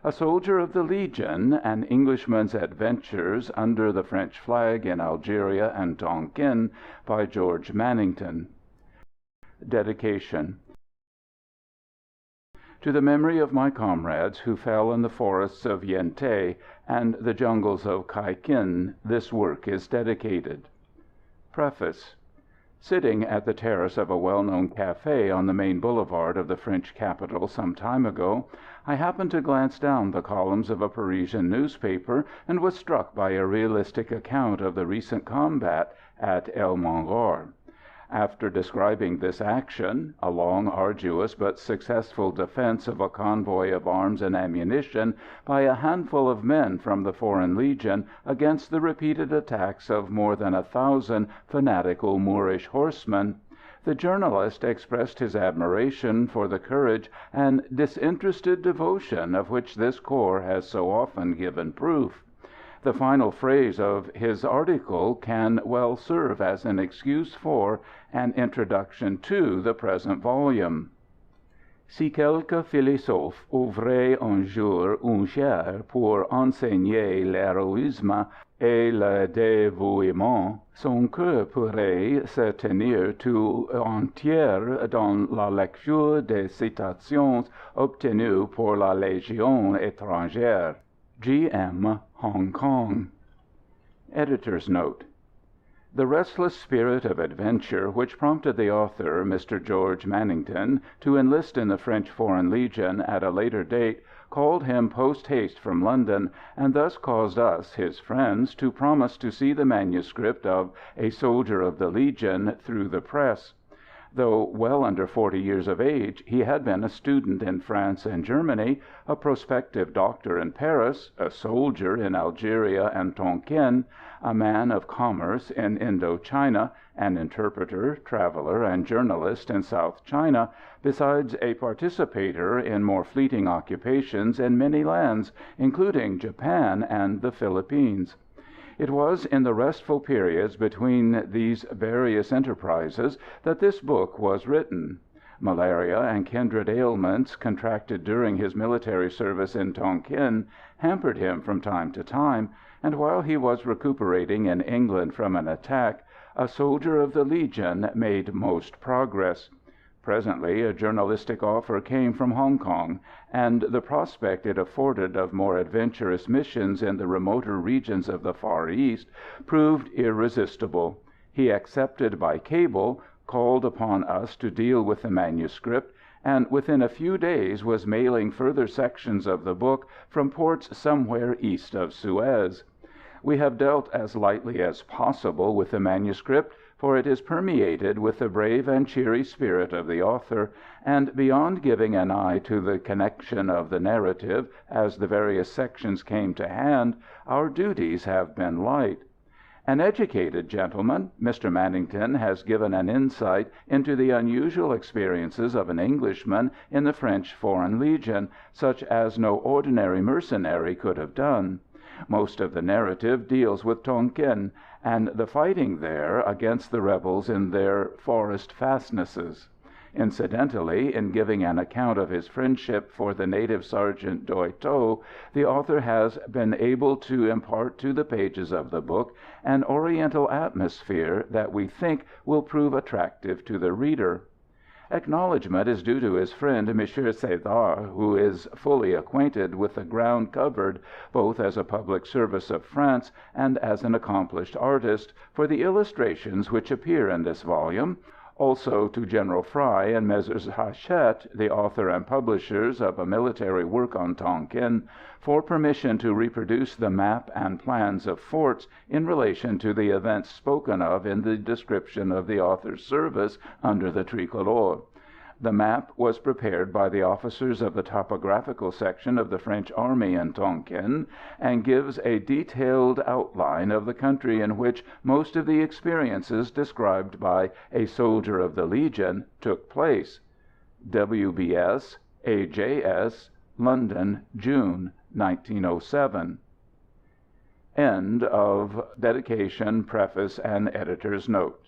A Soldier of the Legion, An Englishman's Adventures Under the French Flag in Algeria and Tonkin, by George Manington. Dedication. To the memory of my comrades who fell in the forests of Yen Thé and the jungles of Kai Kin, this work is dedicated. Preface. Sitting at the terrace of a well-known café on the main boulevard of the French capital some time ago, I happened to glance down the columns of a Parisian newspaper and was struck by a realistic account of the recent combat at El Mangor. After describing this action, a long, arduous, but successful defense of a convoy of arms and ammunition by a handful of men from the Foreign Legion against the repeated attacks of more than 1,000 fanatical Moorish horsemen, the journalist expressed his admiration for the courage and disinterested devotion of which this corps has so often given proof. The final phrase of his article can well serve as an excuse for, an introduction to, the present volume. Si quelque philosophe ouvrait un jour une chaire pour enseigner l'héroïsme et le dévouement, son cœur pourrait se tenir tout entier dans la lecture des citations obtenues pour la Légion étrangère. G.M. Hong Kong. Editor's Note. The restless spirit of adventure which prompted the author, Mr. George Manington, to enlist in the French Foreign Legion at a later date called him post-haste from London, and thus caused us, his friends, to promise to see the manuscript of A Soldier of the Legion through the press. Though well under 40 years of age, he had been a student in France and Germany, a prospective doctor in Paris, a soldier in Algeria and Tonkin, a man of commerce in Indo-China, an interpreter, traveler, and journalist in South China, besides a participator in more fleeting occupations in many lands, including Japan and the Philippines. It was in the restful periods between these various enterprises that this book was written. Malaria and kindred ailments contracted during his military service in Tonkin hampered him from time to time, and while he was recuperating in England from an attack, A Soldier of the Legion made most progress. Presently a journalistic offer came from Hong Kong, and the prospect it afforded of more adventurous missions in the remoter regions of the Far East proved irresistible. He accepted by cable, called upon us to deal with the manuscript, and within a few days was mailing further sections of the book from ports somewhere east of Suez. We have dealt as lightly as possible with the manuscript, for it is permeated with the brave and cheery spirit of the author, and beyond giving an eye to the connection of the narrative as the various sections came to hand, our duties have been light. An educated gentleman, Mr. Manington has given an insight into the unusual experiences of an Englishman in the French Foreign Legion, such as no ordinary mercenary could have done. Most of the narrative deals with Tonkin, and the fighting there against the rebels in their forest fastnesses. Incidentally, in giving an account of his friendship for the native Sergeant Doy To, the author has been able to impart to the pages of the book an Oriental atmosphere that we think will prove attractive to the reader. Acknowledgment is due to his friend M. Cézard, who is fully acquainted with the ground covered, both as a public service of France and as an accomplished artist, for the illustrations which appear in this volume. Also to General Fry and Messrs. Hachette, the author and publishers of a military work on Tonkin, for permission to reproduce the map and plans of forts in relation to the events spoken of in the description of the author's service under the Tricolore. The map was prepared by the officers of the topographical section of the French army in Tonkin, and gives a detailed outline of the country in which most of the experiences described by A Soldier of the Legion took place. WBS, AJS, London, June, 1907. End of dedication, preface, and editor's note.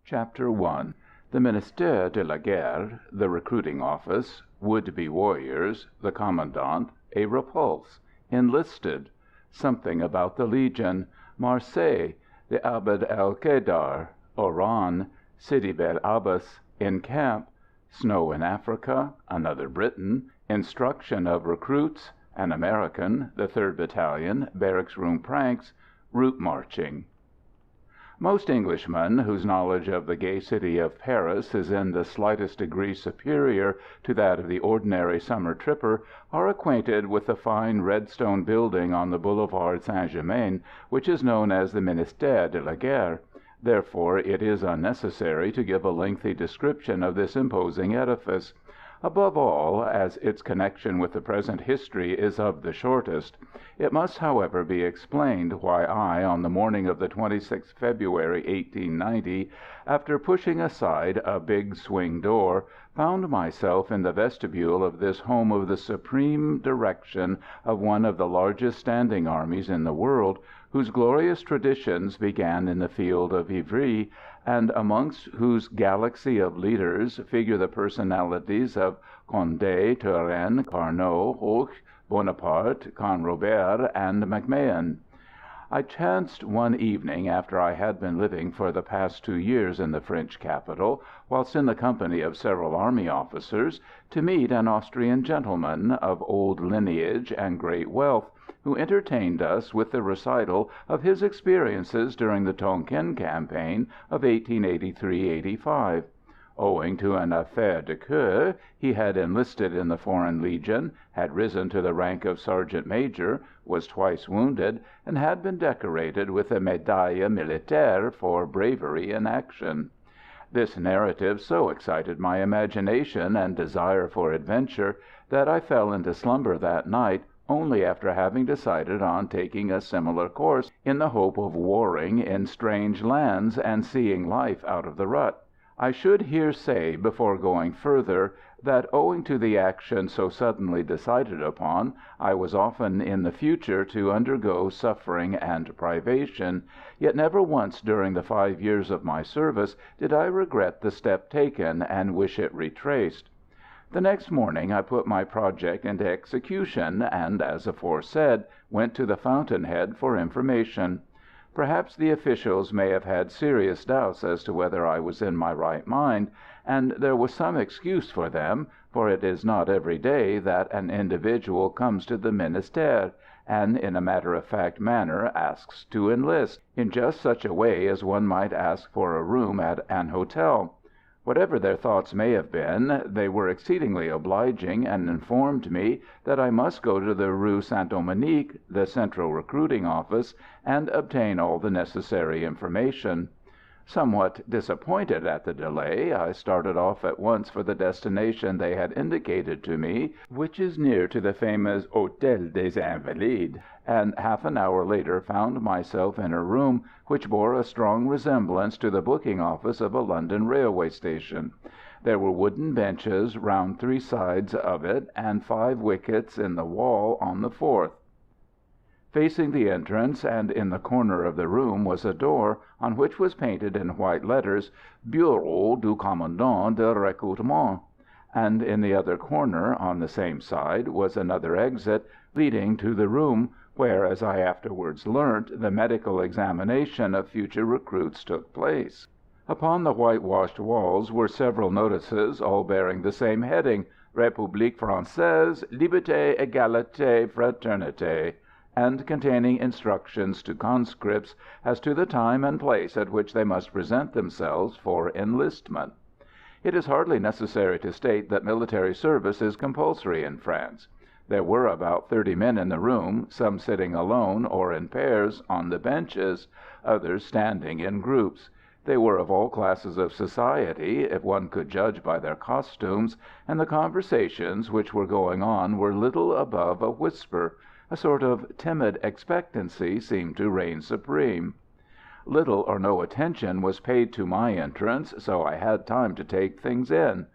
Chapter 1. The Ministère de la Guerre, the Recruiting Office, would-be warriors, the commandant, a repulse, enlisted, something about the Legion, Marseilles, the Abd el-Kedar, Oran, Sidi bel Abbas, in camp, snow in Africa, another Briton, instruction of recruits, an American, the 3rd Battalion, barracks room pranks, route marching. Most Englishmen whose knowledge of the gay city of Paris is in the slightest degree superior to that of the ordinary summer tripper are acquainted with the fine red stone building on the Boulevard Saint-Germain, which is known as the Ministère de la Guerre. Therefore it is unnecessary to give a lengthy description of this imposing edifice. Above all, as its connection with the present history is of the shortest, it must, however, be explained why I, on the morning of the 26th February, 1890, after pushing aside a big swing door, found myself in the vestibule of this home of the supreme direction of one of the largest standing armies in the world, whose glorious traditions began in the field of Ivry, and amongst whose galaxy of leaders figure the personalities of Condé, Turenne, Carnot, Hoche, Bonaparte, Canrobert, and MacMahon. I chanced one evening, after I had been living for the past 2 years in the French capital, whilst in the company of several army officers, to meet an Austrian gentleman, of old lineage and great wealth, who entertained us with the recital of his experiences during the Tonkin campaign of 1883–85. Owing to an affaire de coeur, he had enlisted in the Foreign Legion, had risen to the rank of sergeant major, was twice wounded, and had been decorated with the médaille militaire for bravery in action. This narrative so excited my imagination and desire for adventure that I fell into slumber that night only after having decided on taking a similar course, in the hope of warring in strange lands and seeing life out of the rut. I should here say, before going further, that owing to the action so suddenly decided upon, I was often in the future to undergo suffering and privation, yet never once during the 5 years of my service did I regret the step taken and wish it retraced. The next morning I put my project into execution, and, as aforesaid, went to the fountainhead for information. Perhaps the officials may have had serious doubts as to whether I was in my right mind, and there was some excuse for them, for it is not every day that an individual comes to the Ministère, and in a matter-of-fact manner asks to enlist, in just such a way as one might ask for a room at an hotel. Whatever their thoughts may have been, they were exceedingly obliging, and informed me that I must go to the Rue Saint-Dominique, the central recruiting office, and obtain all the necessary information. Somewhat disappointed at the delay, I started off at once for the destination they had indicated to me, which is near to the famous Hôtel des Invalides, and half an hour later found myself in a room which bore a strong resemblance to the booking office of a London railway station. There were wooden benches round 3 sides of it, and 5 wickets in the wall on the 4th. Facing the entrance, and in the corner of the room, was a door, on which was painted in white letters, "Bureau du Commandant de Recrutement," and in the other corner, on the same side, was another exit, leading to the room where, as I afterwards learnt, the medical examination of future recruits took place. Upon the whitewashed walls were several notices, all bearing the same heading, "République Française, Liberté, Égalité, Fraternité," and containing instructions to conscripts as to the time and place at which they must present themselves for enlistment. It is hardly necessary to state that military service is compulsory in France. There were about 30 men in the room, some sitting alone or in pairs on the benches, others standing in groups. They were of all classes of society, if one could judge by their costumes, and the conversations which were going on were little above a whisper. A sort of timid expectancy seemed to reign supreme. Little or no attention was paid to my entrance, so I had time to take things in.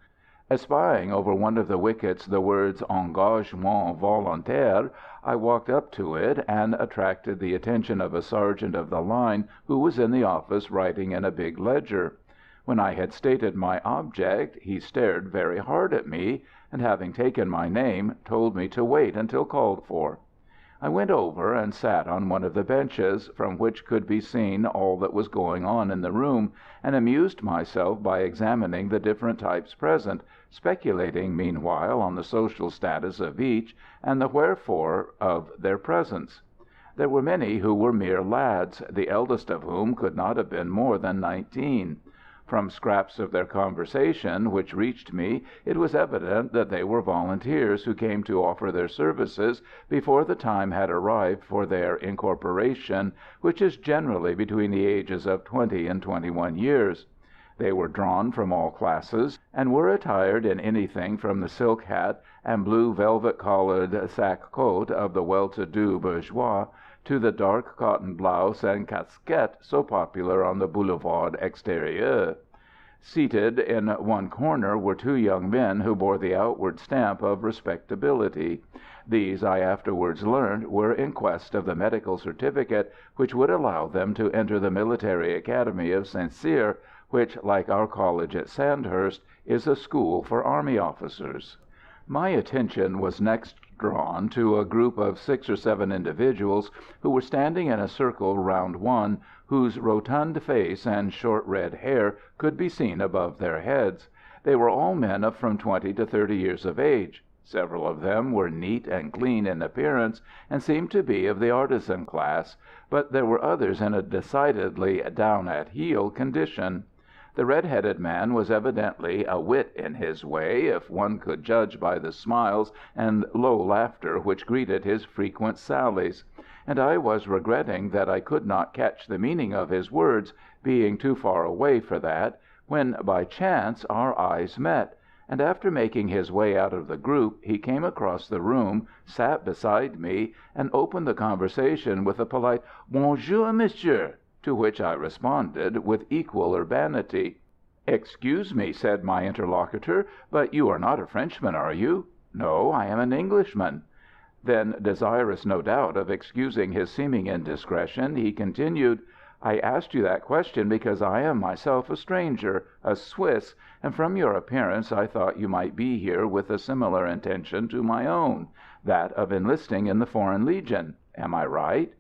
Espying over one of the wickets the words "Engagement volontaire," I walked up to it, and attracted the attention of a sergeant of the line who was in the office writing in a big ledger. When I had stated my object, he stared very hard at me, and having taken my name, told me to wait until called for. I went over and sat on one of the benches, from which could be seen all that was going on in the room, and amused myself by examining the different types present, speculating meanwhile on the social status of each, and the wherefore of their presence. There were many who were mere lads, the eldest of whom could not have been more than 19. From scraps of their conversation which reached me, it was evident that they were volunteers who came to offer their services before the time had arrived for their incorporation, which is generally between the ages of 20 and 21 years. They were drawn from all classes, and were attired in anything from the silk hat and blue velvet-collared sac coat of the well-to-do bourgeois to the dark cotton blouse and casquette so popular on the Boulevard Extérieur. Seated in one corner were two young men who bore the outward stamp of respectability. These, I afterwards learned, were in quest of the medical certificate which would allow them to enter the military academy of St Cyr, which, like our college at Sandhurst, is a school for army officers. My attention was next drawn to a group of 6 or 7 individuals who were standing in a circle round one whose rotund face and short red hair could be seen above their heads. They were all men of from 20 to 30 years of age. Several of them were neat and clean in appearance, and seemed to be of the artisan class, but there were others in a decidedly down-at-heel condition. The red-headed man was evidently a wit in his way, if one could judge by the smiles and low laughter which greeted his frequent sallies; and I was regretting that I could not catch the meaning of his words, being too far away for that, when by chance our eyes met, and after making his way out of the group he came across the room, sat beside me, and opened the conversation with a polite "Bonjour, monsieur," to which I responded with equal urbanity. "Excuse me," said my interlocutor, "but you are not a Frenchman, are you?" "No, I am an Englishman." Then, desirous no doubt of excusing his seeming indiscretion, he continued: "I asked you that question because I am myself a stranger, a Swiss, and from your appearance I thought you might be here with a similar intention to my own, that of enlisting in the Foreign Legion. Am I right?"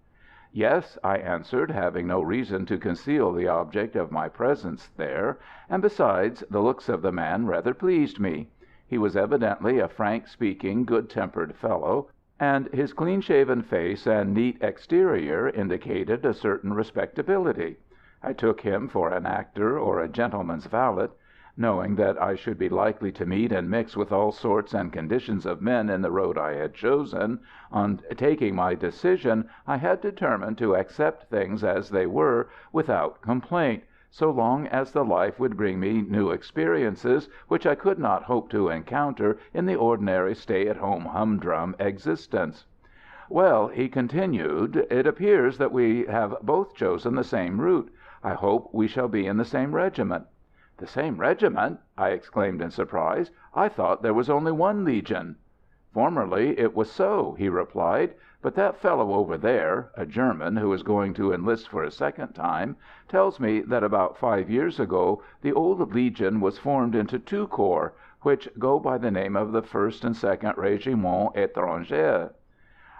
"Yes," I answered, having no reason to conceal the object of my presence there, and besides, the looks of the man rather pleased me. He was evidently a frank-speaking, good-tempered fellow, and his clean-shaven face and neat exterior indicated a certain respectability. I took him for an actor or a gentleman's valet. Knowing that I should be likely to meet and mix with all sorts and conditions of men in the road I had chosen, on taking my decision I had determined to accept things as they were without complaint, so long as the life would bring me new experiences which I could not hope to encounter in the ordinary stay-at-home humdrum existence. "Well," he continued, "it appears that we have both chosen the same route. I hope we shall be in the same regiment." "The same regiment!" I exclaimed in surprise. "I thought there was only one Legion." "Formerly it was so," he replied, "but that fellow over there, a German who is going to enlist for a second time, tells me that about 5 years ago the old Legion was formed into 2 corps, which go by the name of the 1st and 2nd Régiments Étrangers."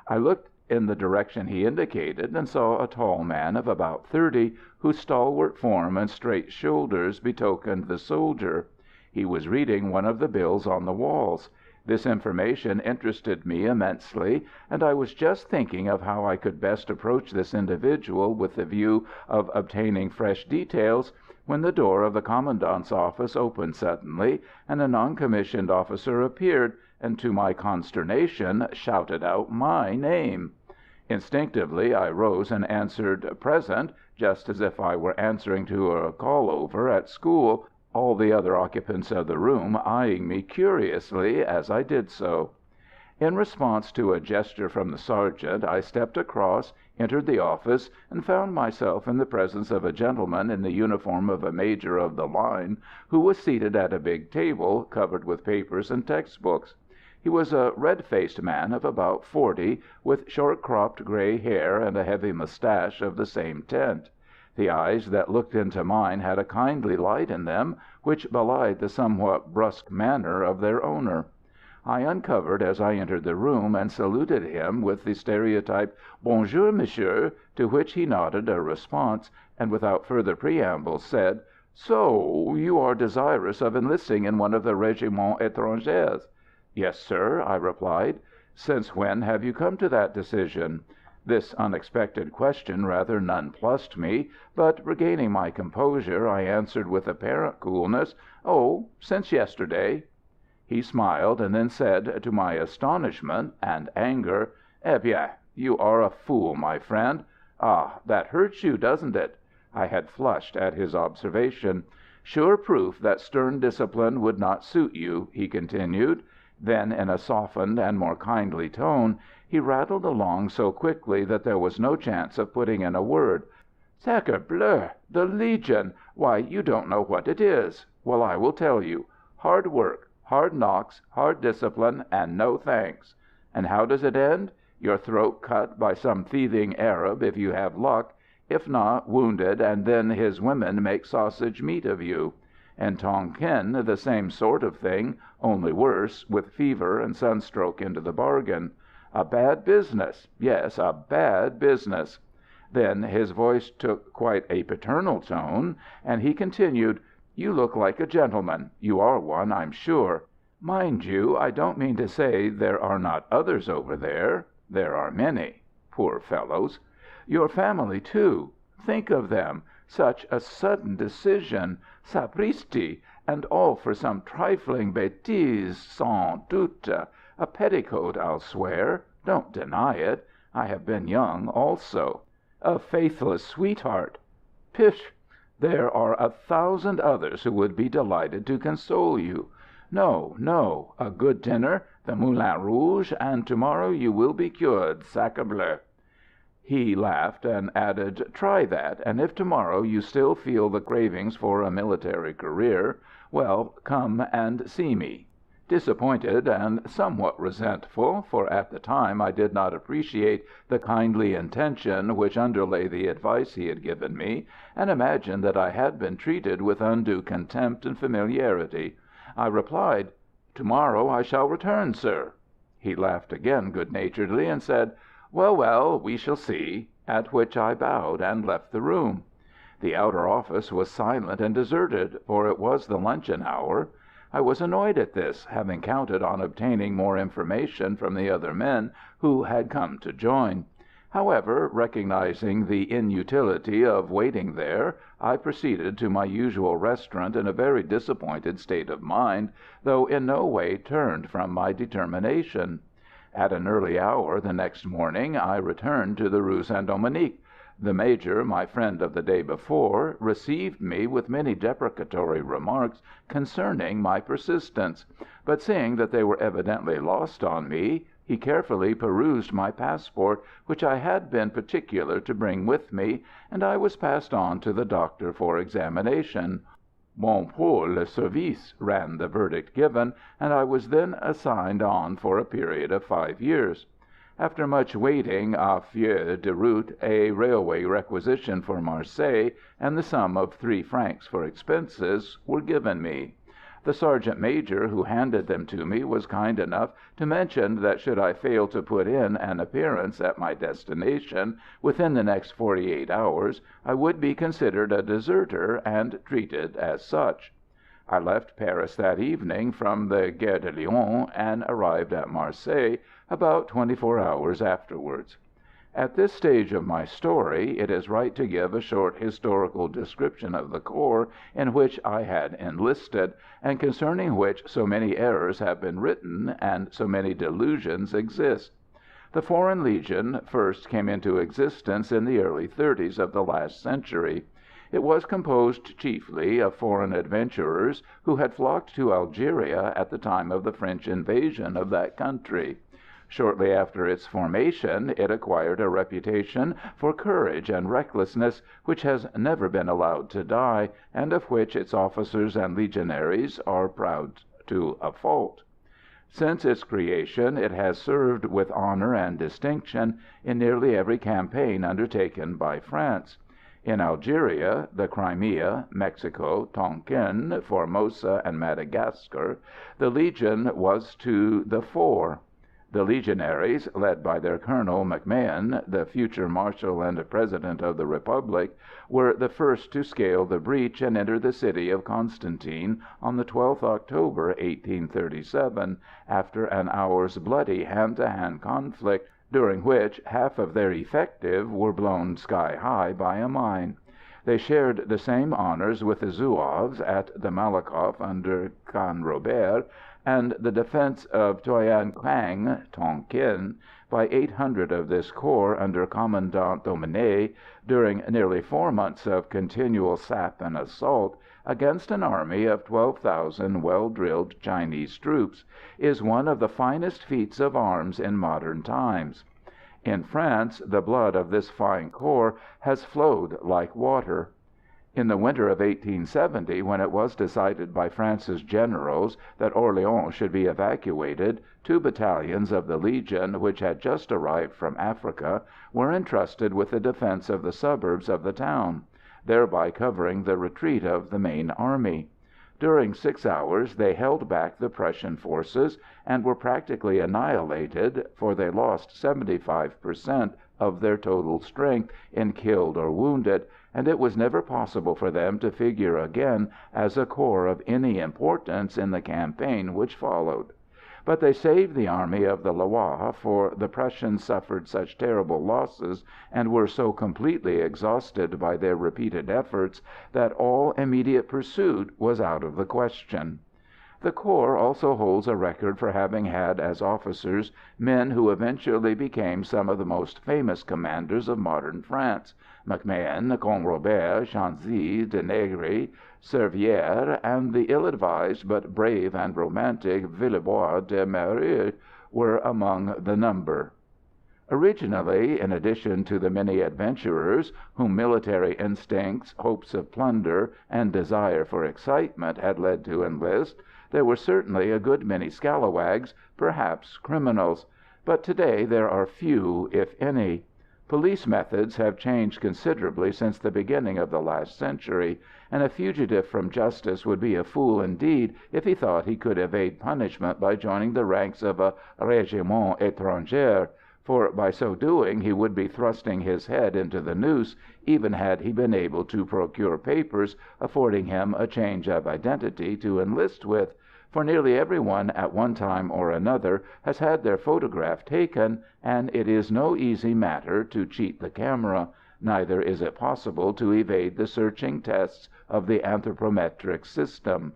I looked in the direction he indicated, and saw a tall man of about 30, whose stalwart form and straight shoulders betokened the soldier. He was reading one of the bills on the walls. This information interested me immensely, and I was just thinking of how I could best approach this individual with the view of obtaining fresh details, when the door of the commandant's office opened suddenly, and a non-commissioned officer appeared, and to my consternation shouted out my name. Instinctively I rose and answered "Present," just as if I were answering to a call-over at school, all the other occupants of the room eyeing me curiously as I did so. In response to a gesture from the sergeant, I stepped across, entered the office, and found myself in the presence of a gentleman in the uniform of a major of the line, who was seated at a big table covered with papers and textbooks. He was a red-faced man of about 40, with short-cropped grey hair and a heavy moustache of the same tint. The eyes that looked into mine had a kindly light in them, which belied the somewhat brusque manner of their owner. I uncovered as I entered the room, and saluted him with the stereotyped "Bonjour, monsieur," to which he nodded a response, and without further preamble said, "So you are desirous of enlisting in one of the régiments étrangers?" "Yes, sir," I replied. "Since when have you come to that decision?" This unexpected question rather nonplussed me, but regaining my composure, I answered with apparent coolness, "Oh, since yesterday." He smiled, and then said, to my astonishment and anger, "Eh bien, you are a fool, my friend. Ah, that hurts you, doesn't it?" I had flushed at his observation. "Sure proof that stern discipline would not suit you," he continued. Then, in a softened and more kindly tone, he rattled along so quickly that there was no chance of putting in a word. "Sacre bleu! The Legion! Why, you don't know what it is. Well, I will tell you. Hard work, hard knocks, hard discipline, and no thanks. And how does it end? Your throat cut by some thieving Arab if you have luck; if not, wounded, and then his women make sausage meat of you. In Tonkin the same sort of thing, only worse, with fever and sunstroke into the bargain. A bad business. Yes, a bad business." Then his voice took quite a paternal tone, and he continued, "You look like a gentleman. You are one, I'm sure. Mind you, I don't mean to say there are not others over there. There are many. Poor fellows. Your family, too. Think of them. Such a sudden decision. Sapristi! And all for some trifling bêtise, sans doute. A petticoat, I'll swear. Don't deny it. I have been young also. A faithless sweetheart. Pish! There are 1,000 others who would be delighted to console you. No, no. A good dinner, the Moulin Rouge, and to morrow you will be cured, sacre bleu." He laughed, and added, "Try that, and if to morrow you still feel the cravings for a military career, well, come and see me." Disappointed and somewhat resentful, for at the time I did not appreciate the kindly intention which underlay the advice he had given me, and imagined that I had been treated with undue contempt and familiarity, I replied, "To morrow I shall return, sir." He laughed again good naturedly, and said, "Well, well, we shall see," at which I bowed and left the room. The outer office was silent and deserted, for it was the luncheon hour. I was annoyed at this, having counted on obtaining more information from the other men who had come to join. However, recognizing the inutility of waiting there, I proceeded to my usual restaurant in a very disappointed state of mind, though in no way turned from my determination. At an early hour the next morning I returned to the Rue St. Dominique. The Major, my friend of the day before, received me with many deprecatory remarks concerning my persistence; but seeing that they were evidently lost on me, he carefully perused my passport, which I had been particular to bring with me, and I was passed on to the doctor for examination. "Bon pour le service," ran the verdict given, and I was then assigned on for a period of 5 years. After much waiting à feuille de route, a railway requisition for Marseilles, and the sum of 3 francs for expenses, were given me. The sergeant major who handed them to me was kind enough to mention that should I fail to put in an appearance at my destination within the next 48 hours, I would be considered a deserter and treated as such. I left Paris that evening from the Gare de Lyon, and arrived at Marseilles about 24 hours afterwards. At this stage of my story it is right to give a short historical description of the corps in which I had enlisted, and concerning which so many errors have been written and so many delusions exist. The Foreign Legion first came into existence in the early 30s of the last century. It was composed chiefly of foreign adventurers who had flocked to Algeria at the time of the French invasion of that country. Shortly after its formation it acquired a reputation for courage and recklessness which has never been allowed to die, and of which its officers and legionaries are proud to a fault. Since its creation it has served with honour and distinction in nearly every campaign undertaken by France. In Algeria, the Crimea, Mexico, Tonkin, Formosa, and Madagascar, the Legion was to the fore. The Legionaries, led by their Colonel MacMahon, the future Marshal and President of the Republic, were the first to scale the breach and enter the city of Constantine on the 12th October, 1837, after an hour's bloody hand-to-hand conflict, during which half of their effective were blown sky-high by a mine. They shared the same honors with the Zouaves at the Malakoff under Canrobert, and the defense of Toan Quang (Tonkin) by 800 of this corps under Commandant Dominet, during nearly 4 months of continual sap and assault, against an army of 12,000 well-drilled Chinese troops, is one of the finest feats of arms in modern times. In France, the blood of this fine corps has flowed like water. In the winter of 1870, when it was decided by France's generals that Orléans should be evacuated, 2 battalions of the Legion, which had just arrived from Africa, were entrusted with the defense of the suburbs of the town, thereby covering the retreat of the main army. During 6 hours they held back the Prussian forces, and were practically annihilated, for they lost 75% of their total strength in killed or wounded, and it was never possible for them to figure again as a corps of any importance in the campaign which followed. But they saved the Army of the Loire, for the Prussians suffered such terrible losses and were so completely exhausted by their repeated efforts that all immediate pursuit was out of the question. The corps also holds a record for having had as officers men who eventually became some of the most famous commanders of modern France: MacMahon, Canrobert, Chanzy, Denegri, Servière, and the ill-advised but brave and romantic Villebois de Mareuil were among the number. Originally, in addition to the many adventurers whom military instincts, hopes of plunder, and desire for excitement had led to enlist, there were certainly a good many scalawags, perhaps criminals. But today there are few, if any. Police methods have changed considerably since the beginning of the last century, and a fugitive from justice would be a fool indeed if he thought he could evade punishment by joining the ranks of a régiment étranger, for by so doing he would be thrusting his head into the noose, even had he been able to procure papers affording him a change of identity to enlist with, for nearly everyone at one time or another has had their photograph taken, and it is no easy matter to cheat the camera, neither is it possible to evade the searching tests of the anthropometric system.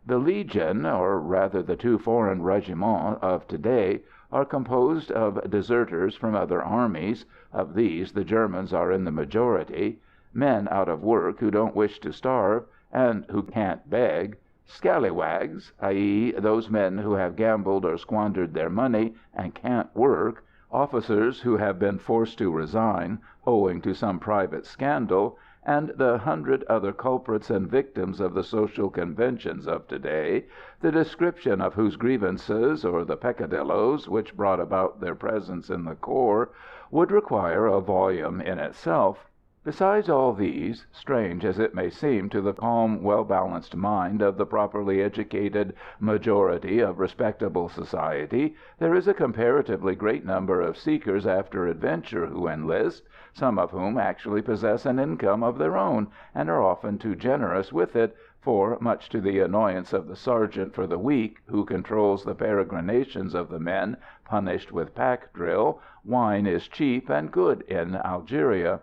The Legion, or rather the 2 foreign régiments of today, are composed of deserters from other armies. Of these the Germans are in the majority. Men out of work who don't wish to starve, and who can't beg. Scallywags, i.e., those men who have gambled or squandered their money and can't work. Officers who have been forced to resign, owing to some private scandal, and the 100 other culprits and victims of the social conventions of today, the description of whose grievances, or the peccadilloes which brought about their presence in the corps, would require a volume in itself. Besides all these, strange as it may seem to the calm, well-balanced mind of the properly educated majority of respectable society, there is a comparatively great number of seekers after adventure who enlist, some of whom actually possess an income of their own, and are often too generous with it, for, much to the annoyance of the sergeant for the week, who controls the peregrinations of the men punished with pack drill, wine is cheap and good in Algeria.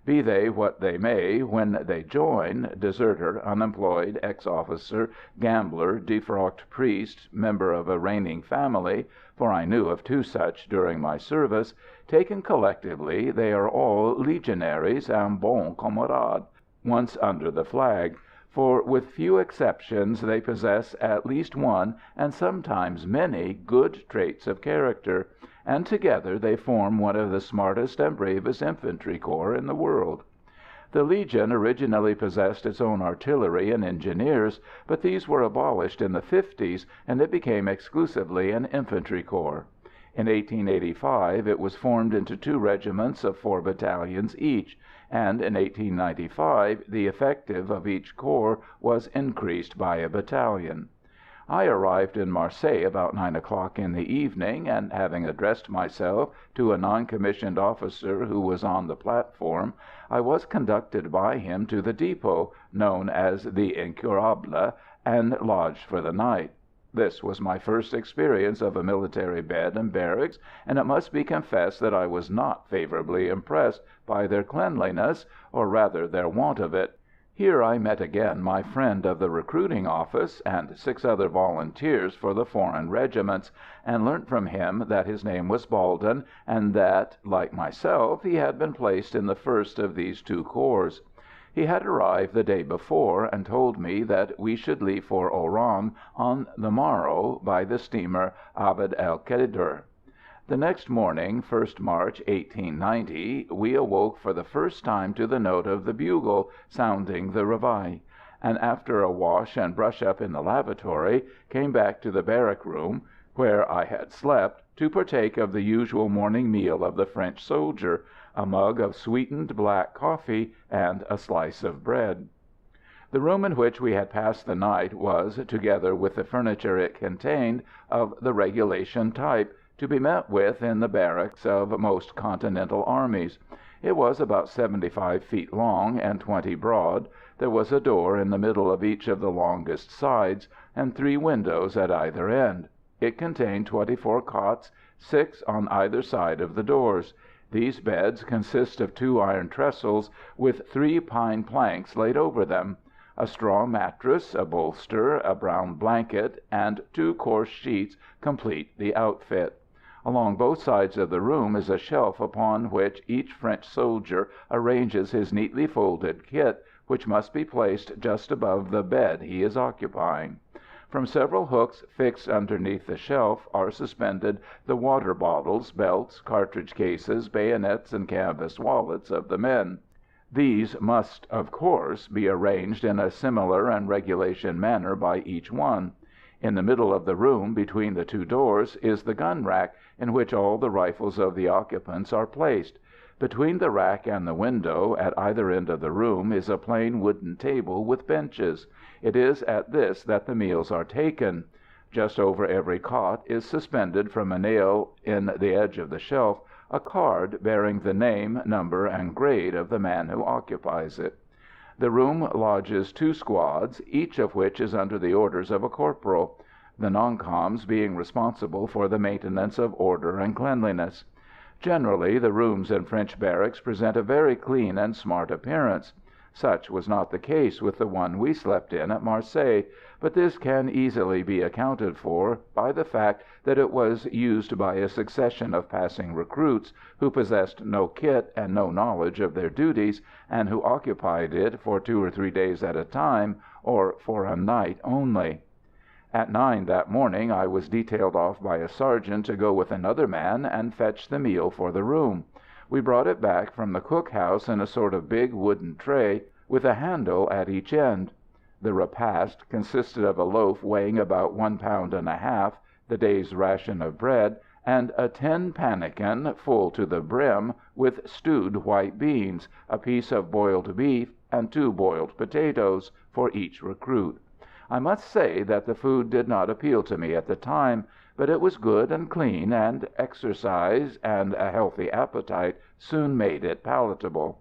Be they what they may when they join, deserter, unemployed, ex-officer, gambler, defrocked priest, member of a reigning family, for I knew of 2 such during my service, taken collectively they are all legionaries and bons camarades, once under the flag, for with few exceptions they possess at least one, and sometimes many, good traits of character, and together they form one of the smartest and bravest infantry corps in the world. The Legion originally possessed its own artillery and engineers, but these were abolished in the '50s, and it became exclusively an infantry corps. In 1885 it was formed into 2 regiments of 4 battalions each, and in 1895 the effective of each corps was increased by a battalion. I arrived in Marseilles about 9 o'clock in the evening, and having addressed myself to a non-commissioned officer who was on the platform, I was conducted by him to the depot, known as the Incurable, and lodged for the night. This was my first experience of a military bed and barracks, and it must be confessed that I was not favourably impressed by their cleanliness, or rather their want of it. Here I met again my friend of the recruiting office, and 6 other volunteers for the foreign regiments, and learnt from him that his name was Baldwin, and that, like myself, he had been placed in the first of these 2 corps. He had arrived the day before, and told me that we should leave for Oran on the morrow by the steamer Abd el-Kader. The next morning, 1st March, 1890, we awoke for the first time to the note of the bugle sounding the réveil, and after a wash and brush up in the lavatory, came back to the barrack room, where I had slept, to partake of the usual morning meal of the French soldier, a mug of sweetened black coffee and a slice of bread. The room in which we had passed the night was, together with the furniture it contained, of the regulation type, to be met with in the barracks of most continental armies. It was about 75 feet long and 20 broad. There was a door in the middle of each of the longest sides, and 3 windows at either end. It contained 24 cots, 6 on either side of the doors. These beds consist of 2 iron trestles, with 3 pine planks laid over them. A straw mattress, a bolster, a brown blanket, and 2 coarse sheets complete the outfit. Along both sides of the room is a shelf upon which each French soldier arranges his neatly folded kit, which must be placed just above the bed he is occupying. From several hooks fixed underneath the shelf are suspended the water bottles, belts, cartridge cases, bayonets, and canvas wallets of the men. These must, of course, be arranged in a similar and regulation manner by each one. In the middle of the room, between the 2 doors, is the gun rack, in which all the rifles of the occupants are placed. Between the rack and the window, at either end of the room, is a plain wooden table with benches. It is at this that the meals are taken. Just over every cot is suspended from a nail in the edge of the shelf a card bearing the name, number, and grade of the man who occupies it. The room lodges 2 squads, each of which is under the orders of a corporal, the non-coms being responsible for the maintenance of order and cleanliness. Generally, the rooms in French barracks present a very clean and smart appearance. Such was not the case with the one we slept in at Marseilles, but this can easily be accounted for by the fact that it was used by a succession of passing recruits, who possessed no kit and no knowledge of their duties, and who occupied it for 2 or 3 days at a time, or for a night only. At 9 that morning I was detailed off by a sergeant to go with another man and fetch the meal for the room. We brought it back from the cook house in a sort of big wooden tray, with a handle at each end. The repast consisted of a loaf weighing about 1 pound and a half, the day's ration of bread, and a tin pannikin full to the brim with stewed white beans, a piece of boiled beef, and 2 boiled potatoes for each recruit. I must say that the food did not appeal to me at the time, but it was good and clean, and exercise and a healthy appetite soon made it palatable.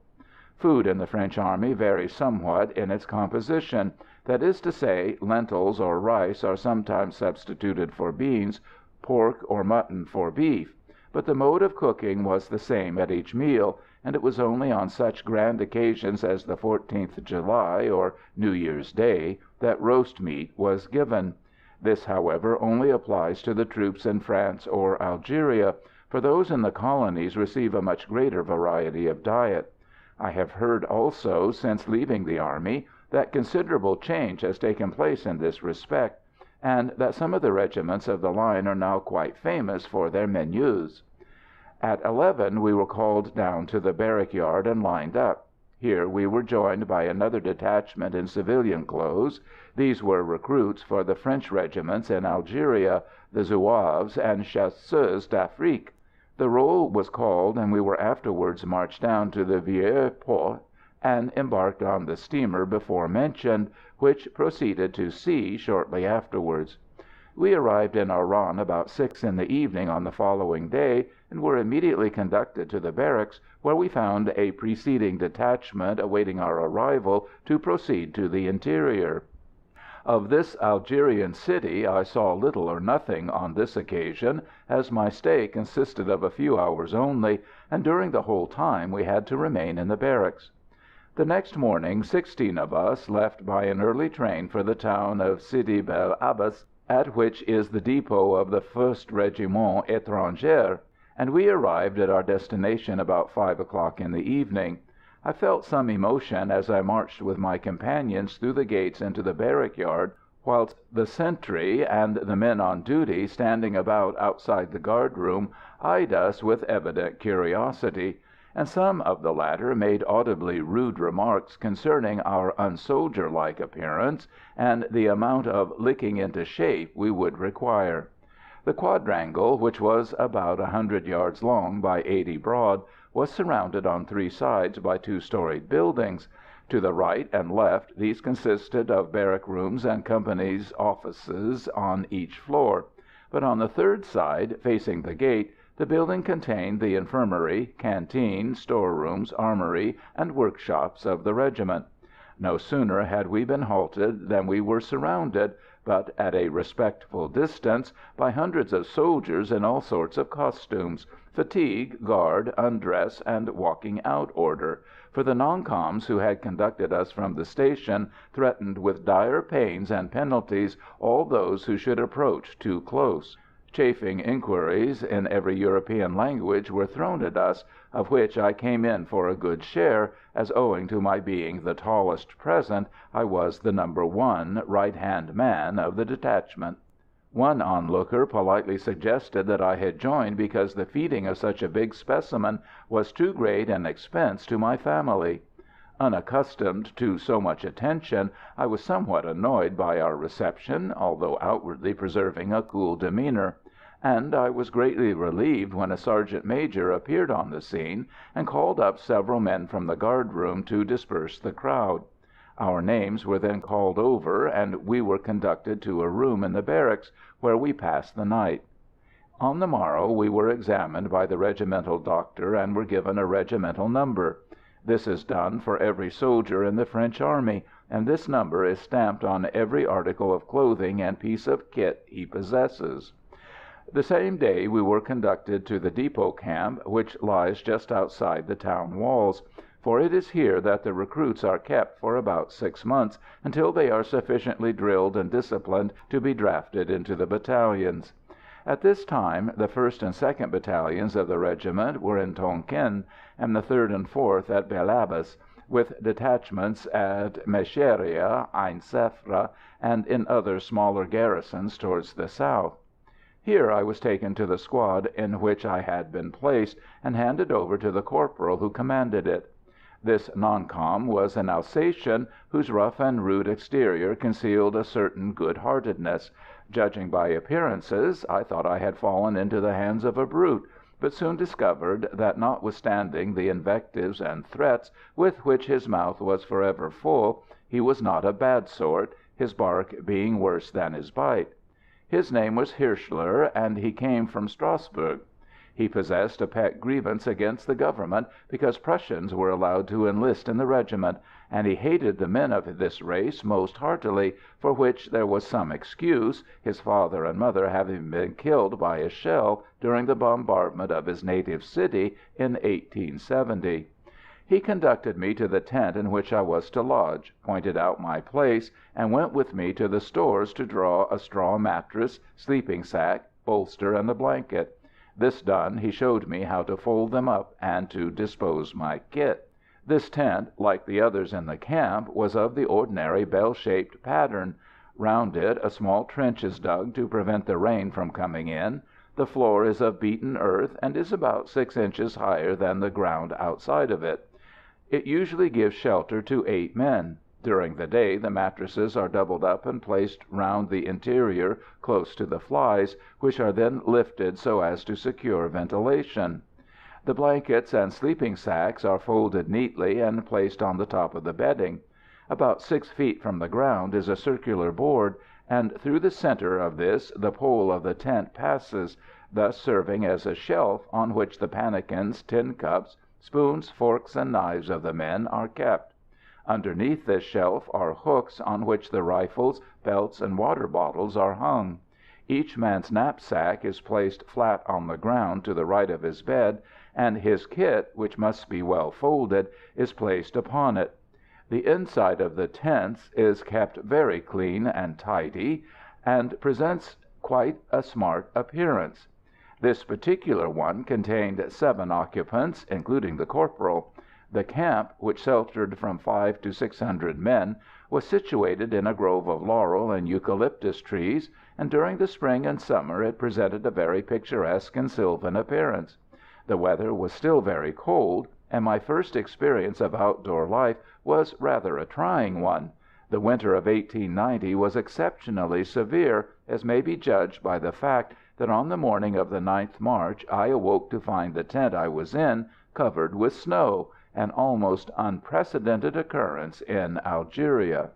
Food in the French army varies somewhat in its composition. That is to say, lentils or rice are sometimes substituted for beans, pork or mutton for beef. But the mode of cooking was the same at each meal, and it was only on such grand occasions as the 14th July or New Year's Day that roast meat was given. This, however, only applies to the troops in France or Algeria, for those in the colonies receive a much greater variety of diet. I have heard also, since leaving the army, that considerable change has taken place in this respect, and that some of the regiments of the line are now quite famous for their menus. At 11 we were called down to the barrack yard and lined up. Here we were joined by another detachment in civilian clothes. These were recruits for the French regiments in Algeria, the Zouaves and Chasseurs d'Afrique. The roll was called, and we were afterwards marched down to the Vieux Port and embarked on the steamer before mentioned, which proceeded to sea shortly afterwards. We arrived in Oran about 6 in the evening on the following day, and were immediately conducted to the barracks, where we found a preceding detachment awaiting our arrival to proceed to the interior. Of this Algerian city I saw little or nothing on this occasion, as my stay consisted of a few hours only, and during the whole time we had to remain in the barracks. The next morning 16 of us left by an early train for the town of Sidi Bel Abbas, at which is the depot of the 1st Régiment Étranger, and we arrived at our destination about 5 o'clock in the evening. I felt some emotion as I marched with my companions through the gates into the barrack yard, whilst the sentry and the men on duty standing about outside the guard room eyed us with evident curiosity, and some of the latter made audibly rude remarks concerning our unsoldier-like appearance and the amount of licking into shape we would require. The quadrangle, which was about 100 yards long by 80 broad, was surrounded on 3 sides by 2-storied buildings. To the right and left these consisted of barrack rooms and companies' offices on each floor, but on the 3rd side, facing the gate, the building contained the infirmary, canteen, storerooms, armory, and workshops of the regiment. No sooner had we been halted than we were surrounded, but at a respectful distance, by hundreds of soldiers in all sorts of costumes, fatigue, guard, undress, and walking out order, for the non-coms who had conducted us from the station threatened with dire pains and penalties all those who should approach too close. Chaffing inquiries in every European language were thrown at us, of which I came in for a good share, as owing to my being the tallest present, I was the number 1 right-hand man of the detachment. One onlooker politely suggested that I had joined because the feeding of such a big specimen was too great an expense to my family. Unaccustomed to so much attention, I was somewhat annoyed by our reception, although outwardly preserving a cool demeanour; and I was greatly relieved when a sergeant major appeared on the scene and called up several men from the guard room to disperse the crowd. Our names were then called over, and we were conducted to a room in the barracks, where we passed the night. On the morrow we were examined by the regimental doctor and were given a regimental number. This is done for every soldier in the French army, and this number is stamped on every article of clothing and piece of kit he possesses. The same day we were conducted to the depot camp, which lies just outside the town walls, for it is here that the recruits are kept for about 6 months, until they are sufficiently drilled and disciplined to be drafted into the battalions. At this time the 1st and 2nd battalions of the regiment were in Tonkin, and the 3rd and 4th at Bel Abbas, with detachments at Mecheria, Ain Sefra, and in other smaller garrisons towards the south. Here I was taken to the squad in which I had been placed, and handed over to the corporal who commanded it. This non-com was an Alsatian, whose rough and rude exterior concealed a certain good-heartedness. Judging by appearances, I thought I had fallen into the hands of a brute, but soon discovered that, notwithstanding the invectives and threats with which his mouth was forever full, he was not a bad sort, his bark being worse than his bite. His name was Hirschler, and he came from Strasbourg. He possessed a pet grievance against the government because Prussians were allowed to enlist in the regiment, and he hated the men of this race most heartily, for which there was some excuse, his father and mother having been killed by a shell during the bombardment of his native city in 1870. He conducted me to the tent in which I was to lodge, pointed out my place, and went with me to the stores to draw a straw mattress, sleeping sack, bolster, and a blanket. This done, he showed me how to fold them up and to dispose my kit. This tent, like the others in the camp, was of the ordinary bell-shaped pattern. Round it a small trench is dug to prevent the rain from coming in. The floor is of beaten earth, and is about 6 inches higher than the ground outside of it. It usually gives shelter to 8 men. During the day the mattresses are doubled up and placed round the interior close to the flies, which are then lifted so as to secure ventilation. The blankets and sleeping sacks are folded neatly and placed on the top of the bedding. About 6 feet from the ground is a circular board, and through the center of this the pole of the tent passes, thus serving as a shelf on which the pannikins, tin cups, spoons, forks, and knives of the men are kept. Underneath this shelf are hooks on which the rifles, belts, and water bottles are hung. Each man's knapsack is placed flat on the ground to the right of his bed, and his kit, which must be well folded, is placed upon it. The inside of the tents is kept very clean and tidy, and presents quite a smart appearance. This particular one contained 7 occupants, including the corporal. The camp, which sheltered from 500 to 600 men, was situated in a grove of laurel and eucalyptus trees, and during the spring and summer it presented a very picturesque and sylvan appearance. The weather was still very cold, and my first experience of outdoor life was rather a trying one. The winter of 1890 was exceptionally severe, as may be judged by the fact that on the morning of the 9th March I awoke to find the tent I was in covered with snow, an almost unprecedented occurrence in Algeria.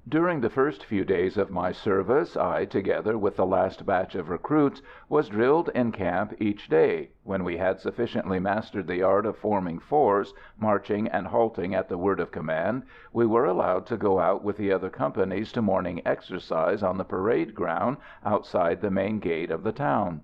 During the first few days of my service I, together with the last batch of recruits, was drilled in camp each day. When we had sufficiently mastered the art of forming fours, marching and halting at the word of command, we were allowed to go out with the other companies to morning exercise on the parade ground outside the main gate of the town.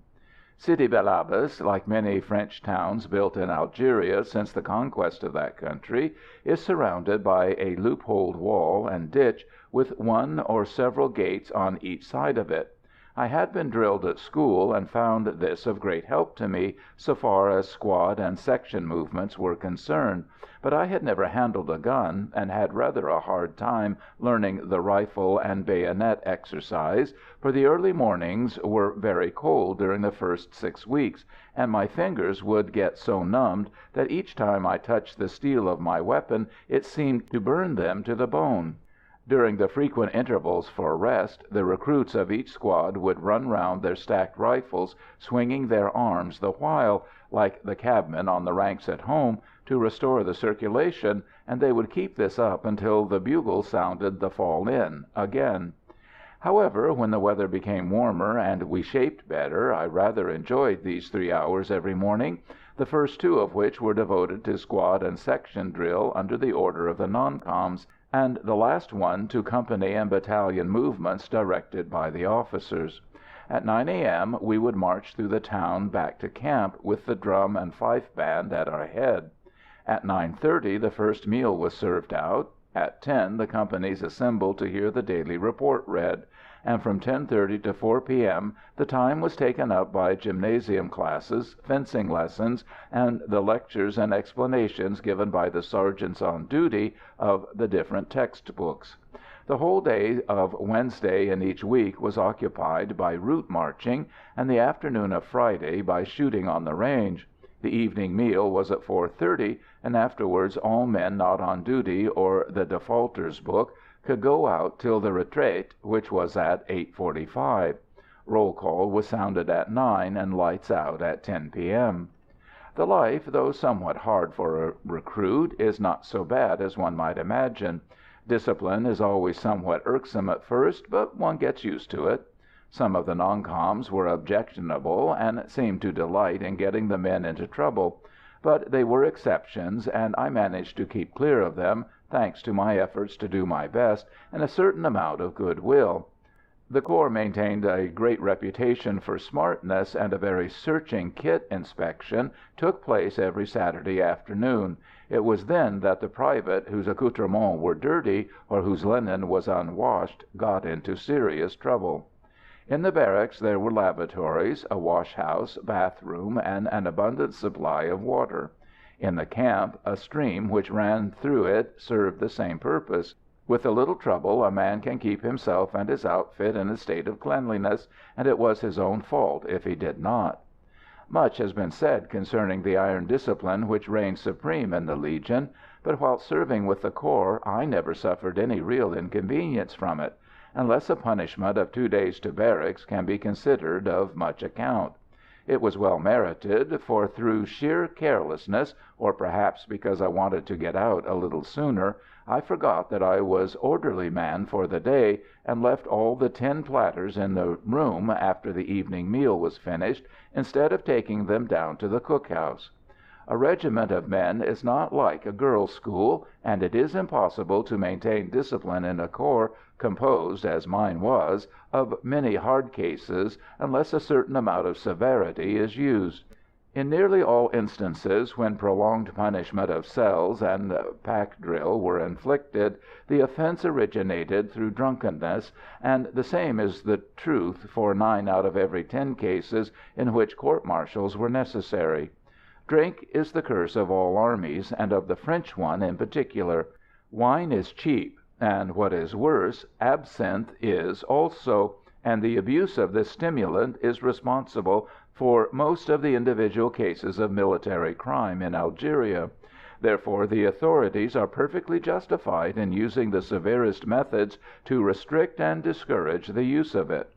Sidi bel Abbes, like many French towns built in Algeria since the conquest of that country, is surrounded by a loopholed wall and ditch, with one or several gates on each side of it. I had been drilled at school, and found this of great help to me, so far as squad and section movements were concerned, but I had never handled a gun, and had rather a hard time learning the rifle and bayonet exercise, for the early mornings were very cold during the first 6 weeks, and my fingers would get so numbed that each time I touched the steel of my weapon it seemed to burn them to the bone. During the frequent intervals for rest, the recruits of each squad would run round their stacked rifles, swinging their arms the while, like the cabmen on the ranks at home, to restore the circulation, and they would keep this up until the bugle sounded the fall in again. However, when the weather became warmer and we shaped better, I rather enjoyed these 3 hours every morning, the first 2 of which were devoted to squad and section drill under the order of the non-coms, and the last one to company and battalion movements directed by the officers. At 9 a.m. we would march through the town back to camp, with the drum and fife band at our head. At 9:30 the first meal was served out. At 10 the companies assembled to hear the daily report read, and from 10:30 to 4 p.m. the time was taken up by gymnasium classes, fencing lessons, and the lectures and explanations given by the sergeants on duty of the different textbooks. The whole day of Wednesday in each week was occupied by route marching, and the afternoon of Friday by shooting on the range. The evening meal was at 4:30, and afterwards all men not on duty or the defaulters' book could go out till the retraite, which was at 8:45. Roll call was sounded at 9, and lights out at 10 p.m. The life, though somewhat hard for a recruit, is not so bad as one might imagine. Discipline is always somewhat irksome at first, but one gets used to it. Some of the non-coms were objectionable, and seemed to delight in getting the men into trouble. But they were exceptions, and I managed to keep clear of them, thanks to my efforts to do my best and a certain amount of goodwill. The corps maintained a great reputation for smartness, and a very searching kit inspection took place every Saturday afternoon. It was then that the private whose accoutrements were dirty, or whose linen was unwashed, got into serious trouble. In the barracks there were lavatories, a wash-house, bath-room, and an abundant supply of water. In the camp, a stream which ran through it served the same purpose. With a little trouble a man can keep himself and his outfit in a state of cleanliness, and it was his own fault if he did not. Much has been said concerning the iron discipline which reigns supreme in the Legion, but while serving with the corps I never suffered any real inconvenience from it, unless a punishment of 2 days to barracks can be considered of much account. It was well merited, for through sheer carelessness, or perhaps because I wanted to get out a little sooner, I forgot that I was orderly man for the day, and left all the tin platters in the room after the evening meal was finished, instead of taking them down to the cookhouse. A regiment of men is not like a girls' school, and it is impossible to maintain discipline in a corps composed, as mine was, of many hard cases, unless a certain amount of severity is used. In nearly all instances when prolonged punishment of cells and pack drill were inflicted, the offence originated through drunkenness, and the same is the truth for 9 out of every 10 cases in which court-martials were necessary. Drink is the curse of all armies, and of the French one in particular. Wine is cheap, and, what is worse, absinthe is also, and the abuse of this stimulant is responsible for most of the individual cases of military crime in Algeria. Therefore the authorities are perfectly justified in using the severest methods to restrict and discourage the use of it.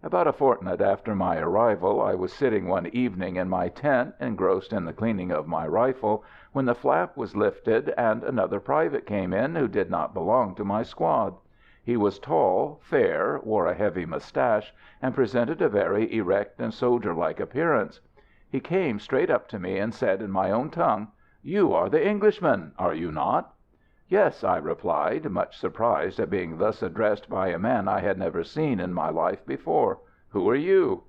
About a fortnight after my arrival, I was sitting one evening in my tent, engrossed in the cleaning of my rifle, when the flap was lifted and another private came in who did not belong to my squad. He was tall, fair, wore a heavy moustache, and presented a very erect and soldier-like appearance. He came straight up to me and said in my own tongue, "You are the Englishman, are you not?" "Yes," I replied, much surprised at being thus addressed by a man I had never seen in my life before. "Who are you?"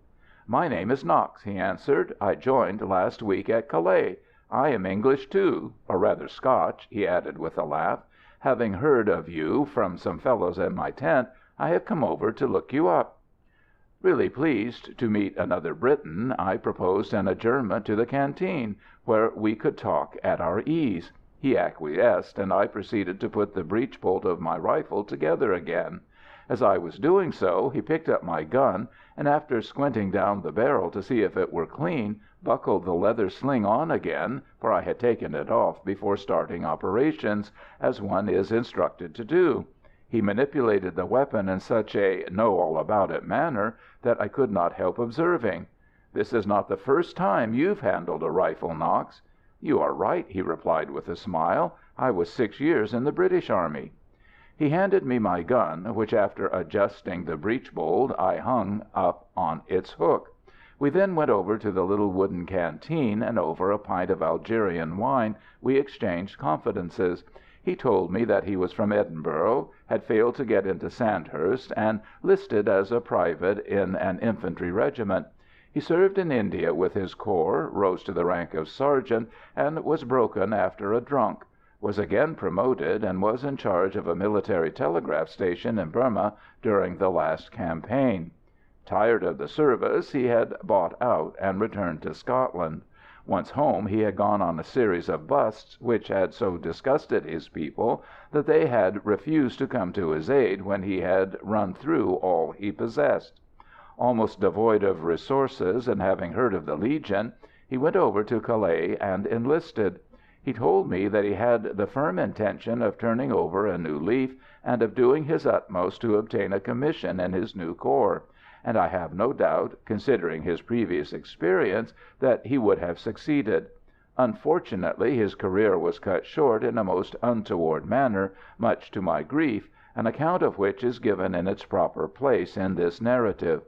"My name is Knox," he answered. "I joined last week at Calais. I am English too, or rather Scotch," he added with a laugh. "Having heard of you from some fellows in my tent, I have come over to look you up." Really pleased to meet another Briton, I proposed an adjournment to the canteen, where we could talk at our ease. He acquiesced, and I proceeded to put the breech bolt of my rifle together again. As I was doing so, he picked up my gun, and after squinting down the barrel to see if it were clean, buckled the leather sling on again, for I had taken it off before starting operations, as one is instructed to do. He manipulated the weapon in such a know-all-about-it manner that I could not help observing, "This is not the first time you've handled a rifle, Knox." "You are right," he replied with a smile. "I was 6 years in the British Army." He handed me my gun, which, after adjusting the breech bolt, I hung up on its hook. We then went over to the little wooden canteen, and over a pint of Algerian wine we exchanged confidences. He told me that he was from Edinburgh, had failed to get into Sandhurst, and listed as a private in an infantry regiment. He served in India with his corps, rose to the rank of sergeant, and was broken after a drunk, was again promoted, and was in charge of a military telegraph station in Burma during the last campaign. Tired of the service, he had bought out and returned to Scotland. Once home, he had gone on a series of busts which had so disgusted his people that they had refused to come to his aid when he had run through all he possessed. Almost devoid of resources, and having heard of the Legion, he went over to Calais and enlisted. He told me that he had the firm intention of turning over a new leaf, and of doing his utmost to obtain a commission in his new corps, and I have no doubt, considering his previous experience, that he would have succeeded. Unfortunately, his career was cut short in a most untoward manner, much to my grief, an account of which is given in its proper place in this narrative.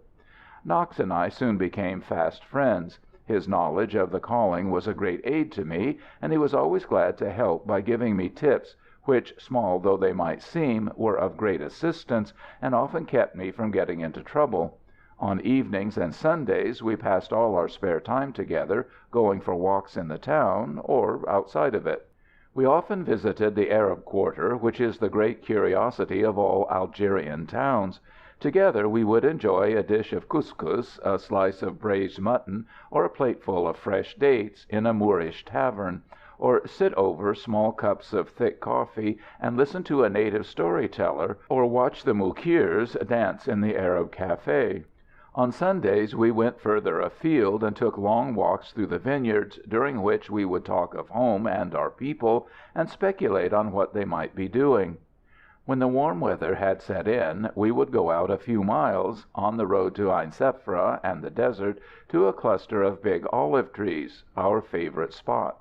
Knox and I soon became fast friends. His knowledge of the calling was a great aid to me, and he was always glad to help by giving me tips, which, small though they might seem, were of great assistance, and often kept me from getting into trouble. On evenings and Sundays we passed all our spare time together, going for walks in the town or outside of it. We often visited the Arab quarter, which is the great curiosity of all Algerian towns. Together we would enjoy a dish of couscous, a slice of braised mutton, or a plateful of fresh dates, in a Moorish tavern, or sit over small cups of thick coffee and listen to a native story-teller, or watch the Mukirs dance in the Arab café. On Sundays we went further afield and took long walks through the vineyards, during which we would talk of home and our people, and speculate on what they might be doing. When the warm weather had set in, we would go out a few miles, on the road to Ain Sefra and the desert, to a cluster of big olive trees, our favorite spot.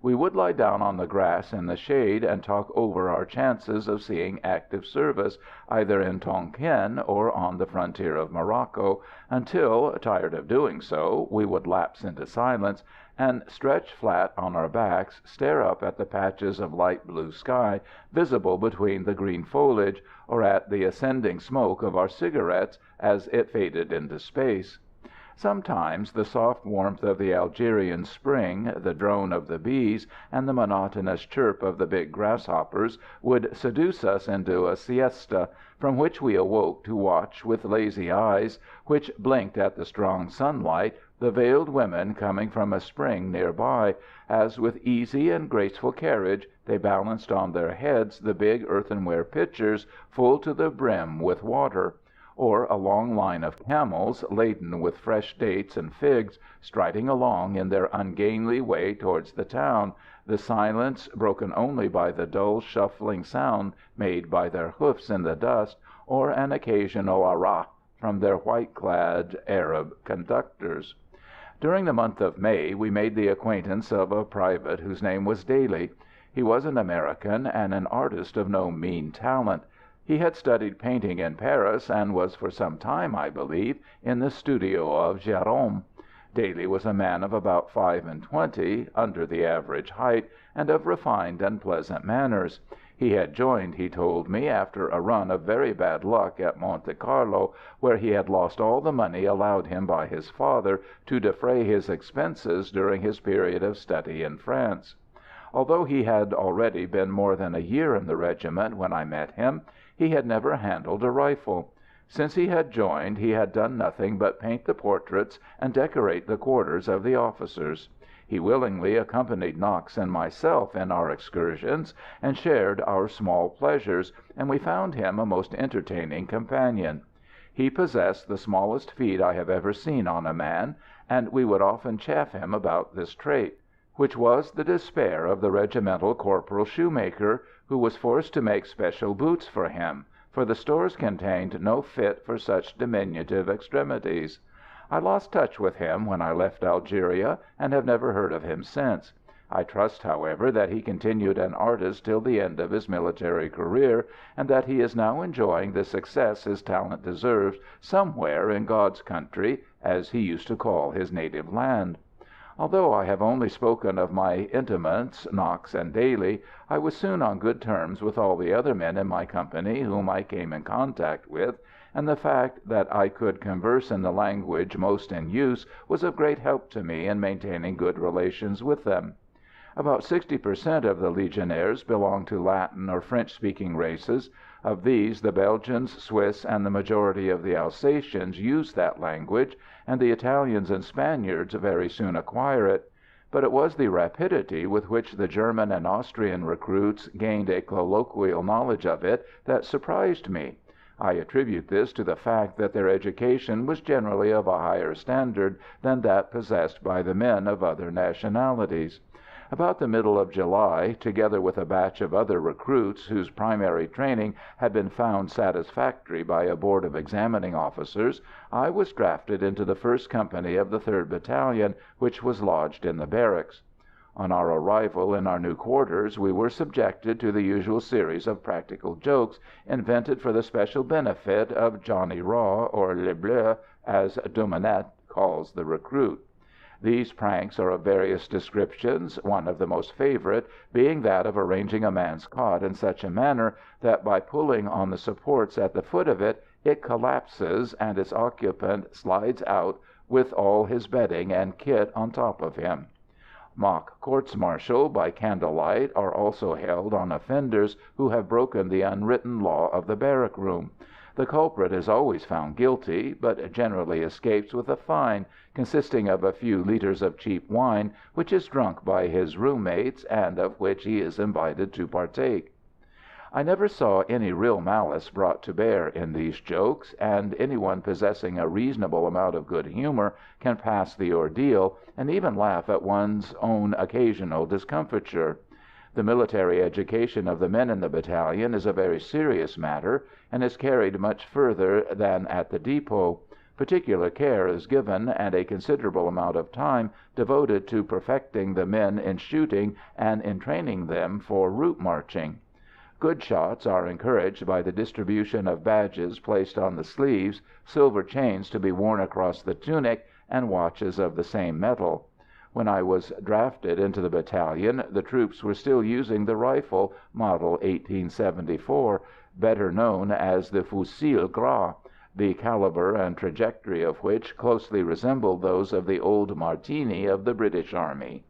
We would lie down on the grass in the shade and talk over our chances of seeing active service, either in Tonkin or on the frontier of Morocco, until, tired of doing so, we would lapse into silence, and, stretched flat on our backs, stare up at the patches of light blue sky visible between the green foliage, or at the ascending smoke of our cigarettes as it faded into space. Sometimes the soft warmth of the Algerian spring, the drone of the bees, and the monotonous chirp of the big grasshoppers would seduce us into a siesta, from which we awoke to watch with lazy eyes, which blinked at the strong sunlight, the veiled women coming from a spring near by, as with easy and graceful carriage they balanced on their heads the big earthenware pitchers full to the brim with water; or a long line of camels, laden with fresh dates and figs, striding along in their ungainly way towards the town, the silence broken only by the dull shuffling sound made by their hoofs in the dust, or an occasional arrah from their white-clad Arab conductors. During the month of May we made the acquaintance of a private whose name was Daly. He was an American, and an artist of no mean talent. He had studied painting in Paris, and was for some time, I believe, in the studio of Gérôme. Daly was a man of about 25, under the average height, and of refined and pleasant manners. He had joined, he told me, after a run of very bad luck at Monte Carlo, where he had lost all the money allowed him by his father to defray his expenses during his period of study in France. Although he had already been more than a year in the regiment when I met him, he had never handled a rifle. Since he had joined he had done nothing but paint the portraits and decorate the quarters of the officers. He willingly accompanied Knox and myself in our excursions, and shared our small pleasures, and we found him a most entertaining companion. He possessed the smallest feet I have ever seen on a man, and we would often chaff him about this trait, which was the despair of the regimental corporal shoemaker, who was forced to make special boots for him, for the stores contained no fit for such diminutive extremities. I lost touch with him when I left Algeria, and have never heard of him since. I trust, however, that he continued an artist till the end of his military career, and that he is now enjoying the success his talent deserves somewhere in God's country, as he used to call his native land. Although I have only spoken of my intimates, Knox and Daly, I was soon on good terms with all the other men in my company whom I came in contact with, and the fact that I could converse in the language most in use was of great help to me in maintaining good relations with them. About 60% of the Legionnaires belong to Latin or French-speaking races. Of these, the Belgians, Swiss, and the majority of the Alsatians use that language, and the Italians and Spaniards very soon acquire it. But it was the rapidity with which the German and Austrian recruits gained a colloquial knowledge of it that surprised me. I attribute this to the fact that their education was generally of a higher standard than that possessed by the men of other nationalities. About the middle of July, together with a batch of other recruits whose primary training had been found satisfactory by a board of examining officers, I was drafted into the 1st Company of the 3rd Battalion, which was lodged in the barracks. On our arrival in our new quarters we were subjected to the usual series of practical jokes invented for the special benefit of Johnny Raw, or Le Bleu, as Dumanet calls the recruit. These pranks are of various descriptions, one of the most favorite being that of arranging a man's cot in such a manner that by pulling on the supports at the foot of it, it collapses and its occupant slides out with all his bedding and kit on top of him. Mock courts-martial by candlelight are also held on offenders who have broken the unwritten law of the barrack-room. The culprit is always found guilty, but generally escapes with a fine, consisting of a few litres of cheap wine, which is drunk by his room-mates, and of which he is invited to partake. I never saw any real malice brought to bear in these jokes, and anyone possessing a reasonable amount of good humor can pass the ordeal, and even laugh at one's own occasional discomfiture. The military education of the men in the battalion is a very serious matter, and is carried much further than at the depot. Particular care is given, and a considerable amount of time devoted to perfecting the men in shooting and in training them for route marching. Good shots are encouraged by the distribution of badges placed on the sleeves, silver chains to be worn across the tunic, and watches of the same metal. When I was drafted into the battalion, the troops were still using the rifle, model 1874, better known as the fusil gras, the caliber and trajectory of which closely resembled those of the old Martini of the British Army.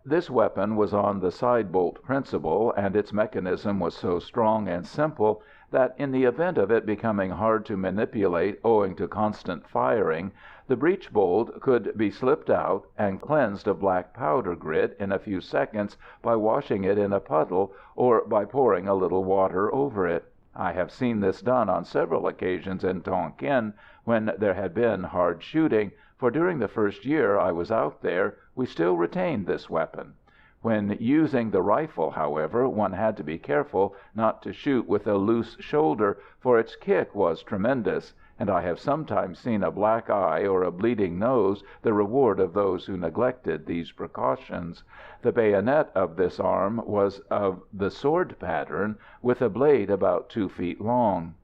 This weapon was on the side-bolt principle, and its mechanism was so strong and simple that, in the event of it becoming hard to manipulate owing to constant firing, the breech bolt could be slipped out and cleansed of black powder grit in a few seconds by washing it in a puddle or by pouring a little water over it. I have seen this done on several occasions in Tonkin when there had been hard shooting, for during the first year I was out there we still retained this weapon. When using the rifle, however, one had to be careful not to shoot with a loose shoulder, for its kick was tremendous, and I have sometimes seen a black eye or a bleeding nose the reward of those who neglected these precautions. The bayonet of this arm was of the sword pattern, with a blade about 2 feet long.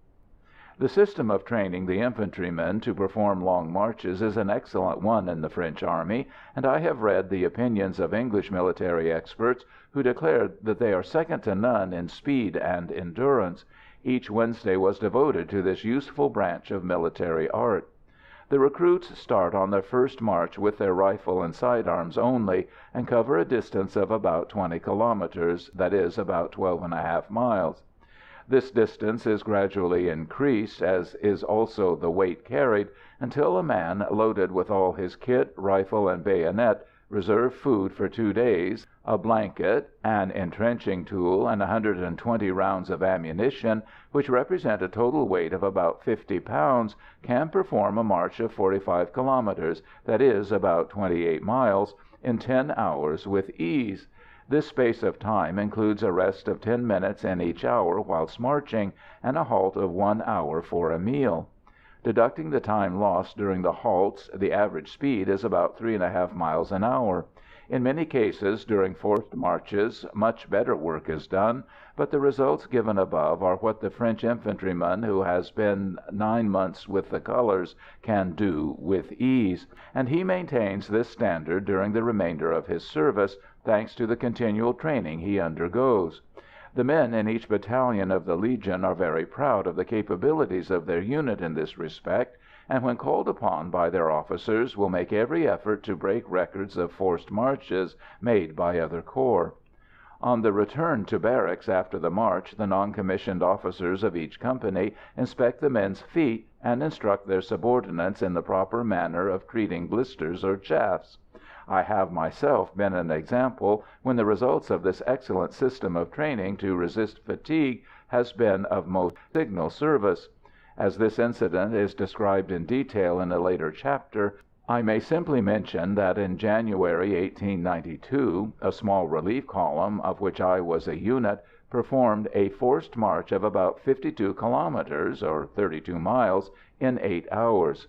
The system of training the infantrymen to perform long marches is an excellent one in the French Army, and I have read the opinions of English military experts who declared that they are second to none in speed and endurance. Each Wednesday was devoted to this useful branch of military art. The recruits start on their first march with their rifle and sidearms only, and cover a distance of about 20 kilometers, that is, about 12½ miles. This distance is gradually increased, as is also the weight carried, until a man loaded with all his kit, rifle, and bayonet, reserve food for 2 days, a blanket, an entrenching tool, and 120 rounds of ammunition, which represent a total weight of about 50 pounds, can perform a march of 45 kilometers, that is, about 28 miles, in 10 hours with ease. This space of time includes a rest of 10 minutes in each hour whilst marching, and a halt of 1 hour for a meal. Deducting the time lost during the halts, the average speed is about 3½ miles an hour. In many cases, during forced marches, much better work is done, but the results given above are what the French infantryman who has been 9 months with the colours can do with ease, and he maintains this standard during the remainder of his service, thanks to the continual training he undergoes. The men in each battalion of the Legion are very proud of the capabilities of their unit in this respect, and when called upon by their officers will make every effort to break records of forced marches made by other corps. On the return to barracks after the march, the non-commissioned officers of each company inspect the men's feet and instruct their subordinates in the proper manner of treating blisters or chafes. I have myself been an example when the results of this excellent system of training to resist fatigue has been of most signal service. As this incident is described in detail in a later chapter, I may simply mention that in January 1892, a small relief column, of which I was a unit, performed a forced march of about 52 kilometers, or 32 miles, in 8 hours.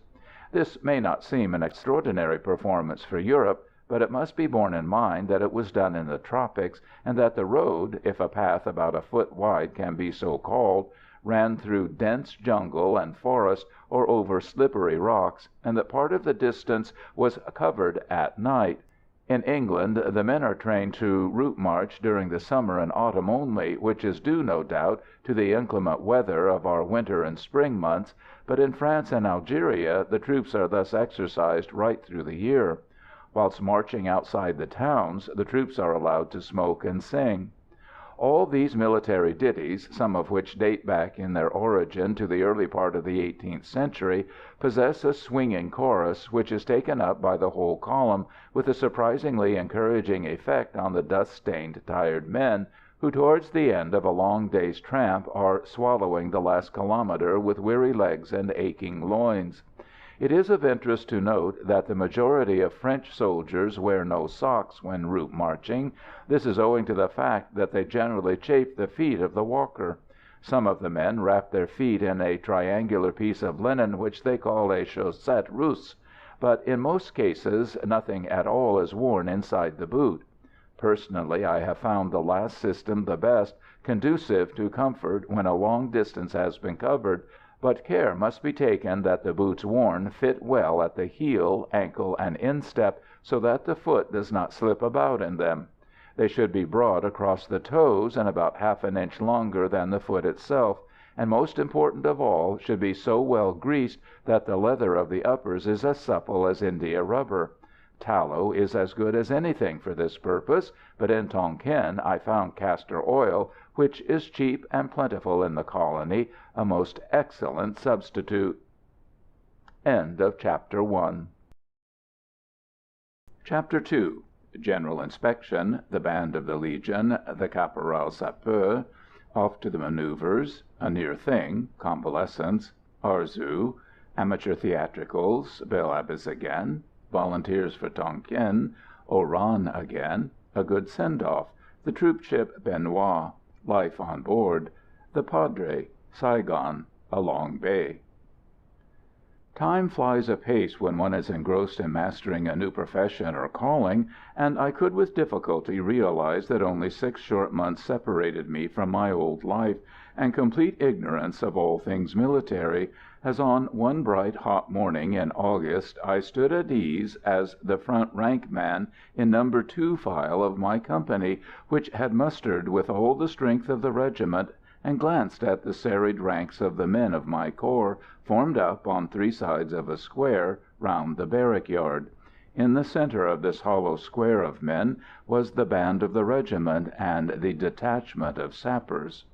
This may not seem an extraordinary performance for Europe, but it must be borne in mind that it was done in the tropics, and that the road, if a path about a foot wide can be so called, ran through dense jungle and forest or over slippery rocks, and that part of the distance was covered at night. In England the men are trained to route march during the summer and autumn only, which is due, no doubt, to the inclement weather of our winter and spring months, but in France and Algeria the troops are thus exercised right through the year. Whilst marching outside the towns, the troops are allowed to smoke and sing. All these military ditties, some of which date back in their origin to the early part of the 18th century, possess a swinging chorus, which is taken up by the whole column, with a surprisingly encouraging effect on the dust-stained, tired men, who towards the end of a long day's tramp are swallowing the last kilometre with weary legs and aching loins. It is of interest to note that the majority of French soldiers wear no socks when route marching. This is owing to the fact that they generally chafe the feet of the walker. Some of the men wrap their feet in a triangular piece of linen which they call a chaussette russe, but in most cases nothing at all is worn inside the boot. Personally, I have found the last system the best, conducive to comfort when a long distance has been covered, but care must be taken that the boots worn fit well at the heel, ankle, and instep, so that the foot does not slip about in them. They should be broad across the toes and about half an inch longer than the foot itself, and most important of all, should be so well greased that the leather of the uppers is as supple as India rubber. Tallow is as good as anything for this purpose, but in Tonkin I found castor oil, which is cheap and plentiful in the colony, a most excellent substitute. End of Chapter 1. Chapter 2. General inspection, the band of the Legion, the caporal sapeur, off to the manoeuvres, a near thing, convalescence, Arzu, amateur theatricals, Bel Abbes again, volunteers for Tonkin, Oran again, a good send-off, the troop ship Benoit, life on board, the Padre, Saigon, a long bay. Time flies apace when one is engrossed in mastering a new profession or calling, and I could with difficulty realize that only 6 short months separated me from my old life, and complete ignorance of all things military, as on one bright hot morning in August I stood at ease as the front rank man in No. 2 file of my company, which had mustered with all the strength of the regiment, and glanced at the serried ranks of the men of my corps, formed up on 3 sides of a square round the barrack yard. In the centre of this hollow square of men was the band of the regiment and the detachment of sappers.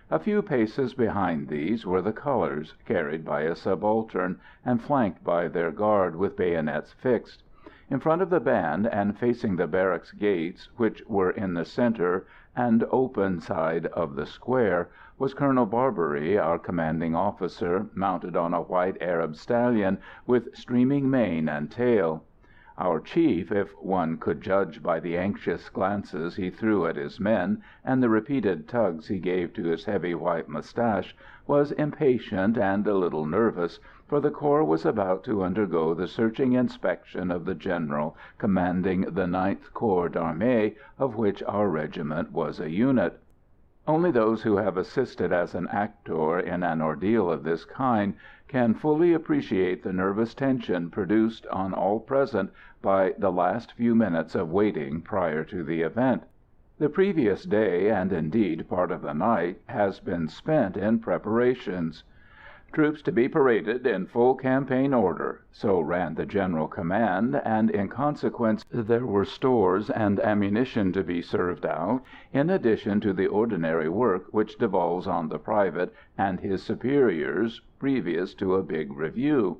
A few paces behind these were the colours, carried by a subaltern, and flanked by their guard with bayonets fixed. In front of the band, and facing the barracks gates, which were in the centre and open side of the square, was Colonel Barbery, our commanding officer, mounted on a white Arab stallion with streaming mane and tail. Our chief, if one could judge by the anxious glances he threw at his men, and the repeated tugs he gave to his heavy white moustache, was impatient and a little nervous, for the corps was about to undergo the searching inspection of the general commanding the 9th Corps d'Armée, of which our regiment was a unit. Only those who have assisted as an actor in an ordeal of this kind can fully appreciate the nervous tension produced on all present by the last few minutes of waiting prior to the event. The previous day, and indeed part of the night, has been spent in preparations. "Troops to be paraded in full campaign order," so ran the general command, and in consequence there were stores and ammunition to be served out, in addition to the ordinary work which devolves on the private and his superiors previous to a big review.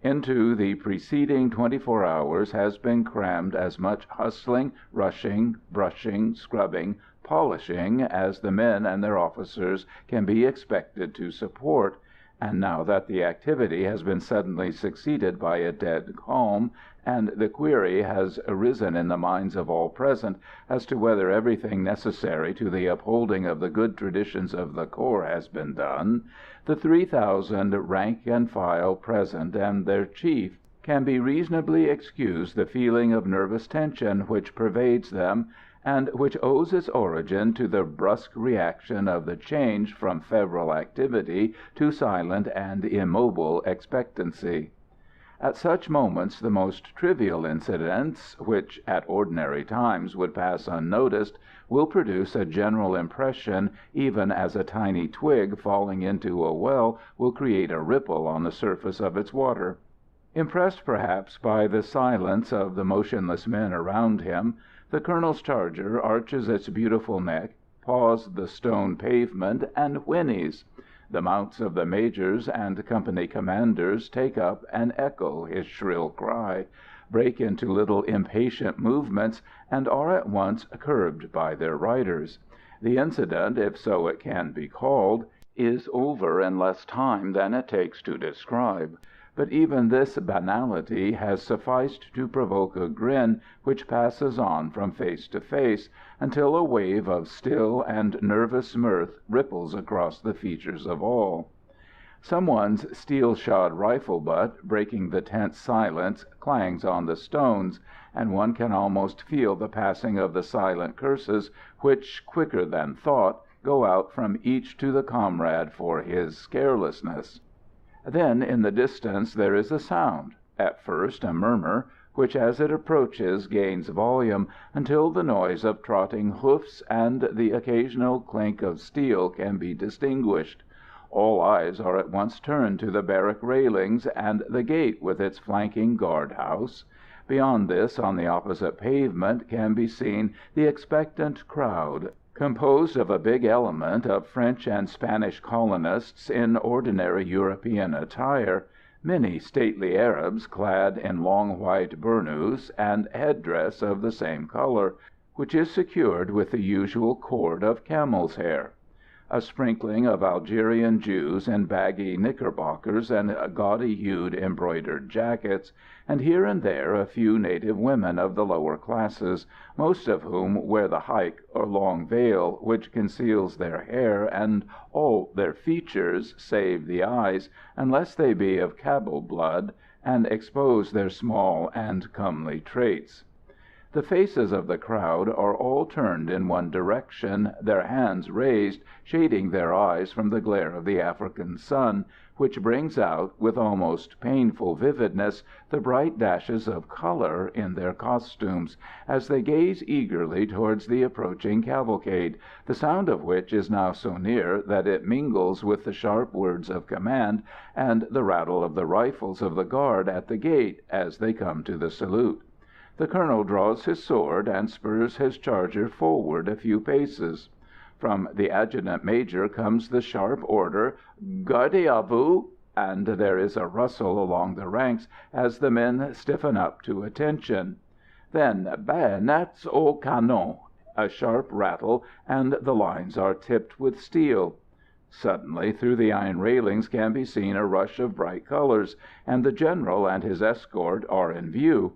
Into the preceding 24 hours has been crammed as much hustling, rushing, brushing, scrubbing, polishing as the men and their officers can be expected to support. And now that the activity has been suddenly succeeded by a dead calm, and the query has arisen in the minds of all present as to whether everything necessary to the upholding of the good traditions of the corps has been done, the 3,000 rank and file present and their chief can be reasonably excused the feeling of nervous tension which pervades them, and which owes its origin to the brusque reaction of the change from febrile activity to silent and immobile expectancy. At such moments the most trivial incidents, which at ordinary times would pass unnoticed, will produce a general impression, even as a tiny twig falling into a well will create a ripple on the surface of its water. Impressed perhaps by the silence of the motionless men around him, the colonel's charger arches its beautiful neck, paws the stone pavement, and whinnies. The mounts of the majors and company commanders take up and echo his shrill cry, break into little impatient movements, and are at once curbed by their riders. The incident, if so it can be called, is over in less time than it takes to describe. But even this banality has sufficed to provoke a grin which passes on from face to face, until a wave of still and nervous mirth ripples across the features of all. Someone's steel-shod rifle butt, breaking the tense silence, clangs on the stones, and one can almost feel the passing of the silent curses which, quicker than thought, go out from each to the comrade for his carelessness. Then in the distance there is a sound, at first a murmur, which as it approaches gains volume, until the noise of trotting hoofs and the occasional clink of steel can be distinguished. All eyes are at once turned to the barrack railings and the gate with its flanking guard-house. Beyond this, on the opposite pavement, can be seen the expectant crowd, composed of a big element of French and Spanish colonists in ordinary European attire, many stately Arabs clad in long white burnous and headdress of the same color, which is secured with the usual cord of camel's hair. A sprinkling of Algerian Jews in baggy knickerbockers and gaudy-hued embroidered jackets, and here and there a few native women of the lower classes, most of whom wear the haik or long veil which conceals their hair and all their features save the eyes, unless they be of Cabul blood, and expose their small and comely traits. The faces of the crowd are all turned in one direction, their hands raised, shading their eyes from the glare of the African sun, which brings out, with almost painful vividness, the bright dashes of color in their costumes, as they gaze eagerly towards the approaching cavalcade, the sound of which is now so near that it mingles with the sharp words of command and the rattle of the rifles of the guard at the gate as they come to the salute. The colonel draws his sword and spurs his charger forward a few paces. From the adjutant major comes the sharp order, "Gardez à vous!" and there is a rustle along the ranks as the men stiffen up to attention. Then "Bayonets au canon!" a sharp rattle, and the lines are tipped with steel. Suddenly through the iron railings can be seen a rush of bright colors, and the general and his escort are in view.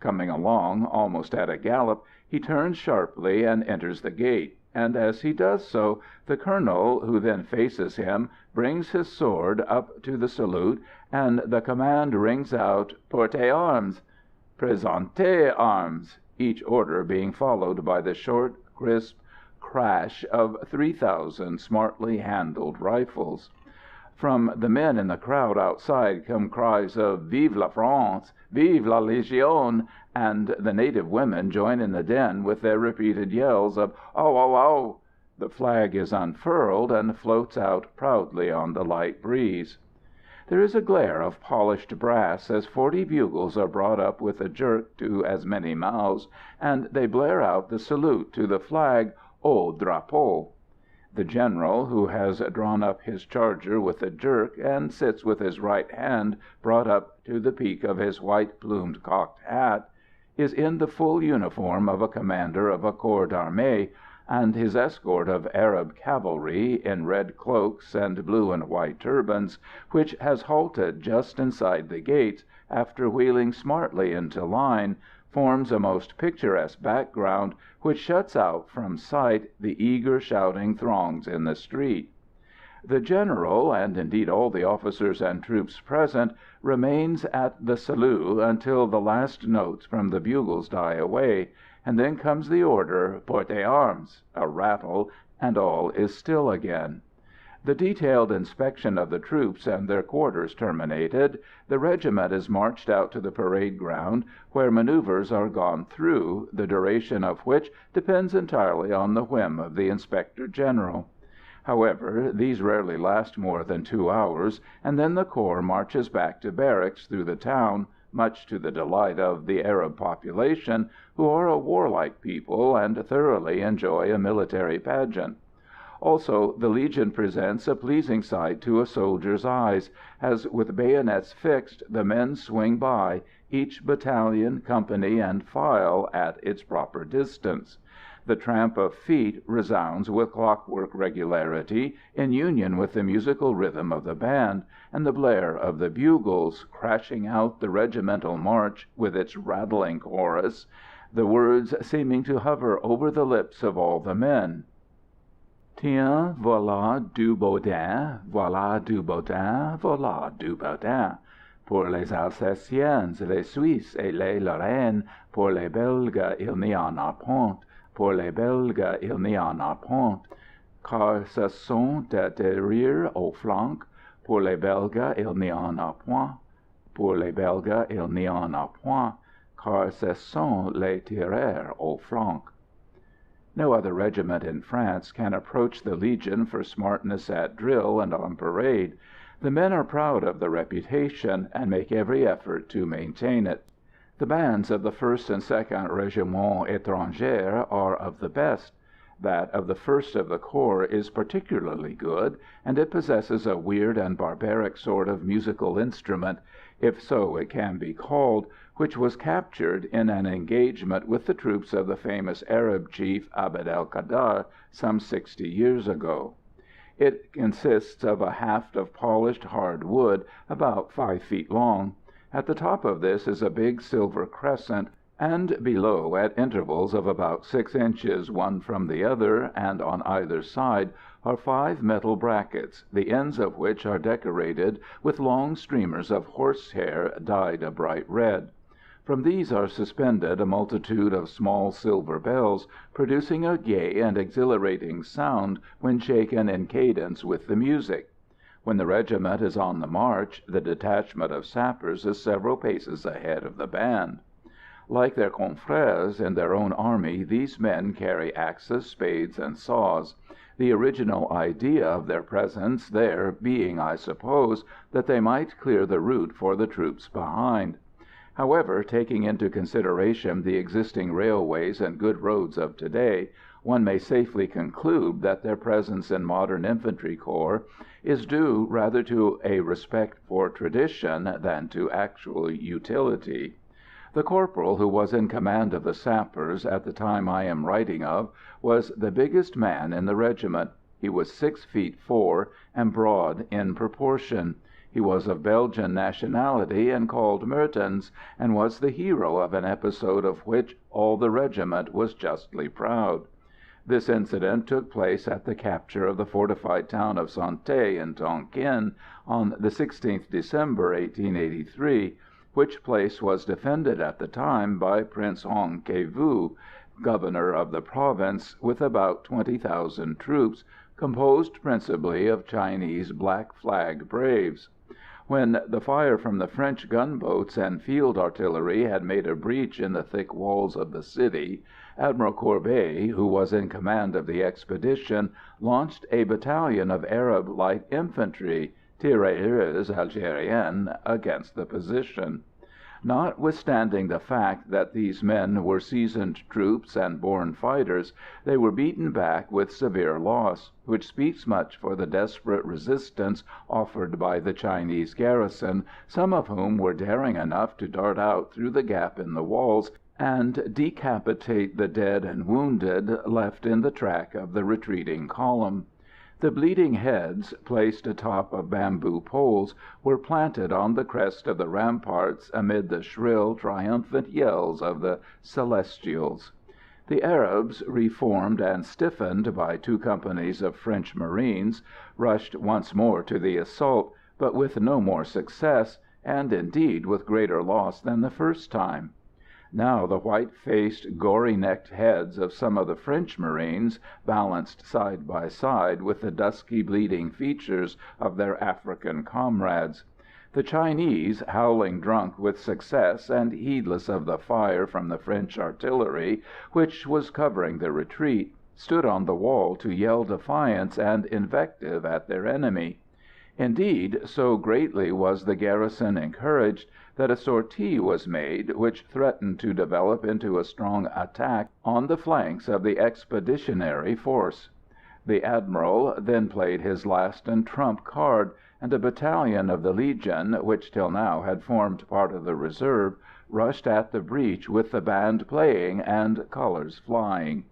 Coming along, almost at a gallop, he turns sharply and enters the gate, and as he does so, the colonel, who then faces him, brings his sword up to the salute, and the command rings out, "Portez armes!" "Présentez armes!" each order being followed by the short, crisp crash of 3,000 smartly handled rifles. From the men in the crowd outside come cries of "Vive la France!" "Vive la Légion!" and the native women join in the din with their repeated yells of "Au! Au! Au!" The flag is unfurled and floats out proudly on the light breeze. There is a glare of polished brass as 40 bugles are brought up with a jerk to as many mouths, and they blare out the salute to the flag, "Au drapeau!" The general, who has drawn up his charger with a jerk, and sits with his right hand brought up to the peak of his white-plumed cocked hat, is in the full uniform of a commander of a corps d'armée, and his escort of Arab cavalry, in red cloaks and blue and white turbans, which has halted just inside the gates, after wheeling smartly into line, forms a most picturesque background which shuts out from sight the eager shouting throngs in the street. The general, and indeed all the officers and troops present, remains at the salute until the last notes from the bugles die away, and then comes the order, "Portez armes!" a rattle, and all is still again. The detailed inspection of the troops and their quarters terminated, the regiment is marched out to the parade ground, where manoeuvres are gone through, the duration of which depends entirely on the whim of the Inspector General. However, these rarely last more than 2 hours, and then the corps marches back to barracks through the town, much to the delight of the Arab population, who are a warlike people and thoroughly enjoy a military pageant. Also, the Legion presents a pleasing sight to a soldier's eyes, as, with bayonets fixed, the men swing by, each battalion, company, and file at its proper distance. The tramp of feet resounds with clockwork regularity, in union with the musical rhythm of the band, and the blare of the bugles, crashing out the regimental march with its rattling chorus, the words seeming to hover over the lips of all the men. Tiens, voilà du boudin, voilà du boudin, voilà du boudin. Pour les Alsaciens, les Suisses et les Lorraines, pour les Belges, il n'y en a point. Pour les Belges, il n'y en a point. Car ce sont des rires aux flancs. Pour les Belges, il n'y en a point. Pour les Belges, il n'y en a point. Car ce sont les tireurs aux flancs. No other regiment in France can approach the Legion for smartness at drill and on parade. The men are proud of the reputation, and make every effort to maintain it. The bands of the 1st and 2nd Régiments Étrangers are of the best. That of the 1st of the Corps is particularly good, and it possesses a weird and barbaric sort of musical instrument, if so it can be called, which was captured in an engagement with the troops of the famous Arab chief Abd el-Kader some 60 years ago. It consists of a haft of polished hard wood about 5 feet long. At the top of this is a big silver crescent, and below, at intervals of about 6 inches one from the other, and on either side, are 5 metal brackets, the ends of which are decorated with long streamers of horsehair dyed a bright red. From these are suspended a multitude of small silver bells, producing a gay and exhilarating sound when shaken in cadence with the music. When the regiment is on the march, the detachment of sappers is several paces ahead of the band. Like their confrères in their own army, these men carry axes, spades, and saws, the original idea of their presence there being, I suppose, that they might clear the route for the troops behind. However, taking into consideration the existing railways and good roads of today, one may safely conclude that their presence in modern infantry corps is due rather to a respect for tradition than to actual utility. The corporal who was in command of the sappers at the time I am writing of was the biggest man in the regiment. He was 6 feet 4 and broad in proportion. He was of Belgian nationality and called Mertens, and was the hero of an episode of which all the regiment was justly proud. This incident took place at the capture of the fortified town of Santé in Tonkin on the 16th December, 1883, which place was defended at the time by Prince Hong Kevu, governor of the province, with about 20,000 troops, composed principally of Chinese black flag braves. When the fire from the French gunboats and field artillery had made a breach in the thick walls of the city, Admiral Courbet, who was in command of the expedition, launched a battalion of Arab light infantry, tirailleurs Algériens, against the position. Notwithstanding the fact that these men were seasoned troops and born fighters, they were beaten back with severe loss, which speaks much for the desperate resistance offered by the Chinese garrison, some of whom were daring enough to dart out through the gap in the walls and decapitate the dead and wounded left in the track of the retreating column. The bleeding heads, placed atop of bamboo poles, were planted on the crest of the ramparts amid the shrill, triumphant yells of the Celestials. The Arabs, reformed and stiffened by 2 companies of French Marines, rushed once more to the assault, but with no more success, and indeed with greater loss than the first time. Now the white-faced, gory-necked heads of some of the French Marines balanced side by side with the dusky, bleeding features of their African comrades. The Chinese, howling drunk with success and heedless of the fire from the French artillery, which was covering the retreat, stood on the wall to yell defiance and invective at their enemy. Indeed, so greatly was the garrison encouraged that a sortie was made which threatened to develop into a strong attack on the flanks of the expeditionary force. The Admiral then played his last and trump card, and a battalion of the Legion, which till now had formed part of the reserve, rushed at the breach with the band playing and colours flying.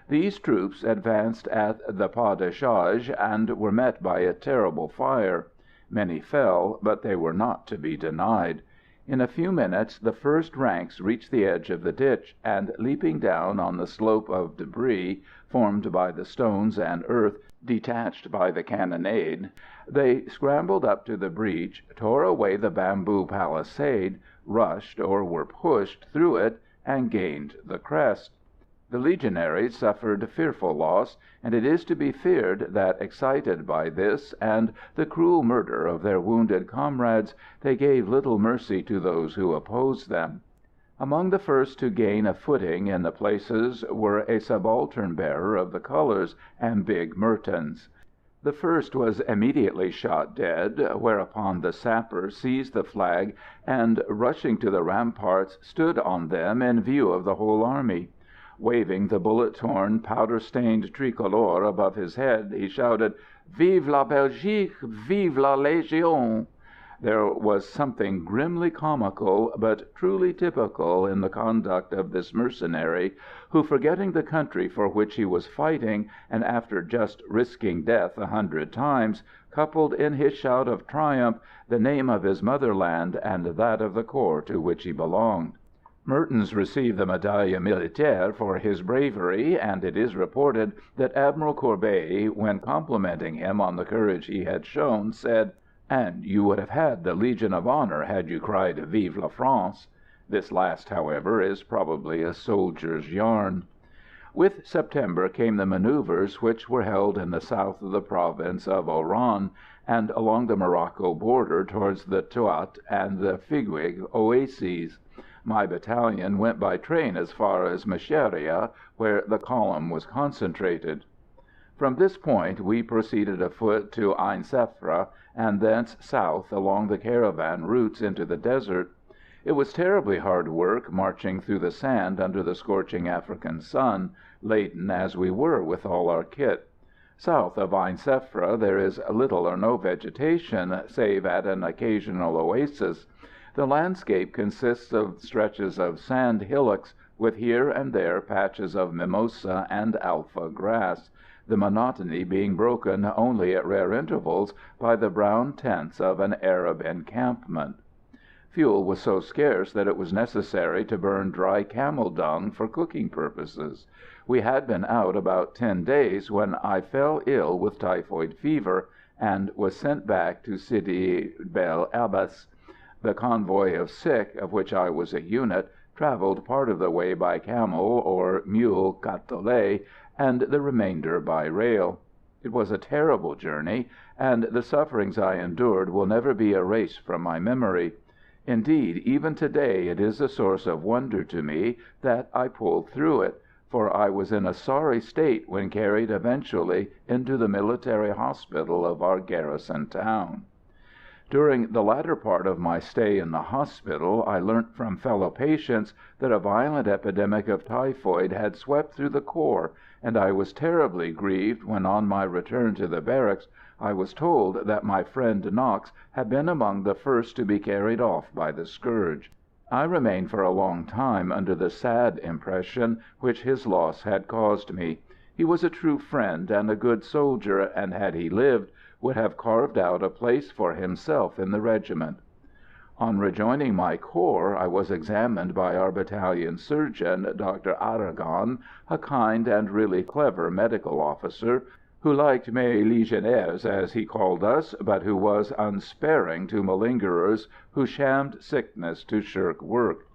These troops advanced at the pas de charge, and were met by a terrible fire. Many fell, but they were not to be denied. In a few minutes the first ranks reached the edge of the ditch, and leaping down on the slope of debris formed by the stones and earth detached by the cannonade, they scrambled up to the breach, tore away the bamboo palisade, rushed, or were pushed, through it, and gained the crest. The Legionaries suffered fearful loss, and it is to be feared that, excited by this and the cruel murder of their wounded comrades, they gave little mercy to those who opposed them. Among the first to gain a footing in the places were a subaltern bearer of the colours and big Mertens. The first was immediately shot dead, whereupon the sapper seized the flag and, rushing to the ramparts, stood on them in view of the whole army. Waving the bullet-torn, powder-stained tricolore above his head, he shouted, "Vive la Belgique! Vive la Légion!" There was something grimly comical, but truly typical, in the conduct of this mercenary, who, forgetting the country for which he was fighting, and after just risking death 100 times, coupled in his shout of triumph the name of his motherland and that of the corps to which he belonged. Mertens received the Médaille Militaire for his bravery, and it is reported that Admiral Courbet, when complimenting him on the courage he had shown, said, "And you would have had the Legion of Honor had you cried 'Vive la France!'" This last, however, is probably a soldier's yarn. With September came the manoeuvres which were held in the south of the province of Oran, and along the Morocco border towards the Tuat and the Figuig oases. My battalion went by train as far as Mecheria, where the column was concentrated. From this point we proceeded afoot to Ain Sefra, and thence south along the caravan routes into the desert. It was terribly hard work marching through the sand under the scorching African sun, laden as we were with all our kit. South of Ain Sefra there is little or no vegetation, save at an occasional oasis. The landscape consists of stretches of sand hillocks, with here and there patches of mimosa and alpha grass, the monotony being broken only at rare intervals by the brown tents of an Arab encampment. Fuel was so scarce that it was necessary to burn dry camel dung for cooking purposes. We had been out about 10 days when I fell ill with typhoid fever, and was sent back to Sidi Bel Abbas. The convoy of sick, of which I was a unit, travelled part of the way by camel or mule cacolet, and the remainder by rail. It was a terrible journey, and the sufferings I endured will never be erased from my memory. Indeed, even to-day it is a source of wonder to me that I pulled through it, for I was in a sorry state when carried eventually into the military hospital of our garrison town. During the latter part of my stay in the hospital, I learnt from fellow patients that a violent epidemic of typhoid had swept through the corps, and I was terribly grieved when, on my return to the barracks, I was told that my friend Knox had been among the first to be carried off by the scourge. I remained for a long time under the sad impression which his loss had caused me. He was a true friend and a good soldier, and had he lived, would have carved out a place for himself in the regiment. On rejoining my corps, I was examined by our battalion surgeon, Dr. Aragon, a kind and really clever medical officer, who liked mes legionnaires, as he called us, but who was unsparing to malingerers who shammed sickness to shirk work.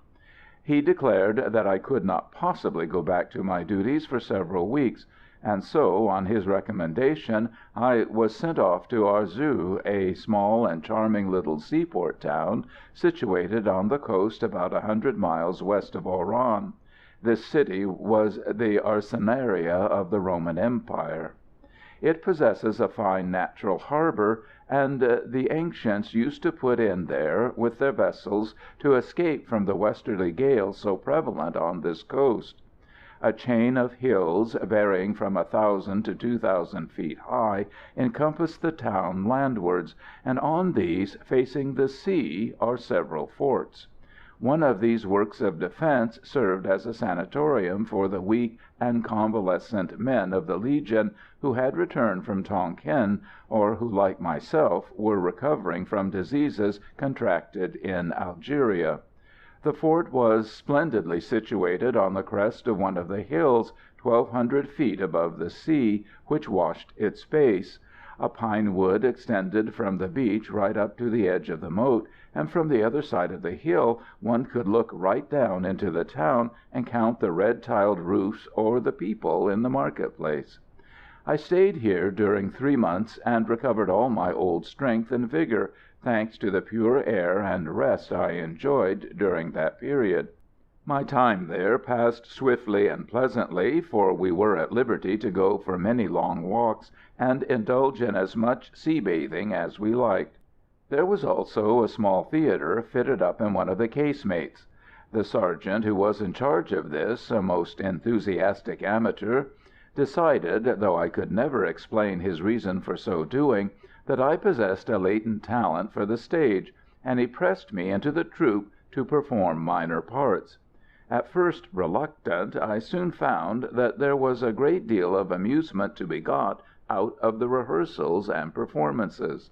He declared that I could not possibly go back to my duties for several weeks, and so, on his recommendation, I was sent off to Arzew, a small and charming little seaport town situated on the coast about 100 miles west of Oran. This city was the Arsenaria of the Roman Empire. It possesses a fine natural harbour, and the ancients used to put in there with their vessels to escape from the westerly gales so prevalent on this coast. A chain of hills, varying from 1,000 to 2,000 feet high, encompass the town landwards, and on these, facing the sea, are several forts. One of these works of defence served as a sanatorium for the weak and convalescent men of the Legion who had returned from Tonkin, or who, like myself, were recovering from diseases contracted in Algeria. The fort was splendidly situated on the crest of one of the hills, 1,200 feet above the sea, which washed its base. A pine wood extended from the beach right up to the edge of the moat, and from the other side of the hill one could look right down into the town and count the red-tiled roofs or the people in the market-place. I stayed here during 3 months, and recovered all my old strength and vigour, thanks to the pure air and rest I enjoyed during that period. My time there passed swiftly and pleasantly, for we were at liberty to go for many long walks, and indulge in as much sea-bathing as we liked. There was also a small theatre fitted up in one of the casemates. The sergeant who was in charge of this, a most enthusiastic amateur, decided, though I could never explain his reason for so doing, that I possessed a latent talent for the stage, and he pressed me into the troupe to perform minor parts. At first reluctant, I soon found that there was a great deal of amusement to be got out of the rehearsals and performances.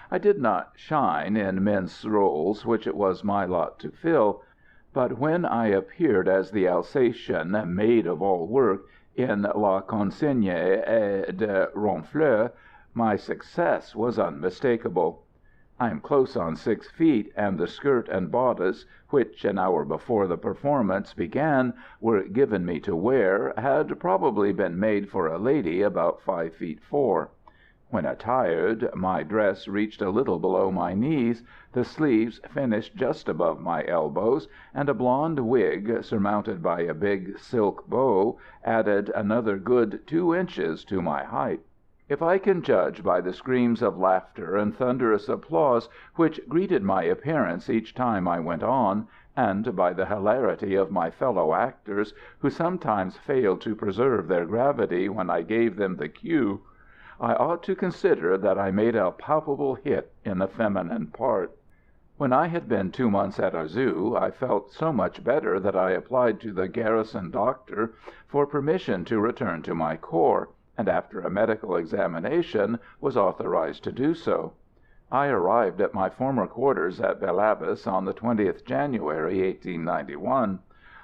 I did not shine in men's rôles which it was my lot to fill, but when I appeared as the Alsatian maid of all work in La Consigne de Ronfleur, my success was unmistakable. I am close on 6 feet, and the skirt and bodice, which, an hour before the performance began, were given me to wear, had probably been made for a lady about 5 feet 4. When attired, my dress reached a little below my knees, the sleeves finished just above my elbows, and a blonde wig, surmounted by a big silk bow, added another good 2 inches to my height. If I can judge by the screams of laughter and thunderous applause which greeted my appearance each time I went on, and by the hilarity of my fellow actors, who sometimes failed to preserve their gravity when I gave them the cue, I ought to consider that I made a palpable hit in a feminine part. When I had been 2 months at Arzew, I felt so much better that I applied to the garrison doctor for permission to return to my corps, and after a medical examination was authorized to do so. I arrived at my former quarters at Bel Abbes on the 20th January, 1891.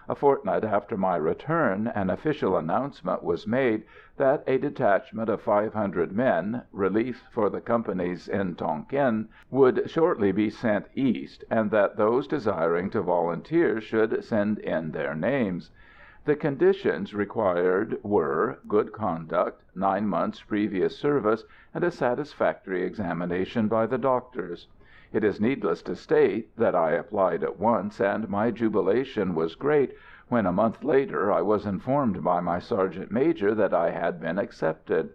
A fortnight after my return, an official announcement was made that a detachment of 500 men, relief for the companies in Tonkin, would shortly be sent east, and that those desiring to volunteer should send in their names. The conditions required were good conduct, 9 months' previous service, and a satisfactory examination by the doctors. It is needless to state that I applied at once, and my jubilation was great when, a month later, I was informed by my sergeant major that I had been accepted.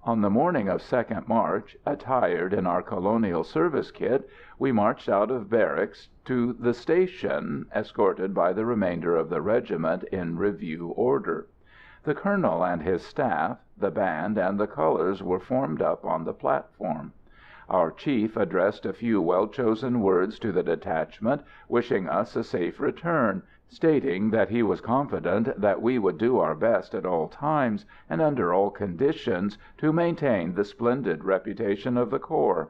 On the morning of 2nd March, attired in our colonial service kit, we marched out of barracks to the station, escorted by the remainder of the regiment in review order. The colonel and his staff, the band, and the colours were formed up on the platform. Our chief addressed a few well-chosen words to the detachment, wishing us a safe return, stating that he was confident that we would do our best at all times, and under all conditions, to maintain the splendid reputation of the corps.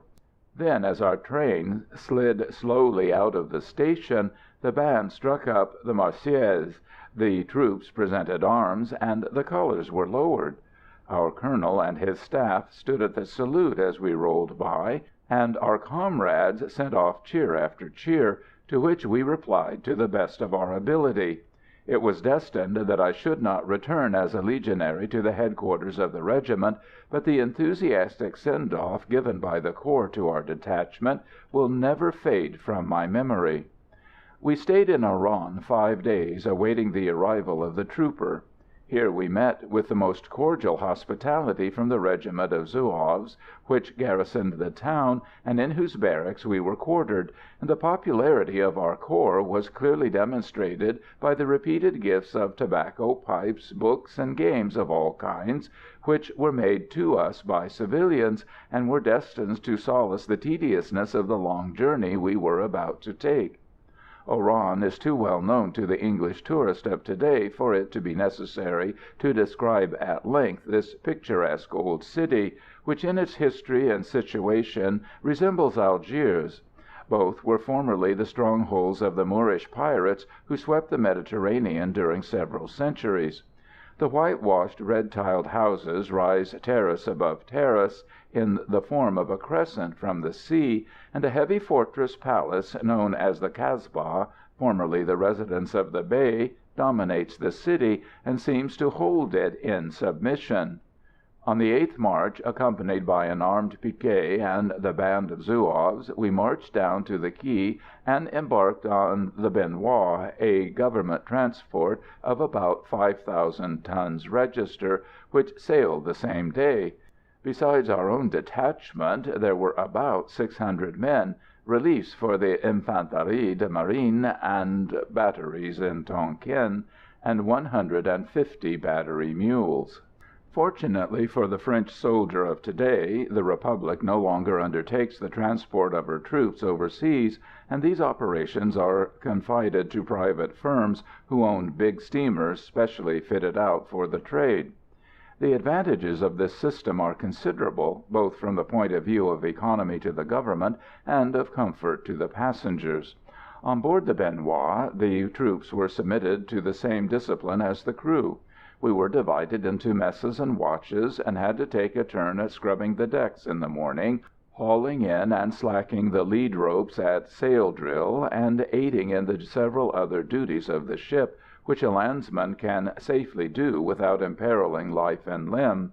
Then, as our train slid slowly out of the station, the band struck up the Marseillaise, the troops presented arms, and the colours were lowered. Our colonel and his staff stood at the salute as we rolled by, and our comrades sent off cheer after cheer, to which we replied to the best of our ability. It was destined that I should not return as a legionary to the headquarters of the regiment, but the enthusiastic send-off given by the corps to our detachment will never fade from my memory. We stayed in Oran 5 days, awaiting the arrival of the trooper. Here we met with the most cordial hospitality from the regiment of Zouaves, which garrisoned the town, and in whose barracks we were quartered, and the popularity of our corps was clearly demonstrated by the repeated gifts of tobacco, pipes, books, and games of all kinds, which were made to us by civilians, and were destined to solace the tediousness of the long journey we were about to take. Oran is too well known to the English tourist of today for it to be necessary to describe at length this picturesque old city, which in its history and situation resembles Algiers. Both were formerly the strongholds of the Moorish pirates who swept the Mediterranean during several centuries. The whitewashed, red-tiled houses rise terrace above terrace in the form of a crescent from the sea, and a heavy fortress palace known as the Kasbah, formerly the residence of the Bey, dominates the city and seems to hold it in submission. On the 8th March, accompanied by an armed piquet and the band of Zouaves, we marched down to the quay and embarked on the Benoît, a government transport of about 5,000 tons register, which sailed the same day. Besides our own detachment, there were about 600 men, reliefs for the Infanterie de Marine and batteries in Tonkin, and 150 battery mules. Fortunately for the French soldier of today, the Republic no longer undertakes the transport of her troops overseas, and these operations are confided to private firms who own big steamers specially fitted out for the trade. The advantages of this system are considerable, both from the point of view of economy to the government and of comfort to the passengers. On board the Benoît, the troops were submitted to the same discipline as the crew. We were divided into messes and watches, and had to take a turn at scrubbing the decks in the morning, hauling in and slacking the lead ropes at sail drill, and aiding in the several other duties of the ship, which a landsman can safely do without imperiling life and limb.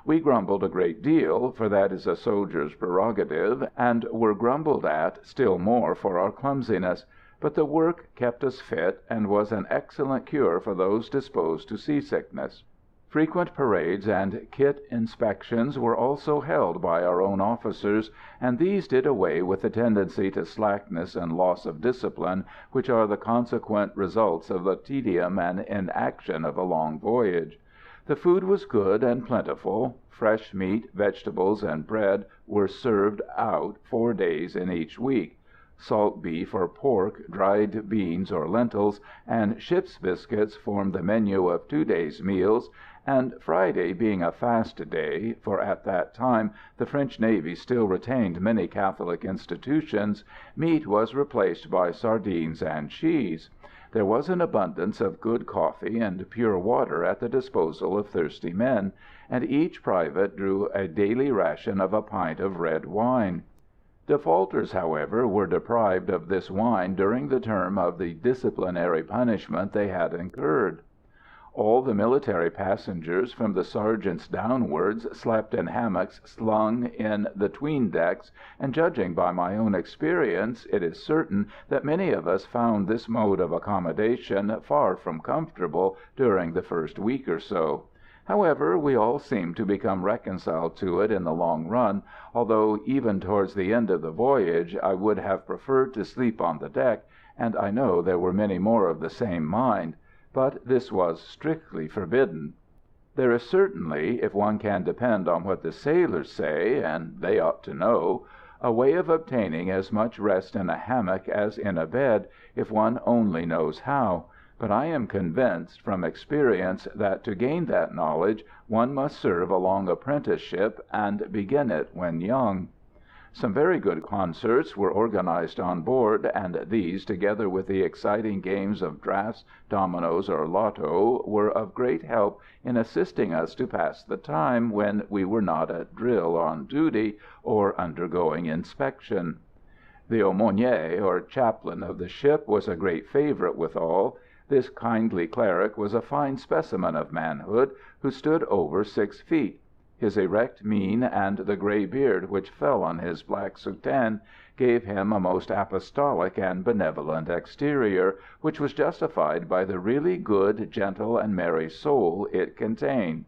We grumbled a great deal, for that is a soldier's prerogative, and were grumbled at still more for our clumsiness. But the work kept us fit, and was an excellent cure for those disposed to seasickness. Frequent parades and kit inspections were also held by our own officers, and these did away with the tendency to slackness and loss of discipline which are the consequent results of the tedium and inaction of a long voyage. The food was good and plentiful. Fresh meat, vegetables, and bread were served out 4 days in each week. Salt beef or pork, dried beans or lentils, and ship's biscuits formed the menu of 2 days' meals, and Friday being a fast day, for at that time the French Navy still retained many Catholic institutions, meat was replaced by sardines and cheese. There was an abundance of good coffee and pure water at the disposal of thirsty men, and each private drew a daily ration of a pint of red wine. Defaulters, however, were deprived of this wine during the term of the disciplinary punishment they had incurred. All the military passengers, from the sergeants downwards, slept in hammocks slung in the 'tween decks, and judging by my own experience, it is certain that many of us found this mode of accommodation far from comfortable during the first week or so. However, we all seemed to become reconciled to it in the long run, although even towards the end of the voyage I would have preferred to sleep on the deck, and I know there were many more of the same mind. But this was strictly forbidden. There is certainly, if one can depend on what the sailors say, and they ought to know, a way of obtaining as much rest in a hammock as in a bed, if one only knows how. But I am convinced from experience that to gain that knowledge one must serve a long apprenticeship and begin it when young. Some very good concerts were organized on board, and these, together with the exciting games of draughts, dominoes, or lotto, were of great help in assisting us to pass the time when we were not at drill on duty or undergoing inspection. The aumônier, or chaplain of the ship, was a great favorite with all. This kindly cleric was a fine specimen of manhood, who stood over 6 feet. His erect mien and the grey beard which fell on his black soutane gave him a most apostolic and benevolent exterior, which was justified by the really good, gentle, and merry soul it contained.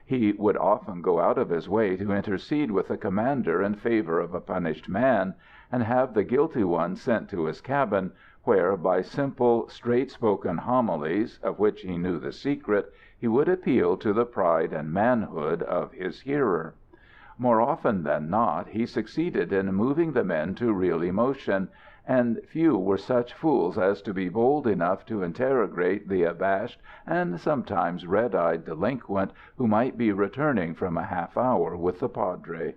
He would often go out of his way to intercede with the commander in favour of a punished man, and have the guilty one sent to his cabin, where, by simple, straight-spoken homilies, of which he knew the secret, he would appeal to the pride and manhood of his hearer. More often than not he succeeded in moving the men to real emotion, and few were such fools as to be bold enough to interrogate the abashed and sometimes red-eyed delinquent who might be returning from a half-hour with the padre.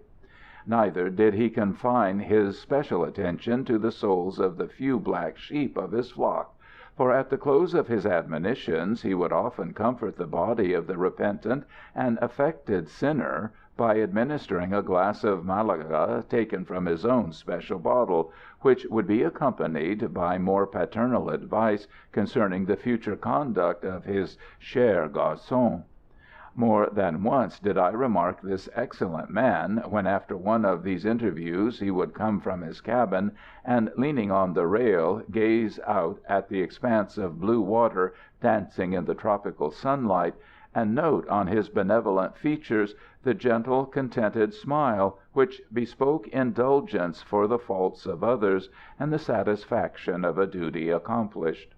Neither did he confine his special attention to the souls of the few black sheep of his flock, for at the close of his admonitions he would often comfort the body of the repentant and affected sinner by administering a glass of Malaga taken from his own special bottle, which would be accompanied by more paternal advice concerning the future conduct of his cher garçon. More than once did I remark this excellent man, when after one of these interviews he would come from his cabin, and leaning on the rail gaze out at the expanse of blue water dancing in the tropical sunlight, and note on his benevolent features the gentle, contented smile which bespoke indulgence for the faults of others and the satisfaction of a duty accomplished.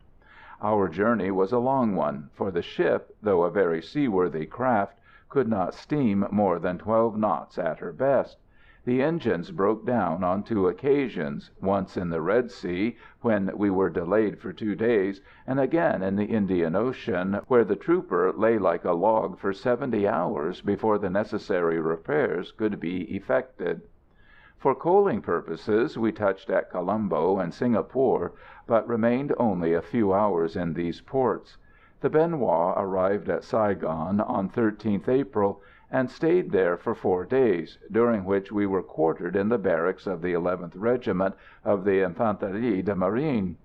Our journey was a long one, for the ship, though a very seaworthy craft, could not steam more than 12 knots at her best. The engines broke down on 2 occasions, once in the Red Sea, when we were delayed for 2 days, and again in the Indian Ocean, where the trooper lay like a log for 70 hours before the necessary repairs could be effected. For coaling purposes we touched at Colombo and Singapore, but remained only a few hours in these ports. The Benoit arrived at Saigon on 13th April, and stayed there for 4 days, during which we were quartered in the barracks of the 11th Regiment of the Infanterie de Marine.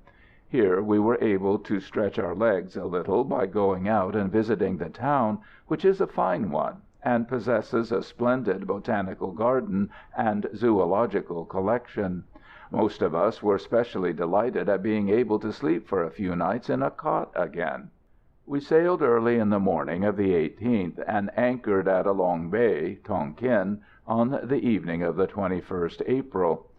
Here we were able to stretch our legs a little by going out and visiting the town, which is a fine one, and possesses a splendid botanical garden and zoological collection. Most of us were specially delighted at being able to sleep for a few nights in a cot again. We sailed early in the morning of the 18th, and anchored at a long bay, Tonkin, on the evening of the 21st April.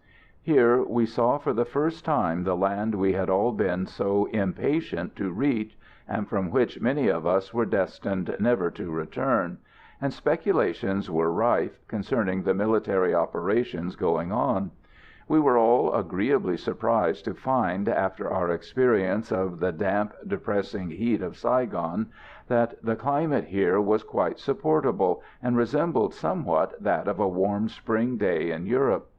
Here we saw for the first time the land we had all been so impatient to reach, and from which many of us were destined never to return, and speculations were rife concerning the military operations going on. We were all agreeably surprised to find, after our experience of the damp, depressing heat of Saigon, that the climate here was quite supportable, and resembled somewhat that of a warm spring day in Europe.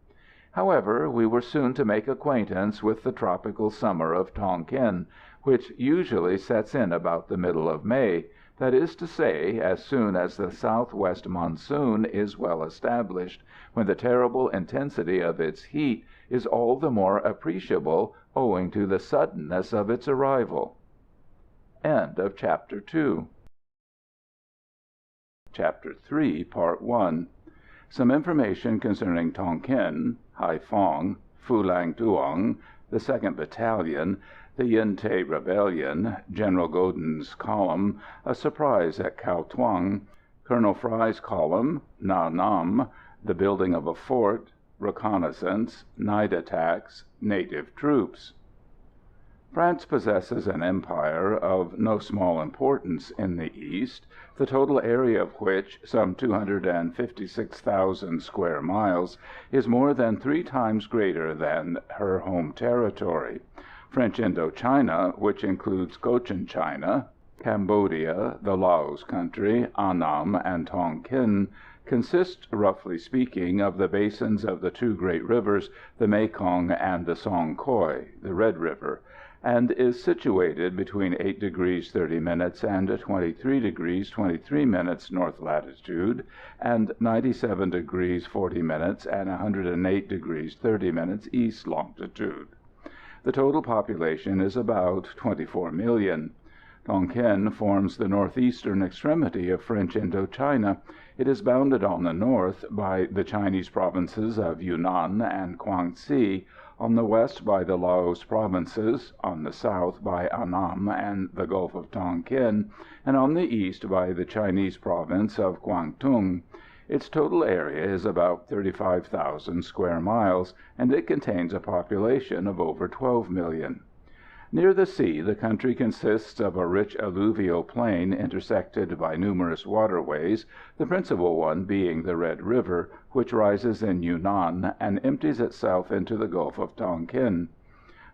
However, we were soon to make acquaintance with the tropical summer of Tonkin, which usually sets in about the middle of May, that is to say, as soon as the southwest monsoon is well established, when the terrible intensity of its heat is all the more appreciable owing to the suddenness of its arrival. End of Chapter 2. Chapter 3, Part 1. Some information concerning Tonkin, Haiphong, Phulang Tuong, the 2nd Battalion, the Yen Thé Rebellion, General Godin's column, a surprise at Cao Thuong, Colonel Fry's column, Nha Nam, the building of a fort, reconnaissance, night attacks, native troops. France possesses an empire of no small importance in the East, the total area of which, some 256,000 square miles, is more than 3 times greater than her home territory. French Indochina, which includes Cochin China, Cambodia, the Laos country, Annam, and Tonkin, consists, roughly speaking, of the basins of the 2 great rivers, the Mekong and the Song Khoi, the Red River, and is situated between 8 degrees 30 minutes and 23 degrees 23 minutes north latitude, and 97 degrees 40 minutes and 108 degrees 30 minutes east longitude. The total population is about 24 million. Tonkin forms the northeastern extremity of French Indochina. It is bounded on the north by the Chinese provinces of Yunnan and Guangxi, on the west by the Laos provinces, on the south by Annam and the Gulf of Tonkin, and on the east by the Chinese province of Guangdong. Its total area is about 35,000 square miles, and it contains a population of over 12 million. Near the sea, the country consists of a rich alluvial plain intersected by numerous waterways, the principal one being the Red River, which rises in Yunnan and empties itself into the Gulf of Tonkin.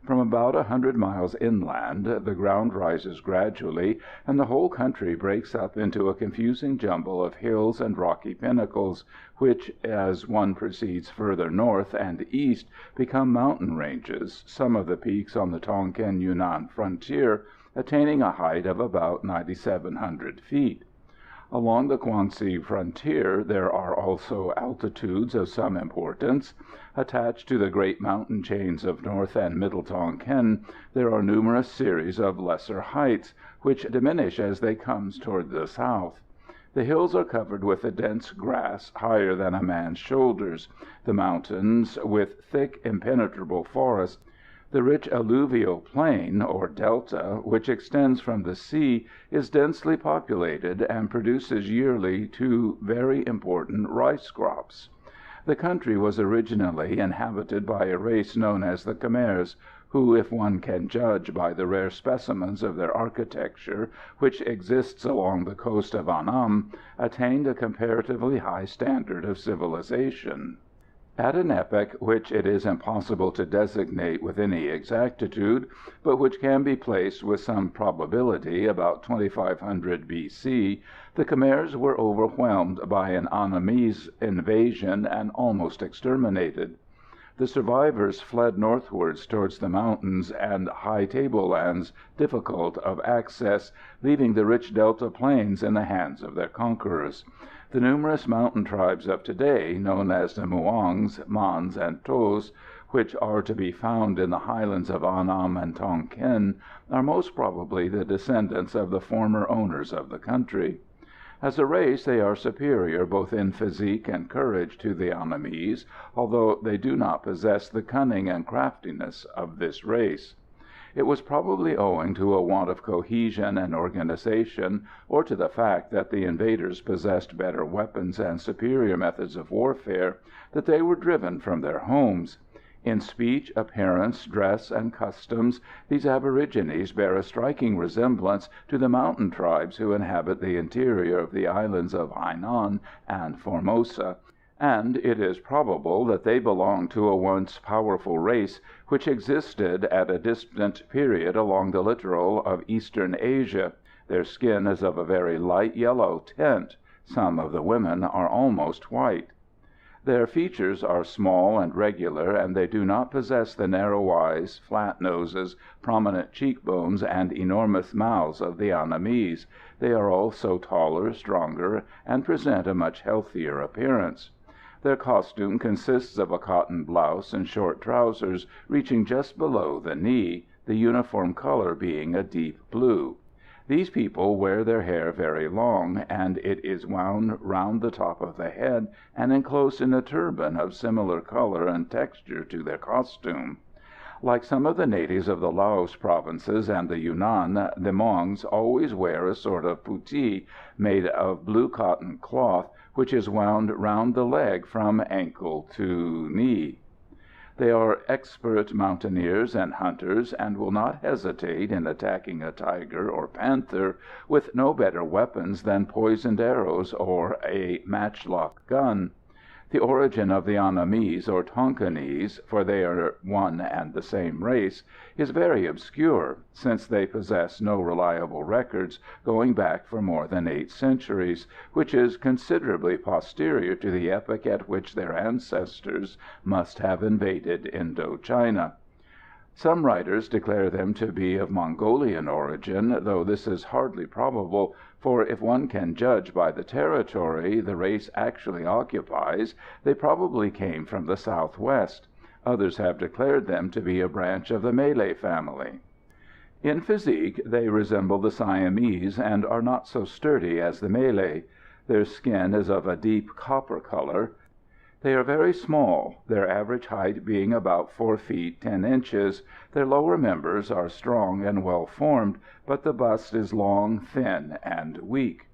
From about 100 miles inland the ground rises gradually, and the whole country breaks up into a confusing jumble of hills and rocky pinnacles, which, as one proceeds further north and east, become mountain ranges, some of the peaks on the Tonkin-Yunnan frontier attaining a height of about 9,700 feet. Along the Guangxi frontier there are also altitudes of some importance. Attached to the great mountain chains of North and Middle Tonkin, there are numerous series of lesser heights, which diminish as they come toward the south. The hills are covered with a dense grass higher than a man's shoulders, the mountains with thick, impenetrable forests. The rich alluvial plain, or delta, which extends from the sea, is densely populated and produces yearly 2 very important rice crops. The country was originally inhabited by a race known as the Khmers, who, if one can judge by the rare specimens of their architecture which exists along the coast of Annam, attained a comparatively high standard of civilization. At an epoch which it is impossible to designate with any exactitude, but which can be placed with some probability about 2500 B.C., the Khmers were overwhelmed by an Annamese invasion and almost exterminated. The survivors fled northwards towards the mountains and high tablelands difficult of access, leaving the rich delta plains in the hands of their conquerors. The numerous mountain tribes of today, known as the Muongs, Mans, and Tos, which are to be found in the highlands of Annam and Tonkin, are most probably the descendants of the former owners of the country. As a race they are superior both in physique and courage to the Annamese, although they do not possess the cunning and craftiness of this race. It was probably owing to a want of cohesion and organization, or to the fact that the invaders possessed better weapons and superior methods of warfare, that they were driven from their homes. In speech, appearance, dress, and customs, these aborigines bear a striking resemblance to the mountain tribes who inhabit the interior of the islands of Hainan and Formosa, and it is probable that they belong to a once powerful race which existed at a distant period along the littoral of eastern Asia. Their skin is of a very light yellow tint. Some of the women are almost white. Their features are small and regular, and they do not possess the narrow eyes, flat noses, prominent cheekbones, and enormous mouths of the Annamese. They are also taller, stronger, and present a much healthier appearance. Their costume consists of a cotton blouse and short trousers reaching just below the knee, the uniform color being a deep blue. These people wear their hair very long, and it is wound round the top of the head and enclosed in a turban of similar color and texture to their costume. Like some of the natives of the Laos provinces and the Yunnan, the Mongs always wear a sort of puttee made of blue cotton cloth, which is wound round the leg from ankle to knee. They are expert mountaineers and hunters, and will not hesitate in attacking a tiger or panther with no better weapons than poisoned arrows or a matchlock gun. The origin of the Annamese or Tonkinese, for they are one and the same race, is very obscure, since they possess no reliable records going back for more than 8 centuries, which is considerably posterior to the epoch at which their ancestors must have invaded Indo-China. Some writers declare them to be of Mongolian origin, though this is hardly probable, for if one can judge by the territory the race actually occupies, they probably came from the southwest. Others have declared them to be a branch of the Malay family. In physique they resemble the Siamese and are not so sturdy as the Malay. Their skin is of a deep copper color. They are very small, their average height being about 4 feet 10 inches. Their lower members are strong and well formed, but the bust is long, thin, and weak.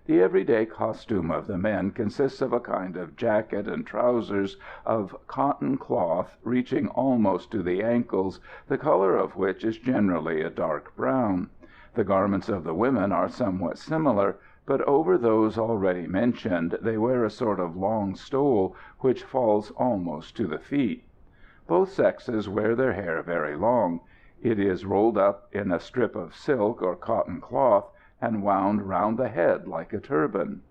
The everyday costume of the men consists of a kind of jacket and trousers of cotton cloth reaching almost to the ankles, the color of which is generally a dark brown. The garments of the women are somewhat similar, but over those already mentioned they wear a sort of long stole, which falls almost to the feet. Both sexes wear their hair very long. It is rolled up in a strip of silk or cotton cloth and wound round the head like a turban.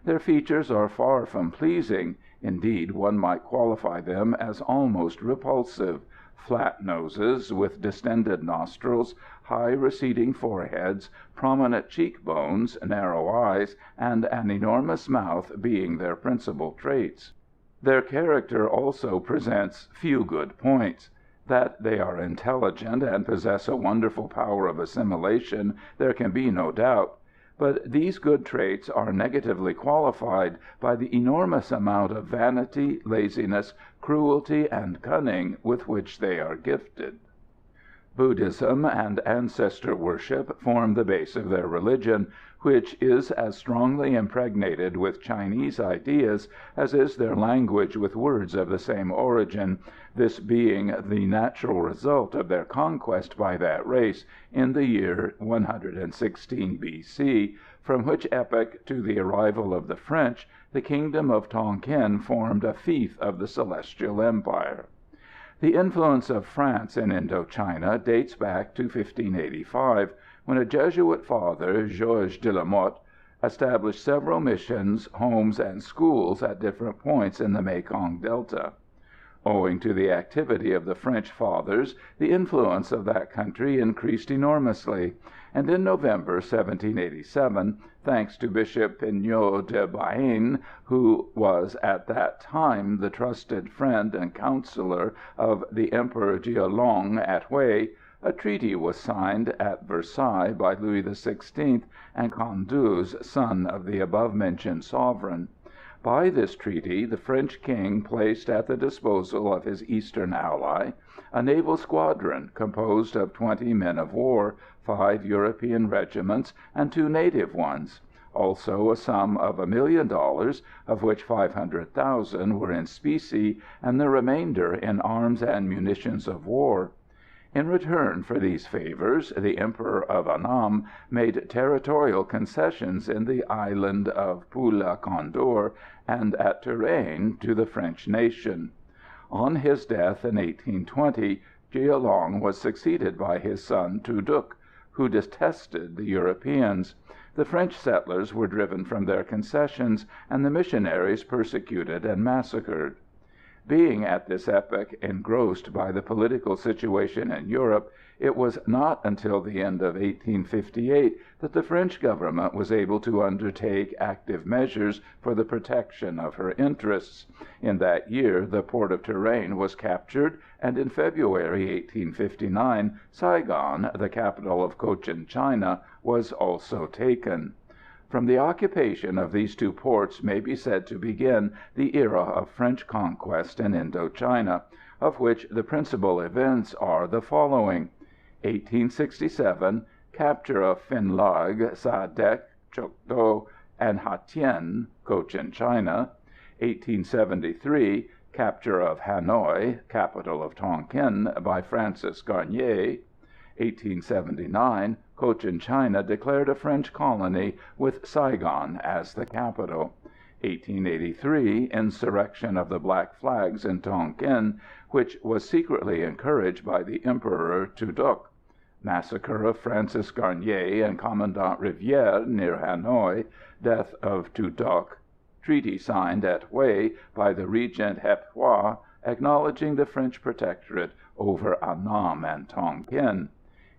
Their features are far from pleasing. Indeed, one might qualify them as almost repulsive: flat noses with distended nostrils, high receding foreheads, prominent cheekbones, narrow eyes, and an enormous mouth being their principal traits. Their character also presents few good points. That they are intelligent and possess a wonderful power of assimilation there can be no doubt. But these good traits are negatively qualified by the enormous amount of vanity, laziness, cruelty, and cunning with which they are gifted. Buddhism and ancestor worship form the base of their religion, which is as strongly impregnated with Chinese ideas as is their language with words of the same origin, this being the natural result of their conquest by that race in the year 116 B.C., from which epoch to the arrival of the French, the kingdom of Tonkin formed a fief of the Celestial Empire. The influence of France in Indochina dates back to 1585, when a Jesuit father, Georges de la Motte, established several missions, homes, and schools at different points in the Mekong Delta. Owing to the activity of the French fathers, the influence of that country increased enormously, and in November 1787, thanks to Bishop Pignot de Baïne, who was at that time the trusted friend and counselor of the Emperor Jialong at Hué, a treaty was signed at Versailles by Louis XVI and Candus, son of the above-mentioned sovereign. By this treaty the French king placed at the disposal of his eastern ally a naval squadron composed of 20 men of war, 5 European regiments, and 2 native ones; also a sum of $1 million, of which 500,000 were in specie, and the remainder in arms and munitions of war. In return for these favors, the Emperor of Annam made territorial concessions in the island of Poula Condor and at Touraine to the French nation. On his death in 1820, Jialong was succeeded by his son Tu Duc, who detested the Europeans. The French settlers were driven from their concessions, and the missionaries persecuted and massacred. Being at this epoch engrossed by the political situation in Europe, it was not until the end of 1858 that the French government was able to undertake active measures for the protection of her interests. In that year the port of Touraine was captured, and in February 1859 Saigon, the capital of Cochin China, was also taken. From the occupation of these 2 ports may be said to begin the era of French conquest in Indochina, of which the principal events are the following: 1867, capture of Phin Lag, Sa Dec, Choc Do, and Hatien, Cochin China; 1873, capture of Hanoi, capital of Tonkin, by Francis Garnier; 1879, Cochin China declared a French colony, with Saigon as the capital; 1883, insurrection of the Black Flags in Tonkin, which was secretly encouraged by the Emperor Tu Duc; massacre of Francis Garnier and Commandant Rivière near Hanoi; death of Tu Duc; treaty signed at Hué by the Regent Hep Hua, acknowledging the French protectorate over Annam and Tonkin;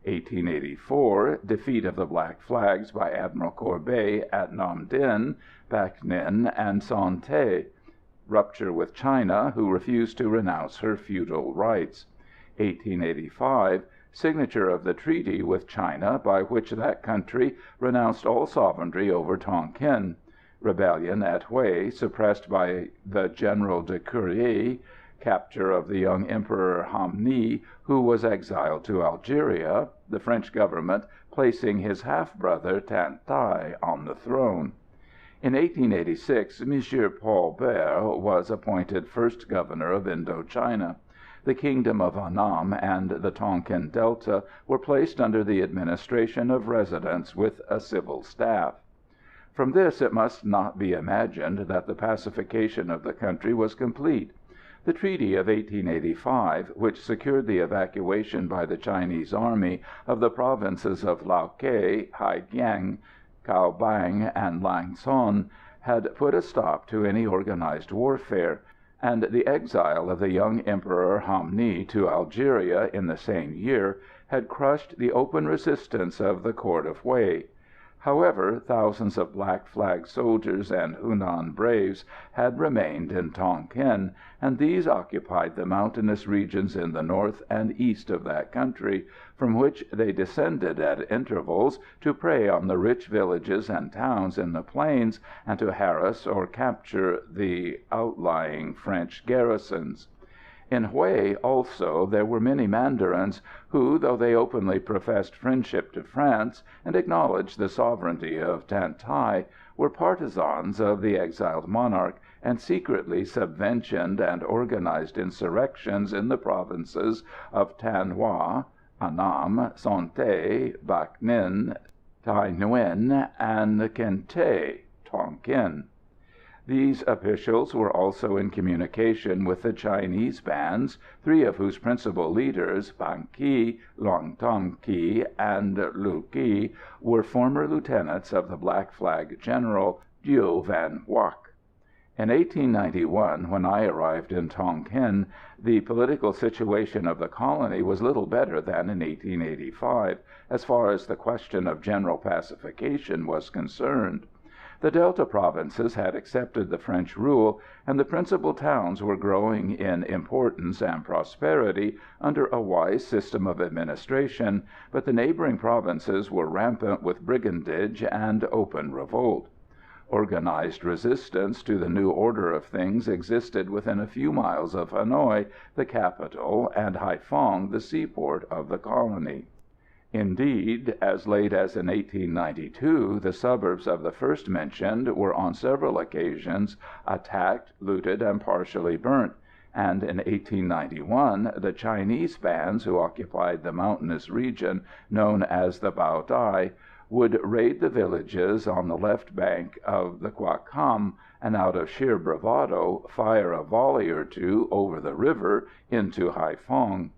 1884, defeat of the Black Flags by Admiral Courbet at Nam Dinh, Bac Ninh, and Son Tay; rupture with China, who refused to renounce her feudal rights; 1885, signature of the treaty with China by which that country renounced all sovereignty over Tonkin; rebellion at Hué, suppressed by the General de Courrier; capture of the young Emperor Ham Nghi, who was exiled to Algeria, the French government placing his half-brother Tan Thai on the throne. In 1886 M. Paul Bert was appointed first governor of Indochina. The kingdom of Annam and the Tonkin Delta were placed under the administration of residents with a civil staff. From this it must not be imagined that the pacification of the country was complete. The Treaty of 1885, which secured the evacuation by the Chinese army of the provinces of Lao Kay, Haidian, Cao Bang, and Lang Son, had put a stop to any organized warfare, and the exile of the young Emperor Hamni to Algeria in the same year had crushed the open resistance of the court of Hué. However, thousands of black flag soldiers and Hunan braves had remained in Tonkin, and these occupied the mountainous regions in the north and east of that country, from which they descended at intervals to prey on the rich villages and towns in the plains, and to harass or capture the outlying French garrisons. In Hué, also, there were many mandarins who, though they openly professed friendship to France and acknowledged the sovereignty of Than Thai, were partisans of the exiled monarch, and secretly subventioned and organized insurrections in the provinces of Than Hoa, Annam, Son Tay, Bac Ninh, Thaï Nguyen, and Kinh Tay (Tonkin). These officials were also in communication with the Chinese bands, three of whose principal leaders, Ban Ki, Luang Tam Ki, and Lu Ki, were former lieutenants of the Black Flag General Dieu Van Huoc. In 1891, when I arrived in Tonkin, the political situation of the colony was little better than in 1885, as far as the question of general pacification was concerned. The Delta provinces had accepted the French rule, and the principal towns were growing in importance and prosperity under a wise system of administration, but the neighboring provinces were rampant with brigandage and open revolt. Organized resistance to the new order of things existed within a few miles of Hanoi, the capital, and Haiphong, the seaport of the colony. Indeed, as late as in 1892, the suburbs of the first mentioned were on several occasions attacked, looted, and partially burnt, and in 1891 the Chinese bands who occupied the mountainous region known as the Bao Dai would raid the villages on the left bank of the Qua Cam, and out of sheer bravado fire a volley or two over the river into Haiphong.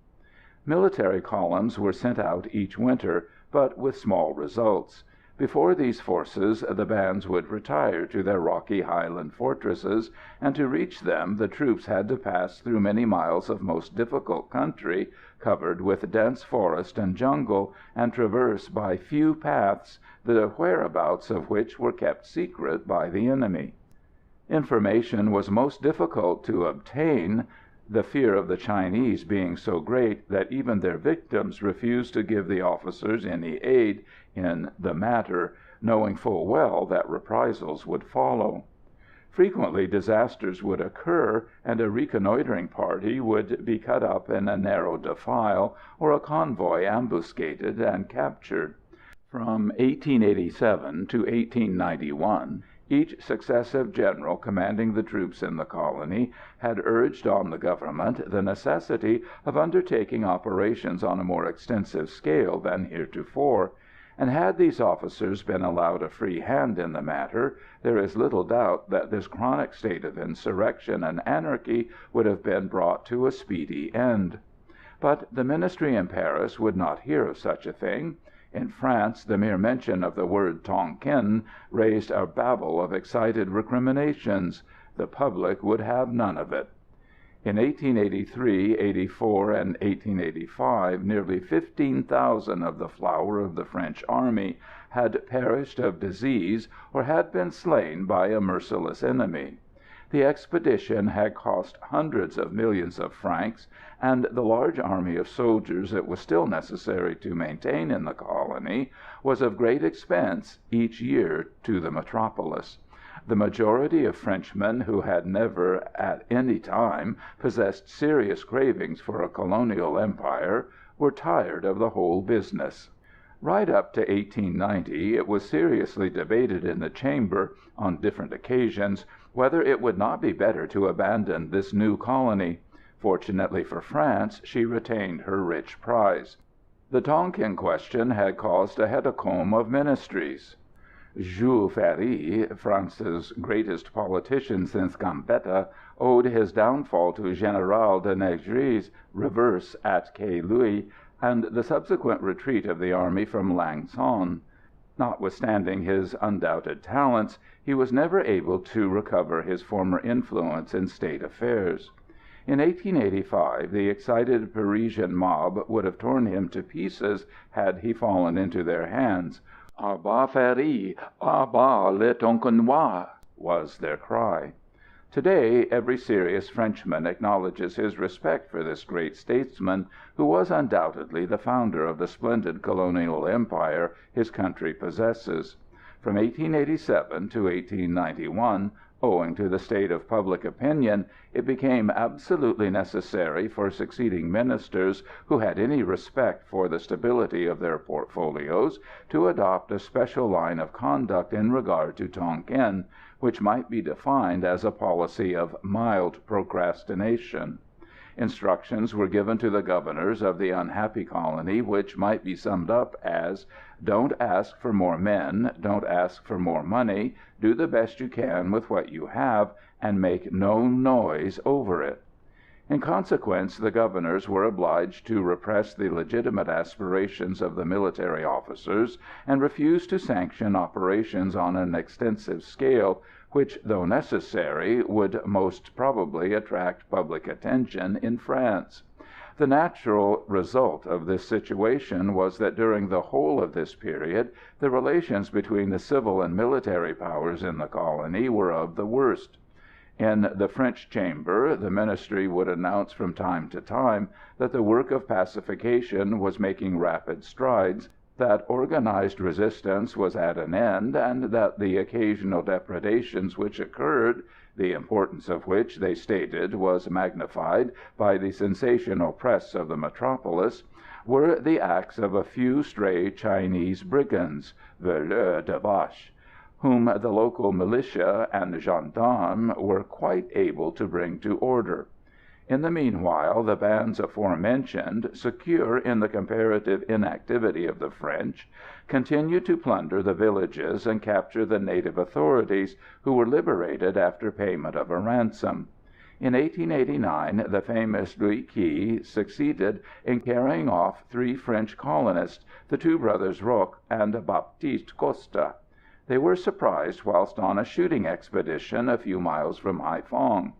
Military columns were sent out each winter, but with small results. Before these forces the bands would retire to their rocky highland fortresses, and to reach them the troops had to pass through many miles of most difficult country, covered with dense forest and jungle, and traverse by few paths, the whereabouts of which were kept secret by the enemy. Information was most difficult to obtain, the fear of the Chinese being so great that even their victims refused to give the officers any aid in the matter, knowing full well that reprisals would follow. Frequently disasters would occur, and a reconnoitering party would be cut up in a narrow defile, or a convoy ambuscaded and captured. From 1887 to 1891, each successive general commanding the troops in the colony had urged on the government the necessity of undertaking operations on a more extensive scale than heretofore, and had these officers been allowed a free hand in the matter, there is little doubt that this chronic state of insurrection and anarchy would have been brought to a speedy end. But the ministry in Paris would not hear of such a thing. In France, the mere mention of the word Tonkin raised a babel of excited recriminations. The public would have none of it. In 1883, '84, and 1885, nearly 15,000 of the flower of the French army had perished of disease or had been slain by a merciless enemy. The expedition had cost hundreds of millions of francs, and the large army of soldiers it was still necessary to maintain in the colony was of great expense each year to the metropolis. The majority of Frenchmen who had never at any time possessed serious cravings for a colonial empire were tired of the whole business. Right up to 1890 it was seriously debated in the Chamber, on different occasions, whether it would not be better to abandon this new colony. Fortunately for France, she retained her rich prize. The Tonkin question had caused a hecatomb of ministries. Jules Ferry, France's greatest politician since Gambetta, owed his downfall to General de Négri's reverse at Caylus and the subsequent retreat of the army from Lang Son. Notwithstanding his undoubted talents, he was never able to recover his former influence in state affairs. In 1885 the excited Parisian mob would have torn him to pieces had he fallen into their hands. "À bas Ferry! À bas le Tonkinois!" was their cry. Today every serious Frenchman acknowledges his respect for this great statesman, who was undoubtedly the founder of the splendid colonial empire his country possesses. From 1887 to 1891, owing to the state of public opinion, it became absolutely necessary for succeeding ministers who had any respect for the stability of their portfolios to adopt a special line of conduct in regard to Tonkin, which might be defined as a policy of mild procrastination. Instructions were given to the governors of the unhappy colony which might be summed up as: don't ask for more men, don't ask for more money, do the best you can with what you have, and make no noise over it. In consequence, the governors were obliged to repress the legitimate aspirations of the military officers, and refuse to sanction operations on an extensive scale, which, though necessary, would most probably attract public attention in France. The natural result of this situation was that during the whole of this period the relations between the civil and military powers in the colony were of the worst. In the French Chamber the ministry would announce from time to time that the work of pacification was making rapid strides, that organized resistance was at an end, and that the occasional depredations which occurred, the importance of which, they stated, was magnified by the sensational press of the metropolis, were the acts of a few stray Chinese brigands, voleurs de vaches, whom the local militia and gendarmes were quite able to bring to order. In the meanwhile the bands aforementioned, secure in the comparative inactivity of the French, continued to plunder the villages and capture the native authorities, who were liberated after payment of a ransom. In 1889 the famous Louis Quy succeeded in carrying off 3 French colonists, the 2 brothers Roch and Baptiste Costa. They were surprised whilst on a shooting expedition a few miles from Haiphong.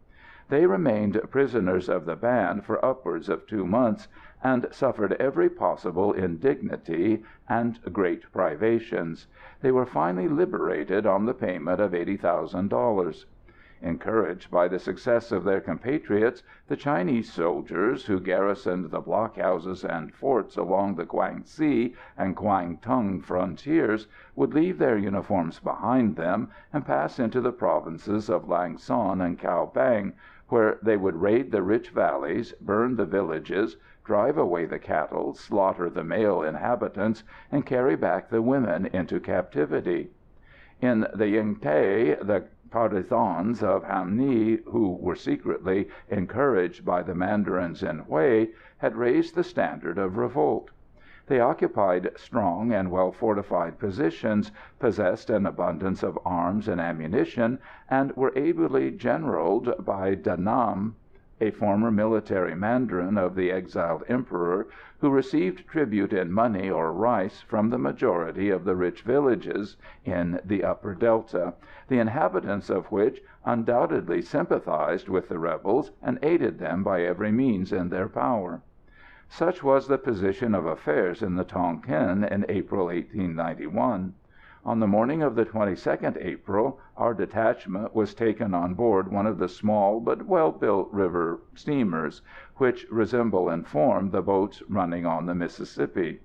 They remained prisoners of the band for upwards of 2 months, and suffered every possible indignity and great privations. They were finally liberated on the payment of $80,000. Encouraged by the success of their compatriots, the Chinese soldiers who garrisoned the blockhouses and forts along the Guangxi and Guangtung frontiers would leave their uniforms behind them and pass into the provinces of Lang Son and Cao Bang, where they would raid the rich valleys, burn the villages, drive away the cattle, slaughter the male inhabitants, and carry back the women into captivity. In the Yingtai, the partisans of Ham Nghi, who were secretly encouraged by the mandarins in Hui, had raised the standard of revolt. They occupied strong and well-fortified positions, possessed an abundance of arms and ammunition, and were ably generalled by Da Nam, a former military mandarin of the exiled emperor, who received tribute in money or rice from the majority of the rich villages in the upper Delta, the inhabitants of which undoubtedly sympathized with the rebels and aided them by every means in their power. Such was the position of affairs in the Tonkin in April 1891. On the morning of the 22nd April, our detachment was taken on board one of the small but well-built river steamers, which resemble in form the boats running on the Mississippi.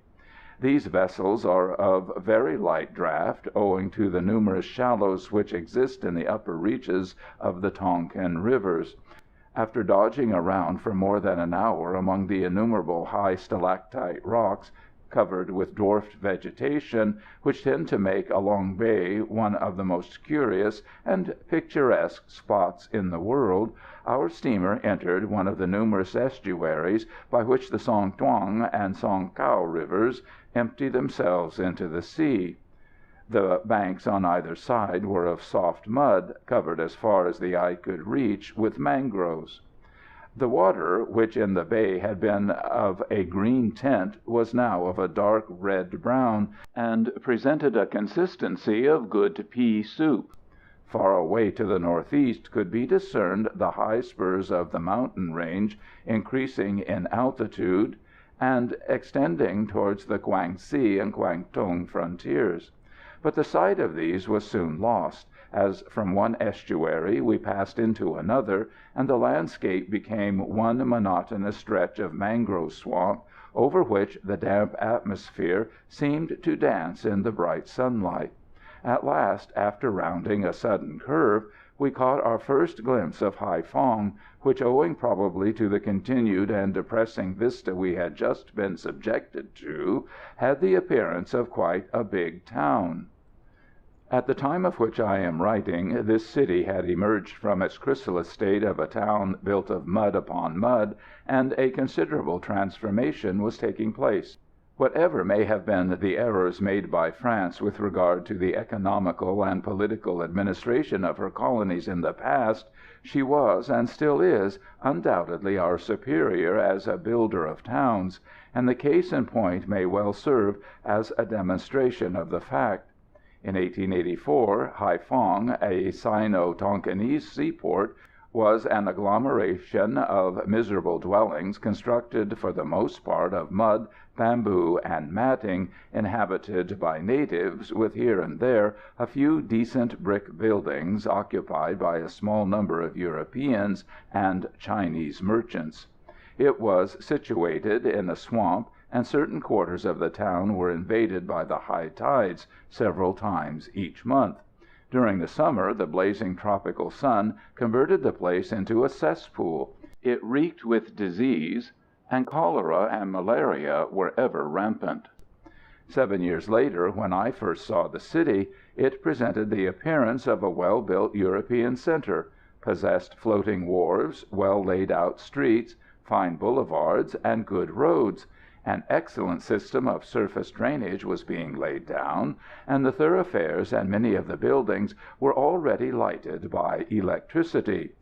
These vessels are of very light draught, owing to the numerous shallows which exist in the upper reaches of the Tonkin rivers. After dodging around for more than an hour among the innumerable high stalactite rocks, covered with dwarfed vegetation, which tend to make Along Bay one of the most curious and picturesque spots in the world, our steamer entered one of the numerous estuaries by which the Song Thuong and Song Cau rivers empty themselves into the sea. The banks on either side were of soft mud, covered as far as the eye could reach with mangroves. The water, which in the bay had been of a green tint, was now of a dark red-brown, and presented a consistency of good pea soup. Far away to the northeast could be discerned the high spurs of the mountain range, increasing in altitude, and extending towards the Kwangsi and Kwangtung frontiers. But the sight of these was soon lost, as from one estuary we passed into another, and the landscape became one monotonous stretch of mangrove swamp, over which the damp atmosphere seemed to dance in the bright sunlight. At last, after rounding a sudden curve, we caught our first glimpse of Haïphong, which, owing probably to the continued and depressing vista we had just been subjected to, had the appearance of quite a big town. At the time of which I am writing, this city had emerged from its chrysalis state of a town built of mud upon mud, and a considerable transformation was taking place. Whatever may have been the errors made by France with regard to the economical and political administration of her colonies in the past, she was, and still is, undoubtedly our superior as a builder of towns, and the case in point may well serve as a demonstration of the fact. In 1884, Haïphong, a Sino-Tonkinese seaport, was an agglomeration of miserable dwellings constructed for the most part of mud, bamboo, and matting, inhabited by natives, with here and there a few decent brick buildings occupied by a small number of Europeans and Chinese merchants. It was situated in a swamp, and certain quarters of the town were invaded by the high tides several times each month. During the summer the blazing tropical sun converted the place into a cesspool. It reeked with disease, and cholera and malaria were ever rampant. 7 years later, when I first saw the city, it presented the appearance of a well-built European centre, possessed floating wharves, well laid-out streets, fine boulevards, and good roads. An excellent system of surface drainage was being laid down, and the thoroughfares and many of the buildings were already lighted by electricity.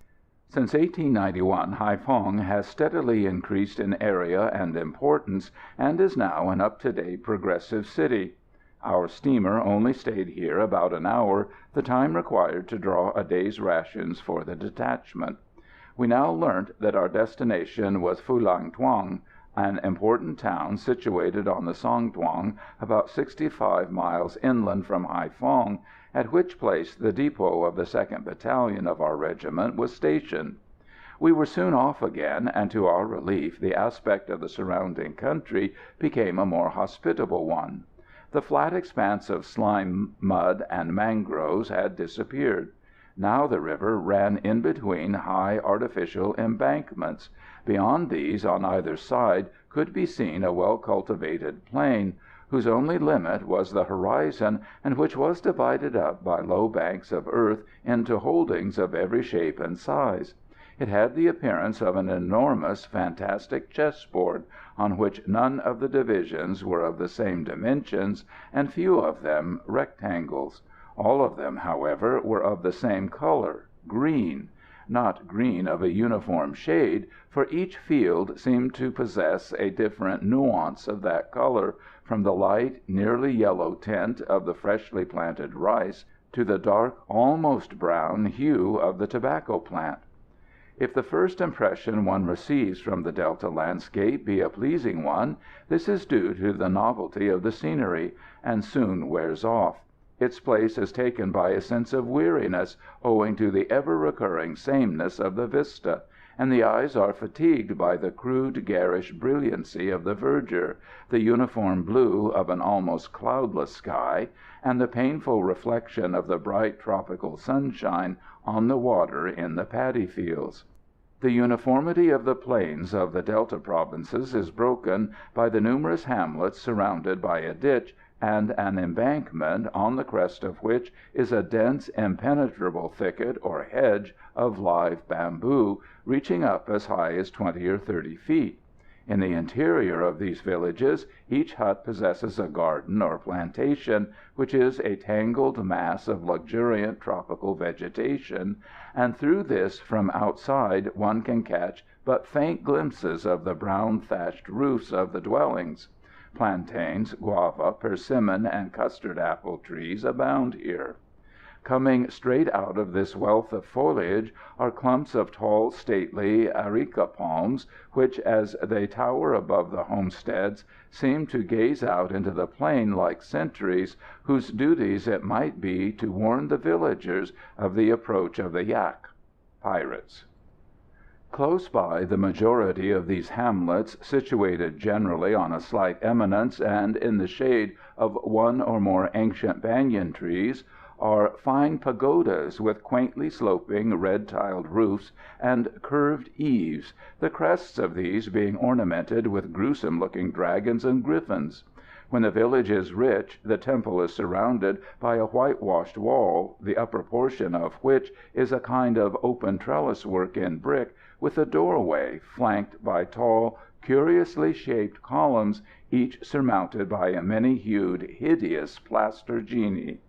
Since 1891, Haïphong has steadily increased in area and importance, and is now an up-to-date progressive city. Our steamer only stayed here about an hour, the time required to draw a day's rations for the detachment. We now learnt that our destination was Phulang Thuong, an important town situated on the Song Thuong, about 65 miles inland from Haïphong, at which place the depot of the 2nd Battalion of our regiment was stationed. We were soon off again, and to our relief the aspect of the surrounding country became a more hospitable one. The flat expanse of slime, mud, and mangroves had disappeared. Now the river ran in between high artificial embankments. Beyond these, on either side, could be seen a well-cultivated plain, whose only limit was the horizon, and which was divided up by low banks of earth into holdings of every shape and size. It had the appearance of an enormous, fantastic chessboard, on which none of the divisions were of the same dimensions, and few of them rectangles. All of them, however, were of the same color, green. Not green of a uniform shade, for each field seemed to possess a different nuance of that color, from the light, nearly yellow tint of the freshly planted rice to the dark, almost brown hue of the tobacco plant. If the first impression one receives from the Delta landscape be a pleasing one, this is due to the novelty of the scenery, and soon wears off. Its place is taken by a sense of weariness, owing to the ever-recurring sameness of the vista, and the eyes are fatigued by the crude, garish brilliancy of the verdure, the uniform blue of an almost cloudless sky, and the painful reflection of the bright tropical sunshine on the water in the paddy fields. The uniformity of the plains of the Delta provinces is broken by the numerous hamlets surrounded by a ditch and an embankment, on the crest of which is a dense, impenetrable thicket or hedge of live bamboo, reaching up as high as 20 or 30 feet. In the interior of these villages each hut possesses a garden or plantation, which is a tangled mass of luxuriant tropical vegetation, and through this from outside one can catch but faint glimpses of the brown thatched roofs of the dwellings. Plantains, guava, persimmon, and custard apple trees abound here. Coming straight out of this wealth of foliage are clumps of tall, stately areca palms, which, as they tower above the homesteads, seem to gaze out into the plain like sentries, whose duties it might be to warn the villagers of the approach of the yak (pirates). Close by the majority of these hamlets, situated generally on a slight eminence and in the shade of one or more ancient banyan trees, are fine pagodas with quaintly sloping red-tiled roofs and curved eaves, the crests of these being ornamented with gruesome-looking dragons and griffins. When the village is rich, the temple is surrounded by a whitewashed wall, the upper portion of which is a kind of open trellis work in brick, with a doorway flanked by tall, curiously shaped columns, each surmounted by a many-hued, hideous plaster genie.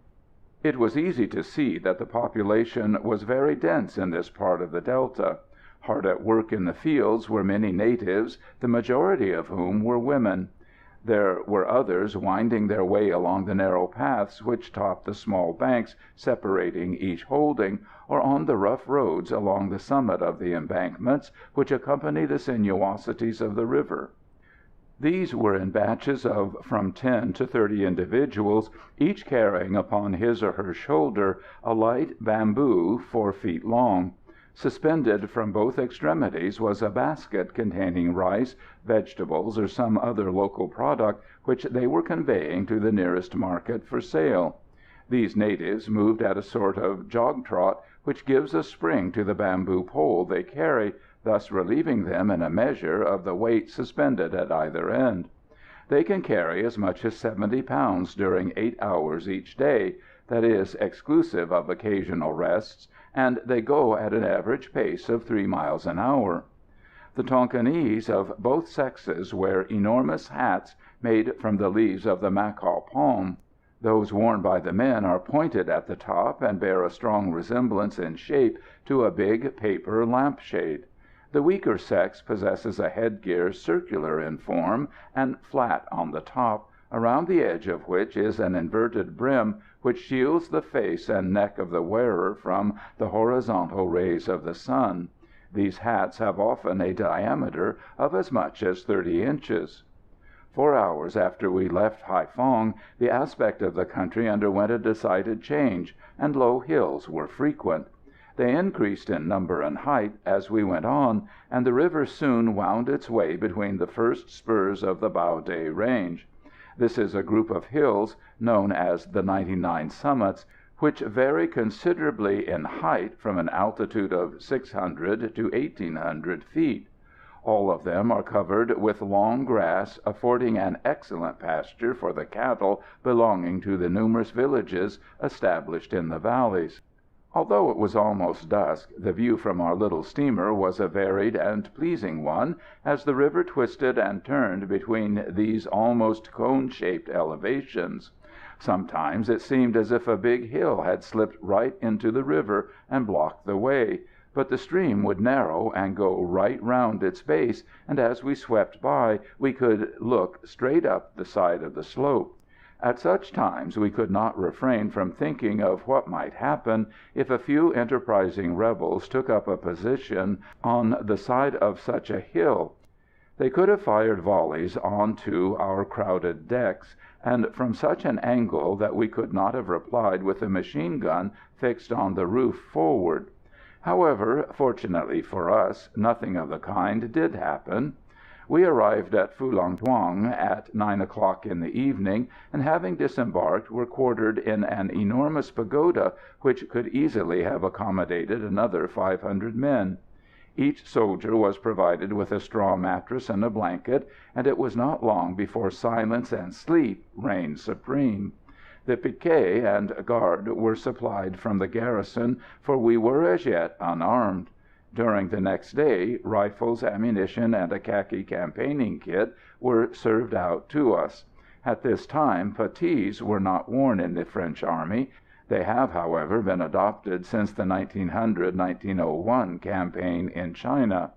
It was easy to see that the population was very dense in this part of the Delta. Hard at work in the fields were many natives, the majority of whom were women. There were others winding their way along the narrow paths which topped the small banks separating each holding, or on the rough roads along the summit of the embankments which accompany the sinuosities of the river. These were in batches of from 10 to 30 individuals, each carrying upon his or her shoulder a light bamboo 4 feet long. Suspended from both extremities was a basket containing rice, vegetables, or some other local product which they were conveying to the nearest market for sale. These natives moved at a sort of jog-trot, which gives a spring to the bamboo pole they carry, thus relieving them in a measure of the weight suspended at either end. They can carry as much as 70 pounds during 8 hours each day, that is, exclusive of occasional rests, and they go at an average pace of 3 miles an hour. The Tonkinese of both sexes wear enormous hats made from the leaves of the macaw palm. Those worn by the men are pointed at the top and bear a strong resemblance in shape to a big paper lampshade. The weaker sex possesses a headgear circular in form and flat on the top, around the edge of which is an inverted brim which shields the face and neck of the wearer from the horizontal rays of the sun. These hats have often a diameter of as much as 30 inches. 4 hours after we left Haïphong, the aspect of the country underwent a decided change, and low hills were frequent. They increased in number and height as we went on, and the river soon wound its way between the first spurs of the Bao De range. This is a group of hills known as the 99 Summits, which vary considerably in height from an altitude of 600 to 1,800 feet. All of them are covered with long grass, affording an excellent pasture for the cattle belonging to the numerous villages established in the valleys. Although it was almost dusk, the view from our little steamer was a varied and pleasing one, as the river twisted and turned between these almost cone-shaped elevations. Sometimes it seemed as if a big hill had slipped right into the river and blocked the way, but the stream would narrow and go right round its base, and as we swept by we could look straight up the side of the slope. At such times we could not refrain from thinking of what might happen if a few enterprising rebels took up a position on the side of such a hill. They could have fired volleys on to our crowded decks, and from such an angle that we could not have replied with a machine gun fixed on the roof forward. However, fortunately for us, nothing of the kind did happen. We arrived at Phulang Thuong at 9 o'clock in the evening, and having disembarked were quartered in an enormous pagoda which could easily have accommodated another 500 men. Each soldier was provided with a straw mattress and a blanket, and it was not long before silence and sleep reigned supreme. The piquet and guard were supplied from the garrison, for we were as yet unarmed. During the next day, rifles, ammunition, and a khaki campaigning kit were served out to us. At this time puttees were not worn in the French army. They have, however, been adopted since the 1900-1901 campaign in China.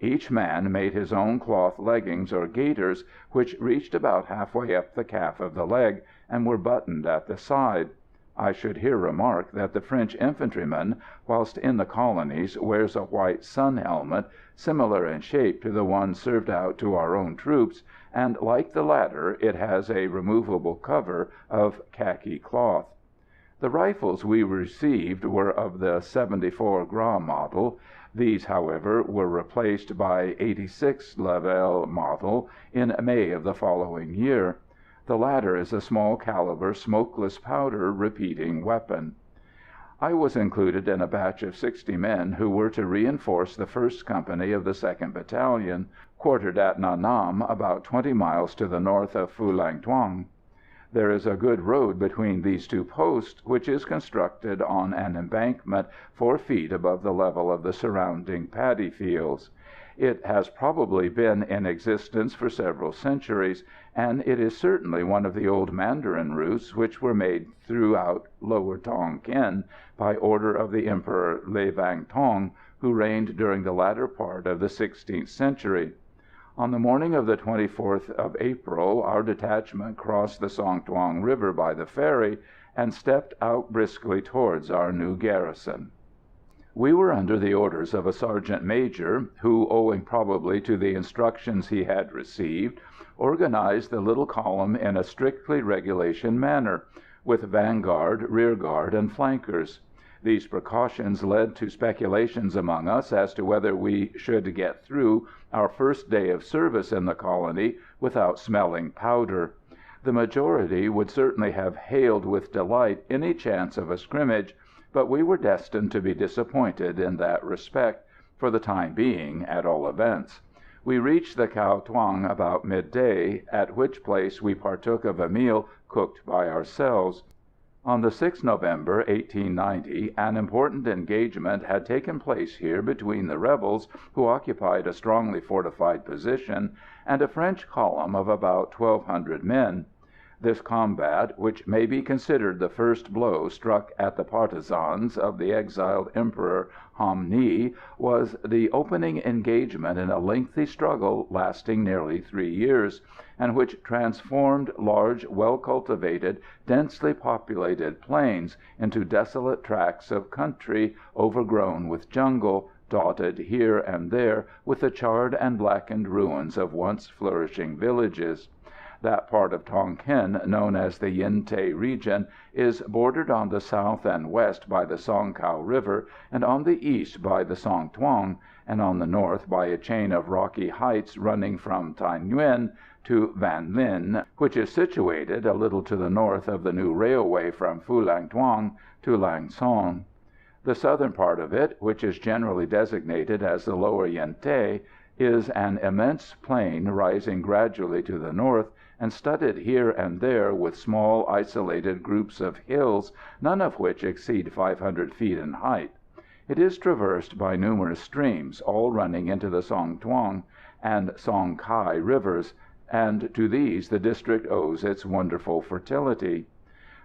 Each man made his own cloth leggings or gaiters, which reached about halfway up the calf of the leg, and were buttoned at the side. I should here remark that the French infantryman, whilst in the colonies, wears a white sun helmet, similar in shape to the one served out to our own troops, and, like the latter, it has a removable cover of khaki cloth. The rifles we received were of the 74 Gras model. These, however, were replaced by 86 Lavelle model in May of the following year. The latter is a small caliber smokeless powder repeating weapon. I was included in a batch of 60 men who were to reinforce the 1st Company of the 2nd Battalion, quartered at Nha Nam, about 20 miles to the north of Phulang Thuong. There is a good road between these two posts, which is constructed on an embankment 4 feet above the level of the surrounding paddy fields. It has probably been in existence for several centuries, and it is certainly one of the old Mandarin routes which were made throughout Lower Tonkin by order of the Emperor Le Vang Tong, who reigned during the latter part of the 16th century. On the morning of the 24th of April, our detachment crossed the Song Thuong River by the ferry, and stepped out briskly towards our new garrison. We were under the orders of a sergeant major, who, owing probably to the instructions he had received, organized the little column in a strictly regulation manner, with vanguard, rearguard, and flankers. These precautions led to speculations among us as to whether we should get through our first day of service in the colony without smelling powder. The majority would certainly have hailed with delight any chance of a scrimmage, but we were destined to be disappointed in that respect, for the time being, at all events. We reached the Cao Thuong about midday, at which place we partook of a meal cooked by ourselves. On the 6th November, 1890, an important engagement had taken place here between the rebels, who occupied a strongly fortified position, and a French column of about 1,200 men. This combat, which may be considered the first blow struck at the partisans of the exiled Emperor Ham Nghi, was the opening engagement in a lengthy struggle lasting nearly 3 years, and which transformed large, well-cultivated, densely populated plains into desolate tracts of country overgrown with jungle, dotted here and there with the charred and blackened ruins of once flourishing villages. That part of Tonkin known as the Yen Thé region is bordered on the south and west by the Song Cau River, and on the east by the Song Thuong, and on the north by a chain of rocky heights running from Thaï Nguyen to Van Linh, which is situated a little to the north of the new railway from Phulang Thuong to Lang Son. The southern part of it, which is generally designated as the Lower Yen Thé, is an immense plain rising gradually to the north, and studded here and there with small isolated groups of hills, none of which exceed 500 feet in height. It is traversed by numerous streams, all running into the Song Thuong and Song Cai rivers, and to these the district owes its wonderful fertility.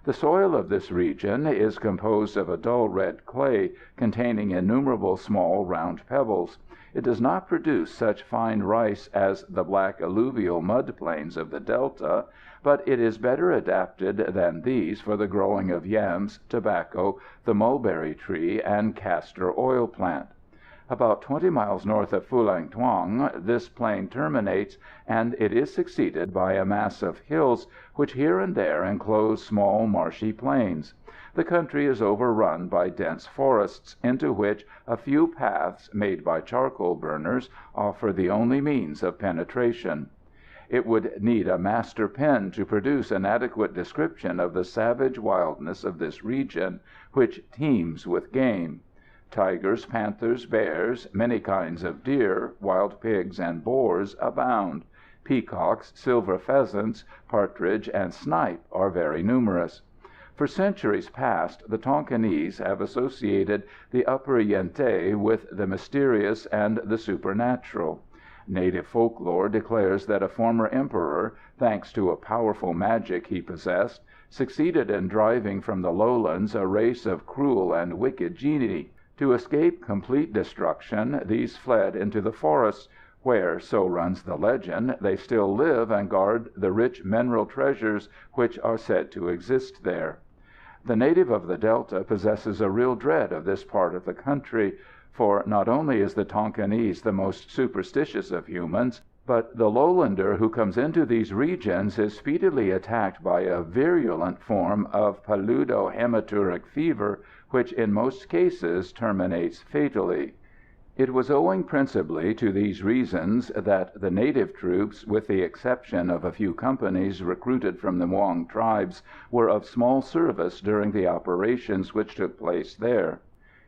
The soil of this region is composed of a dull red clay, containing innumerable small round pebbles. It does not produce such fine rice as the black alluvial mud plains of the Delta, but it is better adapted than these for the growing of yams, tobacco, the mulberry tree, and castor oil plant. About 20 miles north of Phulang Thuong this plain terminates, and it is succeeded by a mass of hills, which here and there enclose small marshy plains. The country is overrun by dense forests, into which a few paths, made by charcoal burners, offer the only means of penetration. It would need a master pen to produce an adequate description of the savage wildness of this region, which teems with game. Tigers, panthers, bears, many kinds of deer, wild pigs, and boars abound. Peacocks, silver pheasants, partridge, and snipe are very numerous. For centuries past, the Tonkinese have associated the upper Yentei with the mysterious and the supernatural. Native folklore declares that a former emperor, thanks to a powerful magic he possessed, succeeded in driving from the lowlands a race of cruel and wicked genii. To escape complete destruction, these fled into the forests, where, so runs the legend, they still live and guard the rich mineral treasures which are said to exist there. The native of the Delta possesses a real dread of this part of the country, for not only is the Tonkinese the most superstitious of humans, but the lowlander who comes into these regions is speedily attacked by a virulent form of paludo-hematuric fever, which in most cases terminates fatally. It was owing principally to these reasons that the native troops, with the exception of a few companies recruited from the Muong tribes, were of small service during the operations which took place there.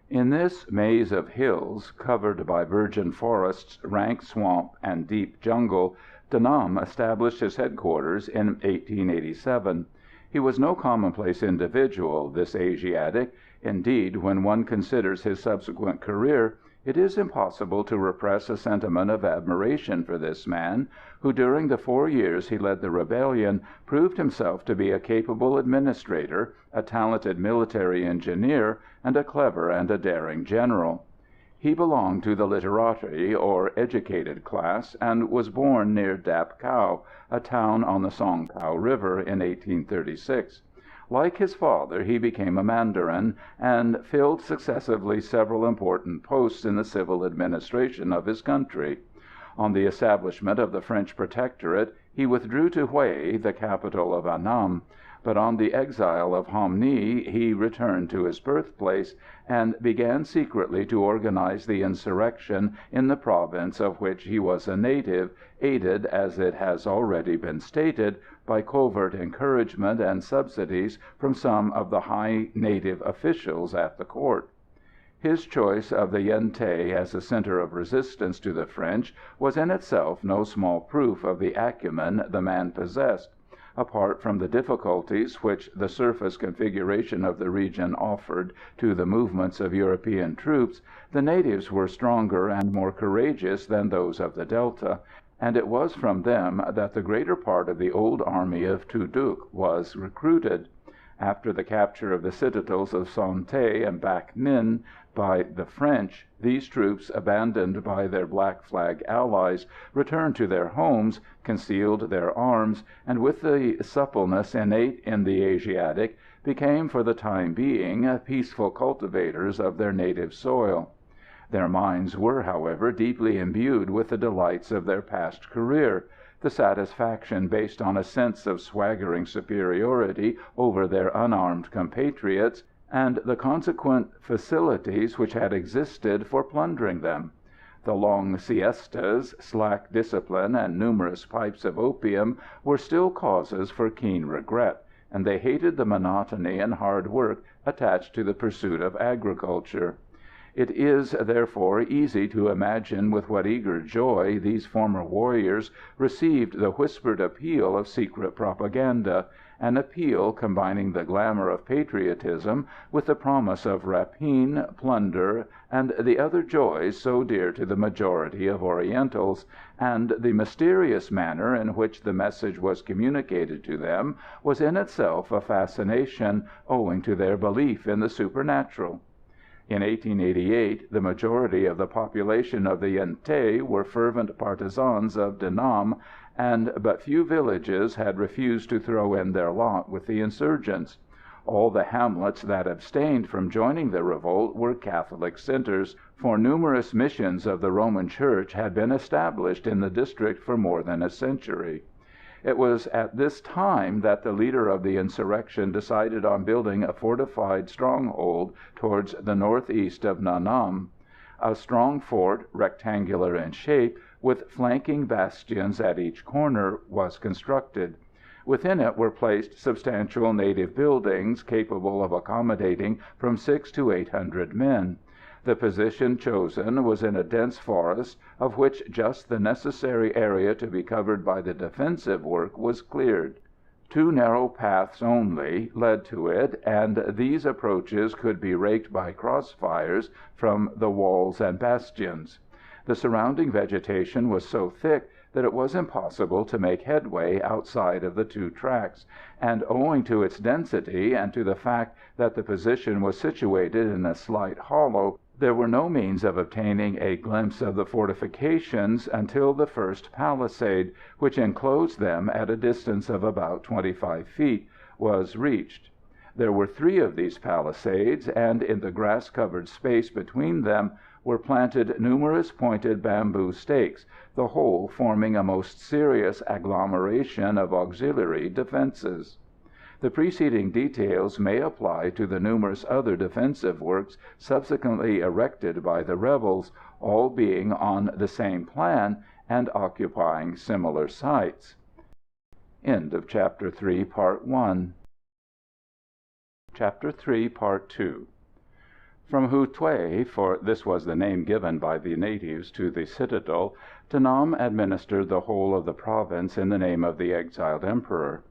In this maze of hills, covered by virgin forests, rank swamp, and deep jungle, De Nam established his headquarters in 1887. He was no commonplace individual, this Asiatic. Indeed, when one considers his subsequent career, it is impossible to repress a sentiment of admiration for this man, who during the 4 years he led the rebellion proved himself to be a capable administrator, a talented military engineer, and a clever and a daring general. He belonged to the literati, or educated class, and was born near Dap Cau, a town on the Song Cau River, in 1836. Like his father, he became a mandarin, and filled successively several important posts in the civil administration of his country. On the establishment of the French protectorate, he withdrew to Hue, the capital of Annam, but on the exile of Ham Ni he returned to his birthplace, and began secretly to organize the insurrection in the province of which he was a native, aided, as it has already been stated, by covert encouragement and subsidies from some of the high native officials at the court. His choice of the Yentei as a center of resistance to the French was in itself no small proof of the acumen the man possessed. Apart from the difficulties which the surface configuration of the region offered to the movements of European troops, the natives were stronger and more courageous than those of the Delta, and it was from them that the greater part of the old army of Tu Duc was recruited. After the capture of the citadels of Son Tay and Bac Ninh by the French, these troops, abandoned by their Black Flag allies, returned to their homes, concealed their arms, and with the suppleness innate in the Asiatic, became for the time being peaceful cultivators of their native soil. Their minds were, however, deeply imbued with the delights of their past career, the satisfaction based on a sense of swaggering superiority over their unarmed compatriots, and the consequent facilities which had existed for plundering them. The long siestas, slack discipline, and numerous pipes of opium were still causes for keen regret, and they hated the monotony and hard work attached to the pursuit of agriculture. It is, therefore, easy to imagine with what eager joy these former warriors received the whispered appeal of secret propaganda, an appeal combining the glamour of patriotism with the promise of rapine, plunder, and the other joys so dear to the majority of Orientals, and the mysterious manner in which the message was communicated to them was in itself a fascination, owing to their belief in the supernatural. In 1888 the majority of the population of the Yentei were fervent partisans of De Nam, and but few villages had refused to throw in their lot with the insurgents. All the hamlets that abstained from joining the revolt were Catholic centers, for numerous missions of the Roman Church had been established in the district for more than a century. It was at this time that the leader of the insurrection decided on building a fortified stronghold towards the northeast of Nha Nam. A strong fort, rectangular in shape, with flanking bastions at each corner, was constructed. Within it were placed substantial native buildings capable of accommodating from 600 to 800 men. The position chosen was in a dense forest, of which just the necessary area to be covered by the defensive work was cleared. Two narrow paths only led to it, and these approaches could be raked by crossfires from the walls and bastions. The surrounding vegetation was so thick that it was impossible to make headway outside of the two tracks, and owing to its density and to the fact that the position was situated in a slight hollow, there were no means of obtaining a glimpse of the fortifications until the first palisade, which enclosed them at a distance of about 25 feet, was reached. There were 3 of these palisades, and in the grass-covered space between them were planted numerous pointed bamboo stakes, the whole forming a most serious agglomeration of auxiliary defences. The preceding details may apply to the numerous other defensive works subsequently erected by the rebels, all being on the same plan and occupying similar sites. End of Chapter 3, Part 1. Chapter 3, Part 2. From Hou Thué, for this was the name given by the natives to the citadel, De Nam administered the whole of the province in the name of the exiled Emperor.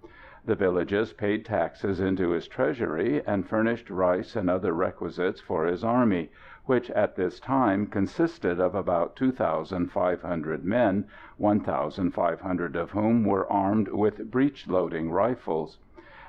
The villages paid taxes into his treasury, and furnished rice and other requisites for his army, which at this time consisted of about 2,500 men, 1,500 of whom were armed with breech-loading rifles.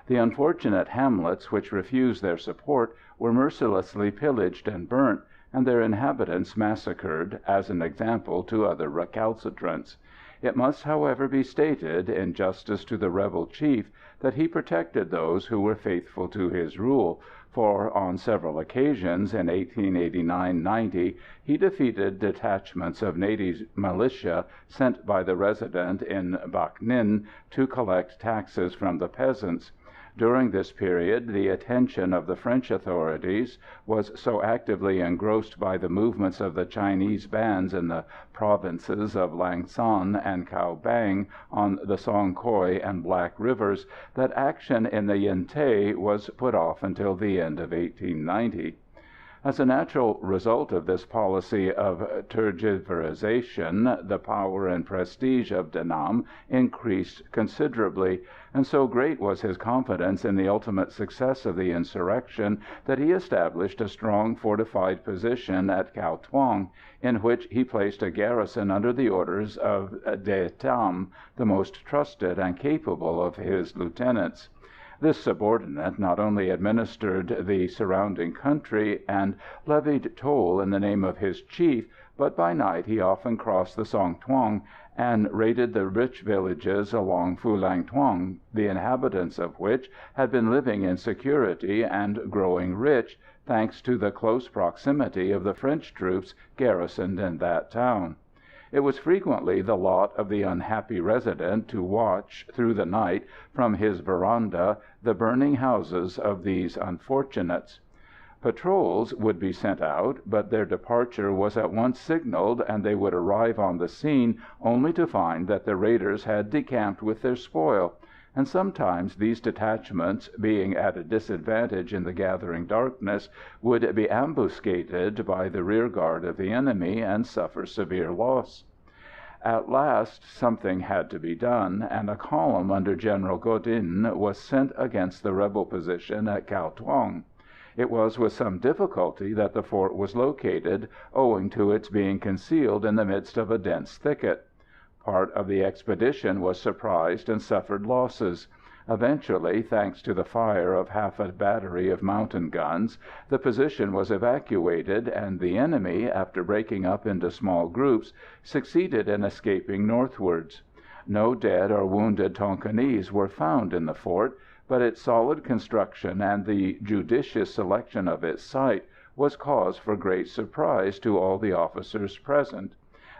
The unfortunate hamlets which refused their support were mercilessly pillaged and burnt, and their inhabitants massacred, as an example to other recalcitrants. It must, however, be stated, in justice to the rebel chief, that he protected those who were faithful to his rule, for on several occasions in 1889-90 he defeated detachments of native militia sent by the Resident in Bac Ninh to collect taxes from the peasants. During this period the attention of the French authorities was so actively engrossed by the movements of the Chinese bands in the provinces of Lang Son and Cao Bang on the Song Khoi and Black Rivers that action in the Yen Thé was put off until the end of 1890. As a natural result of this policy of tergiversation, the power and prestige of De Nam increased considerably, and so great was his confidence in the ultimate success of the insurrection that he established a strong fortified position at Cao Thuong, in which he placed a garrison under the orders of De Tam, the most trusted and capable of his lieutenants. This subordinate not only administered the surrounding country and levied toll in the name of his chief, but by night he often crossed the Song Thuong and raided the rich villages along Phulang Thuong, the inhabitants of which had been living in security and growing rich, thanks to the close proximity of the French troops garrisoned in that town. It was frequently the lot of the unhappy resident to watch, through the night, from his veranda, the burning houses of these unfortunates. Patrols would be sent out, but their departure was at once signaled, and they would arrive on the scene only to find that the raiders had decamped with their spoil, and sometimes these detachments, being at a disadvantage in the gathering darkness, would be ambuscaded by the rear guard of the enemy and suffer severe loss. At last something had to be done, and a column under General Godin was sent against the rebel position at Cao Thuong. It was with some difficulty that the fort was located, owing to its being concealed in the midst of a dense thicket. Part of the expedition was surprised and suffered losses. Eventually, thanks to the fire of half a battery of mountain guns, the position was evacuated, and the enemy, after breaking up into small groups, succeeded in escaping northwards. No dead or wounded Tonkinese were found in the fort, but its solid construction and the judicious selection of its site was cause for great surprise to all the officers present.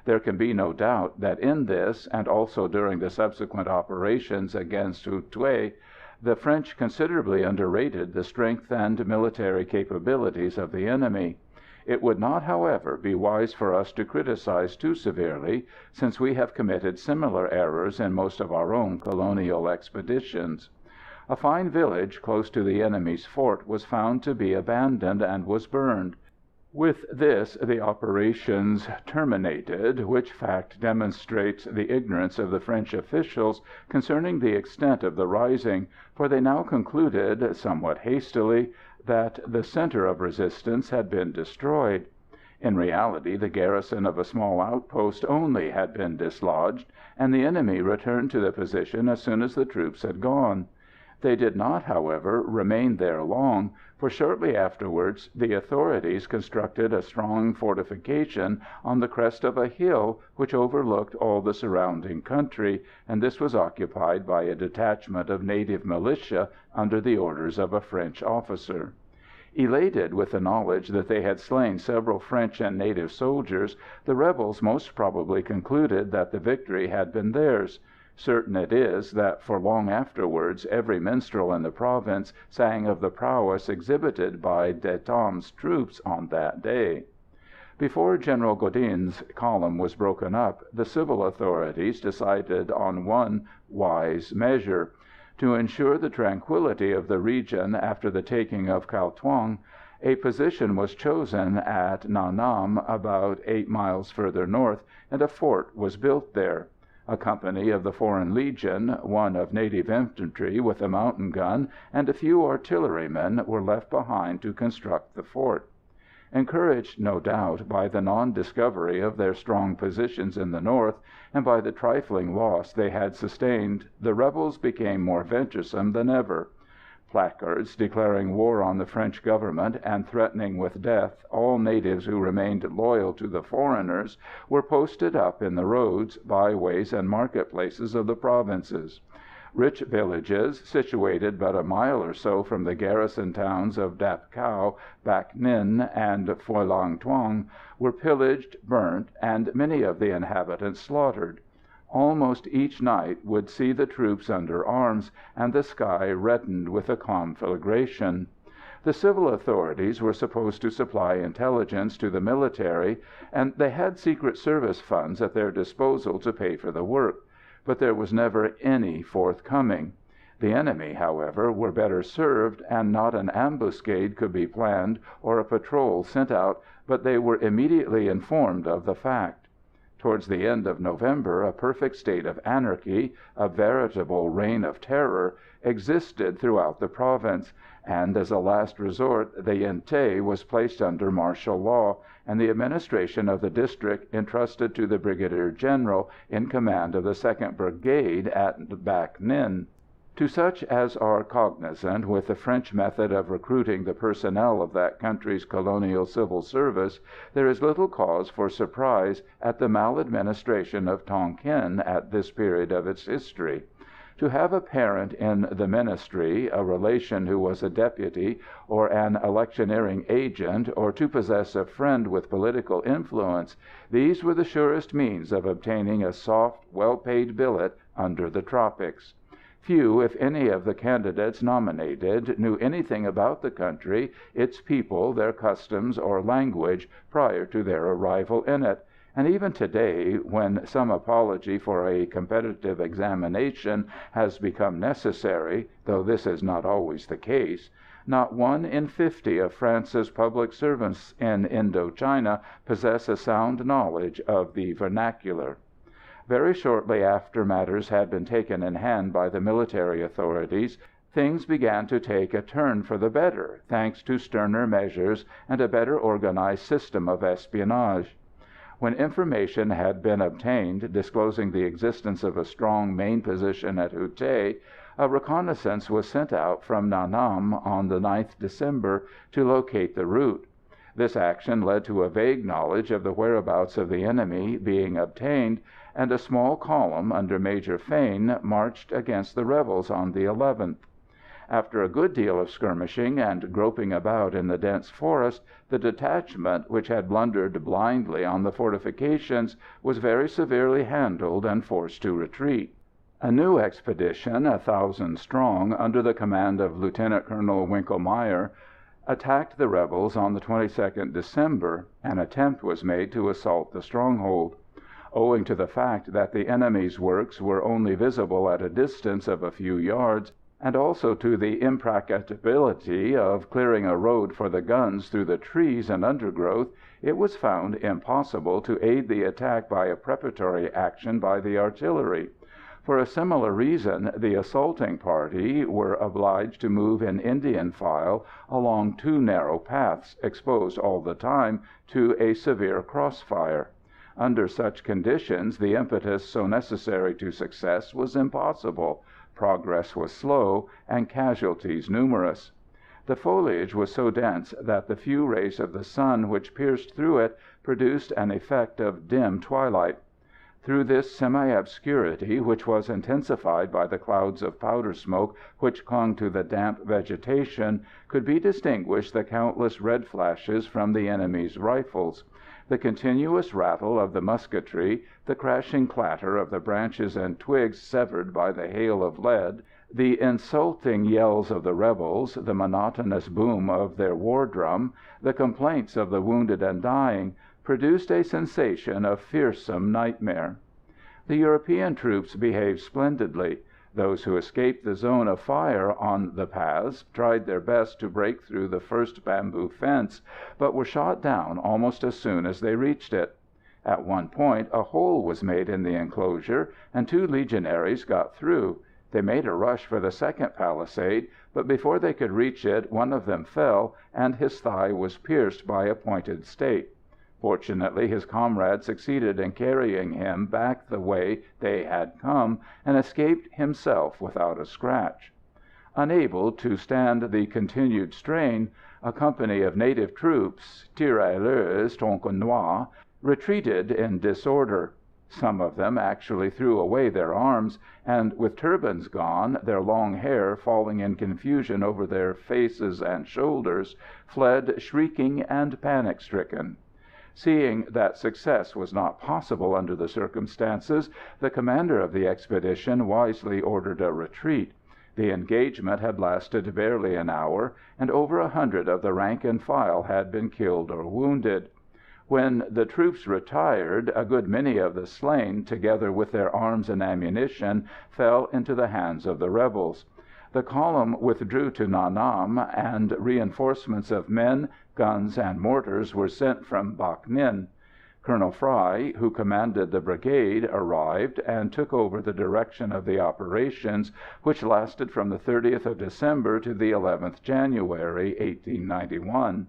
There can be no doubt that in this, and also during the subsequent operations against Hou Thué, the French considerably underrated the strength and military capabilities of the enemy. It would not, however, be wise for us to criticize too severely, since we have committed similar errors in most of our own colonial expeditions. A fine village close to the enemy's fort was found to be abandoned and was burned. With this the operations terminated, which fact demonstrates the ignorance of the French officials concerning the extent of the rising, for they now concluded, somewhat hastily, that the center of resistance had been destroyed. In reality the garrison of a small outpost only had been dislodged, and the enemy returned to the position as soon as the troops had gone. They did not, however, remain there long, for shortly afterwards the authorities constructed a strong fortification on the crest of a hill which overlooked all the surrounding country, and this was occupied by a detachment of native militia under the orders of a French officer. Elated with the knowledge that they had slain several French and native soldiers, the rebels most probably concluded that the victory had been theirs. Certain it is that for long afterwards every minstrel in the province sang of the prowess exhibited by De Tam's troops on that day. Before General Godin's column was broken up, the civil authorities decided on one wise measure. To ensure the tranquillity of the region after the taking of Cao Thuong, a position was chosen at Nha Nam, about 8 miles further north, and a fort was built there. A company of the Foreign Legion, one of native infantry with a mountain gun, and a few artillerymen were left behind to construct the fort. Encouraged, no doubt, by the non-discovery of their strong positions in the north, and by the trifling loss they had sustained, the rebels became more venturesome than ever. Placards declaring war on the French government and threatening with death all natives who remained loyal to the foreigners were posted up in the roads, byways, and market-places of the provinces. Rich villages, situated but a mile or so from the garrison towns of Dap Cau, Bac Ninh, and Phulang Thuong, were pillaged, burnt, and many of the inhabitants slaughtered. Almost each night would see the troops under arms, and the sky reddened with a conflagration. The civil authorities were supposed to supply intelligence to the military, and they had Secret Service funds at their disposal to pay for the work. But there was never any forthcoming. The enemy, however, were better served, and not an ambuscade could be planned or a patrol sent out but they were immediately informed of the fact. Towards the end of November a perfect state of anarchy, a veritable reign of terror, existed throughout the province, and as a last resort the Yen Thé was placed under martial law, and the administration of the district entrusted to the Brigadier General in command of the 2nd Brigade at Bac Ninh. To such as are cognizant with the French method of recruiting the personnel of that country's colonial civil service, there is little cause for surprise at the maladministration of Tonkin at this period of its history. To have a parent in the ministry, a relation who was a deputy or an electioneering agent, or to possess a friend with political influence, these were the surest means of obtaining a soft, well-paid billet under the tropics. Few, if any, of the candidates nominated knew anything about the country, its people, their customs, or language prior to their arrival in it, and even today, when some apology for a competitive examination has become necessary, though this is not always the case, not 1 in 50 of France's public servants in Indo-China possess a sound knowledge of the vernacular. Very shortly after matters had been taken in hand by the military authorities, things began to take a turn for the better, thanks to sterner measures and a better organized system of espionage. When information had been obtained disclosing the existence of a strong main position at Hou Thué, a reconnaissance was sent out from Nha Nam on the 9th December to locate the route. This action led to a vague knowledge of the whereabouts of the enemy being obtained, and a small column under Major Fane marched against the rebels on the 11th. After a good deal of skirmishing and groping about in the dense forest, the detachment, which had blundered blindly on the fortifications, was very severely handled and forced to retreat. A new expedition, 1,000 strong, under the command of Lieutenant Colonel Winkelmeyer, attacked the rebels on the 22nd December. An attempt was made to assault the stronghold. Owing to the fact that the enemy's works were only visible at a distance of a few yards, and also to the impracticability of clearing a road for the guns through the trees and undergrowth, it was found impossible to aid the attack by a preparatory action by the artillery. For a similar reason, the assaulting party were obliged to move in Indian file along two narrow paths, exposed all the time to a severe crossfire. Under such conditions, the impetus so necessary to success was impossible, progress was slow, and casualties numerous. The foliage was so dense that the few rays of the sun which pierced through it produced an effect of dim twilight. Through this semi-obscurity, which was intensified by the clouds of powder smoke which clung to the damp vegetation, could be distinguished the countless red flashes from the enemy's rifles. The continuous rattle of the musketry, the crashing clatter of the branches and twigs severed by the hail of lead, the insulting yells of the rebels, the monotonous boom of their war drum, the complaints of the wounded and dying, produced a sensation of fearsome nightmare. The European troops behaved splendidly. Those who escaped the zone of fire on the paths tried their best to break through the first bamboo fence, but were shot down almost as soon as they reached it. At one point a hole was made in the enclosure, and 2 Legionaries got through. They made a rush for the second palisade, but before they could reach it, one of them fell, and his thigh was pierced by a pointed stake. Fortunately, his comrade succeeded in carrying him back the way they had come, and escaped himself without a scratch. Unable to stand the continued strain, a company of native troops, tirailleurs Tonkinois, retreated in disorder. Some of them actually threw away their arms, and with turbans gone, their long hair falling in confusion over their faces and shoulders, fled shrieking and panic-stricken. Seeing that success was not possible under the circumstances, the commander of the expedition wisely ordered a retreat. The engagement had lasted barely an hour, and over 100 of the rank and file had been killed or wounded. When the troops retired, a good many of the slain, together with their arms and ammunition, fell into the hands of the rebels. The column withdrew to Nha Nam, and reinforcements of men, guns, and mortars were sent from Bac Ninh. Colonel Fry, who commanded the brigade, arrived, and took over the direction of the operations, which lasted from the 30th of December to the 11th January, 1891.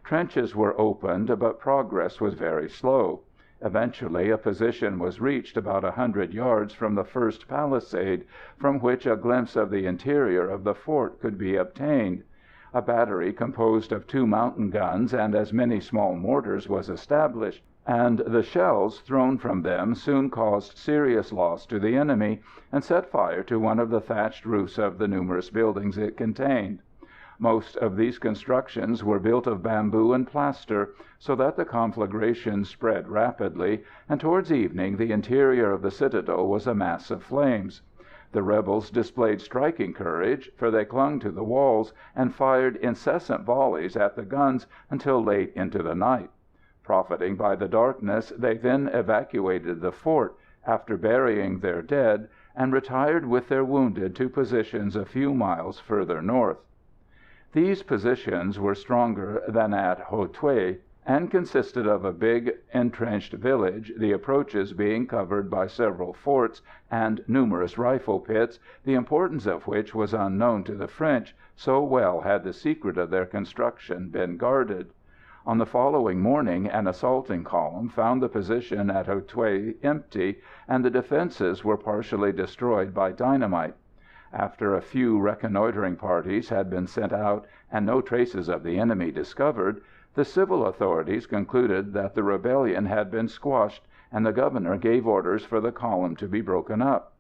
Trenches were opened, but progress was very slow. Eventually a position was reached about 100 yards from the first palisade, from which a glimpse of the interior of the fort could be obtained. A battery composed of 2 mountain guns and as many small mortars was established, and the shells thrown from them soon caused serious loss to the enemy, and set fire to one of the thatched roofs of the numerous buildings it contained. Most of these constructions were built of bamboo and plaster, so that the conflagration spread rapidly, and towards evening the interior of the citadel was a mass of flames. The rebels displayed striking courage, for they clung to the walls and fired incessant volleys at the guns until late into the night. Profiting by the darkness, they then evacuated the fort, after burying their dead, and retired with their wounded to positions a few miles further north. These positions were stronger than at Hou Thué, and consisted of a big entrenched village, the approaches being covered by several forts and numerous rifle pits, the importance of which was unknown to the French, so well had the secret of their construction been guarded. On the following morning an assaulting column found the position at Hou Thué empty, and the defences were partially destroyed by dynamite. After a few reconnoitering parties had been sent out and no traces of the enemy discovered, the civil authorities concluded that the rebellion had been squashed, and the governor gave orders for the column to be broken up.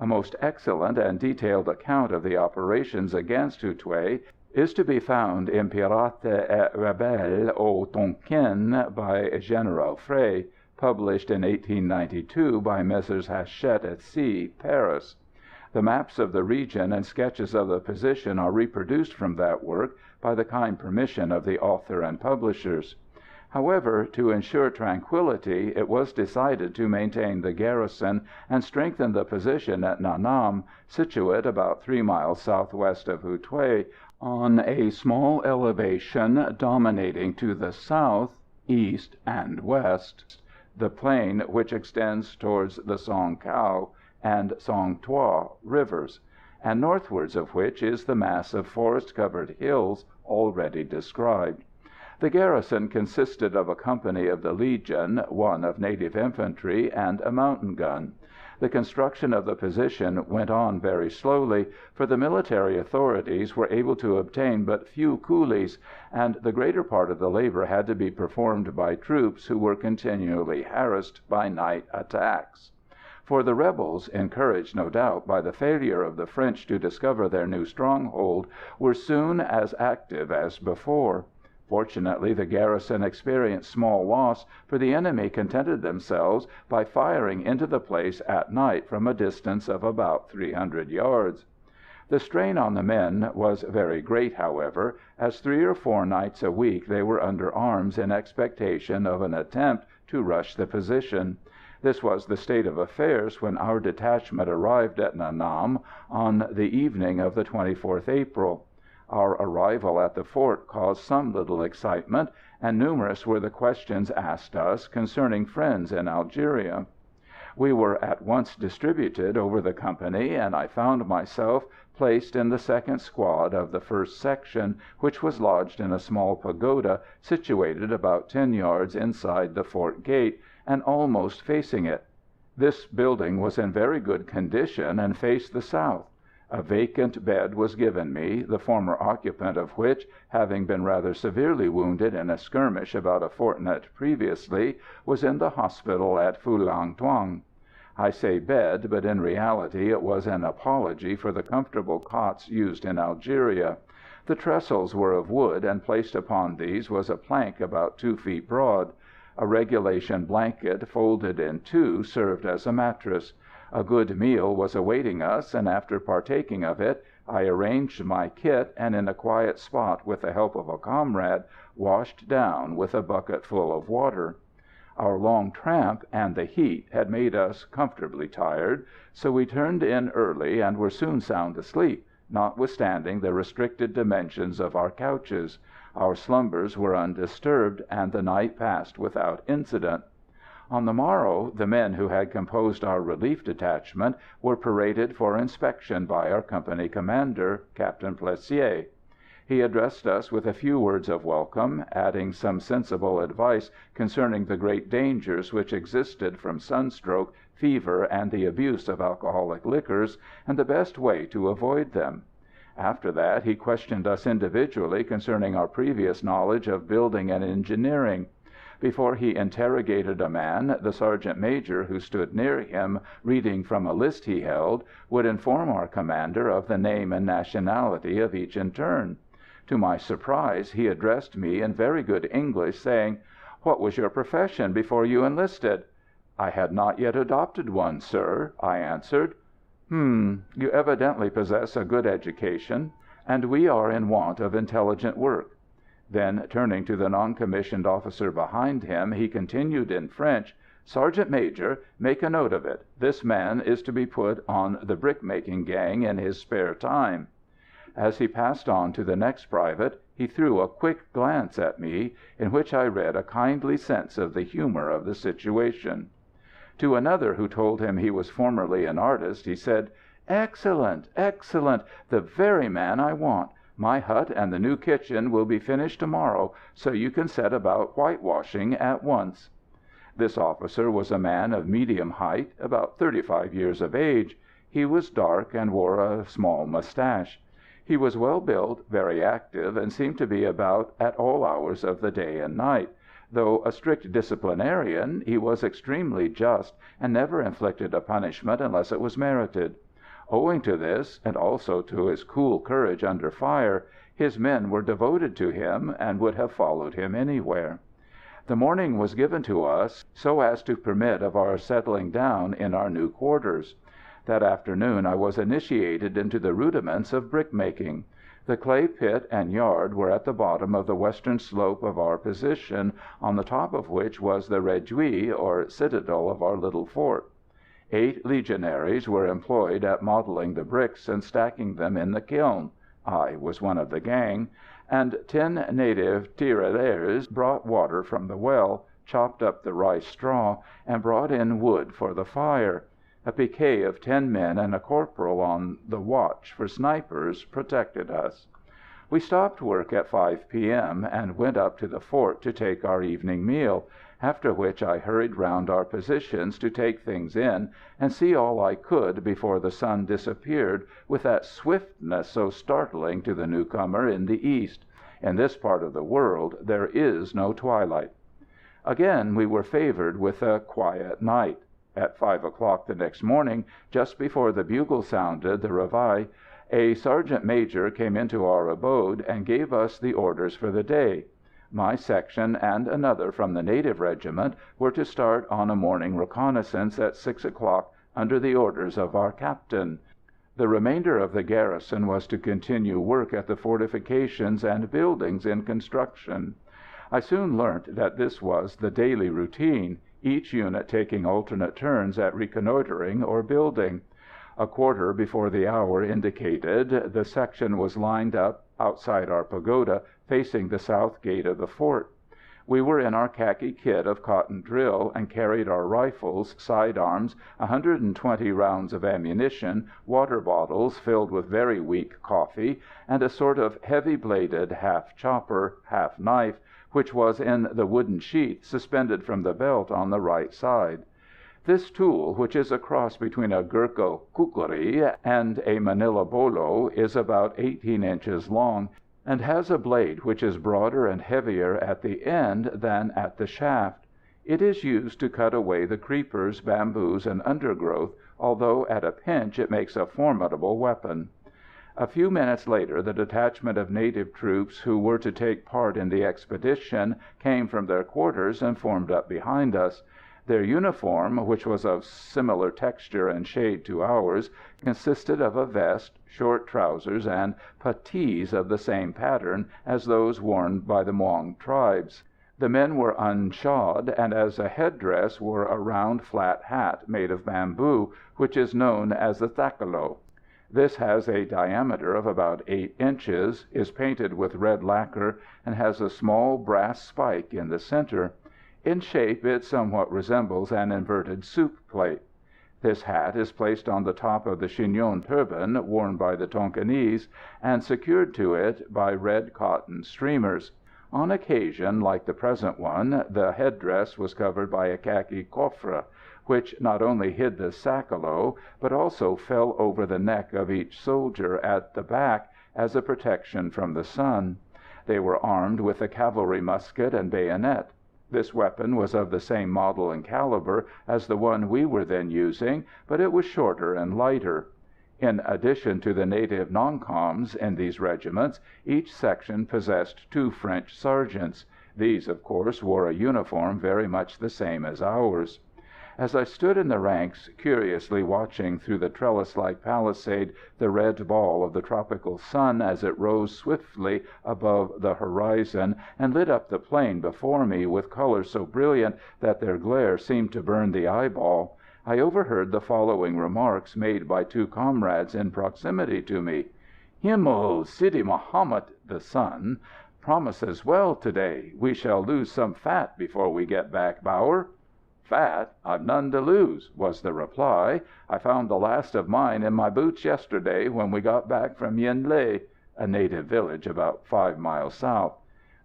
A most excellent and detailed account of the operations against Hou Thué is to be found in Pirates et Rebelles au Tonkin by General Frey, published in 1892 by Messrs. Hachette et Cie, Paris. The maps of the region and sketches of the position are reproduced from that work by the kind permission of the author and publishers. However, to ensure tranquillity, it was decided to maintain the garrison and strengthen the position at Nha Nam, situate about 3 miles southwest of Hue Thuy, on a small elevation dominating to the south, east, and west the plain which extends towards the Song Cau and Song Thuo rivers, and northwards of which is the mass of forest-covered hills already described. The garrison consisted of a company of the Legion, one of native infantry, and a mountain gun. The construction of the position went on very slowly, for the military authorities were able to obtain but few coolies, and the greater part of the labor had to be performed by troops who were continually harassed by night attacks. For the rebels, encouraged no doubt by the failure of the French to discover their new stronghold, were soon as active as before. Fortunately, the garrison experienced small loss, for the enemy contented themselves by firing into the place at night from a distance of about 300 yards. The strain on the men was very great, however, as 3 or 4 nights a week they were under arms in expectation of an attempt to rush the position. This was the state of affairs when our detachment arrived at Nha Nam on the evening of the 24th April. Our arrival at the fort caused some little excitement, and numerous were the questions asked us concerning friends in Algeria. We were at once distributed over the company, and I found myself placed in the 2nd squad of the 1st section, which was lodged in a small pagoda situated about 10 yards inside the fort gate and almost facing it. This building was in very good condition and faced the south. A vacant bed was given me, the former occupant of which, having been rather severely wounded in a skirmish about a fortnight previously, was in the hospital at Phulang Thuong. I say bed, but in reality it was an apology for the comfortable cots used in Algeria. The trestles were of wood, and placed upon these was a plank about 2 feet broad. A regulation blanket, folded in 2, served as a mattress. A good meal was awaiting us, and after partaking of it, I arranged my kit, and in a quiet spot, with the help of a comrade, washed down with a bucketful of water. Our long tramp and the heat had made us comfortably tired, so we turned in early and were soon sound asleep, notwithstanding the restricted dimensions of our couches. Our slumbers were undisturbed, and the night passed without incident. On the morrow, the men who had composed our relief detachment were paraded for inspection by our company commander, Captain Plessier. He addressed us with a few words of welcome, adding some sensible advice concerning the great dangers which existed from sunstroke, fever, and the abuse of alcoholic liquors, and the best way to avoid them. After that, he questioned us individually concerning our previous knowledge of building and engineering. Before he interrogated a man, the sergeant major, who stood near him reading from a list he held, would inform our commander of the name and nationality of each in turn. To my surprise, he addressed me in very good English, saying, "What was your profession before you enlisted?" "I had not yet adopted one, sir," I answered. You evidently possess a good education, and we are in want of intelligent work." Then, turning to the non-commissioned officer behind him, he continued in French, "Sergeant Major, make a note of it. This man is to be put on the brick-making gang in his spare time." As he passed on to the next private, he threw a quick glance at me, in which I read a kindly sense of the humour of the situation. To another who told him he was formerly an artist, he said, "Excellent, excellent! The very man I want. My hut and the new kitchen will be finished to morrow, so you can set about whitewashing at once." This officer was a man of medium height, about 35 years of age. He was dark and wore a small moustache. He was well built, very active, and seemed to be about at all hours of the day and night. Though a strict disciplinarian, he was extremely just, and never inflicted a punishment unless it was merited. Owing to this, and also to his cool courage under fire, his men were devoted to him, and would have followed him anywhere. The morning was given to us so as to permit of our settling down in our new quarters. That afternoon I was initiated into the rudiments of brick-making. The clay pit and yard were at the bottom of the western slope of our position, on the top of which was the réduit, or citadel of our little fort. 8 Legionaries were employed at modelling the bricks and stacking them in the kiln (I was one of the gang), and 10 native tirailleurs brought water from the well, chopped up the rice straw, and brought in wood for the fire. A piquet of 10 men and a corporal on the watch for snipers protected us. We stopped work at 5 p.m. and went up to the fort to take our evening meal, after which I hurried round our positions to take things in and see all I could before the sun disappeared with that swiftness so startling to the newcomer in the east. In this part of the world there is no twilight. Again we were favoured with a quiet night. At 5 o'clock the next morning, just before the bugle sounded the réveil, a sergeant major came into our abode and gave us the orders for the day. My section and another from the native regiment were to start on a morning reconnaissance at 6 o'clock under the orders of our captain. The remainder of the garrison was to continue work at the fortifications and buildings in construction. I soon learnt that this was the daily routine, each unit taking alternate turns at reconnoitring or building. A quarter before the hour indicated, the section was lined up outside our pagoda, facing the south gate of the fort. We were in our khaki kit of cotton drill, and carried our rifles, side arms, 120 rounds of ammunition, water bottles filled with very weak coffee, and a sort of heavy-bladed half-chopper, half-knife, which was in the wooden sheath suspended from the belt on the right side. This tool, which is a cross between a Gurkha kukri and a Manila bolo, is about 18 inches long, and has a blade which is broader and heavier at the end than at the shaft. It is used to cut away the creepers, bamboos, and undergrowth, although at a pinch it makes a formidable weapon. A few minutes later the detachment of native troops who were to take part in the expedition came from their quarters and formed up behind us. Their uniform, which was of similar texture and shade to ours, consisted of a vest, short trousers, and puttees of the same pattern as those worn by the Muong tribes. The men were unshod, and as a headdress wore a round flat hat made of bamboo, which is known as the takalo. This has a diameter of about 8 inches, is painted with red lacquer, and has a small brass spike in the center. In shape it somewhat resembles an inverted soup plate. This hat is placed on the top of the chignon turban worn by the Tonkinese, and secured to it by red cotton streamers. On occasion, like the present one, the headdress was covered by a khaki coffre, which not only hid the sakalo, but also fell over the neck of each soldier at the back as a protection from the sun. They were armed with a cavalry musket and bayonet. This weapon was of the same model and caliber as the one we were then using, but it was shorter and lighter. In addition to the native non-coms in these regiments, each section possessed 2 French sergeants. These, of course, wore a uniform very much the same as ours. As I stood in the ranks, curiously watching through the trellis-like palisade the red ball of the tropical sun as it rose swiftly above the horizon and lit up the plain before me with colours so brilliant that their glare seemed to burn the eyeball, I overheard the following remarks made by 2 comrades in proximity to me. "Himmel, Sidi Mohammed the sun promises well to day. We shall lose some fat before we get back, Bauer." "Fat? I've none to lose," was the reply. "I found the last of mine in my boots yesterday when we got back from Yen Lé," a native village about 5 miles south.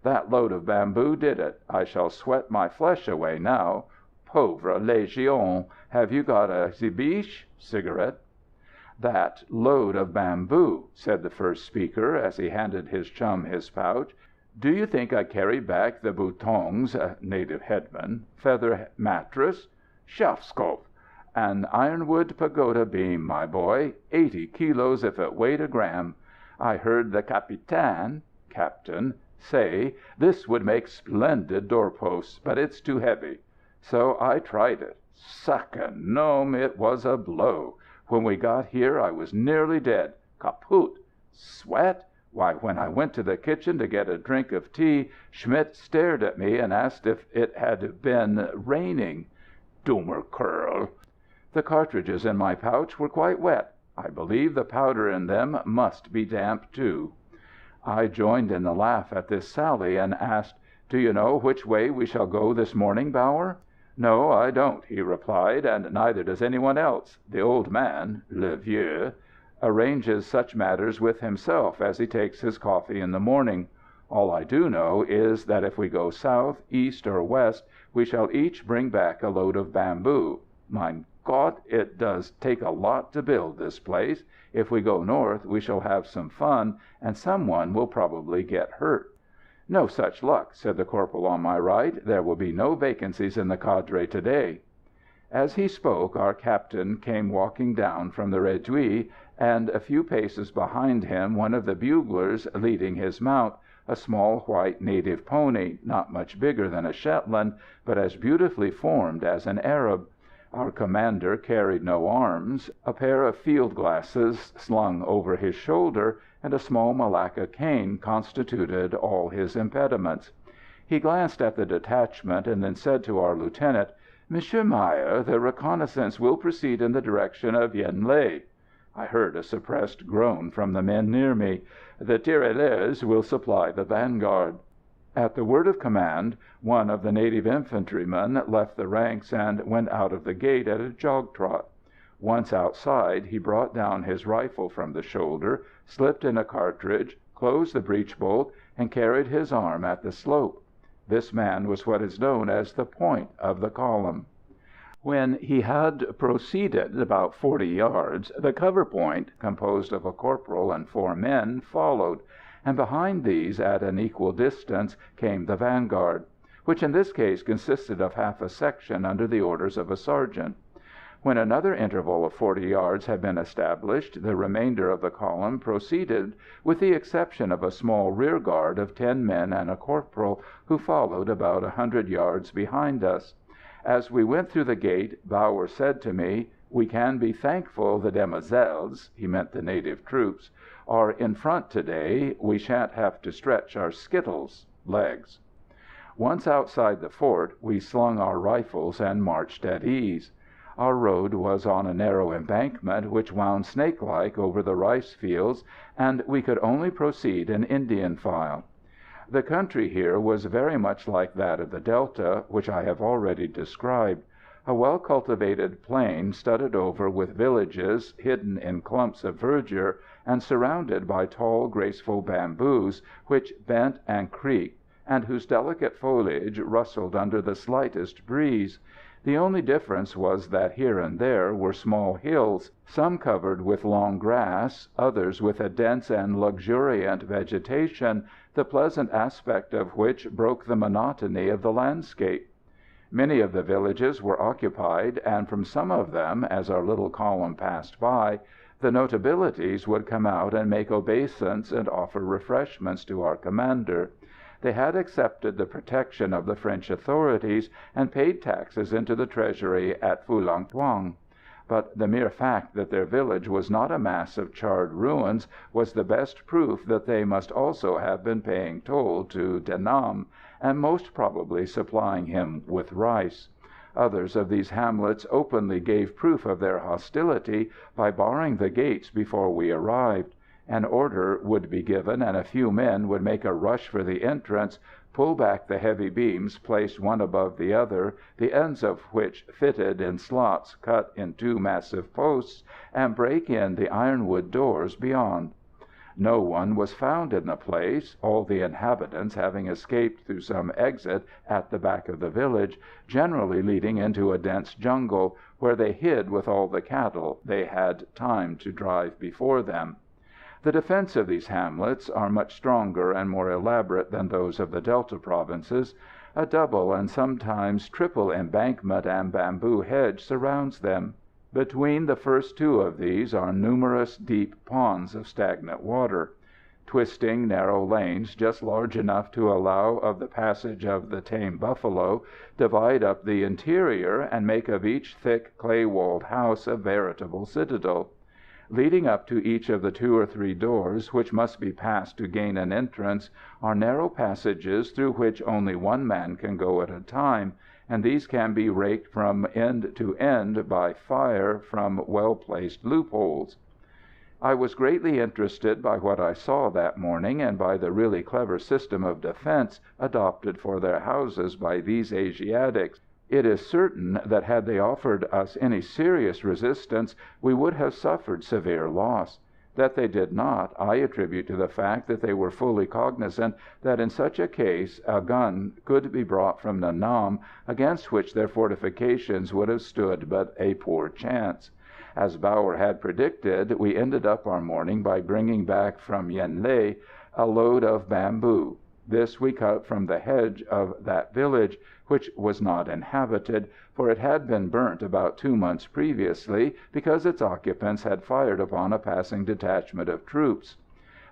"That load of bamboo did it. I shall sweat my flesh away now. Pauvre Légion! Have you got a cibiche (cigarette)?" "That load of bamboo," said the first speaker, as he handed his chum his pouch. "Do you think I carried back the Boutong's (native headman) feather mattress? Schafskopf! An ironwood pagoda beam, my boy. 80 kilos if it weighed a gram. I heard the capitaine (captain) say this would make splendid doorposts, but it's too heavy. So I tried it. Sacre nom, it was a blow. When we got here I was nearly dead. Kaput! Sweat? Why, when I went to the kitchen to get a drink of tea, Schmidt stared at me and asked if it had been raining. Dummer Kerl! The cartridges in my pouch were quite wet. I believe the powder in them must be damp, too." I joined in the laugh at this sally, and asked, "Do you know which way we shall go this morning, Bauer?" "No, I don't," he replied, "and neither does any one else. The old man, le vieux, arranges such matters with himself as he takes his coffee in the morning. All I do know is that if we go south, east, or west, we shall each bring back a load of bamboo. Mein Gott, it does take a lot to build this place. If we go north, we shall have some fun, and some one will probably get hurt." "No such luck," said the corporal on my right. "There will be no vacancies in the cadre to day." As he spoke, our captain came walking down from the réduit, and a few paces behind him one of the buglers leading his mount, a small white native pony, not much bigger than a Shetland, but as beautifully formed as an Arab. Our commander carried no arms. A pair of field glasses slung over his shoulder, and a small Malacca cane constituted all his impediments. He glanced at the detachment, and then said to our lieutenant, "Monsieur Meyer, the reconnaissance will proceed in the direction of Yen Lé." I heard a suppressed groan from the men near me. "The tirailleurs will supply the vanguard." At the word of command, one of the native infantrymen left the ranks and went out of the gate at a jog trot. Once outside, he brought down his rifle from the shoulder, slipped in a cartridge, closed the breech bolt, and carried his arm at the slope. This man was what is known as the point of the column. When he had proceeded about 40 yards, the cover point, composed of a corporal and 4 men, followed, and behind these, at an equal distance, came the vanguard, which in this case consisted of half a section under the orders of a sergeant. When another interval of 40 yards had been established, the remainder of the column proceeded, with the exception of a small rear guard of 10 men and a corporal, who followed about 100 yards behind us. As we went through the gate, Bauer said to me, "We can be thankful the demoiselles," he meant the native troops, "are in front to day. We shan't have to stretch our skittles legs." Once outside the fort, we slung our rifles and marched at ease. Our road was on a narrow embankment which wound snake-like over the rice fields, and we could only proceed in Indian file. The country here was very much like that of the Delta, which I have already described. A well-cultivated plain studded over with villages hidden in clumps of verdure, and surrounded by tall, graceful bamboos, which bent and creaked, and whose delicate foliage rustled under the slightest breeze. The only difference was that here and there were small hills, some covered with long grass, others with a dense and luxuriant vegetation, the pleasant aspect of which broke the monotony of the landscape. Many of the villages were occupied, and from some of them, as our little column passed by, the notabilities would come out and make obeisance and offer refreshments to our commander. They had accepted the protection of the French authorities, and paid taxes into the treasury at Phulang Thuong. But the mere fact that their village was not a mass of charred ruins was the best proof that they must also have been paying toll to De Nam, and most probably supplying him with rice. Others of these hamlets openly gave proof of their hostility by barring the gates before we arrived. An order would be given, and a few men would make a rush for the entrance, pull back the heavy beams placed one above the other, the ends of which fitted in slots cut in 2 massive posts, and break in the ironwood doors beyond. No one was found in the place, all the inhabitants having escaped through some exit at the back of the village, generally leading into a dense jungle, where they hid with all the cattle they had time to drive before them. The defence of these hamlets are much stronger and more elaborate than those of the Delta provinces. A double and sometimes triple embankment and bamboo hedge surrounds them. Between the first 2 of these are numerous deep ponds of stagnant water. Twisting, narrow lanes, just large enough to allow of the passage of the tame buffalo, divide up the interior, and make of each thick, clay-walled house a veritable citadel. Leading up to each of the 2 or 3 doors, which must be passed to gain an entrance, are narrow passages through which only one man can go at a time, and these can be raked from end to end by fire from well-placed loopholes. I was greatly interested by what I saw that morning, and by the really clever system of defence adopted for their houses by these Asiatics. It is certain that had they offered us any serious resistance we would have suffered severe loss. That they did not, I attribute to the fact that they were fully cognizant that in such a case a gun could be brought from Nha Nam, against which their fortifications would have stood but a poor chance. As Bauer had predicted, we ended up our morning by bringing back from Yen Lé a load of bamboo. This we cut from the hedge of that village, which was not inhabited, for it had been burnt about 2 months previously, because its occupants had fired upon a passing detachment of troops.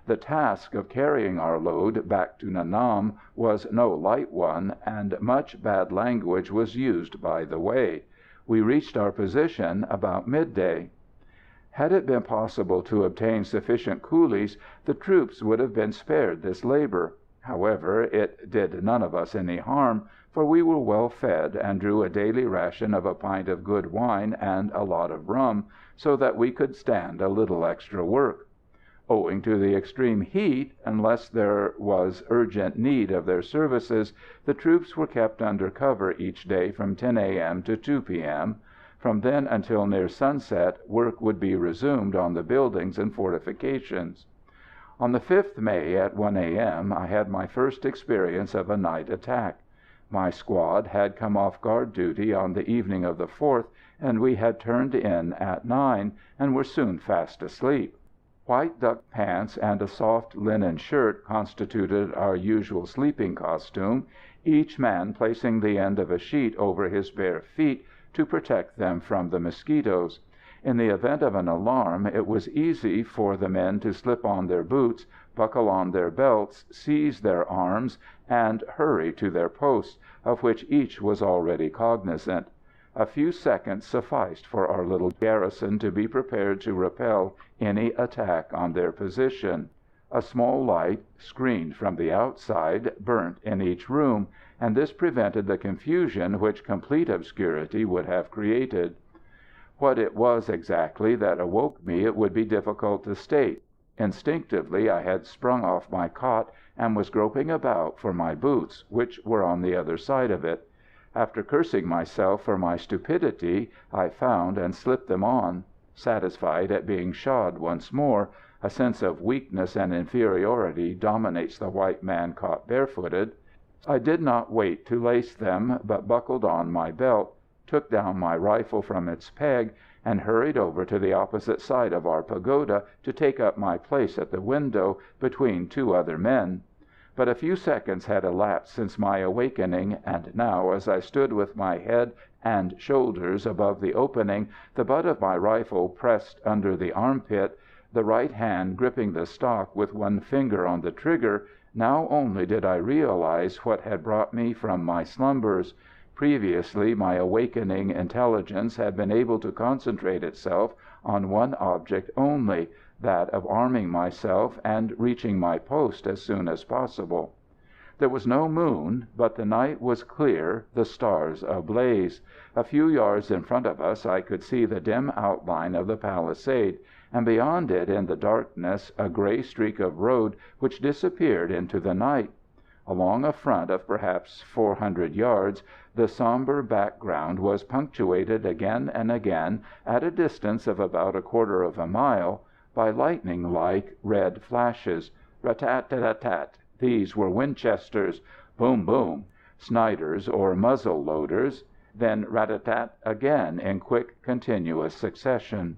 The task of carrying our load back to Nha Nam was no light one, and much bad language was used by the way. We reached our position about midday. Had it been possible to obtain sufficient coolies, the troops would have been spared this labour. However, it did none of us any harm, for we were well fed, and drew a daily ration of a pint of good wine and a lot of rum, so that we could stand a little extra work. Owing to the extreme heat, unless there was urgent need of their services, the troops were kept under cover each day from 10 a.m. to 2 p.m. From then until near sunset, work would be resumed on the buildings and fortifications. On the 5th May, at 1 a.m., I had my first experience of a night attack. My squad had come off guard duty on the evening of the 4th, and we had turned in at 9, and were soon fast asleep. White duck pants and a soft linen shirt constituted our usual sleeping costume, each man placing the end of a sheet over his bare feet to protect them from the mosquitoes. In the event of an alarm, it was easy for the men to slip on their boots, buckle on their belts, seize their arms, and hurry to their posts, of which each was already cognizant. A few seconds sufficed for our little garrison to be prepared to repel any attack on their position. A small light, screened from the outside, burnt in each room, and this prevented the confusion which complete obscurity would have created. What it was exactly that awoke me it would be difficult to state. Instinctively I had sprung off my cot and was groping about for my boots, which were on the other side of it. After cursing myself for my stupidity, I found and slipped them on. Satisfied at being shod once more, a sense of weakness and inferiority dominates the white man caught barefooted, I did not wait to lace them, but buckled on my belt, took down my rifle from its peg, and hurried over to the opposite side of our pagoda to take up my place at the window, between 2 other men. But a few seconds had elapsed since my awakening, and now, as I stood with my head and shoulders above the opening, the butt of my rifle pressed under the armpit, the right hand gripping the stock with one finger on the trigger, now only did I realize what had brought me from my slumbers. Previously, my awakening intelligence had been able to concentrate itself on one object only, that of arming myself and reaching my post as soon as possible. There was no moon, but the night was clear, the stars ablaze. A few yards in front of us I could see the dim outline of the palisade, and beyond it in the darkness a grey streak of road which disappeared into the night. Along a front of perhaps 400 yards, the sombre background was punctuated again and again, at a distance of about a quarter of a mile, by lightning-like red flashes. Rat-tat-tat-tat. These were Winchesters. Boom, boom. Snyders or muzzle-loaders. Then rat-tat-tat again in quick, continuous succession.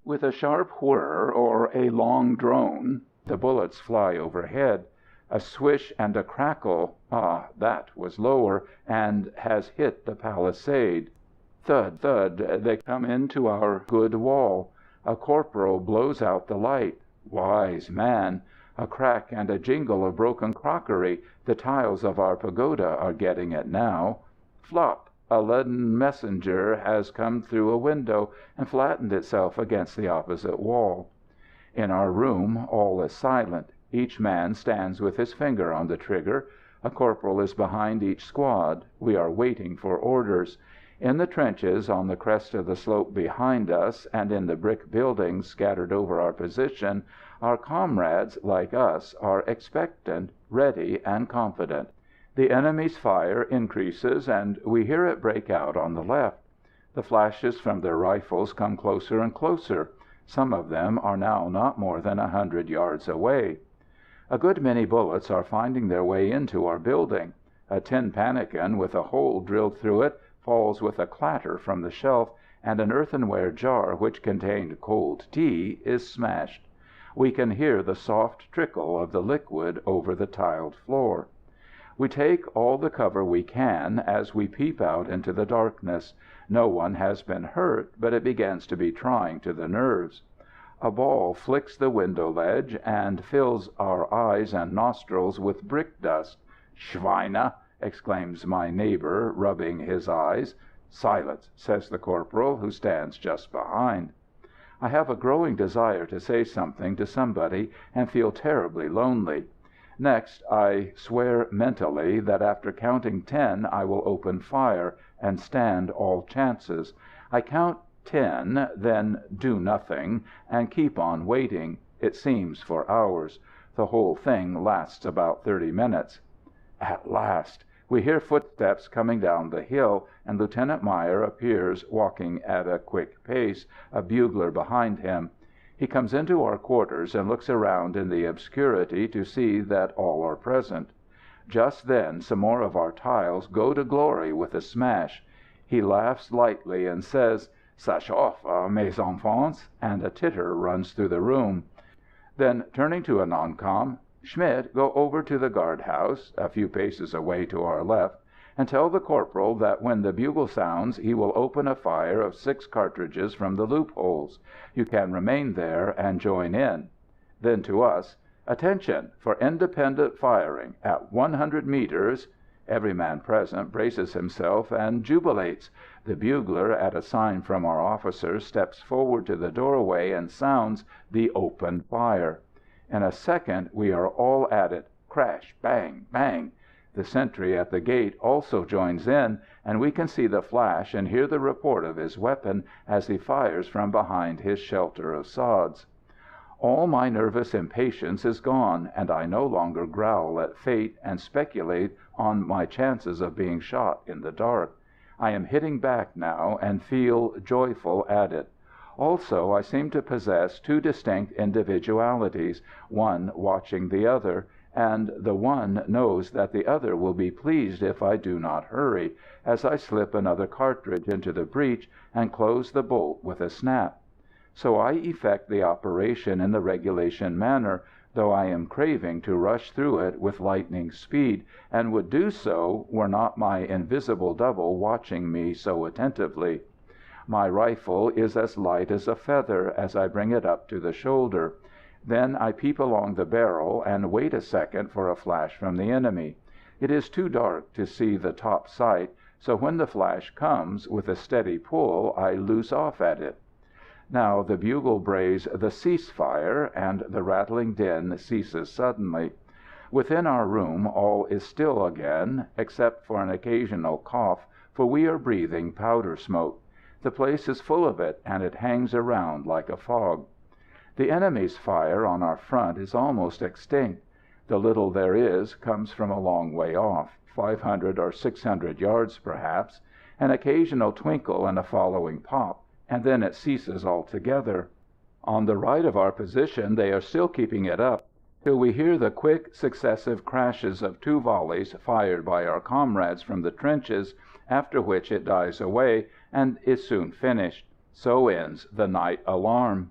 With a sharp whir or a long drone, the bullets fly overhead. A swish and a crackle. Ah, that was lower, and has hit the palisade. Thud, thud, they come into our good wall. A corporal blows out the light. Wise man! A crack and a jingle of broken crockery. The tiles of our pagoda are getting it now. Flop! A leaden messenger has come through a window and flattened itself against the opposite wall. In our room all is silent. Each man stands with his finger on the trigger. A corporal is behind each squad. We are waiting for orders. In the trenches on the crest of the slope behind us, and in the brick buildings scattered over our position, our comrades, like us, are expectant, ready, and confident. The enemy's fire increases, and we hear it break out on the left. The flashes from their rifles come closer and closer. Some of them are now not more than 100 yards away. A good many bullets are finding their way into our building. A tin pannikin with a hole drilled through it falls with a clatter from the shelf, and an earthenware jar which contained cold tea is smashed. We can hear the soft trickle of the liquid over the tiled floor. We take all the cover we can as we peep out into the darkness. No one has been hurt, but it begins to be trying to the nerves. A ball flicks the window ledge and fills our eyes and nostrils with brick dust. "Schweine!" exclaims my neighbor, rubbing his eyes. "Silence!" says the corporal, who stands just behind. I have a growing desire to say something to somebody, and feel terribly lonely. Next, I swear mentally that after counting 10 I will open fire, and stand all chances. I count 10, then do nothing, and keep on waiting. It seems for hours. The whole thing lasts about 30 minutes. At last! We hear footsteps coming down the hill, and Lieutenant Meyer appears walking at a quick pace, a bugler behind him. He comes into our quarters and looks around in the obscurity to see that all are present. Just then some more of our tiles go to glory with a smash. He laughs lightly and says, "Ça chauffe, mes enfants," and a titter runs through the room. Then, turning to a non-com, "Schmidt, go over to the guard-house," a few paces away to our left, "and tell the corporal that when the bugle sounds he will open a fire of 6 cartridges from the loopholes. You can remain there and join in." Then to us, "Attention for independent firing at 100 meters." Every man present braces himself and jubilates. The bugler, at a sign from our officer, steps forward to the doorway and sounds the "open fire." In a second we are all at it. Crash! Bang! Bang! The sentry at the gate also joins in, and we can see the flash and hear the report of his weapon as he fires from behind his shelter of sods. All my nervous impatience is gone, and I no longer growl at fate and speculate on my chances of being shot in the dark. I am hitting back now, and feel joyful at it. Also, I seem to possess 2 distinct individualities, one watching the other, and the one knows that the other will be pleased if I do not hurry, as I slip another cartridge into the breech and close the bolt with a snap. So I effect the operation in the regulation manner, though I am craving to rush through it with lightning speed, and would do so were not my invisible double watching me so attentively. My rifle is as light as a feather as I bring it up to the shoulder. Then I peep along the barrel and wait a second for a flash from the enemy. It is too dark to see the top sight, so when the flash comes, with a steady pull I loose off at it. Now the bugle brays the "cease fire," and the rattling din ceases suddenly. Within our room all is still again, except for an occasional cough, for we are breathing powder smoke. The place is full of it, and it hangs around like a fog. The enemy's fire on our front is almost extinct. The little there is comes from a long way off, 500 or 600 yards perhaps, an occasional twinkle and a following pop, and then it ceases altogether. On the right of our position they are still keeping it up, till we hear the quick successive crashes of 2 volleys fired by our comrades from the trenches, after which it dies away and is soon finished. So ends the night alarm.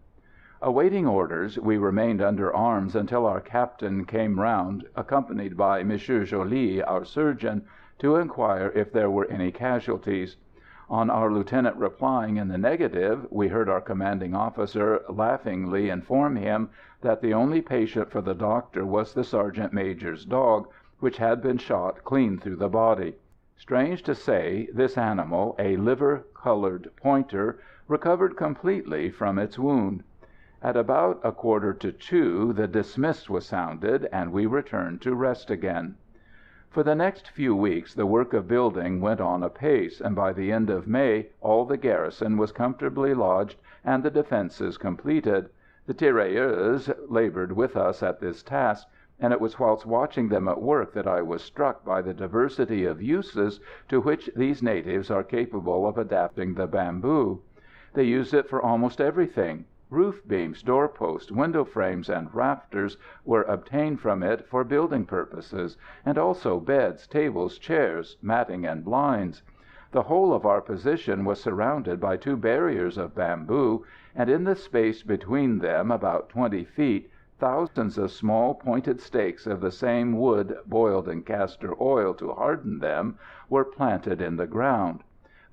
Awaiting orders, we remained under arms until our captain came round, accompanied by Monsieur Joly, our surgeon, to inquire if there were any casualties. On our lieutenant replying in the negative, we heard our commanding officer laughingly inform him that the only patient for the doctor was the sergeant major's dog, which had been shot clean through the body. Strange to say, this animal, a liver-colored pointer, recovered completely from its wound. At about 1:45 the dismiss was sounded, and we returned to rest again. For the next few weeks the work of building went on apace, and by the end of May all the garrison was comfortably lodged and the defences completed. The tirailleurs laboured with us at this task, and it was whilst watching them at work that I was struck by the diversity of uses to which these natives are capable of adapting the bamboo. They use it for almost everything. Roof beams, doorposts, window frames, and rafters were obtained from it for building purposes, and also beds, tables, chairs, matting, and blinds. The whole of our position was surrounded by 2 barriers of bamboo, and in the space between them, about 20 feet, thousands of small pointed stakes of the same wood boiled in castor oil to harden them were planted in the ground.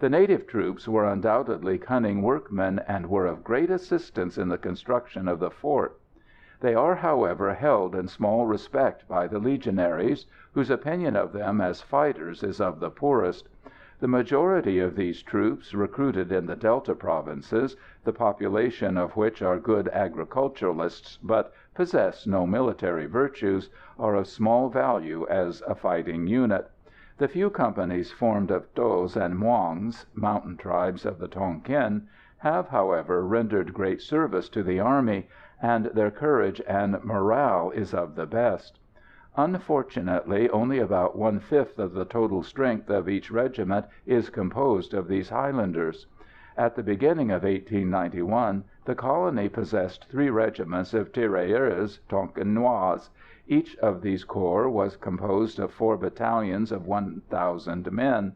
The native troops were undoubtedly cunning workmen, and were of great assistance in the construction of the fort. They are, however, held in small respect by the Legionaries, whose opinion of them as fighters is of the poorest. The majority of these troops, recruited in the Delta provinces, the population of which are good agriculturists but possess no military virtues, are of small value as a fighting unit. The few companies formed of Thos and Muongs, mountain tribes of the Tonkin, have, however, rendered great service to the army, and their courage and morale is of the best. Unfortunately, only about 1/5 of the total strength of each regiment is composed of these Highlanders. At the beginning of 1891 the colony possessed 3 regiments of tirailleurs Tonkinois. Each of these corps was composed of 4 battalions of 1,000 men.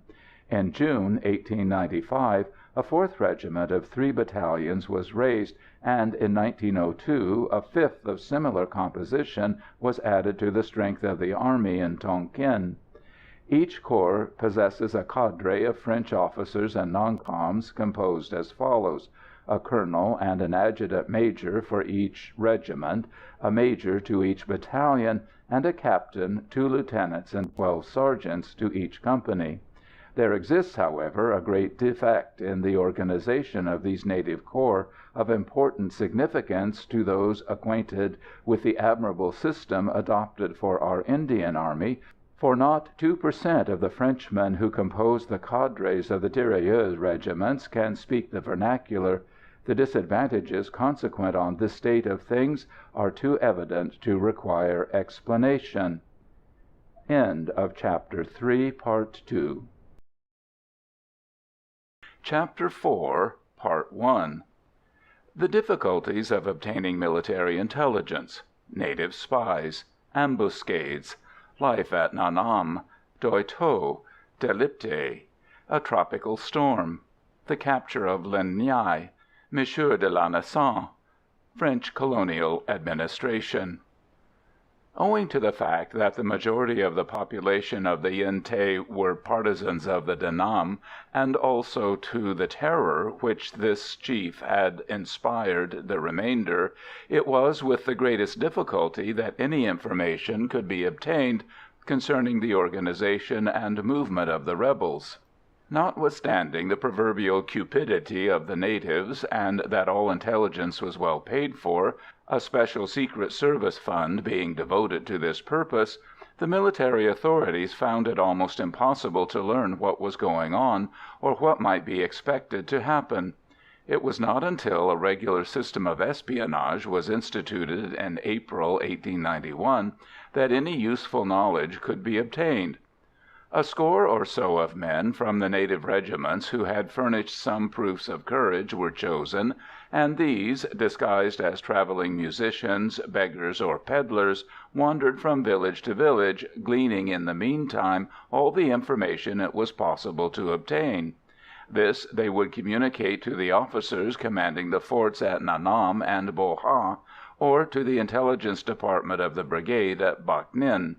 In June 1895 a 4th regiment of 3 battalions was raised, and in 1902 a 5th of similar composition was added to the strength of the army in Tonkin. Each corps possesses a cadre of French officers and non-coms composed as follows: a colonel and an adjutant major for each regiment, a major to each battalion, and a captain, 2 lieutenants, and 12 sergeants to each company. There exists, however, a great defect in the organization of these native corps, of important significance to those acquainted with the admirable system adopted for our Indian army, for not 2% of the Frenchmen who compose the cadres of the tirailleurs regiments can speak the vernacular. The disadvantages consequent on this state of things are too evident to require explanation. End of Chapter 3, Part 2. Chapter 4, Part 1. The difficulties of obtaining military intelligence, native spies, ambuscades, life at Nha Nam, Doi To, Delipte, a tropical storm, the capture of Linh Nhai, Monsieur de la Nassau, French colonial administration. Owing to the fact that the majority of the population of the Yen Thé were partisans of the De Nam, and also to the terror which this chief had inspired the remainder, it was with the greatest difficulty that any information could be obtained concerning the organization and movement of the rebels. Notwithstanding the proverbial cupidity of the natives, and that all intelligence was well paid for, a special secret service fund being devoted to this purpose, the military authorities found it almost impossible to learn what was going on, or what might be expected to happen. It was not until a regular system of espionage was instituted in April 1891 that any useful knowledge could be obtained. A score or so of men from the native regiments who had furnished some proofs of courage were chosen, and these, disguised as traveling musicians, beggars, or peddlers, wandered from village to village, gleaning in the meantime all the information it was possible to obtain. This they would communicate to the officers commanding the forts at Nha Nam and Bo Ha, or to the intelligence department of the brigade at Bac Ninh.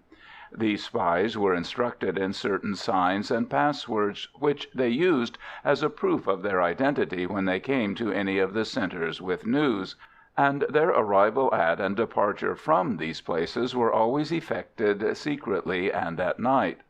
These spies were instructed in certain signs and passwords, which they used as a proof of their identity when they came to any of the centres with news, and their arrival at and departure from these places were always effected secretly and at night.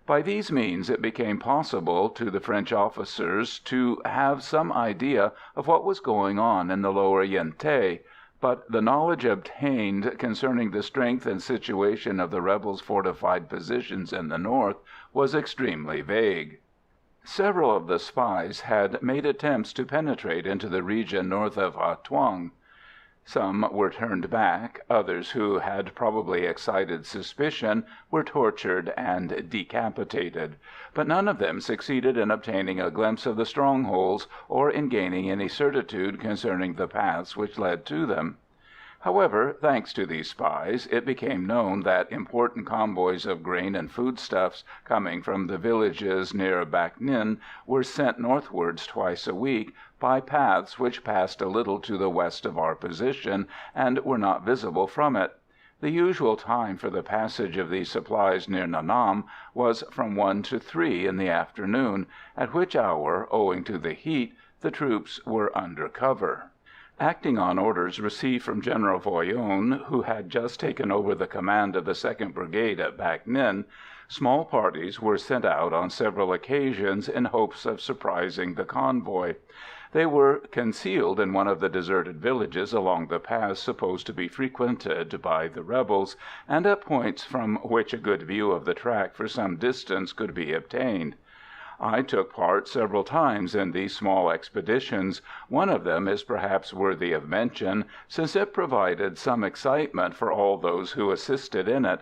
By these means it became possible to the French officers to have some idea of what was going on in the lower Yangtze, but the knowledge obtained concerning the strength and situation of the rebels' fortified positions in the north was extremely vague. Several of the spies had made attempts to penetrate into the region north of Ha Thuong. Some were turned back, others who had probably excited suspicion were tortured and decapitated, but none of them succeeded in obtaining a glimpse of the strongholds or in gaining any certitude concerning the paths which led to them. However, thanks to these spies, it became known that important convoys of grain and foodstuffs coming from the villages near Bac Ninh were sent northwards twice a week, by paths which passed a little to the west of our position, and were not visible from it. The usual time for the passage of these supplies near Nha Nam was from 1 to 3 in the afternoon, at which hour, owing to the heat, the troops were under cover. Acting on orders received from General Voyon, who had just taken over the command of the 2nd Brigade at Bac Ninh, small parties were sent out on several occasions in hopes of surprising the convoy. They were concealed in one of the deserted villages along the paths supposed to be frequented by the rebels, and at points from which a good view of the track for some distance could be obtained. I took part several times in these small expeditions. One of them is perhaps worthy of mention, since it provided some excitement for all those who assisted in it.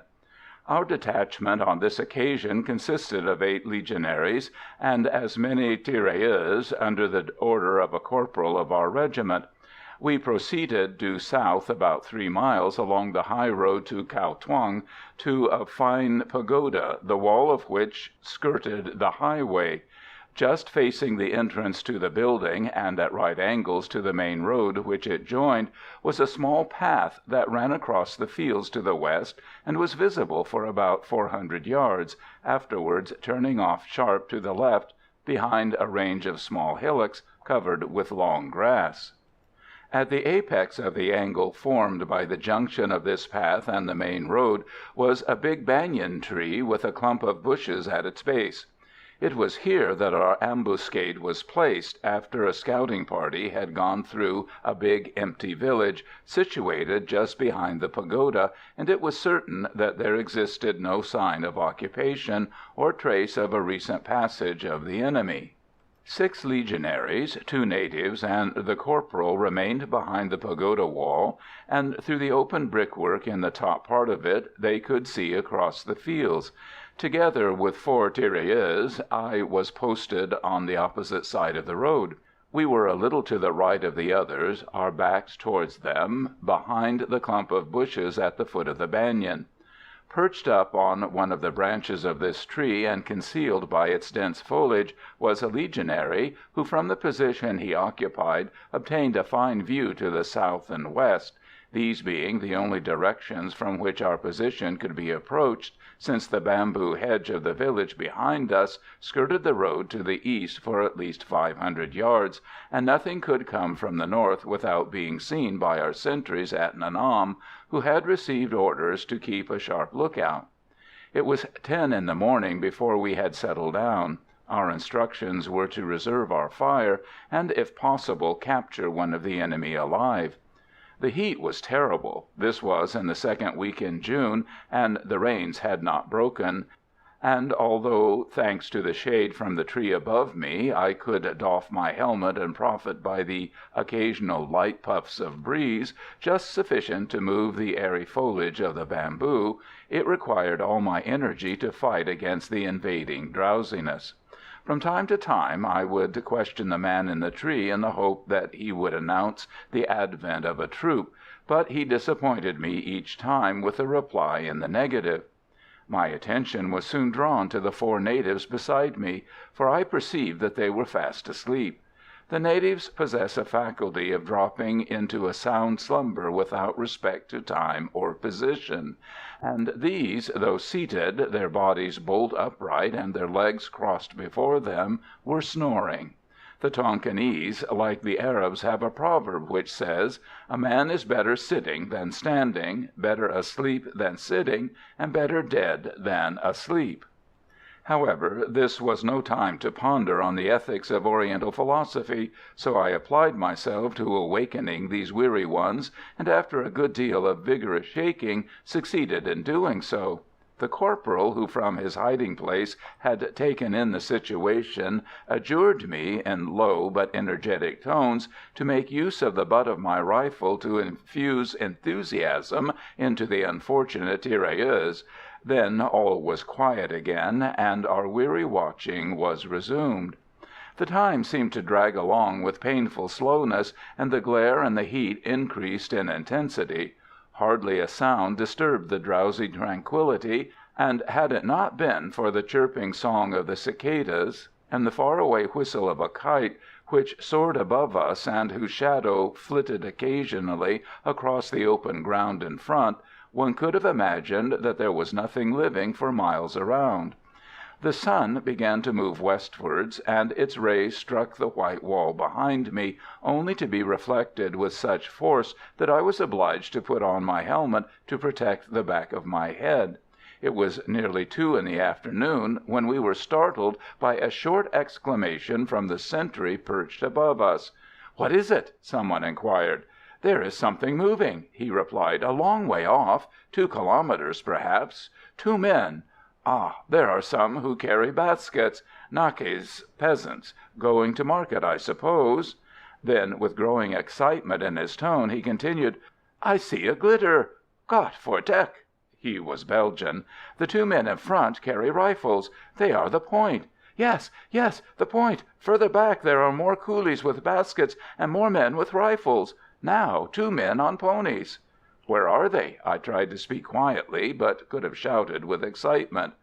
Our detachment on this occasion consisted of 8 Legionaries and as many tirailleurs under the order of a corporal of our regiment. We proceeded due south about 3 miles along the high road to Cao Thuong to a fine pagoda, the wall of which skirted the highway. Just facing the entrance to the building, and at right angles to the main road which it joined, was a small path that ran across the fields to the west and was visible for about 400 yards, afterwards turning off sharp to the left behind a range of small hillocks covered with long grass. At the apex of the angle formed by the junction of this path and the main road was a big banyan tree with a clump of bushes at its base. It was here that our ambuscade was placed, after a scouting party had gone through a big empty village situated just behind the pagoda, and it was certain that there existed no sign of occupation or trace of a recent passage of the enemy. 6 Legionaries, 2 natives, and the corporal remained behind the pagoda wall, and through the open brickwork in the top part of it they could see across the fields. Together with 4 tirailleurs, I was posted on the opposite side of the road. We were a little to the right of the others, our backs towards them, behind the clump of bushes at the foot of the banyan. Perched up on one of the branches of this tree and concealed by its dense foliage was a Legionary who, from the position he occupied, obtained a fine view to the south and west, these being the only directions from which our position could be approached, since the bamboo hedge of the village behind us skirted the road to the east for at least 500 yards, and nothing could come from the north without being seen by our sentries at Nha Nam, who had received orders to keep a sharp lookout. It was 10 in the morning before we had settled down. Our instructions were to reserve our fire, and if possible capture one of the enemy alive. The heat was terrible. This was in the 2nd week in June, and the rains had not broken, and although, thanks to the shade from the tree above me, I could doff my helmet and profit by the occasional light puffs of breeze, just sufficient to move the airy foliage of the bamboo, it required all my energy to fight against the invading drowsiness. From time to time I would question the man in the tree in the hope that he would announce the advent of a troop, but he disappointed me each time with a reply in the negative. My attention was soon drawn to the 4 natives beside me, for I perceived that they were fast asleep. The natives possess a faculty of dropping into a sound slumber without respect to time or position, and these, though seated, their bodies bolt upright and their legs crossed before them, were snoring. The Tonkinese, like the Arabs, have a proverb which says, "A man is better sitting than standing, better asleep than sitting, and better dead than asleep." However, this was no time to ponder on the ethics of Oriental philosophy, so I applied myself to awakening these weary ones, and after a good deal of vigorous shaking succeeded in doing so. The corporal, who from his hiding-place had taken in the situation, adjured me, in low but energetic tones, to make use of the butt of my rifle to infuse enthusiasm into the unfortunate tirailleuse. Then all was quiet again, and our weary watching was resumed. The time seemed to drag along with painful slowness, and the glare and the heat increased in intensity. Hardly a sound disturbed the drowsy tranquillity, and had it not been for the chirping song of the cicadas and the far-away whistle of a kite, which soared above us and whose shadow flitted occasionally across the open ground in front, one could have imagined that there was nothing living for miles around. The sun began to move westwards, and its rays struck the white wall behind me, only to be reflected with such force that I was obliged to put on my helmet to protect the back of my head. It was nearly 2 in the afternoon when we were startled by a short exclamation from the sentry perched above us. "What is it?" someone inquired. "There is something moving," he replied, "a long way off, 2 kilometers perhaps. 2 men. Ah, there are some who carry baskets. Nakes, peasants. Going to market, I suppose." Then, with growing excitement in his tone, he continued, "I see a glitter. Gott voor Dek!" He was Belgian. "The 2 men in front carry rifles. They are the point. Yes, yes, the point. Further back there are more coolies with baskets and more men with rifles. Now 2 men on ponies." "Where are they?" I tried to speak quietly, but could have shouted with excitement.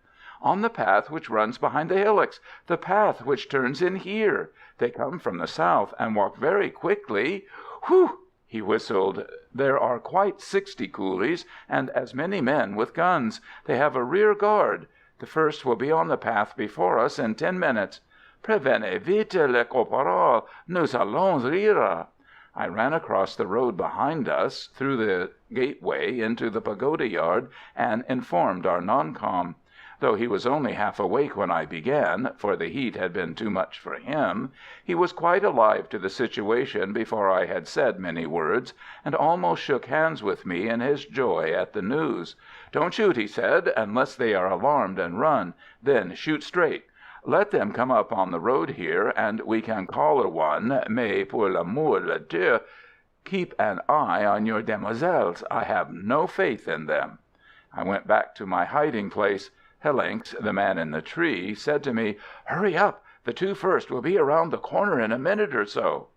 "On the path which runs behind the hillocks, the path which turns in here. They come from the south and walk very quickly. Whew!" he whistled. "There are quite 60 coolies and as many men with guns. They have a rear guard. The first will be on the path before us in 10 minutes. Prévenez vite le corporal. Nous allons rire." I ran across the road behind us, through the gateway into the pagoda yard, and informed our non-com. Though he was only half awake when I began, for the heat had been too much for him, he was quite alive to the situation before I had said many words, and almost shook hands with me in his joy at the news. "Don't shoot," he said, "unless they are alarmed and run. Then shoot straight. Let them come up on the road here, and we can collar one, mais pour l'amour de Dieu, keep an eye on your demoiselles. I have no faith in them." I went back to my hiding place. Hellinks, the man in the tree, said to me, "Hurry up! The 2 first will be around the corner in a minute or so."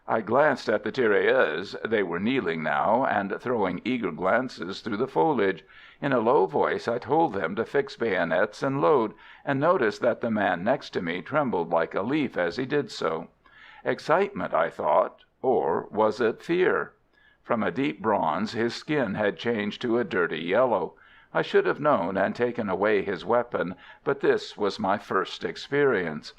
I glanced at the tirailleurs. They were kneeling now, and throwing eager glances through the foliage. In a low voice I told them to fix bayonets and load, and noticed that the man next to me trembled like a leaf as he did so. Excitement, I thought, or was it fear? From a deep bronze his skin had changed to a dirty yellow. I should have known and taken away his weapon, but this was my first experience.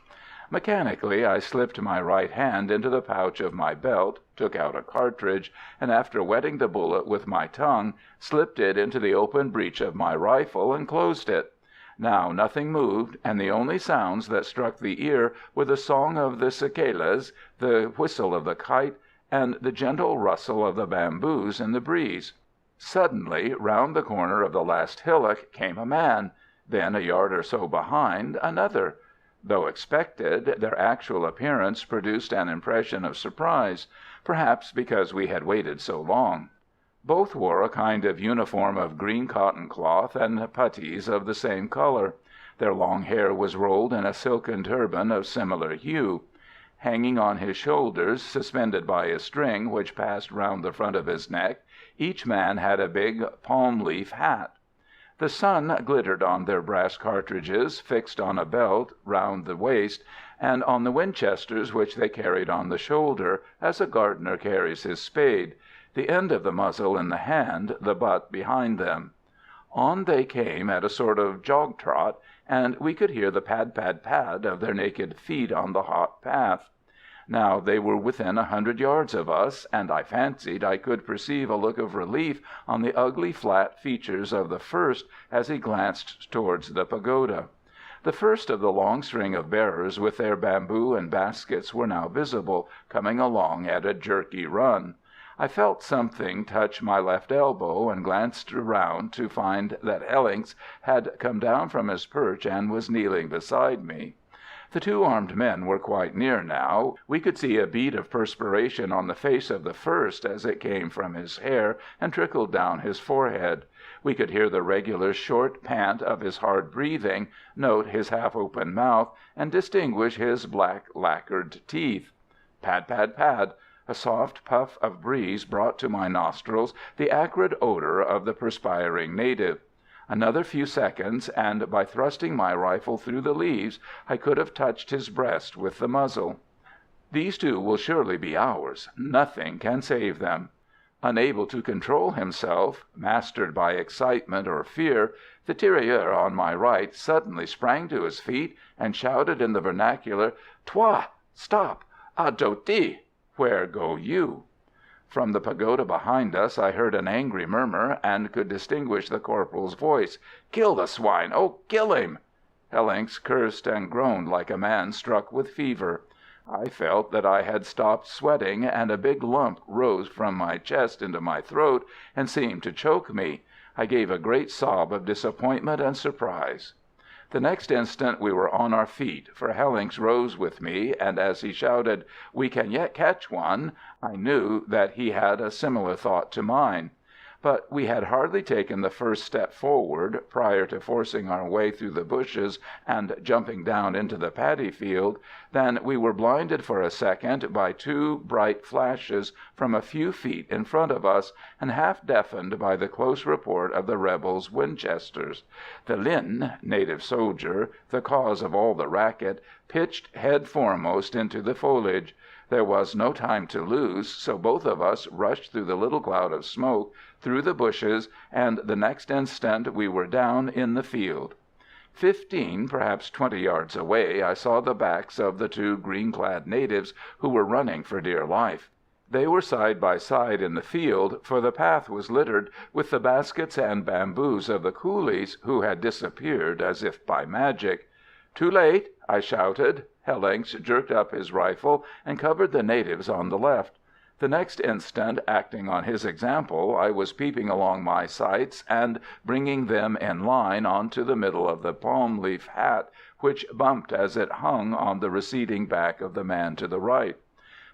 Mechanically I slipped my right hand into the pouch of my belt, took out a cartridge, and after wetting the bullet with my tongue, slipped it into the open breech of my rifle and closed it. Now nothing moved, and the only sounds that struck the ear were the song of the cicalas, the whistle of the kite, and the gentle rustle of the bamboos in the breeze. Suddenly, round the corner of the last hillock came a man. Then, a yard or so behind, another. Though expected, their actual appearance produced an impression of surprise, perhaps because we had waited so long. Both wore a kind of uniform of green cotton cloth and puttees of the same colour. Their long hair was rolled in a silken turban of similar hue. Hanging on his shoulders, suspended by a string which passed round the front of his neck, each man had a big palm-leaf hat. The sun glittered on their brass cartridges, fixed on a belt round the waist, and on the Winchesters which they carried on the shoulder, as a gardener carries his spade, the end of the muzzle in the hand, the butt behind them. On they came at a sort of jog-trot, and we could hear the pad-pad-pad of their naked feet on the hot path. Now they were within 100 yards of us, and I fancied I could perceive a look of relief on the ugly flat features of the first as he glanced towards the pagoda. The first of the long string of bearers with their bamboo and baskets were now visible, coming along at a jerky run. I felt something touch my left elbow, and glanced round to find that Hellincks had come down from his perch and was kneeling beside me. The two armed men were quite near now. We could see a bead of perspiration on the face of the first as it came from his hair and trickled down his forehead. We could hear the regular short pant of his hard breathing, note his half-open mouth, and distinguish his black lacquered teeth. Pad, pad, pad. A soft puff of breeze brought to my nostrils the acrid odour of the perspiring native. Another few seconds, and by thrusting my rifle through the leaves I could have touched his breast with the muzzle. These two will surely be ours. Nothing can save them. Unable to control himself, mastered by excitement or fear, the tirailleur on my right suddenly sprang to his feet and shouted in the vernacular, "Toi! Stop! À Doti! Where go you?" From the pagoda behind us I heard an angry murmur, and could distinguish the corporal's voice. "Kill the swine! Oh, kill him!" Hellincks cursed and groaned like a man struck with fever. I felt that I had stopped sweating, and a big lump rose from my chest into my throat and seemed to choke me. I gave a great sob of disappointment and surprise. The next instant we were on our feet, for Hellincks rose with me, and as he shouted, "We can yet catch one," I knew that he had a similar thought to mine. But we had hardly taken the first step forward, prior to forcing our way through the bushes and jumping down into the paddy field, than we were blinded for a second by two bright flashes from a few feet in front of us, and half deafened by the close report of the rebels' Winchesters. The Lin, native soldier, the cause of all the racket, pitched head foremost into the foliage. There was no time to lose, so both of us rushed through the little cloud of smoke, through the bushes, and the next instant we were down in the field. 15, perhaps 20 yards away, I saw the backs of the two green-clad natives who were running for dear life. They were side by side in the field, for the path was littered with the baskets and bamboos of the coolies, who had disappeared as if by magic. "Too late!" I shouted. Hellincks jerked up his rifle and covered the natives on the left. The next instant, acting on his example, I was peeping along my sights and bringing them in line on to the middle of the palm leaf hat, which bumped as it hung on the receding back of the man to the right.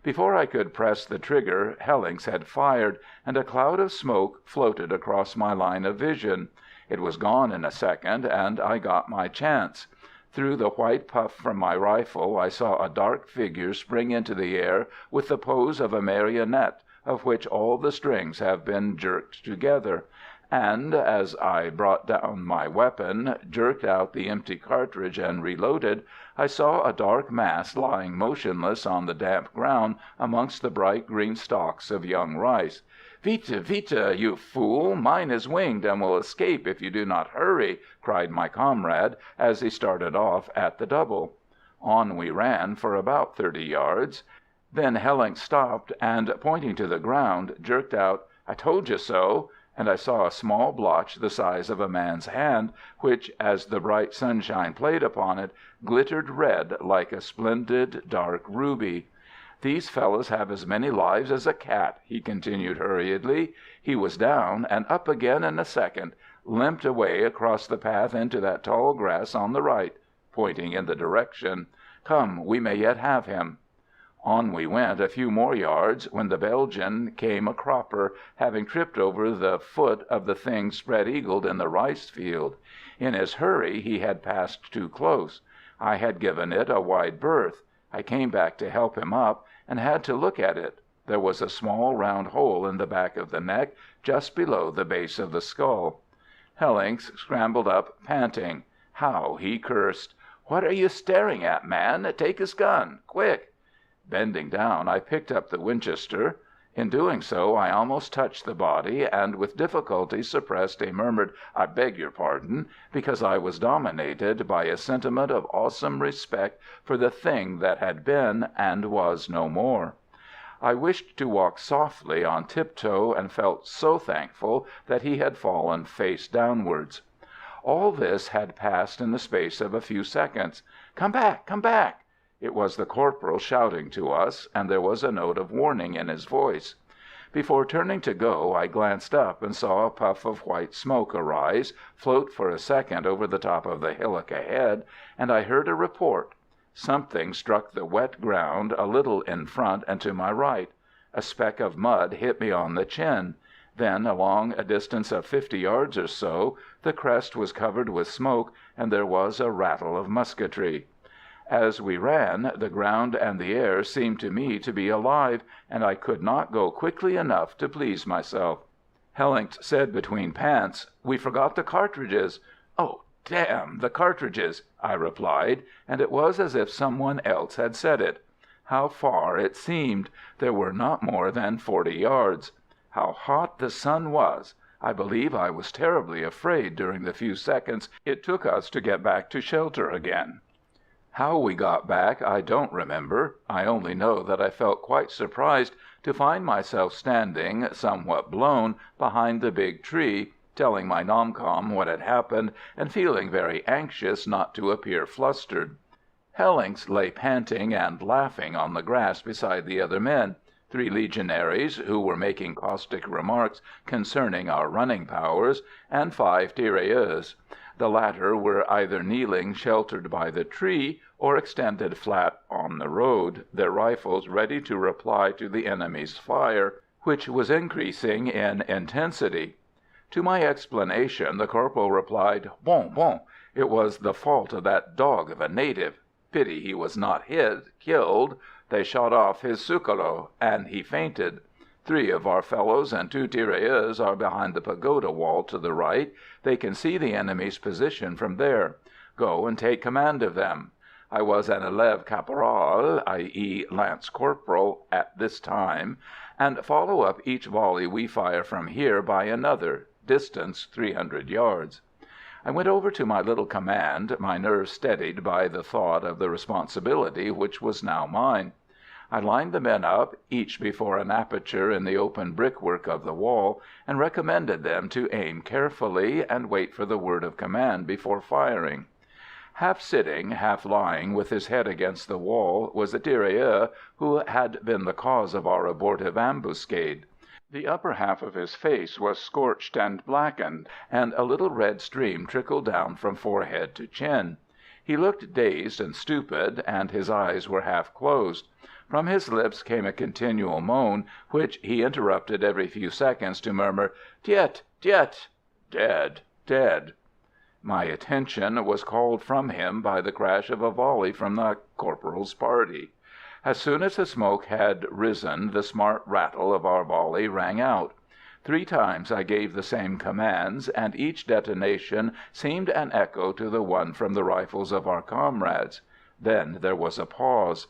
Before I could press the trigger, Hellincks had fired, and a cloud of smoke floated across my line of vision. It was gone in a second, and I got my chance. Through the white puff from my rifle I saw a dark figure spring into the air with the pose of a marionette, of which all the strings have been jerked together, and, as I brought down my weapon, jerked out the empty cartridge and reloaded, I saw a dark mass lying motionless on the damp ground amongst the bright green stalks of young rice. "Vite, vite, you fool! Mine is winged, and will escape if you do not hurry!" cried my comrade, as he started off at the double. On we ran for about 30 yards. Then Hellincks stopped, and, pointing to the ground, jerked out, "I told you so!" and I saw a small blotch the size of a man's hand, which, as the bright sunshine played upon it, glittered red like a splendid dark ruby. "These fellows have as many lives as a cat," he continued hurriedly. He was down and up again in a second, limped away across the path into that tall grass on the right, pointing in the direction. "Come, we may yet have him." On we went a few more yards, when the Belgian came a cropper, having tripped over the foot of the thing spread-eagled in the rice field. In his hurry he had passed too close. I had given it a wide berth. I came back to help him up, and had to look at it. There was a small round hole in the back of the neck, just below the base of the skull. Hellincks scrambled up, panting. How he cursed! "What are you staring at, man? Take his gun, quick!" Bending down, I picked up the Winchester. In doing so, I almost touched the body, and with difficulty suppressed a murmured "I beg your pardon," because I was dominated by a sentiment of awesome respect for the thing that had been and was no more. I wished to walk softly on tiptoe, and felt so thankful that he had fallen face downwards. All this had passed in the space of a few seconds. "Come back! Come back!" It was the corporal shouting to us, and there was a note of warning in his voice. Before turning to go, I glanced up and saw a puff of white smoke arise, float for a second over the top of the hillock ahead, and I heard a report. Something struck the wet ground a little in front and to my right. A speck of mud hit me on the chin. Then, along a distance of 50 yards or so, the crest was covered with smoke, and there was a rattle of musketry. As we ran, the ground and the air seemed to me to be alive, and I could not go quickly enough to please myself. Hellincks said between pants, "We forgot the cartridges." "Oh, damn the cartridges!" I replied, and it was as if someone else had said it. How far it seemed! There were not more than 40 yards. How hot the sun was! I believe I was terribly afraid during the few seconds it took us to get back to shelter again. How we got back I don't remember. I only know that I felt quite surprised to find myself standing, somewhat blown, behind the big tree, telling my non-com what had happened, and feeling very anxious not to appear flustered. Hellincks lay panting and laughing on the grass beside the other men, 3 Legionaries who were making caustic remarks concerning our running powers, and 5 tirailleurs. The latter were either kneeling sheltered by the tree, or extended flat on the road, their rifles ready to reply to the enemy's fire, which was increasing in intensity. To my explanation the corporal replied, "Bon, bon, it was the fault of that dog of a native. Pity he was not killed. They shot off his sucalo, and he fainted. 3 of our fellows and 2 tirailleurs are behind the pagoda wall to the right. They can see the enemy's position from there. Go and take command of them. I was an élève caporal, i.e. lance corporal, at this time, and follow up each volley we fire from here by another, distance 300 yards. I went over to my little command, my nerves steadied by the thought of the responsibility which was now mine. I lined the men up, each before an aperture in the open brickwork of the wall, and recommended them to aim carefully, and wait for the word of command before firing. Half sitting, half lying with his head against the wall, was the tirailleur who had been the cause of our abortive ambuscade. The upper half of his face was scorched and blackened, and a little red stream trickled down from forehead to chin. He looked dazed and stupid, and his eyes were half closed. From his lips came a continual moan, which he interrupted every few seconds to murmur, "Tiet, tiet!" Dead, dead. My attention was called from him by the crash of a volley from the corporal's party. As soon as the smoke had risen, the smart rattle of our volley rang out. 3 times I gave the same commands, and each detonation seemed an echo to the one from the rifles of our comrades. Then there was a pause.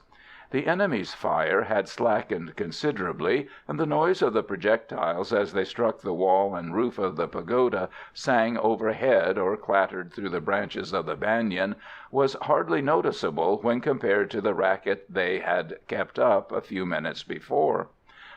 The enemy's fire had slackened considerably, and the noise of the projectiles as they struck the wall and roof of the pagoda, sang overhead or clattered through the branches of the banyan, was hardly noticeable when compared to the racket they had kept up a few minutes before.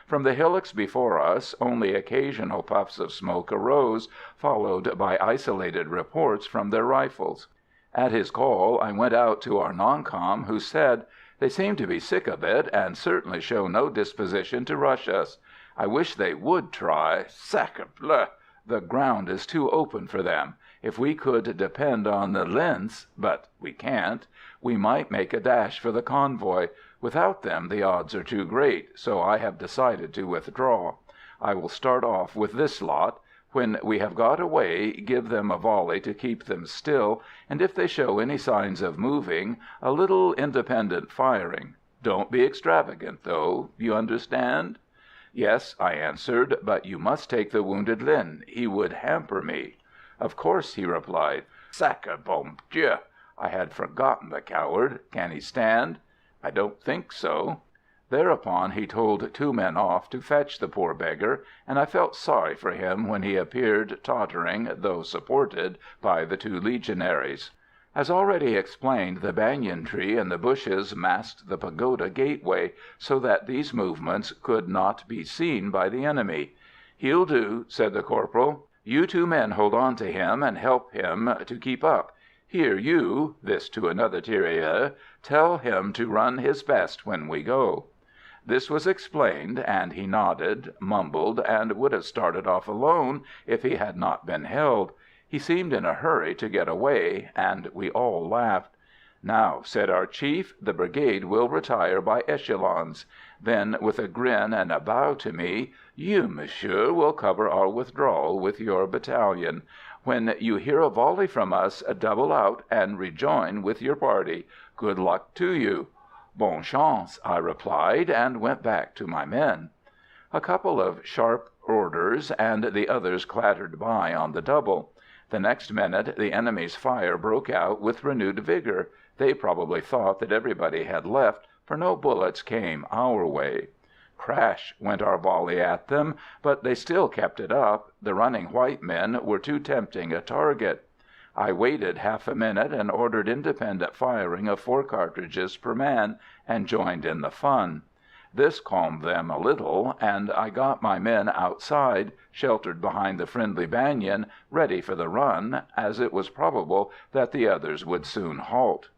From the hillocks before us only occasional puffs of smoke arose, followed by isolated reports from their rifles. At his call I went out to our non-com, who said, "They seem to be sick of it, and certainly show no disposition to rush us. I wish they would try. Sacre bleu! The ground is too open for them. If we could depend on the linhs, but we can't, we might make a dash for the convoy. Without them the odds are too great, so I have decided to withdraw. I will start off with this lot. When we have got away, give them a volley to keep them still, and if they show any signs of moving, a little independent firing. Don't be extravagant, though. You understand?" "Yes," I answered, "but you must take the wounded Lin. He would hamper me." "Of course," he replied. "Sacre bon Dieu! I had forgotten the coward. Can he stand?" "I don't think so." Thereupon he told 2 men off to fetch the poor beggar, and I felt sorry for him when he appeared tottering, though supported by the 2 Legionaries. As already explained, the banyan tree and the bushes masked the pagoda gateway, so that these movements could not be seen by the enemy. "He'll do," said the corporal. "You 2 men hold on to him and help him to keep up. Here, you," this to another tirailleur, "tell him to run his best when we go." This was explained, and he nodded, mumbled, and would have started off alone if he had not been held. He seemed in a hurry to get away, and we all laughed. "Now," said our chief, "the brigade will retire by echelons." Then, with a grin and a bow to me, "You, monsieur, will cover our withdrawal with your battalion. When you hear a volley from us, double out and rejoin with your party. Good luck to you." "Bonne chance," I replied, and went back to my men. A couple of sharp orders, and the others clattered by on the double. The next minute the enemy's fire broke out with renewed vigour. They probably thought that everybody had left, for no bullets came our way. Crash went our volley at them, but they still kept it up. The running white men were too tempting a target. I waited half a minute and ordered independent firing of 4 cartridges per man, and joined in the fun. This calmed them a little, and I got my men outside, sheltered behind the friendly banyan, ready for the run, as it was probable that the others would soon halt.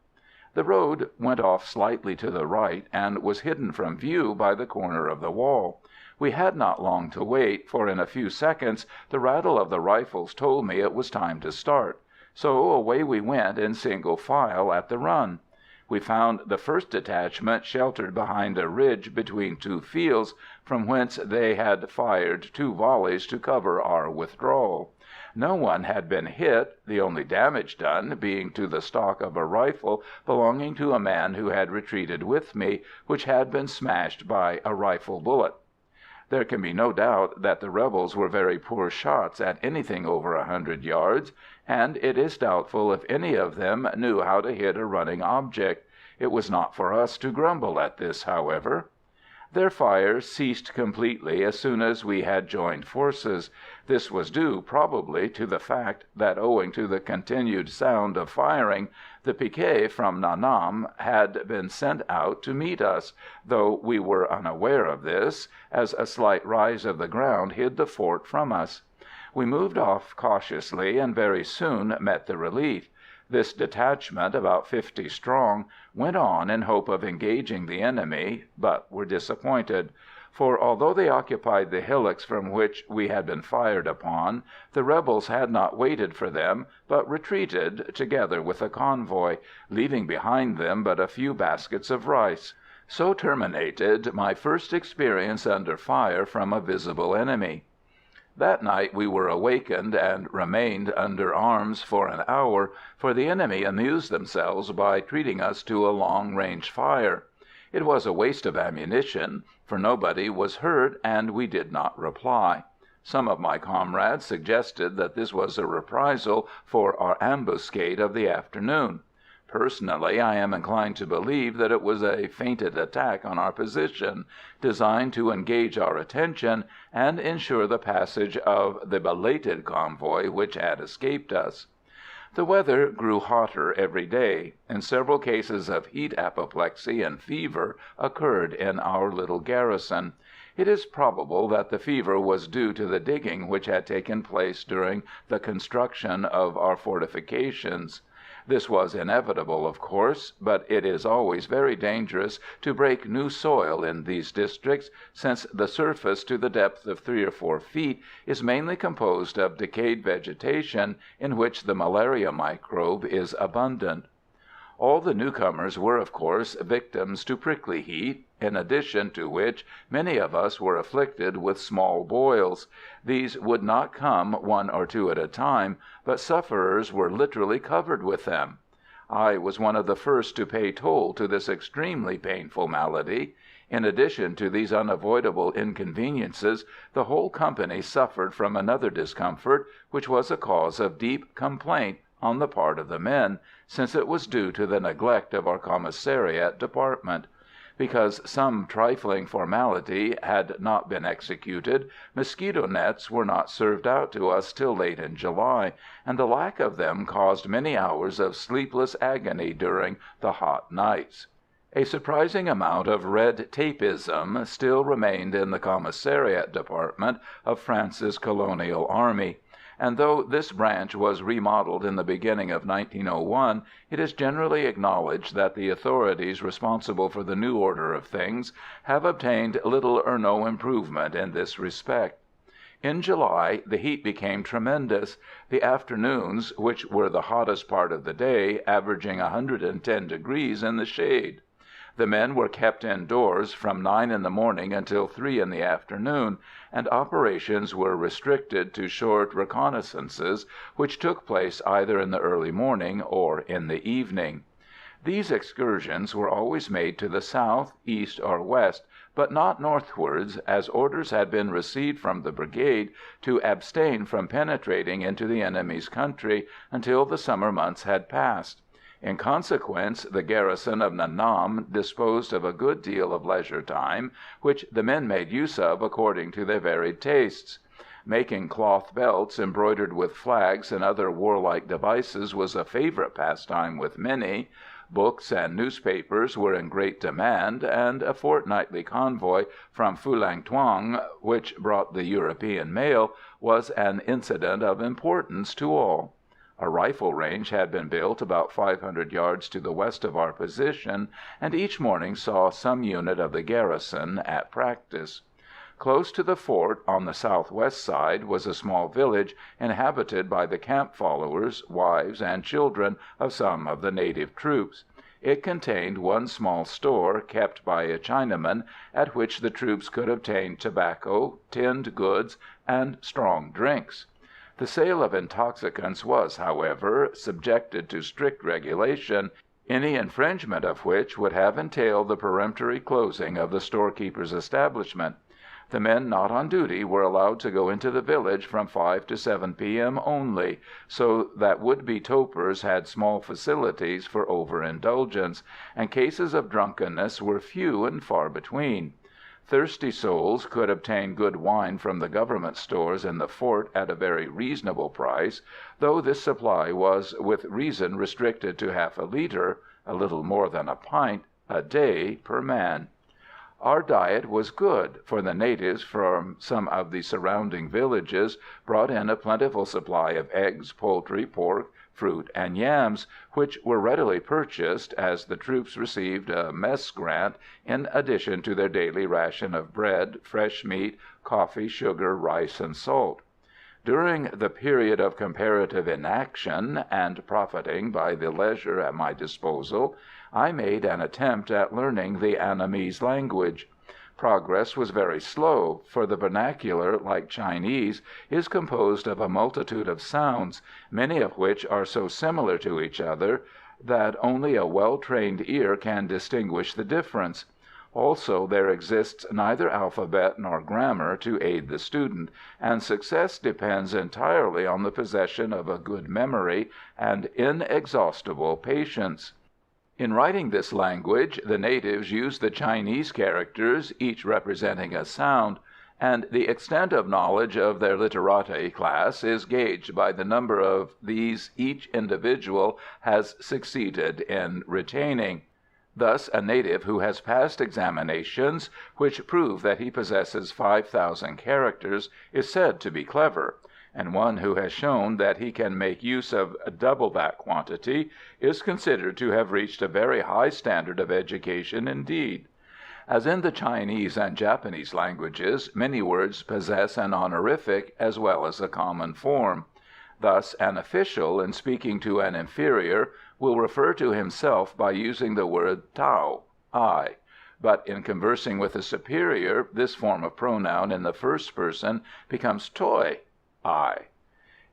The road went off slightly to the right, and was hidden from view by the corner of the wall. We had not long to wait, for in a few seconds the rattle of the rifles told me it was time to start. So away we went in single file at the run. We found the first detachment sheltered behind a ridge between 2 fields, from whence they had fired 2 volleys to cover our withdrawal. No one had been hit, the only damage done being to the stock of a rifle belonging to a man who had retreated with me, which had been smashed by a rifle bullet. There can be no doubt that the rebels were very poor shots at anything over 100 yards, and it is doubtful if any of them knew how to hit a running object. It was not for us to grumble at this, however. Their fire ceased completely as soon as we had joined forces. This was due, probably, to the fact that, owing to the continued sound of firing, the picquet from Nha Nam had been sent out to meet us, though we were unaware of this, as a slight rise of the ground hid the fort from us. We moved off cautiously, and very soon met the relief. This detachment, about 50 strong, went on in hope of engaging the enemy, but were disappointed; for although they occupied the hillocks from which we had been fired upon, the rebels had not waited for them, but retreated, together with a convoy, leaving behind them but a few baskets of rice. So terminated my first experience under fire from a visible enemy. That night we were awakened, and remained under arms for an hour, for the enemy amused themselves by treating us to a long-range fire. It was a waste of ammunition, for nobody was hurt, and we did not reply. Some of my comrades suggested that this was a reprisal for our ambuscade of the afternoon. Personally, I am inclined to believe that it was a feinted attack on our position, designed to engage our attention and ensure the passage of the belated convoy which had escaped us. The weather grew hotter every day, and several cases of heat apoplexy and fever occurred in our little garrison. It is probable that the fever was due to the digging which had taken place during the construction of our fortifications. This was inevitable, of course, but it is always very dangerous to break new soil in these districts, since the surface to the depth of 3 or 4 feet is mainly composed of decayed vegetation, in which the malaria microbe is abundant. All the newcomers were, of course, victims to prickly heat, in addition to which many of us were afflicted with small boils. These would not come 1 or 2 at a time, but sufferers were literally covered with them. I was one of the first to pay toll to this extremely painful malady. In addition to these unavoidable inconveniences, the whole company suffered from another discomfort, which was a cause of deep complaint on the part of the men, since it was due to the neglect of our commissariat department. Because some trifling formality had not been executed, mosquito nets were not served out to us till late in July, and the lack of them caused many hours of sleepless agony during the hot nights. A surprising amount of red tapeism still remained in the commissariat department of France's colonial army. and though this branch was remodeled in the beginning of 1901, it is generally acknowledged that the authorities responsible for the new order of things have obtained little or no improvement in this respect. In July the heat became tremendous, the afternoons, which were the hottest part of the day, averaging 110 degrees in the shade. The men were kept indoors from 9 in the morning until 3 in the afternoon, and operations were restricted to short reconnaissances, which took place either in the early morning or in the evening. These excursions were always made to the south, east, or west, but not northwards, as orders had been received from the brigade to abstain from penetrating into the enemy's country until the summer months had passed. In consequence, the garrison of Nha Nam disposed of a good deal of leisure time, which the men made use of according to their varied tastes. Making cloth belts embroidered with flags and other warlike devices was a favourite pastime with many. Books and newspapers were in great demand, and a fortnightly convoy from Phulang Thuong, which brought the European mail, was an incident of importance to all. A rifle range had been built about 500 yards to the west of our position, and each morning saw some unit of the garrison at practice. Close to the fort, on the southwest side, was a small village inhabited by the camp followers, wives, and children of some of the native troops. It contained one small store kept by a Chinaman, at which the troops could obtain tobacco, tinned goods, and strong drinks. The sale of intoxicants was, however, subjected to strict regulation, any infringement of which would have entailed the peremptory closing of the storekeeper's establishment. The men not on duty were allowed to go into the village from 5 to 7 p.m. only, so that would-be topers had small facilities for overindulgence, and cases of drunkenness were few and far between. Thirsty souls could obtain good wine from the government stores in the fort at a very reasonable price, though this supply was with reason restricted to half a litre, a little more than a pint, a day per man. Our diet was good, for the natives from some of the surrounding villages brought in a plentiful supply of eggs, poultry, pork, fruit, and yams, which were readily purchased, as the troops received a mess grant in addition to their daily ration of bread, fresh meat, coffee, sugar, rice, and salt. During the period of comparative inaction, and profiting by the leisure at my disposal, I made an attempt at learning the Annamese language. Progress was very slow, for the vernacular, like Chinese, is composed of a multitude of sounds, many of which are so similar to each other that only a well-trained ear can distinguish the difference. Also, there exists neither alphabet nor grammar to aid the student, and success depends entirely on the possession of a good memory and inexhaustible patience. In writing this language, the natives use the Chinese characters, each representing a sound, and the extent of knowledge of their literati class is gauged by the number of these each individual has succeeded in retaining. Thus, a native who has passed examinations which prove that he possesses 5,000 characters is said to be clever, and one who has shown that he can make use of double that quantity is considered to have reached a very high standard of education indeed. As in the Chinese and Japanese languages, many words possess an honorific as well as a common form. Thus, an official, in speaking to an inferior, will refer to himself by using the word tao, I, but in conversing with a superior, this form of pronoun in the first person becomes toi, I.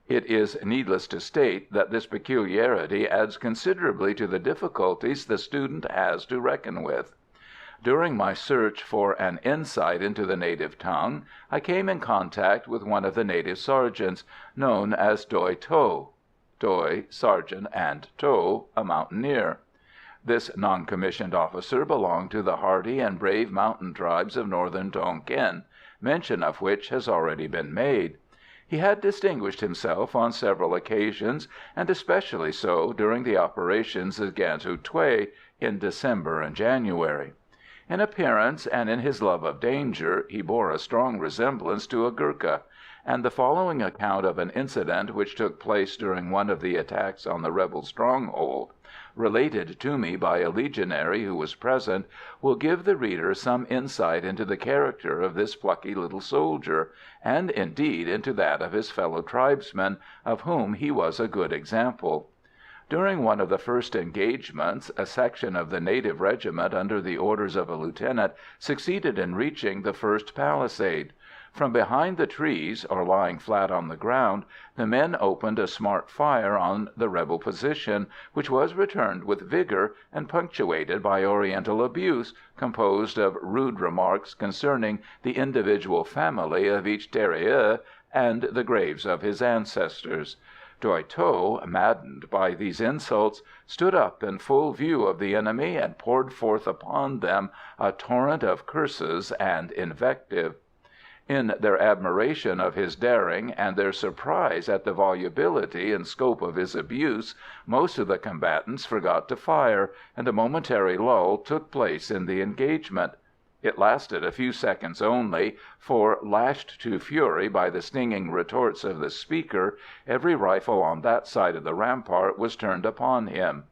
It is needless to state that this peculiarity adds considerably to the difficulties the student has to reckon with. During my search for an insight into the native tongue, I came in contact with one of the native sergeants, known as Doi To. Doi, sergeant, and To, a mountaineer. This non-commissioned officer belonged to the hardy and brave mountain tribes of northern Tonkin, mention of which has already been made. He had distinguished himself on several occasions, and especially so during the operations against Hou Thué in December and January. In appearance and in his love of danger he bore a strong resemblance to a Gurkha, and the following account of an incident which took place during one of the attacks on the rebel stronghold, related to me by a legionary who was present, will give the reader some insight into the character of this plucky little soldier, and indeed into that of his fellow tribesmen, of whom he was a good example. During one of the first engagements, a section of the native regiment, under the orders of a lieutenant, succeeded in reaching the first palisade. From behind the trees, or lying flat on the ground, the men opened a smart fire on the rebel position, which was returned with vigour and punctuated by Oriental abuse, composed of rude remarks concerning the individual family of each tirailleur and the graves of his ancestors. Doy Tho, maddened by these insults, stood up in full view of the enemy and poured forth upon them a torrent of curses and invective. In their admiration of his daring and their surprise at the volubility and scope of his abuse, most of the combatants forgot to fire, and a momentary lull took place in the engagement. It lasted a few seconds only, for, lashed to fury by the stinging retorts of the speaker, every rifle on that side of the rampart was turned upon him.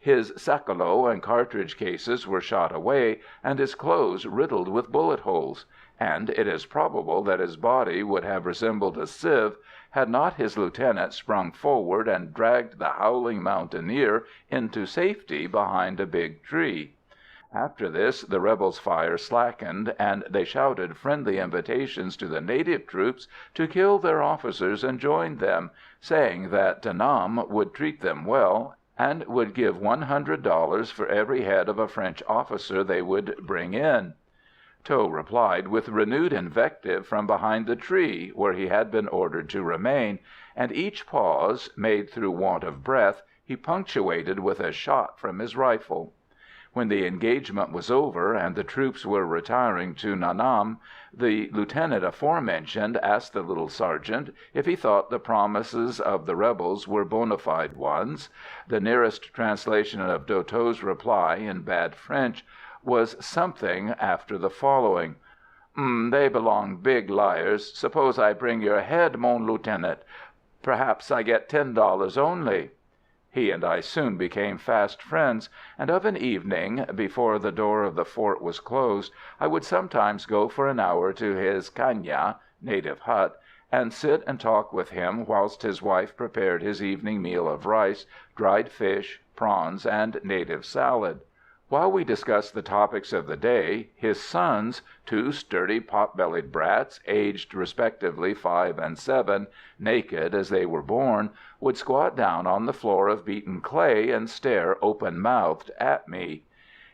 His sakalo and cartridge cases were shot away, and his clothes riddled with bullet holes, and it is probable that his body would have resembled a sieve had not his lieutenant sprung forward and dragged the howling mountaineer into safety behind a big tree. After this the rebels' fire slackened, and they shouted friendly invitations to the native troops to kill their officers and join them, saying that De Nam would treat them well, and would give $100 for every head of a French officer they would bring in. Tho replied with renewed invective from behind the tree, where he had been ordered to remain, and each pause, made through want of breath, he punctuated with a shot from his rifle. When the engagement was over, and the troops were retiring to Nha Nam, the lieutenant aforementioned asked the little sergeant if he thought the promises of the rebels were bona fide ones. The nearest translation of Doy Tho's reply, in bad French, was something after the following: "They belong big liars. Suppose I bring your head, mon lieutenant? Perhaps I get $10 only." He and I soon became fast friends, and of an evening, before the door of the fort was closed, I would sometimes go for an hour to his caña (native hut), and sit and talk with him whilst his wife prepared his evening meal of rice, dried fish, prawns, and native salad. While we discussed the topics of the day, his sons, two sturdy pot-bellied brats, aged respectively 5 and 7, naked as they were born, would squat down on the floor of beaten clay and stare open-mouthed at me.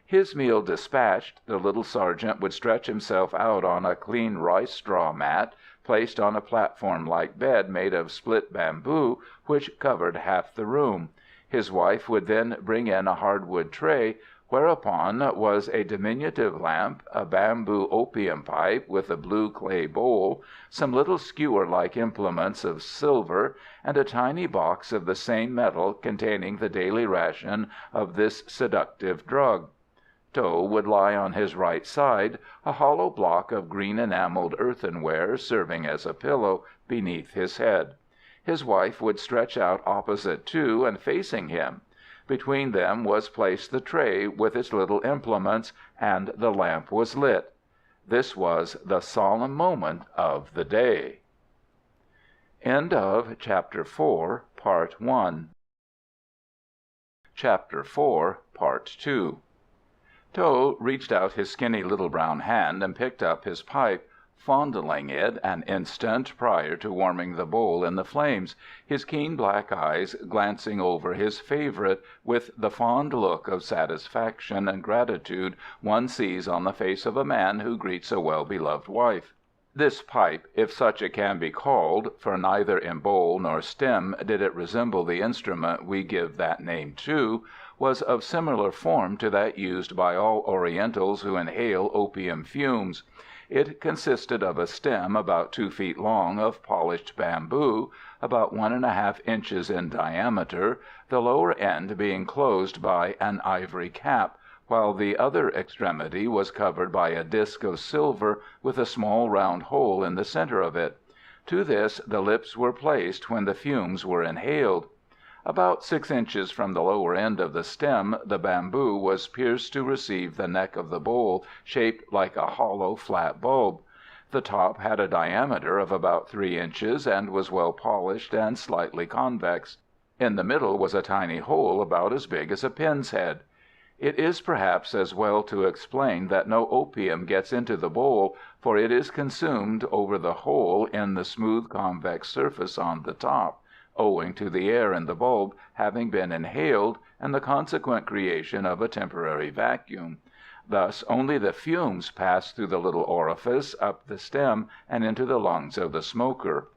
His meal dispatched, the little sergeant would stretch himself out on a clean rice straw mat, placed on a platform-like bed made of split bamboo, which covered half the room. His wife would then bring in a hardwood tray, whereupon was a diminutive lamp, a bamboo opium pipe with a blue clay bowl, some little skewer-like implements of silver, and a tiny box of the same metal containing the daily ration of this seductive drug. Tho would lie on his right side, a hollow block of green enamelled earthenware serving as a pillow beneath his head. His wife would stretch out opposite to and facing him. Between them was placed the tray with its little implements, and the lamp was lit. This was the solemn moment of the day. End of Chapter 4, Part 1. Chapter 4, Part 2. Tho reached out his skinny little brown hand and picked up his pipe, fondling it an instant prior to warming the bowl in the flames, his keen black eyes glancing over his favourite with the fond look of satisfaction and gratitude one sees on the face of a man who greets a well-beloved wife. This pipe, if such it can be called, for neither in bowl nor stem did it resemble the instrument we give that name to, was of similar form to that used by all Orientals who inhale opium fumes. It consisted of a stem about 2 feet long of polished bamboo, about 1½ inches in diameter, the lower end being closed by an ivory cap, while the other extremity was covered by a disc of silver with a small round hole in the center of it. To this the lips were placed when the fumes were inhaled. About 6 inches from the lower end of the stem, the bamboo was pierced to receive the neck of the bowl, shaped like a hollow, flat bulb. The top had a diameter of about 3 inches, and was well polished and slightly convex. In the middle was a tiny hole about as big as a pin's head. It is perhaps as well to explain that no opium gets into the bowl, for it is consumed over the hole in the smooth convex surface on the top, owing to the air in the bulb having been inhaled and the consequent creation of a temporary vacuum. Thus only the fumes pass through the little orifice up the stem and into the lungs of the smoker.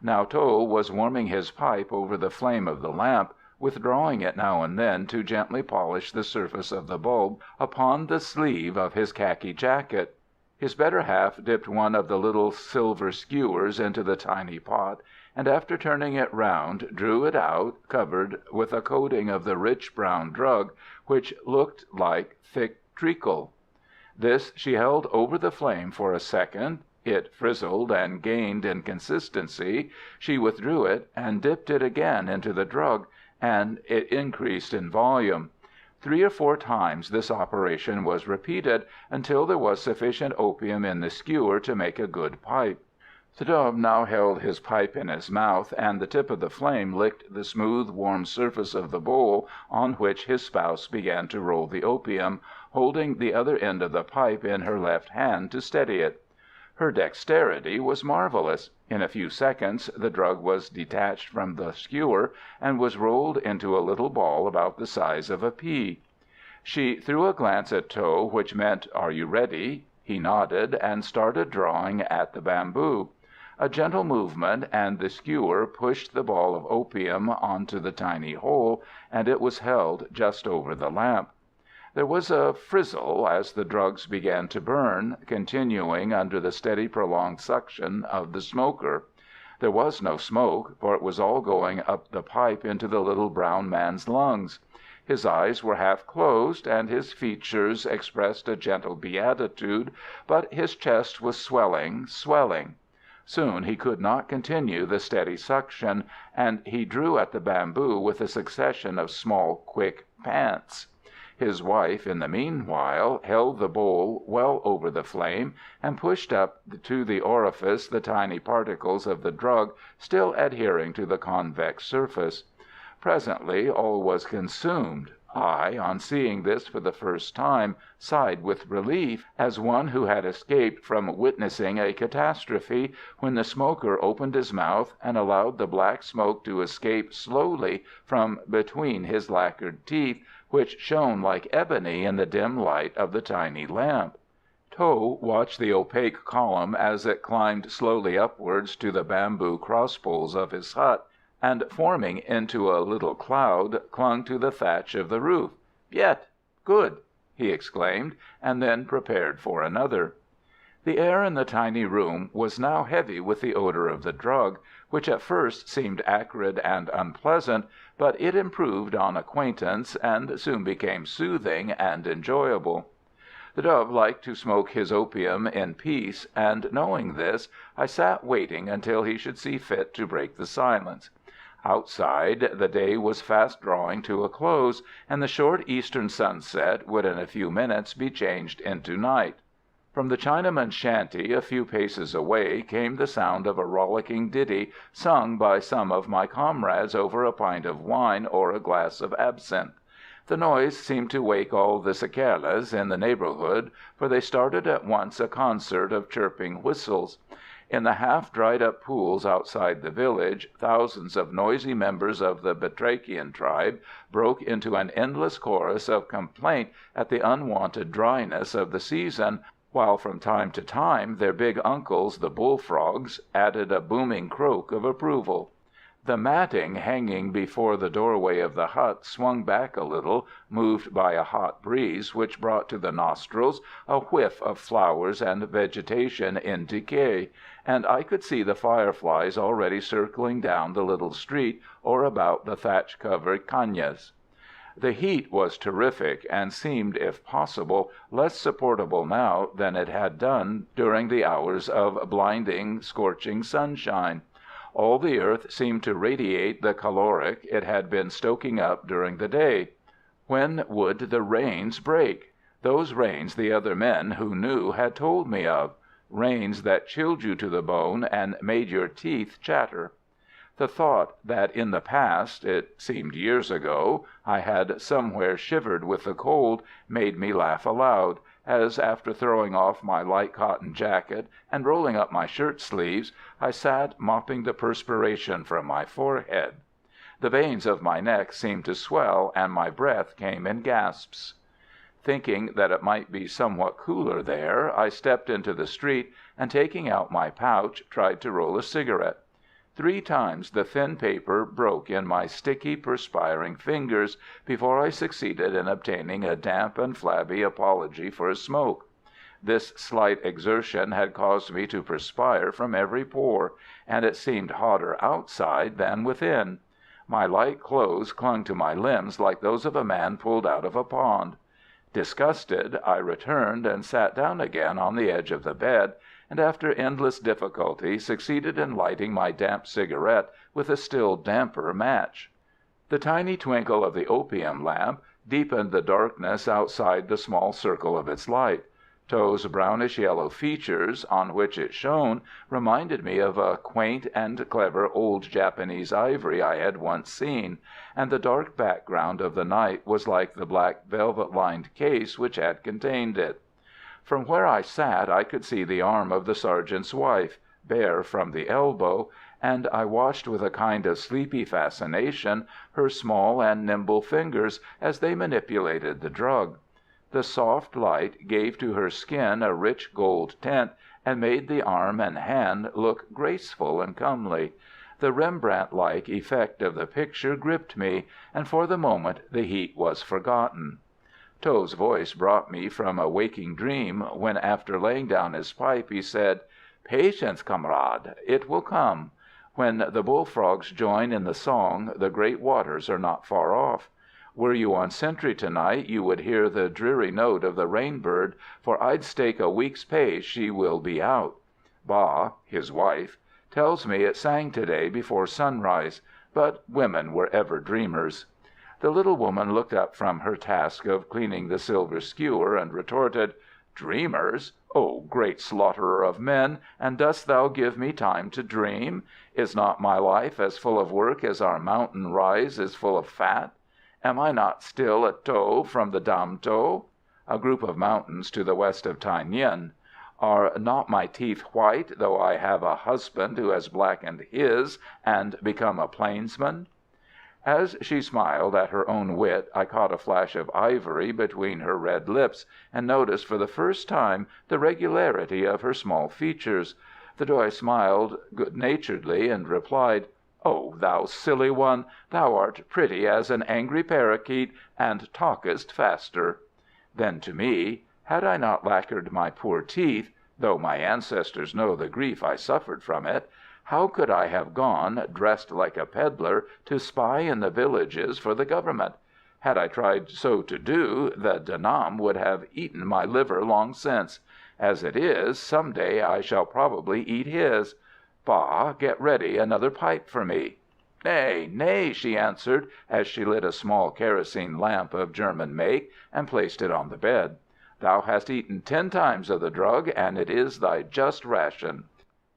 Now Tho was warming his pipe over the flame of the lamp, withdrawing it now and then to gently polish the surface of the bulb upon the sleeve of his khaki jacket. His better half dipped one of the little silver skewers into the tiny pot, and after turning it round, drew it out, covered with a coating of the rich brown drug, which looked like thick treacle. This she held over the flame for a second. It frizzled and gained in consistency. She withdrew it and dipped it again into the drug, and it increased in volume. 3 or 4 times this operation was repeated, until there was sufficient opium in the skewer to make a good pipe. Tho now held his pipe in his mouth, and the tip of the flame licked the smooth, warm surface of the bowl on which his spouse began to roll the opium, holding the other end of the pipe in her left hand to steady it. Her dexterity was marvelous. In a few seconds the drug was detached from the skewer and was rolled into a little ball about the size of a pea. She threw a glance at Tho, which meant, "Are you ready?" He nodded, and started drawing at the bamboo. A gentle movement, and the skewer pushed the ball of opium onto the tiny hole, and it was held just over the lamp. There was a frizzle as the drugs began to burn, continuing under the steady prolonged suction of the smoker. There was no smoke, for it was all going up the pipe into the little brown man's lungs. His eyes were half closed, and his features expressed a gentle beatitude, but his chest was swelling. Soon he could not continue the steady suction, and he drew at the bamboo with a succession of small, quick pants. His wife, in the meanwhile, held the bowl well over the flame, and pushed up to the orifice the tiny particles of the drug still adhering to the convex surface. Presently all was consumed. I, on seeing this for the first time, sighed with relief, as one who had escaped from witnessing a catastrophe, when the smoker opened his mouth and allowed the black smoke to escape slowly from between his lacquered teeth, which shone like ebony in the dim light of the tiny lamp. Tho watched the opaque column as it climbed slowly upwards to the bamboo crosspoles of his hut, and, forming into a little cloud, clung to the thatch of the roof. "Yet! Good!" he exclaimed, and then prepared for another. The air in the tiny room was now heavy with the odor of the drug, which at first seemed acrid and unpleasant, but it improved on acquaintance, and soon became soothing and enjoyable. The dove liked to smoke his opium in peace, and knowing this, I sat waiting until he should see fit to break the silence. Outside, the day was fast drawing to a close, and the short eastern sunset would in a few minutes be changed into night. From the Chinaman's shanty, a few paces away, came the sound of a rollicking ditty sung by some of my comrades over a pint of wine or a glass of absinthe. The noise seemed to wake all the cicalas in the neighbourhood, for they started at once a concert of chirping whistles. In the half-dried-up pools outside the village, thousands of noisy members of the batrachian tribe broke into an endless chorus of complaint at the unwonted dryness of the season, while from time to time their big uncles, the bullfrogs, added a booming croak of approval. The matting hanging before the doorway of the hut swung back a little, moved by a hot breeze which brought to the nostrils a whiff of flowers and vegetation in decay, and I could see the fireflies already circling down the little street or about the thatch-covered cañas. The heat was terrific, and seemed, if possible, less supportable now than it had done during the hours of blinding, scorching sunshine. All the earth seemed to radiate the caloric it had been stoking up during the day. When would the rains break? Those rains the other men who knew had told me of. Rains that chilled you to the bone and made your teeth chatter. The thought that in the past, it seemed years ago, I had somewhere shivered with the cold made me laugh aloud, as after throwing off my light cotton jacket and rolling up my shirt sleeves, I sat mopping the perspiration from my forehead. The veins of my neck seemed to swell, and my breath came in gasps. Thinking that it might be somewhat cooler there, I stepped into the street, and taking out my pouch, tried to roll a cigarette. 3 times the thin paper broke in my sticky, perspiring fingers before I succeeded in obtaining a damp and flabby apology for a smoke. This slight exertion had caused me to perspire from every pore, and it seemed hotter outside than within. My light clothes clung to my limbs like those of a man pulled out of a pond. Disgusted, I returned and sat down again on the edge of the bed, and after endless difficulty succeeded in lighting my damp cigarette with a still damper match. The tiny twinkle of the opium lamp deepened the darkness outside the small circle of its light. To's brownish-yellow features, on which it shone, reminded me of a quaint and clever old Japanese ivory I had once seen, and the dark background of the night was like the black velvet-lined case which had contained it. From where I sat I could see the arm of the sergeant's wife, bare from the elbow, and I watched with a kind of sleepy fascination her small and nimble fingers as they manipulated the drug. The soft light gave to her skin a rich gold tint, and made the arm and hand look graceful and comely. The Rembrandt-like effect of the picture gripped me, and for the moment the heat was forgotten. To's voice brought me from a waking dream, when after laying down his pipe he said, "Patience, comrade, it will come. When the bullfrogs join in the song, the great waters are not far off. Were you on sentry tonight you would hear the dreary note of the rainbird, for I'd stake a week's pay she will be out. Ba, his wife, tells me it sang today before sunrise, but women were ever dreamers." The little woman looked up from her task of cleaning the silver skewer and retorted, "Dreamers? O great slaughterer of men, and dost thou give me time to dream? Is not my life as full of work as our mountain rise is full of fat? Am I not still a To from the Dam To, a group of mountains to the west of Thaï Nguyen? Are not my teeth white, though I have a husband who has blackened his and become a plainsman?" As she smiled at her own wit, I caught a flash of ivory between her red lips, and noticed for the first time the regularity of her small features. The Doy smiled good-naturedly, and replied, "Oh, thou silly one, thou art pretty as an angry parakeet, and talkest faster." Then to me, had I not lacquered my poor teeth, though my ancestors know the grief I suffered from it, how could I have gone, dressed like a pedlar, to spy in the villages for the government? Had I tried so to do, the De Nam would have eaten my liver long since. As it is, some day I shall probably eat his. Ba, get ready another pipe for me." "Nay, nay," she answered, as she lit a small kerosene lamp of German make, and placed it on the bed. "Thou hast eaten 10 times of the drug, and it is thy just ration."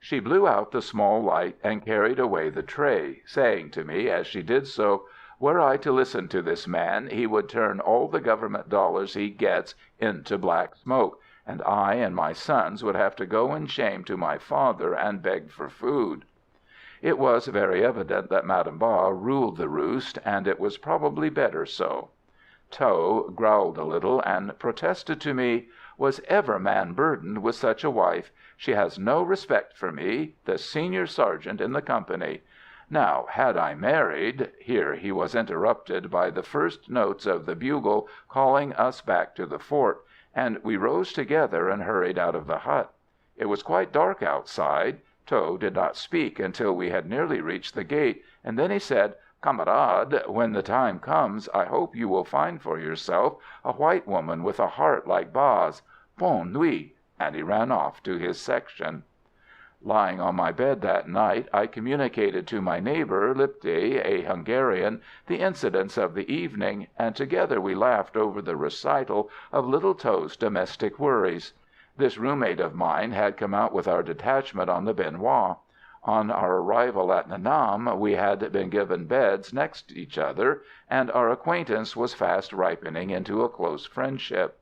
She blew out the small light and carried away the tray, saying to me as she did so, "Were I to listen to this man, he would turn all the government dollars he gets into black smoke, and I and my sons would have to go in shame to my father and beg for food." It was very evident that Madame Ba ruled the roost, and it was probably better so. To growled a little and protested to me, "Was ever man burdened with such a wife? She has no respect for me, the senior sergeant in the company. Now, had I married—" Here he was interrupted by the first notes of the bugle calling us back to the fort, and we rose together and hurried out of the hut. It was quite dark outside. To did not speak until we had nearly reached the gate, and then he said, "Camarade, when the time comes, I hope you will find for yourself a white woman with a heart like Ba's. Bonne nuit," and he ran off to his section. Lying on my bed that night, I communicated to my neighbour, Lipti, a Hungarian, the incidents of the evening, and together we laughed over the recital of little To's domestic worries. This roommate of mine had come out with our detachment on the Benoît. On our arrival at Nha Nam we had been given beds next each other, and our acquaintance was fast ripening into a close friendship.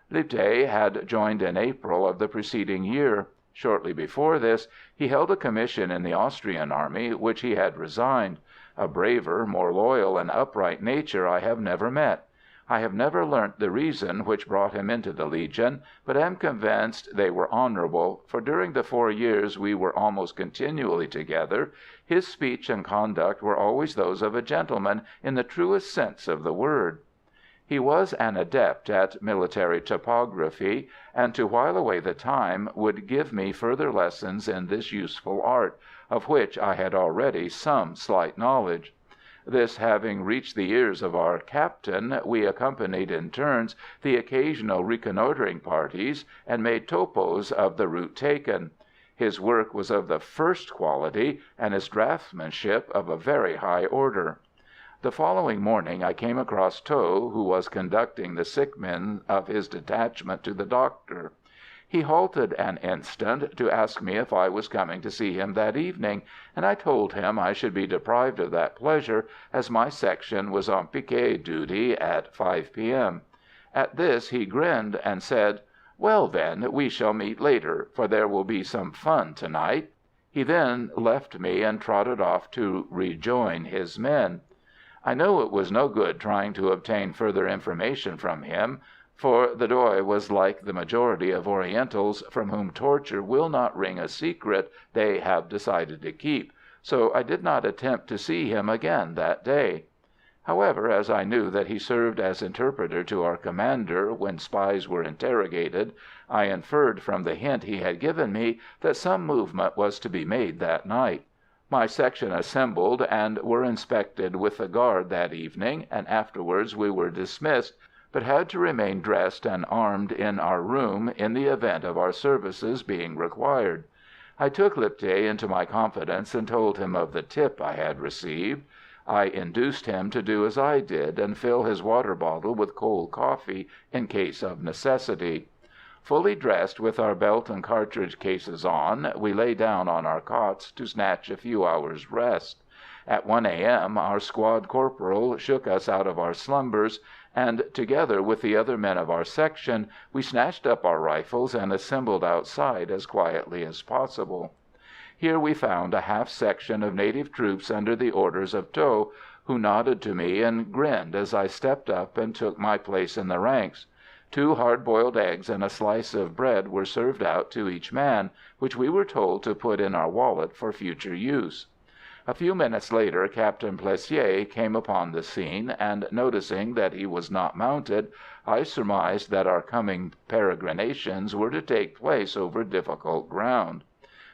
Lipti had joined in April of the preceding year. Shortly before this, he held a commission in the Austrian army, which he had resigned. A braver, more loyal and upright nature I have never met. I have never learnt the reason which brought him into the Legion, but am convinced they were honourable, for during the 4 years we were almost continually together, his speech and conduct were always those of a gentleman in the truest sense of the word. He was an adept at military topography, and to while away the time would give me further lessons in this useful art, of which I had already some slight knowledge. This having reached the ears of our captain, we accompanied in turns the occasional reconnoitring parties, and made topos of the route taken. His work was of the first quality, and his draughtsmanship of a very high order. The following morning I came across Tho, who was conducting the sick men of his detachment to the doctor. He halted an instant to ask me if I was coming to see him that evening, and I told him I should be deprived of that pleasure, as my section was on piquet duty at 5 p.m. At this he grinned and said, "Well, then, we shall meet later, for there will be some fun to-night." He then left me and trotted off to rejoin his men. I know it was no good trying to obtain further information from him, for the Doi was like the majority of Orientals, from whom torture will not wring a secret they have decided to keep, so I did not attempt to see him again that day. However, as I knew that he served as interpreter to our commander when spies were interrogated, I inferred from the hint he had given me that some movement was to be made that night. My section assembled and were inspected with the guard that evening, and afterwards we were dismissed, but had to remain dressed and armed in our room in the event of our services being required. I took Lipti into my confidence and told him of the tip I had received. I induced him to do as I did, and fill his water bottle with cold coffee in case of necessity. Fully dressed, with our belt and cartridge cases on, we lay down on our cots to snatch a few hours' rest. At 1 a.m. our squad corporal shook us out of our slumbers, and, together with the other men of our section, we snatched up our rifles and assembled outside as quietly as possible. Here we found a half-section of native troops under the orders of Tho, who nodded to me and grinned as I stepped up and took my place in the ranks. 2 hard-boiled eggs and a slice of bread were served out to each man, which we were told to put in our wallet for future use. A few minutes later Captain Plessier came upon the scene, and noticing that he was not mounted, I surmised that our coming peregrinations were to take place over difficult ground.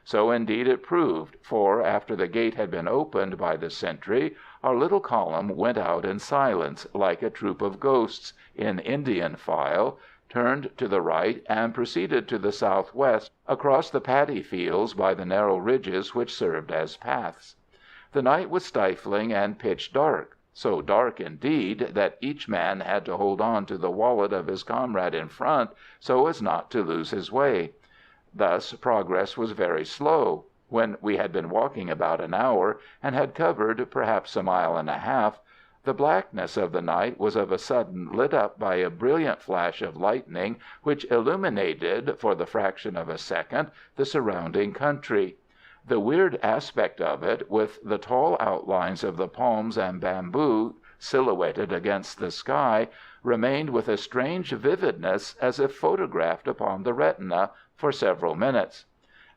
So indeed it proved, for after the gate had been opened by the sentry, our little column went out in silence, like a troop of ghosts, in Indian file, turned to the right, and proceeded to the southwest across the paddy fields by the narrow ridges which served as paths. The night was stifling and pitch dark, so dark indeed that each man had to hold on to the wallet of his comrade in front so as not to lose his way. Thus progress was very slow. When we had been walking about an hour, and had covered perhaps a mile and a half, the blackness of the night was of a sudden lit up by a brilliant flash of lightning which illuminated, for the fraction of a second, the surrounding country. The weird aspect of it, with the tall outlines of the palms and bamboo silhouetted against the sky, remained with a strange vividness as if photographed upon the retina for several minutes.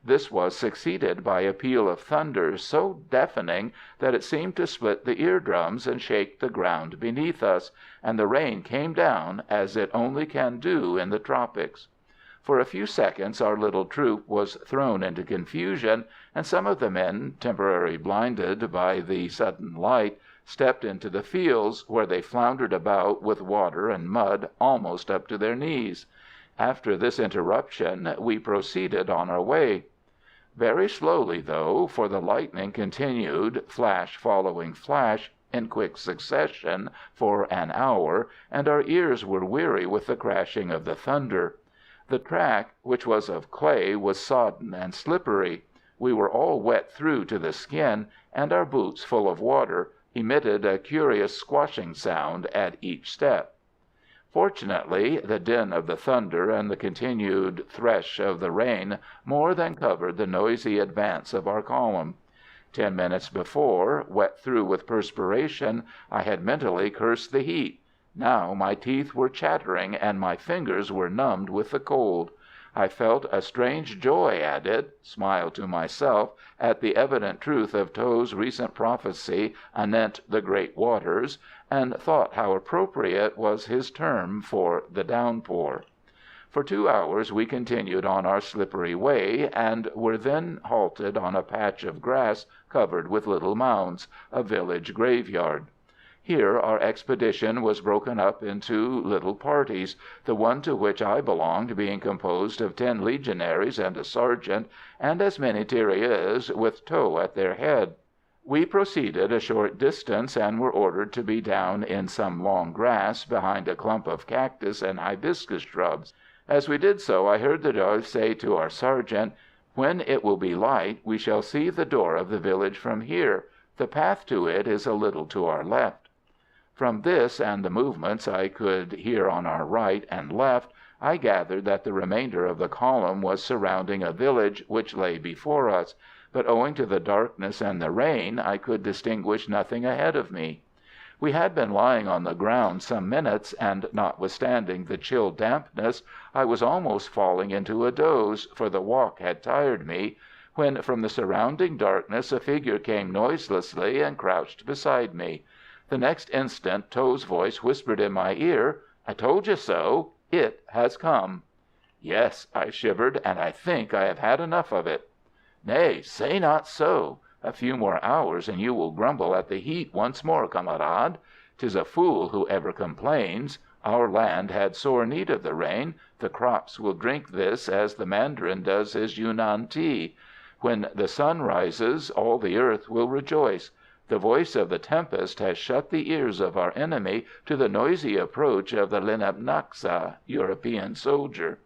This was succeeded by a peal of thunder so deafening that it seemed to split the eardrums and shake the ground beneath us, and the rain came down as it only can do in the tropics. For a few seconds our little troop was thrown into confusion, and some of the men, temporarily blinded by the sudden light, stepped into the fields, where they floundered about with water and mud almost up to their knees. After this interruption we proceeded on our way. Very slowly, though, for the lightning continued, flash following flash, in quick succession for an hour, and our ears were weary with the crashing of the thunder. The track, which was of clay, was sodden and slippery. We were all wet through to the skin, and our boots, full of water, emitted a curious squashing sound at each step. Fortunately, the din of the thunder and the continued thresh of the rain more than covered the noisy advance of our column. 10 minutes before, wet through with perspiration, I had mentally cursed the heat. Now my teeth were chattering and my fingers were numbed with the cold. I felt a strange joy at it, smiled to myself at the evident truth of To's recent prophecy anent the great waters, and thought how appropriate was his term for the downpour. For 2 hours we continued on our slippery way, and were then halted on a patch of grass covered with little mounds, a village graveyard. Here our expedition was broken up into little parties, the one to which I belonged being composed of 10 legionaries and a sergeant, and as many tirailleurs with To at their head. We proceeded a short distance and were ordered to be down in some long grass behind a clump of cactus and hibiscus shrubs. As we did so I heard the Dove say to our sergeant, "When it will be light we shall see the door of the village from here. The path to it is a little to our left." From this and the movements I could hear on our right and left, I gathered that the remainder of the column was surrounding a village which lay before us, but owing to the darkness and the rain I could distinguish nothing ahead of me. We had been lying on the ground some minutes, and notwithstanding the chill dampness, I was almost falling into a doze, for the walk had tired me, when from the surrounding darkness a figure came noiselessly and crouched beside me. The next instant To's voice whispered in my ear, "I told you so. It has come." "Yes," I shivered, "and I think I have had enough of it." "Nay, say not so. A few more hours and you will grumble at the heat once more, camarade. 'Tis a fool who ever complains. Our land had sore need of the rain. The crops will drink this as the mandarin does his Yunnan tea. When the sun rises all the earth will rejoice. The voice of the tempest has shut the ears of our enemy to the noisy approach of the Linapnaxa European soldier.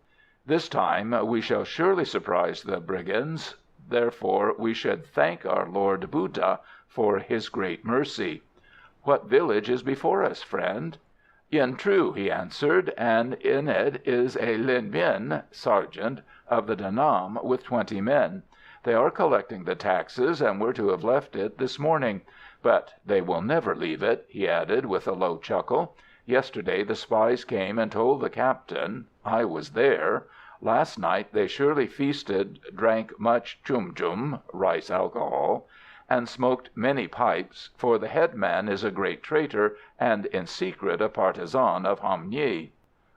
This time we shall surely surprise the brigands. Therefore we should thank our Lord Buddha for his great mercy." "What village is before us, friend?" "Yen Tru," he answered, "and in it is a Lin Bin sergeant of the De Nam with 20 men. They are collecting the taxes, and were to have left it this morning. But they will never leave it," he added with a low chuckle. "Yesterday the spies came and told the captain. I was there. Last night they surely feasted, drank much chum rice alcohol, and smoked many pipes, for the headman is a great traitor, and in secret a partisan of Ham Nghi."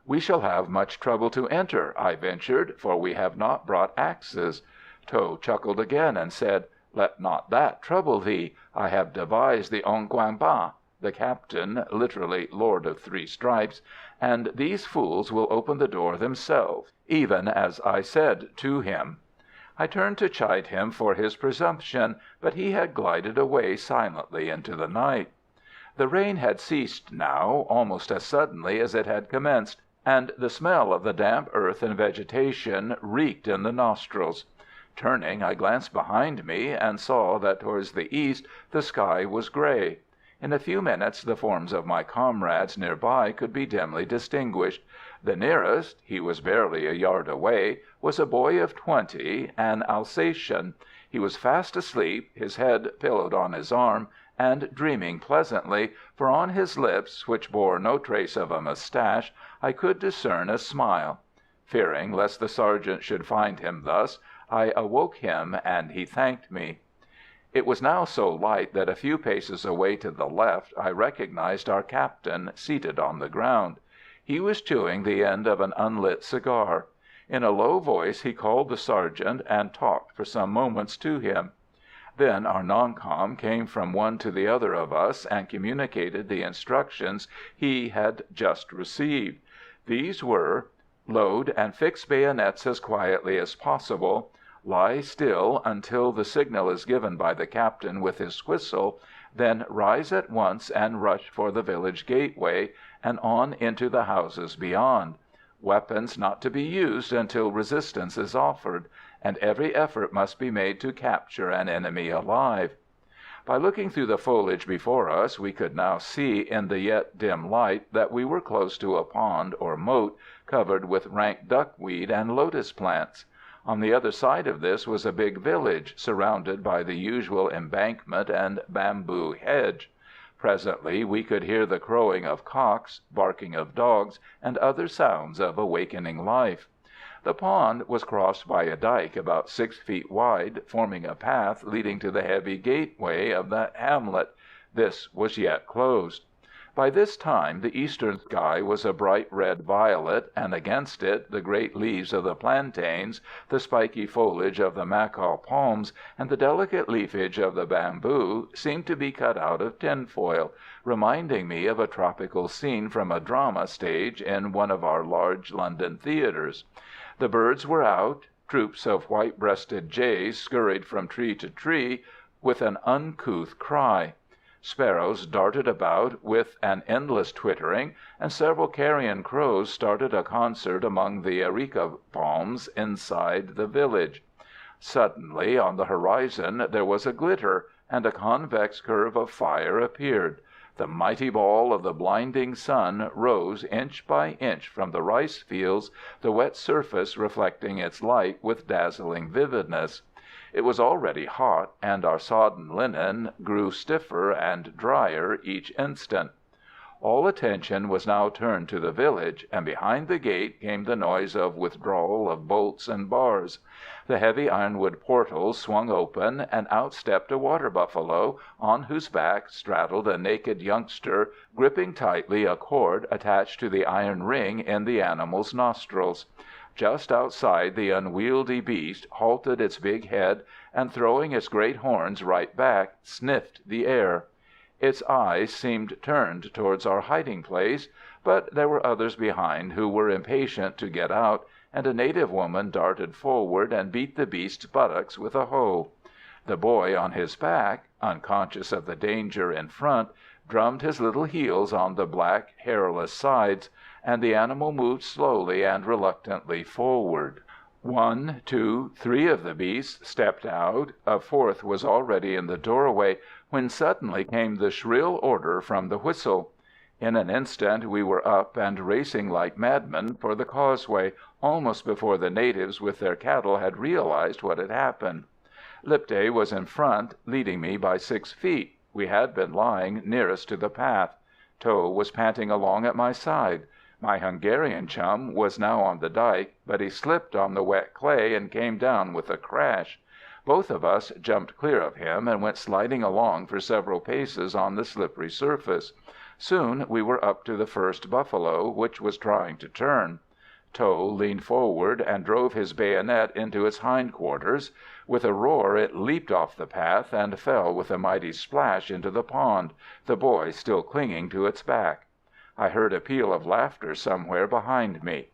"We shall have much trouble to enter," I ventured, "for we have not brought axes." To chuckled again and said, "Let not that trouble thee. I have devised the Ong Quang Ba, the captain, literally Lord of 3 Stripes, and these fools will open the door themselves, even as I said to him." I turned to chide him for his presumption, but he had glided away silently into the night. The rain had ceased now, almost as suddenly as it had commenced, and the smell of the damp earth and vegetation reeked in the nostrils. Turning, I glanced behind me, and saw that towards the east the sky was grey. In a few minutes the forms of my comrades near by could be dimly distinguished. The nearest, he was barely a yard away, was a boy of 20, an Alsatian. He was fast asleep, his head pillowed on his arm, and dreaming pleasantly, for on his lips, which bore no trace of a moustache, I could discern a smile. Fearing lest the sergeant should find him thus, I awoke him, and he thanked me. It was now so light that a few paces away to the left I recognized our captain, seated on the ground. He was chewing the end of an unlit cigar. In a low voice he called the sergeant, and talked for some moments to him. Then our non-com came from one to the other of us and communicated the instructions he had just received. These were: load and fix bayonets as quietly as possible, lie still until the signal is given by the captain with his whistle, then rise at once and rush for the village gateway and on into the houses beyond. Weapons not to be used until resistance is offered, and every effort must be made to capture an enemy alive. By looking through the foliage before us, we could now see in the yet dim light that we were close to a pond or moat covered with rank duckweed and lotus plants. On the other side of this was a big village, surrounded by the usual embankment and bamboo hedge. Presently we could hear the crowing of cocks, barking of dogs, and other sounds of awakening life. The pond was crossed by a dyke about 6 feet wide, forming a path leading to the heavy gateway of the hamlet. This was yet closed. By this time the eastern sky was a bright red violet, and against it the great leaves of the plantains, the spiky foliage of the macaw palms, and the delicate leafage of the bamboo seemed to be cut out of tinfoil, reminding me of a tropical scene from a drama stage in one of our large London theatres. The birds were out. Troops of white-breasted jays scurried from tree to tree with an uncouth cry. Sparrows darted about with an endless twittering, and several carrion crows started a concert among the areca palms inside the village. Suddenly on the horizon there was a glitter, and a convex curve of fire appeared. The mighty ball of the blinding sun rose inch by inch from the rice fields, the wet surface reflecting its light with dazzling vividness. It was already hot, and our sodden linen grew stiffer and drier each instant. All attention was now turned to the village, and behind the gate came the noise of withdrawal of bolts and bars. The heavy ironwood portals swung open, and out stepped a water buffalo, on whose back straddled a naked youngster, gripping tightly a cord attached to the iron ring in the animal's nostrils. Just outside, the unwieldy beast halted its big head, and throwing its great horns right back, sniffed the air. Its eyes seemed turned towards our hiding place, but there were others behind who were impatient to get out, and a native woman darted forward and beat the beast's buttocks with a hoe. The boy on his back, unconscious of the danger in front, drummed his little heels on the black, hairless sides, and the animal moved slowly and reluctantly forward. 1, 2, 3 of the beasts stepped out. A fourth was already in the doorway, when suddenly came the shrill order from the whistle. In an instant we were up and racing like madmen for the causeway, almost before the natives with their cattle had realized what had happened. Lipthay was in front, leading me by 6 feet. We had been lying nearest to the path. Tho was panting along at my side. My Hungarian chum was now on the dyke, but he slipped on the wet clay and came down with a crash. Both of us jumped clear of him and went sliding along for several paces on the slippery surface. Soon we were up to the first buffalo, which was trying to turn. Tho leaned forward and drove his bayonet into its hindquarters. With a roar it leaped off the path and fell with a mighty splash into the pond, the boy still clinging to its back. I heard a peal of laughter somewhere behind me.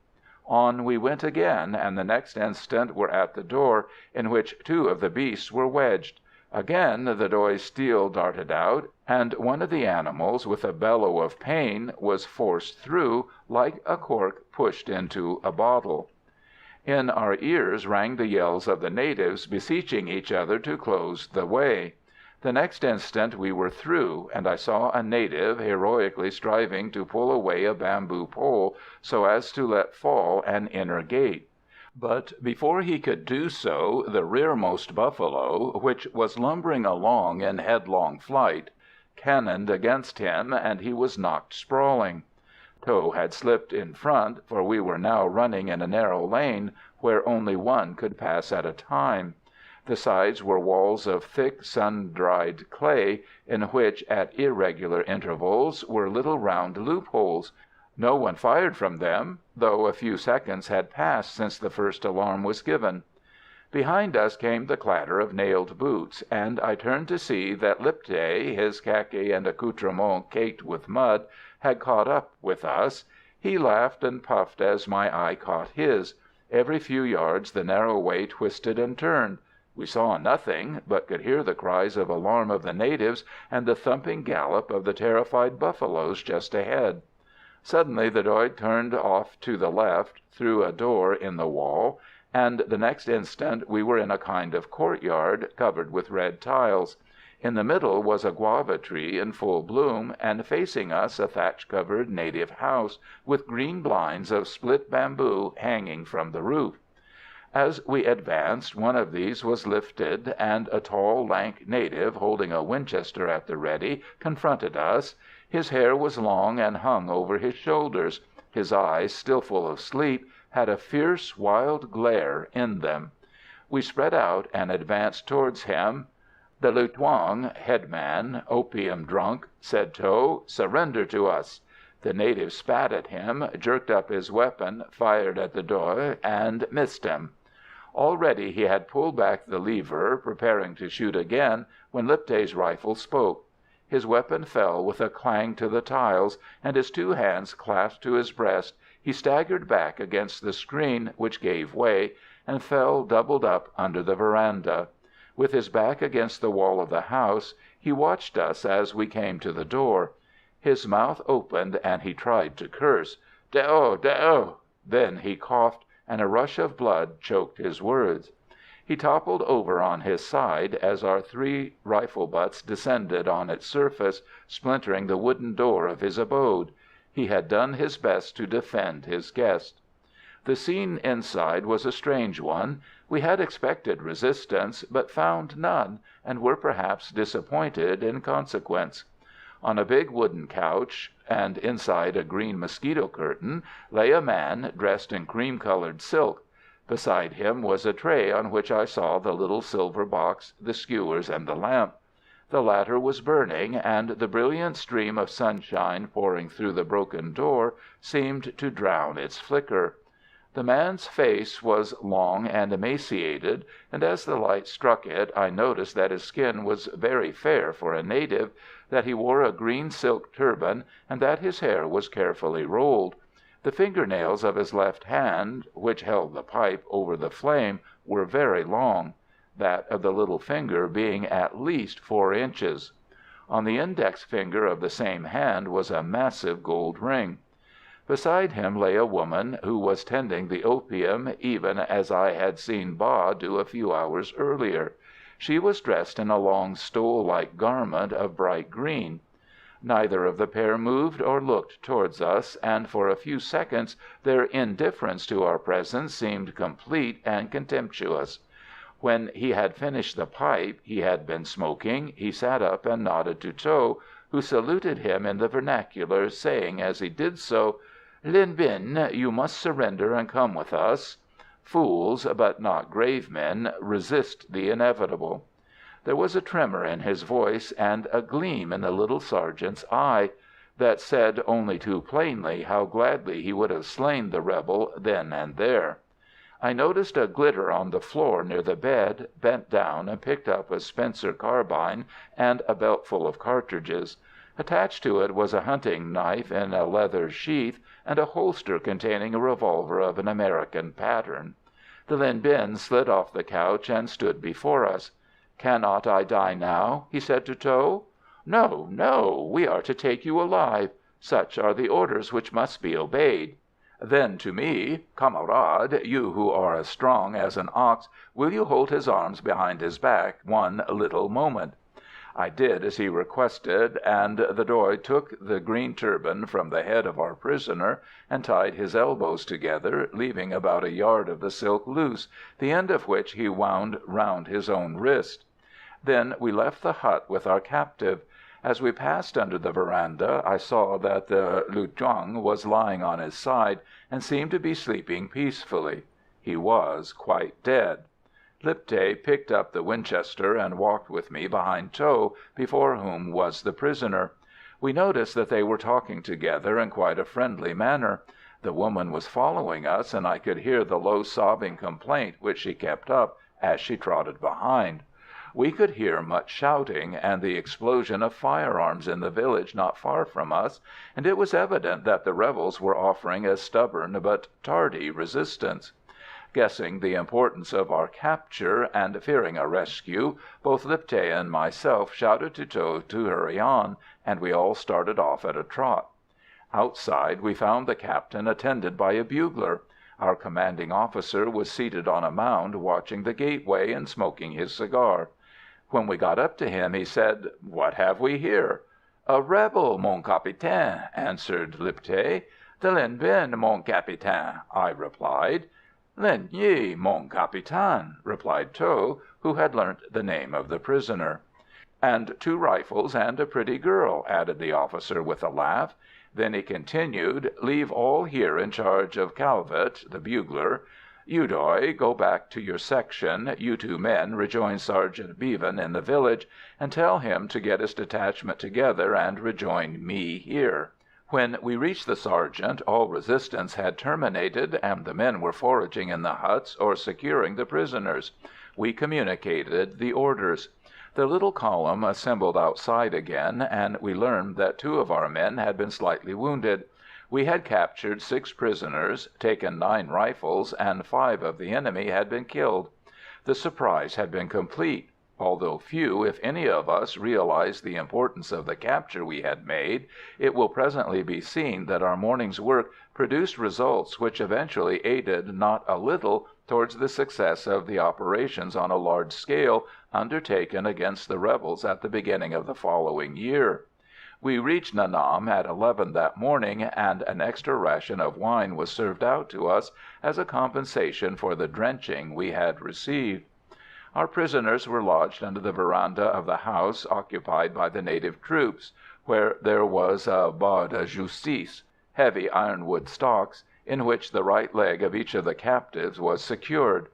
On we went again, and the next instant were at the door, in which 2 of the beasts were wedged. Again the doy's steel darted out, and one of the animals, with a bellow of pain, was forced through, like a cork pushed into a bottle. In our ears rang the yells of the natives, beseeching each other to close the way. The next instant we were through, and I saw a native heroically striving to pull away a bamboo pole so as to let fall an inner gate. But before he could do so, the rearmost buffalo, which was lumbering along in headlong flight, cannoned against him, and he was knocked sprawling. Tho had slipped in front, for we were now running in a narrow lane where only one could pass at a time. The sides were walls of thick, sun-dried clay, in which, at irregular intervals, were little round loopholes. No one fired from them, though a few seconds had passed since the first alarm was given. Behind us came the clatter of nailed boots, and I turned to see that Lipthay, his khaki and accoutrements caked with mud, had caught up with us. He laughed and puffed as my eye caught his. Every few yards the narrow way twisted and turned. We saw nothing, but could hear the cries of alarm of the natives and the thumping gallop of the terrified buffaloes just ahead. Suddenly the doig turned off to the left, through a door in the wall, and the next instant we were in a kind of courtyard covered with red tiles. In the middle was a guava tree in full bloom, and facing us a thatch-covered native house, with green blinds of split bamboo hanging from the roof. As we advanced, one of these was lifted, and a tall, lank native, holding a Winchester at the ready, confronted us. His hair was long and hung over his shoulders. His eyes, still full of sleep, had a fierce, wild glare in them. We spread out and advanced towards him. "The Lutuang headman, opium drunk," said Tho, "surrender to us." The native spat at him, jerked up his weapon, fired at the doig, and missed him. Already he had pulled back the lever, preparing to shoot again, when Lipthay's rifle spoke. His weapon fell with a clang to the tiles, and his two hands clasped to his breast, he staggered back against the screen, which gave way, and fell doubled up under the veranda. With his back against the wall of the house, he watched us as we came to the door. His mouth opened, and he tried to curse. "Deo! Deo!" Then he coughed, and a rush of blood choked his words. He toppled over on his side as our 3 rifle butts descended on its surface, splintering the wooden door of his abode. He had done his best to defend his guest. The scene inside was a strange one. We had expected resistance, but found none, and were perhaps disappointed in consequence. On a big wooden couch, and inside a green mosquito curtain, lay a man dressed in cream-coloured silk. Beside him was a tray on which I saw the little silver box, the skewers, and the lamp. The latter was burning, and the brilliant stream of sunshine pouring through the broken door seemed to drown its flicker. The man's face was long and emaciated, and as the light struck it I noticed that his skin was very fair for a native, that he wore a green silk turban, and that his hair was carefully rolled. The fingernails of his left hand, which held the pipe over the flame, were very long, that of the little finger being at least 4 inches. On the index finger of the same hand was a massive gold ring. Beside him lay a woman who was tending the opium, even as I had seen Ba do a few hours earlier. She was dressed in a long stole-like garment of bright green. Neither of the pair moved or looked towards us, and for a few seconds their indifference to our presence seemed complete and contemptuous. When he had finished the pipe he had been smoking, he sat up and nodded to Tho, who saluted him in the vernacular, saying as he did so, "Linh Binh, you must surrender and come with us." Fools, but not grave men, resist the inevitable. There was a tremor in his voice and a gleam in the little sergeant's eye that said only too plainly how gladly he would have slain the rebel then and there. I noticed a glitter on the floor near the bed, bent down and picked up a Spencer carbine and a belt full of cartridges. Attached to it was a hunting knife in a leather sheath and a holster containing a revolver of an American pattern. The Linh Binh slid off the couch and stood before us. "Cannot I die now?" he said to Tho. "No, no, we are to take you alive. Such are the orders which must be obeyed." Then to me, "Camarade, you who are as strong as an ox, will you hold his arms behind his back one little moment?" I did as he requested, and the doig took the green turban from the head of our prisoner and tied his elbows together, leaving about a yard of the silk loose, the end of which he wound round his own wrist. Then we left the hut with our captive. As we passed under the veranda, I saw that the Lutuang was lying on his side and seemed to be sleeping peacefully. He was quite dead. Lipthay picked up the Winchester and walked with me behind Tho, before whom was the prisoner. We noticed that they were talking together in quite a friendly manner. The woman was following us, and I could hear the low sobbing complaint which she kept up as she trotted behind. We could hear much shouting, and the explosion of firearms in the village not far from us, and it was evident that the rebels were offering a stubborn but tardy resistance. Guessing the importance of our capture, and fearing a rescue, both Lipthay and myself shouted to Tho to hurry on, and we all started off at a trot. Outside we found the captain attended by a bugler. Our commanding officer was seated on a mound watching the gateway and smoking his cigar. When we got up to him, he said, "What have we here?" "A rebel, mon capitaine," answered Lipthay. "De Linh Binh, mon capitaine," I replied. "Linh Nghi, mon capitaine," replied Tho, who had learnt the name of the prisoner. "And 2 rifles and a pretty girl," added the officer with a laugh. Then he continued, "Leave all here in charge of Calvet, the bugler. You, Doy, go back to your section. You 2 men rejoin Sergeant Bevan in the village, and tell him to get his detachment together and rejoin me here." When we reached the sergeant, all resistance had terminated, and the men were foraging in the huts or securing the prisoners. We communicated the orders. The little column assembled outside again, and we learned that 2 of our men had been slightly wounded. We had captured 6 prisoners, taken 9 rifles, and 5 of the enemy had been killed. The surprise had been complete. Although few, if any of us, realized the importance of the capture we had made, it will presently be seen that our morning's work produced results which eventually aided not a little towards the success of the operations on a large scale undertaken against the rebels at the beginning of the following year. We reached Nha Nam at 11 that morning, and an extra ration of wine was served out to us as a compensation for the drenching we had received. Our prisoners were lodged under the veranda of the house occupied by the native troops, where there was a barre de justice, heavy ironwood stocks, in which the right leg of each of the captives was secured.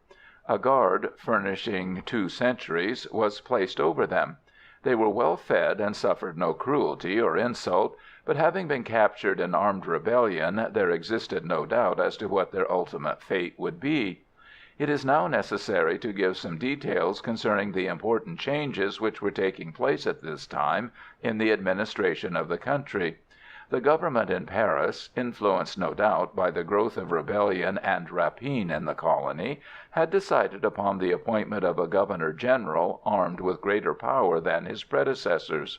A guard, furnishing 2 sentries, was placed over them. They were well fed and suffered no cruelty or insult, but having been captured in armed rebellion, there existed no doubt as to what their ultimate fate would be. It is now necessary to give some details concerning the important changes which were taking place at this time in the administration of the country. The government in Paris, influenced no doubt by the growth of rebellion and rapine in the colony, had decided upon the appointment of a Governor-General armed with greater power than his predecessors.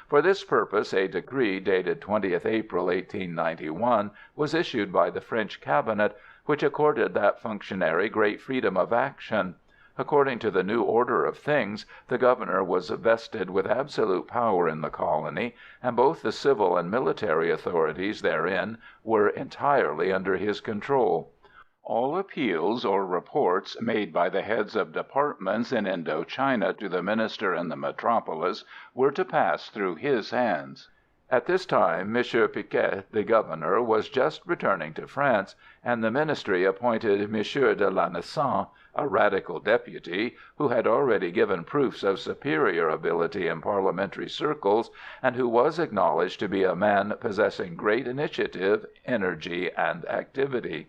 For this purpose a decree dated 20th April 1891 was issued by the French Cabinet, which accorded that functionary great freedom of action. According to the new order of things, the governor was vested with absolute power in the colony, and both the civil and military authorities therein were entirely under his control. All appeals or reports made by the heads of departments in Indo-China to the minister in the metropolis were to pass through his hands. At this time, M. Picquet, the governor, was just returning to France, and the ministry appointed M. de Lanessan, a radical deputy, who had already given proofs of superior ability in parliamentary circles, and who was acknowledged to be a man possessing great initiative, energy, and activity.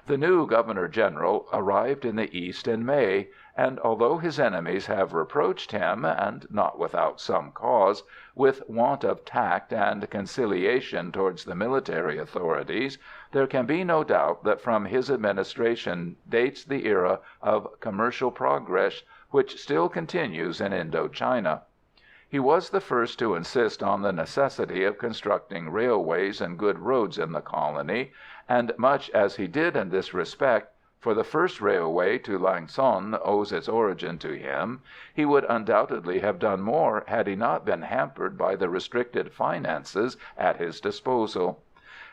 The new Governor-General arrived in the East in May, and although his enemies have reproached him, and not without some cause, with want of tact and conciliation towards the military authorities, there can be no doubt that from his administration dates the era of commercial progress which still continues in Indo-China. He was the first to insist on the necessity of constructing railways and good roads in the colony, and much as he did in this respect, for the first railway to Lang Son owes its origin to him, he would undoubtedly have done more had he not been hampered by the restricted finances at his disposal.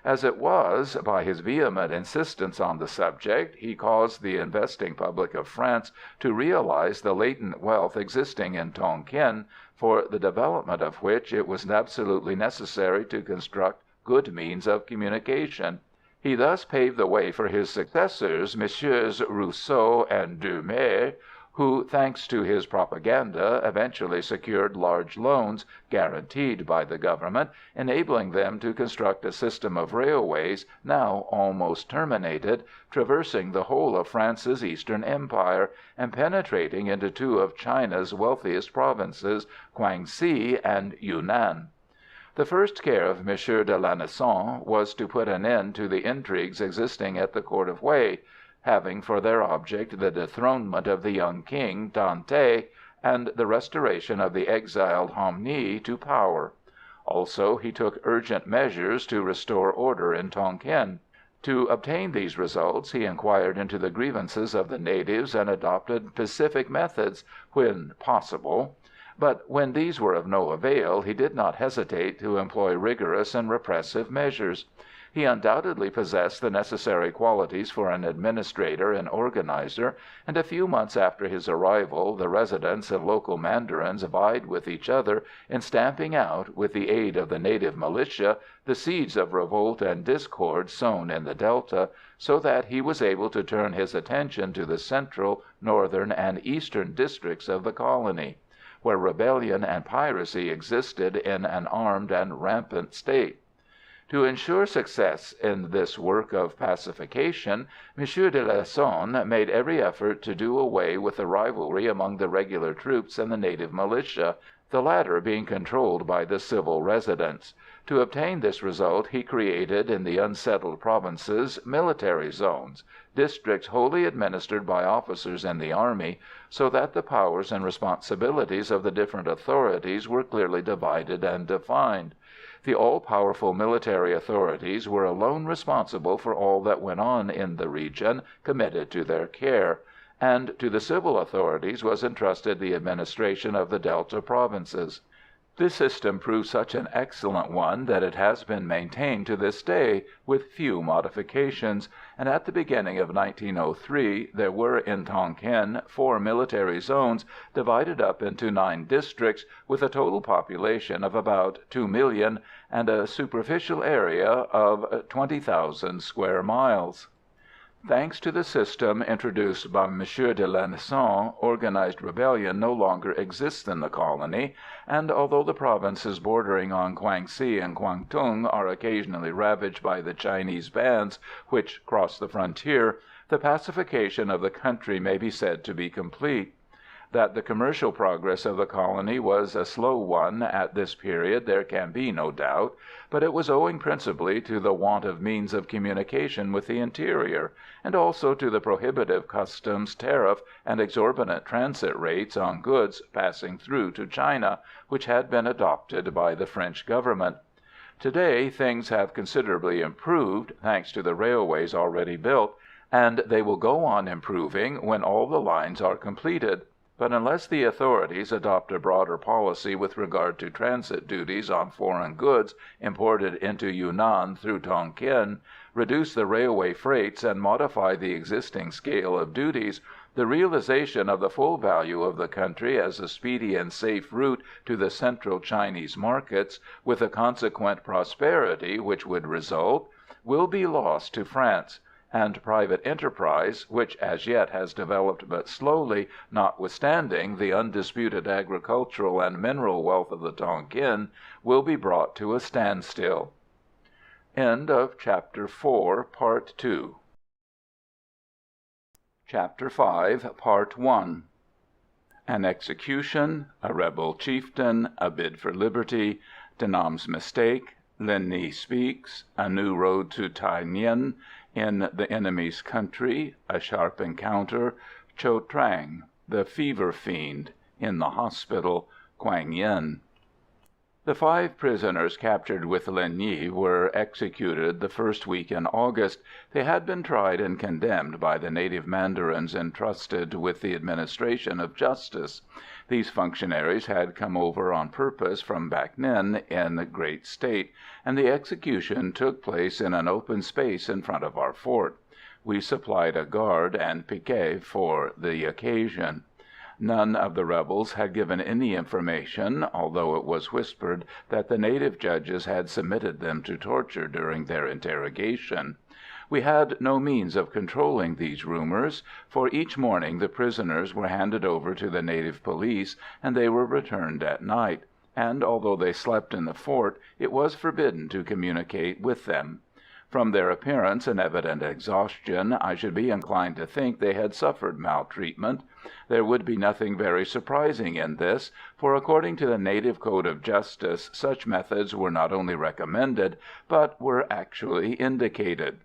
As it was, by his vehement insistence on the subject, he caused the investing public of France to realize the latent wealth existing in Tonkin, for the development of which it was absolutely necessary to construct good means of communication. He thus paved the way for his successors, Messrs. Rousseau and Dumais, who, thanks to his propaganda, eventually secured large loans, guaranteed by the government, enabling them to construct a system of railways, now almost terminated, traversing the whole of France's Eastern Empire, and penetrating into two of China's wealthiest provinces, Kwangsi and Yunnan. The first care of M. de Lanessan was to put an end to the intrigues existing at the court of Wei, having for their object the dethronement of the young king, Tan Te, and the restoration of the exiled Ham Nghi to power. Also, he took urgent measures to restore order in Tonkin. To obtain these results, he inquired into the grievances of the natives and adopted pacific methods, when possible. But when these were of no avail, he did not hesitate to employ rigorous and repressive measures. He undoubtedly possessed the necessary qualities for an administrator and organizer, and a few months after his arrival the residents and local mandarins vied with each other in stamping out, with the aid of the native militia, the seeds of revolt and discord sown in the Delta, so that he was able to turn his attention to the central, northern, and eastern districts of the colony, where rebellion and piracy existed in an armed and rampant state. To ensure success in this work of pacification, M. de Lanessan made every effort to do away with the rivalry among the regular troops and the native militia, the latter being controlled by the civil residents. To obtain this result he created in the unsettled provinces military zones, districts wholly administered by officers in the army, so that the powers and responsibilities of the different authorities were clearly divided and defined. The all-powerful military authorities were alone responsible for all that went on in the region committed to their care, and to the civil authorities was entrusted the administration of the Delta provinces. This system proved such an excellent one that it has been maintained to this day, with few modifications, and at the beginning of 1903 there were in Tonkin 4 military zones divided up into 9 districts, with a total population of about 2,000,000 and a superficial area of 20,000 square miles. Thanks to the system introduced by M. de Lanessan, organized rebellion no longer exists in the colony, and although the provinces bordering on Kwangsi and Kwangtung are occasionally ravaged by the Chinese bands which cross the frontier, the pacification of the country may be said to be complete. That the commercial progress of the colony was a slow one at this period there can be no doubt, but it was owing principally to the want of means of communication with the interior, and also to the prohibitive customs tariff and exorbitant transit rates on goods passing through to China, which had been adopted by the French government. Today things have considerably improved, thanks to the railways already built, and they will go on improving when all the lines are completed. But unless the authorities adopt a broader policy with regard to transit duties on foreign goods imported into Yunnan through Tonkin, reduce the railway freights, and modify the existing scale of duties, the realization of the full value of the country as a speedy and safe route to the central Chinese markets, with the consequent prosperity which would result, will be lost to France, and private enterprise, which as yet has developed but slowly, notwithstanding the undisputed agricultural and mineral wealth of the Tonkin, will be brought to a standstill. End of Chapter 4, Part 2. Chapter 5, Part 1. An execution, a rebel chieftain, a bid for liberty, De Nam's mistake, Lin Nghi speaks, a new road to Tai Nguyen, in the enemy's country, a sharp encounter, Cho Trang, the fever fiend, in the hospital, Quang Yen. The 5 prisoners captured with Lin Nghi were executed the first week in August. They had been tried and condemned by the native mandarins entrusted with the administration of justice. These functionaries had come over on purpose from Bac Ninh in great state, and the execution took place in an open space in front of our fort. We supplied a guard and piquet for the occasion. None of the rebels had given any information, although it was whispered that the native judges had submitted them to torture during their interrogation. We had no means of controlling these rumours, for each morning the prisoners were handed over to the native police, and they were returned at night, and although they slept in the fort, it was forbidden to communicate with them. From their appearance and evident exhaustion, I should be inclined to think they had suffered maltreatment. There would be nothing very surprising in this, for according to the native code of justice, such methods were not only recommended, but were actually indicated.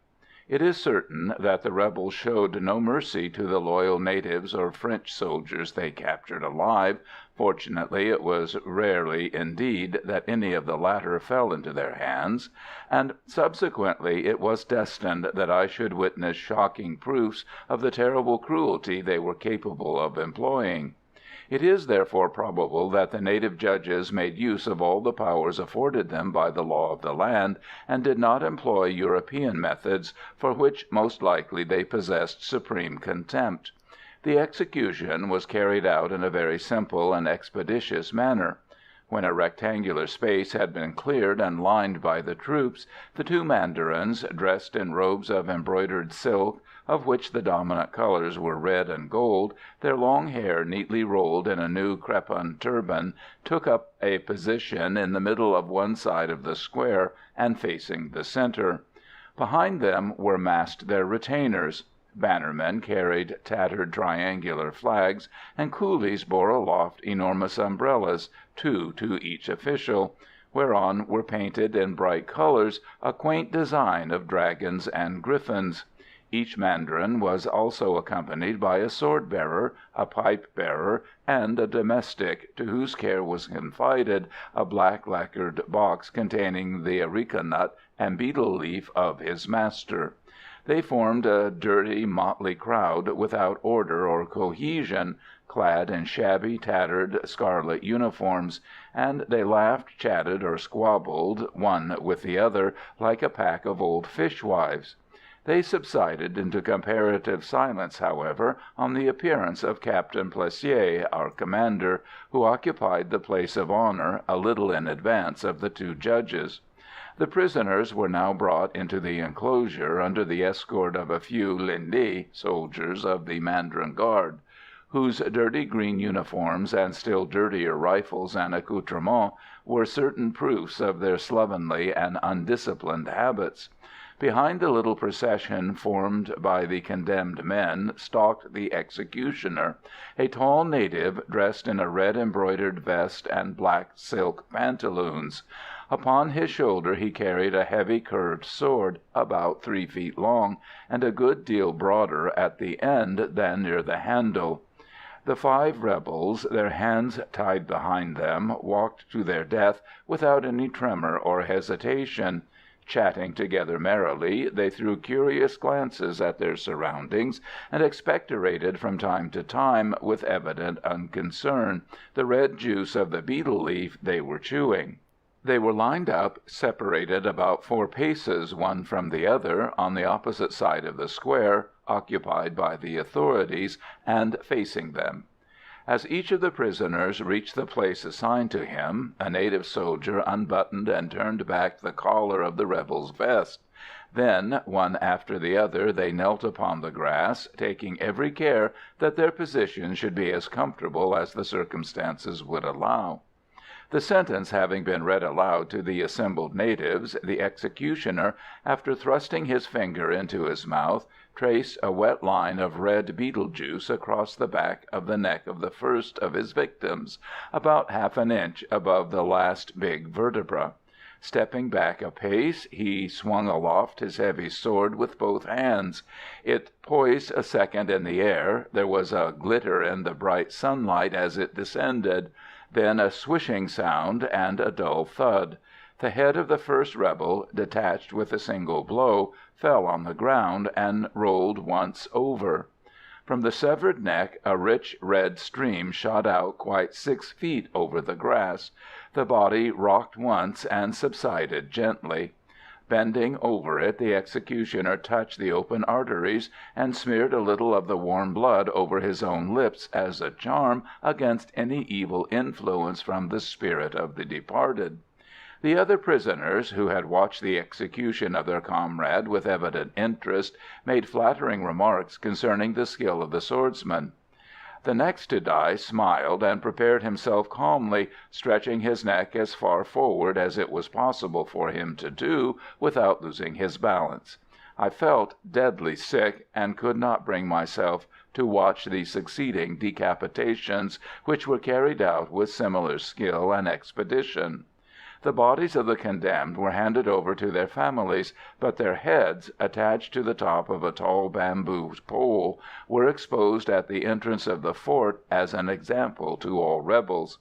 It is certain that the rebels showed no mercy to the loyal natives or French soldiers they captured alive. Fortunately, it was rarely indeed that any of the latter fell into their hands, and subsequently it was destined that I should witness shocking proofs of the terrible cruelty they were capable of employing. It is therefore probable that the native judges made use of all the powers afforded them by the law of the land, and did not employ European methods, for which most likely they possessed supreme contempt. The execution was carried out in a very simple and expeditious manner. When a rectangular space had been cleared and lined by the troops, the two mandarins, dressed in robes of embroidered silk, of which the dominant colours were red and gold, their long hair neatly rolled in a new crepon turban, took up a position in the middle of one side of the square and facing the centre. Behind them were massed their retainers. Bannermen carried tattered triangular flags, and coolies bore aloft enormous umbrellas, 2 to each official, whereon were painted in bright colours a quaint design of dragons and griffins. Each mandarin was also accompanied by a sword-bearer, a pipe-bearer, and a domestic, to whose care was confided a black lacquered box containing the areca nut and betel leaf of his master. They formed a dirty, motley crowd, without order or cohesion, clad in shabby, tattered scarlet uniforms, and they laughed, chatted, or squabbled, one with the other, like a pack of old fishwives. They subsided into comparative silence, however, on the appearance of Captain Plessier, our commander, who occupied the place of honour a little in advance of the two judges. The prisoners were now brought into the enclosure under the escort of a few Lindis, soldiers of the Mandarin Guard, whose dirty green uniforms and still dirtier rifles and accoutrements were certain proofs of their slovenly and undisciplined habits. Behind the little procession formed by the condemned men stalked the executioner, a tall native dressed in a red embroidered vest and black silk pantaloons. Upon his shoulder he carried a heavy curved sword, about 3 feet long, and a good deal broader at the end than near the handle. The 5 rebels, their hands tied behind them, walked to their death without any tremor or hesitation. Chatting together merrily, they threw curious glances at their surroundings, and expectorated from time to time, with evident unconcern, the red juice of the betel leaf they were chewing. They were lined up, separated about 4 paces one from the other, on the opposite side of the square, occupied by the authorities, and facing them. As each of the prisoners reached the place assigned to him, a native soldier unbuttoned and turned back the collar of the rebel's vest. Then, one after the other, they knelt upon the grass, taking every care that their position should be as comfortable as the circumstances would allow. The sentence having been read aloud to the assembled natives, the executioner, after thrusting his finger into his mouth, traced a wet line of red betel juice across the back of the neck of the first of his victims, about half an inch above the last big vertebra. Stepping back a pace, he swung aloft his heavy sword with both hands. It poised a second in the air. There was a glitter in the bright sunlight as it descended. Then a swishing sound and a dull thud. The head of the first rebel, detached with a single blow, fell on the ground and rolled once over. From the severed neck a rich red stream shot out quite 6 feet over the grass. The body rocked once and subsided gently. Bending over it, the executioner touched the open arteries and smeared a little of the warm blood over his own lips as a charm against any evil influence from the spirit of the departed. The other prisoners, who had watched the execution of their comrade with evident interest, made flattering remarks concerning the skill of the swordsman. The next to die smiled and prepared himself calmly, stretching his neck as far forward as it was possible for him to do without losing his balance. I felt deadly sick, and could not bring myself to watch the succeeding decapitations, which were carried out with similar skill and expedition. The bodies of the condemned were handed over to their families, but their heads, attached to the top of a tall bamboo pole, were exposed at the entrance of the fort as an example to all rebels.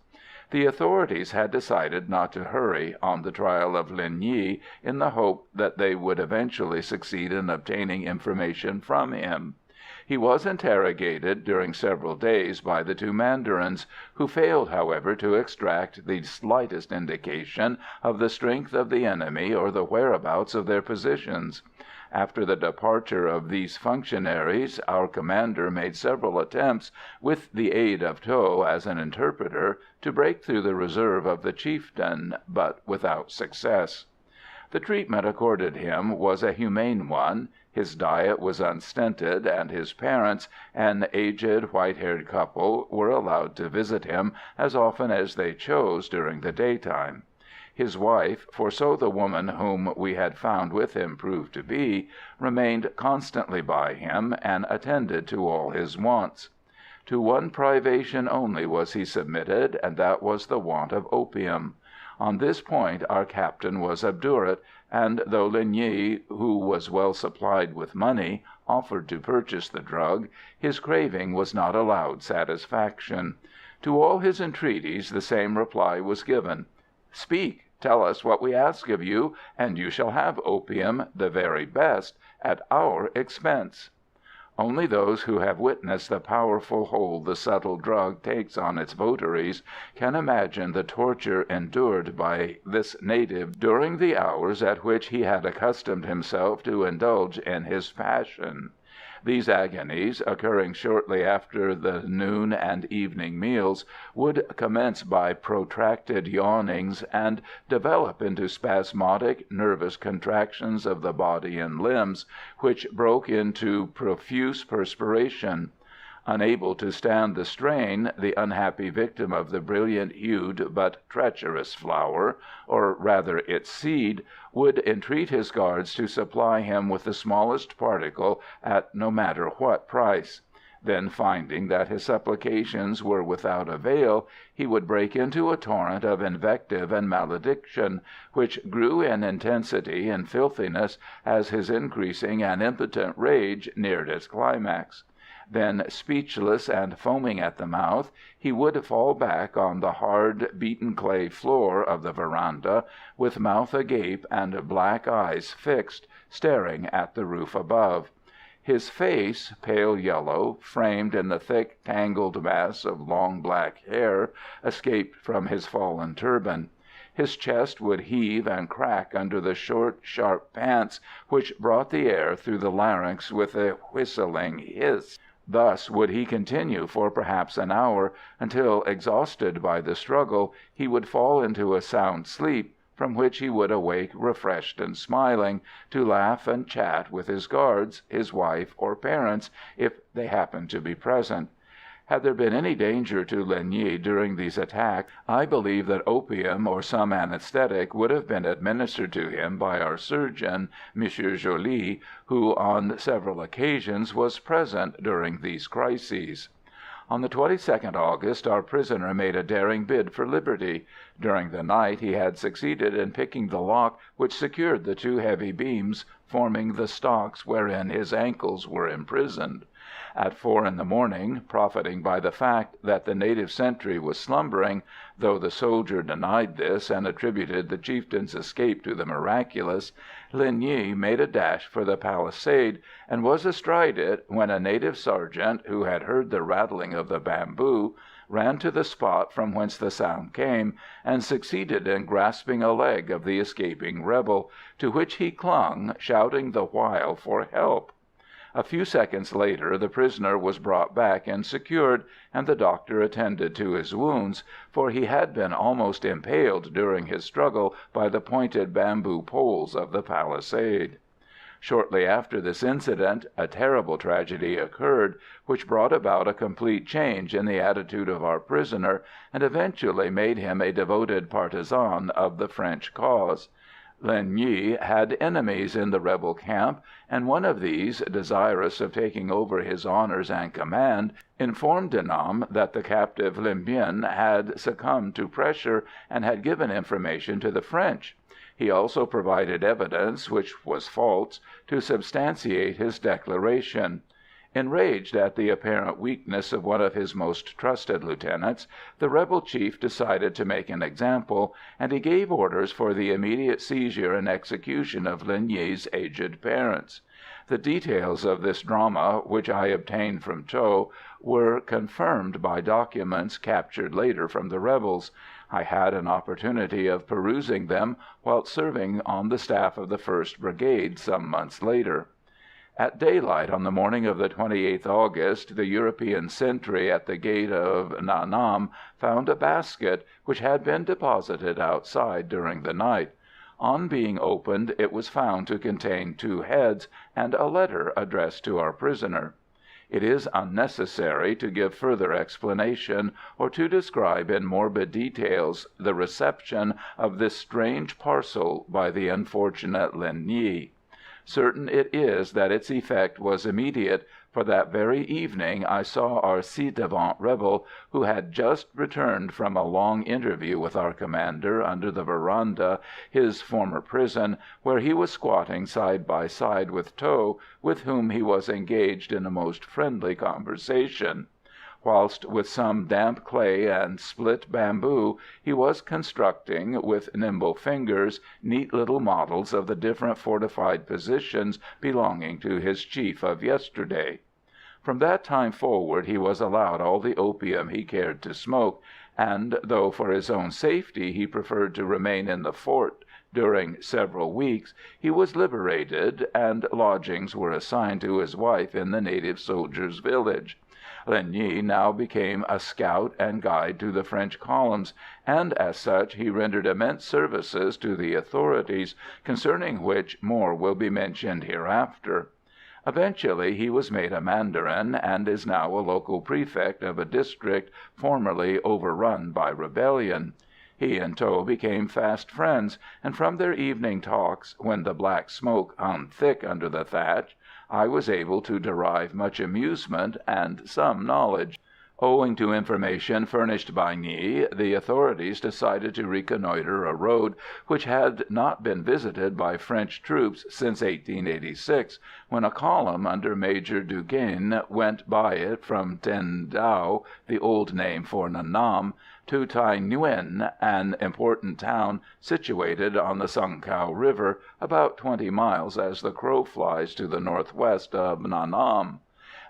The authorities had decided not to hurry on the trial of Linh Nghi, in the hope that they would eventually succeed in obtaining information from him. He was interrogated during several days by the two mandarins, who failed, however, to extract the slightest indication of the strength of the enemy or the whereabouts of their positions. After the departure of these functionaries, our commander made several attempts, with the aid of Tho as an interpreter, to break through the reserve of the chieftain, but without success. The treatment accorded him was a humane one. His diet was unstinted, and his parents, an aged, white-haired couple, were allowed to visit him as often as they chose during the daytime. His wife, for so the woman whom we had found with him proved to be, remained constantly by him, and attended to all his wants. To one privation only was he submitted, and that was the want of opium. On this point our captain was obdurate, and though Linh Nghi, who was well supplied with money, offered to purchase the drug, his craving was not allowed satisfaction. To all his entreaties the same reply was given: "Speak, tell us what we ask of you, and you shall have opium, the very best, at our expense." Only those who have witnessed the powerful hold the subtle drug takes on its votaries can imagine the torture endured by this native during the hours at which he had accustomed himself to indulge in his passion. These agonies, occurring shortly after the noon and evening meals, would commence by protracted yawnings, and develop into spasmodic, nervous contractions of the body and limbs, which broke into profuse perspiration. Unable to stand the strain, the unhappy victim of the brilliant-hued but treacherous flower, or rather its seed, would entreat his guards to supply him with the smallest particle at no matter what price. Then, finding that his supplications were without avail, he would break into a torrent of invective and malediction, which grew in intensity and filthiness as his increasing and impotent rage neared its climax. Then, speechless and foaming at the mouth, he would fall back on the hard, beaten clay floor of the veranda, with mouth agape and black eyes fixed, staring at the roof above. His face, pale yellow, framed in the thick, tangled mass of long black hair, escaped from his fallen turban. His chest would heave and crack under the short, sharp pants which brought the air through the larynx with a whistling hiss. Thus would he continue for perhaps an hour, until, exhausted by the struggle, he would fall into a sound sleep, from which he would awake refreshed and smiling, to laugh and chat with his guards, his wife or parents, if they happened to be present. Had there been any danger to Linh Nghi during these attacks, I believe that opium or some anesthetic would have been administered to him by our surgeon, M. Joly, who on several occasions was present during these crises. On the 22nd August our prisoner made a daring bid for liberty. During the night he had succeeded in picking the lock which secured the two heavy beams forming the stocks wherein his ankles were imprisoned. At 4 in the morning, profiting by the fact that the native sentry was slumbering, though the soldier denied this and attributed the chieftain's escape to the miraculous, Linh Nghi made a dash for the palisade, and was astride it when a native sergeant, who had heard the rattling of the bamboo, ran to the spot from whence the sound came, and succeeded in grasping a leg of the escaping rebel, to which he clung, shouting the while for help. A few seconds later the prisoner was brought back and secured, and the doctor attended to his wounds, for he had been almost impaled during his struggle by the pointed bamboo poles of the palisade. Shortly after this incident a terrible tragedy occurred, which brought about a complete change in the attitude of our prisoner, and eventually made him a devoted partisan of the French cause. Linh Nghi had enemies in the rebel camp, and one of these, desirous of taking over his honours and command, informed De Nam that the captive Linh Binh had succumbed to pressure, and had given information to the French. He also provided evidence, which was false, to substantiate his declaration. Enraged at the apparent weakness of one of his most trusted lieutenants, the rebel chief decided to make an example, and he gave orders for the immediate seizure and execution of Linh Nghi's aged parents. The details of this drama, which I obtained from Tho, were confirmed by documents captured later from the rebels. I had an opportunity of perusing them whilst serving on the staff of the 1st Brigade some months later. At daylight on the morning of the 28th August, the European sentry at the gate of Nha Nam found a basket, which had been deposited outside during the night. On being opened, it was found to contain 2 heads, and a letter addressed to our prisoner. It is unnecessary to give further explanation, or to describe in morbid details the reception of this strange parcel by the unfortunate Linh Nghi. Certain it is that its effect was immediate, for that very evening I saw our ci-devant rebel, who had just returned from a long interview with our commander under the veranda, his former prison, where he was squatting side by side with Tho, with whom he was engaged in a most friendly conversation, whilst with some damp clay and split bamboo he was constructing, with nimble fingers, neat little models of the different fortified positions belonging to his chief of yesterday. From that time forward he was allowed all the opium he cared to smoke, and though for his own safety he preferred to remain in the fort during several weeks, he was liberated, and lodgings were assigned to his wife in the native soldiers' village. Linh Nghi now became a scout and guide to the French columns, and as such he rendered immense services to the authorities, concerning which more will be mentioned hereafter. Eventually he was made a mandarin, and is now a local prefect of a district formerly overrun by rebellion. He and Tho became fast friends, and from their evening talks, when the black smoke hung thick under the thatch, I was able to derive much amusement and some knowledge. Owing to information furnished by Nghi, the authorities decided to reconnoitre a road which had not been visited by French troops since 1886, when a column under Major Duquesne went by it from Tin Dao, the old name for Nha Nam, to Thaï Nguyen, an important town situated on the Sung Cau River, about 20 miles as the crow flies to the northwest of Nha Nam.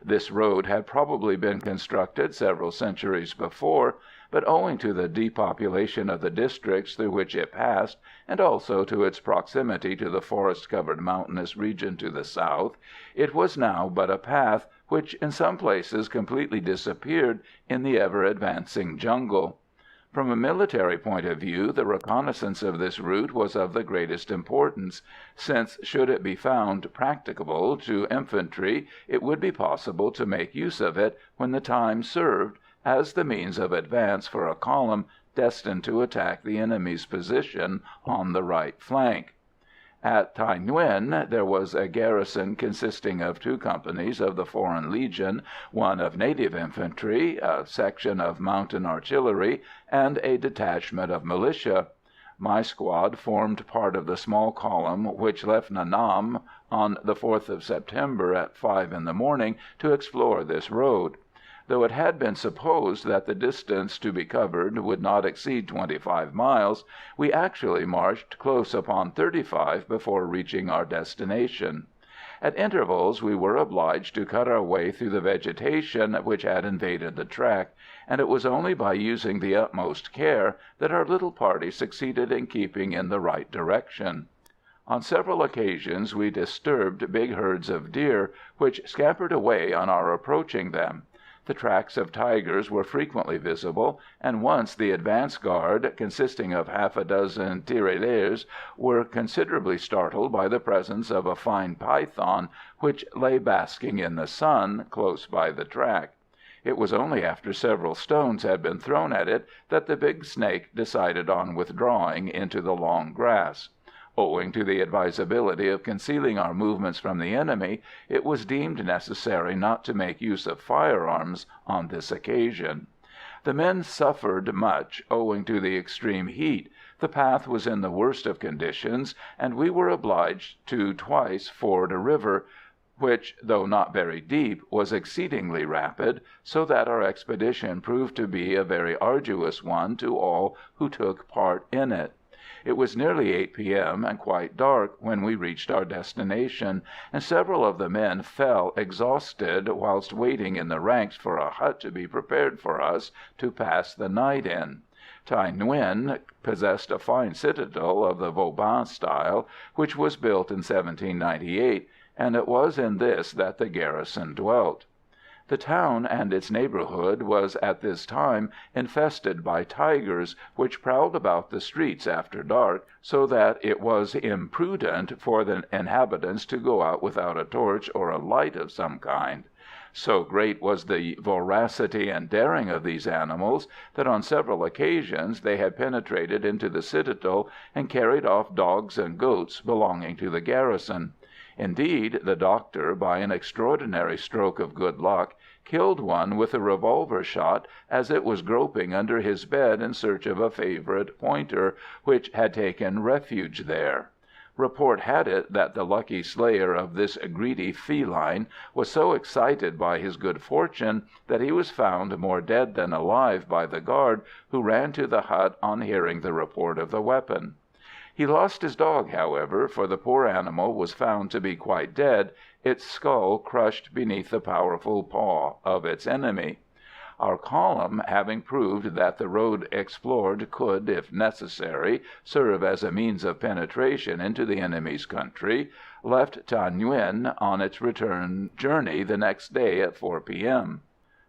This road had probably been constructed several centuries before, but owing to the depopulation of the districts through which it passed, and also to its proximity to the forest-covered mountainous region to the south, it was now but a path which in some places completely disappeared in the ever-advancing jungle. From a military point of view, the reconnaissance of this route was of the greatest importance, since, should it be found practicable to infantry, it would be possible to make use of it, when the time served, as the means of advance for a column destined to attack the enemy's position on the right flank. At Thaï Nguyen there was a garrison consisting of 2 companies of the Foreign Legion, 1 of native infantry, a section of mountain artillery, and a detachment of militia. My squad formed part of the small column which left Nha Nam on the 4th of September at 5 in the morning to explore this road. Though it had been supposed that the distance to be covered would not exceed 25 miles, we actually marched close upon 35 before reaching our destination. At intervals we were obliged to cut our way through the vegetation which had invaded the track, and it was only by using the utmost care that our little party succeeded in keeping in the right direction. On several occasions we disturbed big herds of deer, which scampered away on our approaching them. The tracks of tigers were frequently visible, and once the advance guard, consisting of half a dozen tirailleurs, were considerably startled by the presence of a fine python which lay basking in the sun close by the track. It was only after several stones had been thrown at it that the big snake decided on withdrawing into the long grass. Owing to the advisability of concealing our movements from the enemy, it was deemed necessary not to make use of firearms on this occasion. The men suffered much owing to the extreme heat. The path was in the worst of conditions, and we were obliged to twice ford a river, which, though not very deep, was exceedingly rapid, so that our expedition proved to be a very arduous one to all who took part in it. It was nearly 8 p.m. and quite dark when we reached our destination, and several of the men fell exhausted whilst waiting in the ranks for a hut to be prepared for us to pass the night in. Thaï Nguyen possessed a fine citadel of the Vauban style, which was built in 1798, and it was in this that the garrison dwelt. The town and its neighbourhood was at this time infested by tigers, which prowled about the streets after dark, so that it was imprudent for the inhabitants to go out without a torch or a light of some kind. So great was the voracity and daring of these animals that on several occasions they had penetrated into the citadel and carried off dogs and goats belonging to the garrison. Indeed, the doctor, by an extraordinary stroke of good luck, killed one with a revolver shot as it was groping under his bed in search of a favourite pointer, which had taken refuge there. Report had it that the lucky slayer of this greedy feline was so excited by his good fortune that he was found more dead than alive by the guard, who ran to the hut on hearing the report of the weapon. He lost his dog, however, for the poor animal was found to be quite dead, its skull crushed beneath the powerful paw of its enemy. Our column, having proved that the road explored could, if necessary, serve as a means of penetration into the enemy's country, left Thaï Nguyen on its return journey the next day at 4 p.m.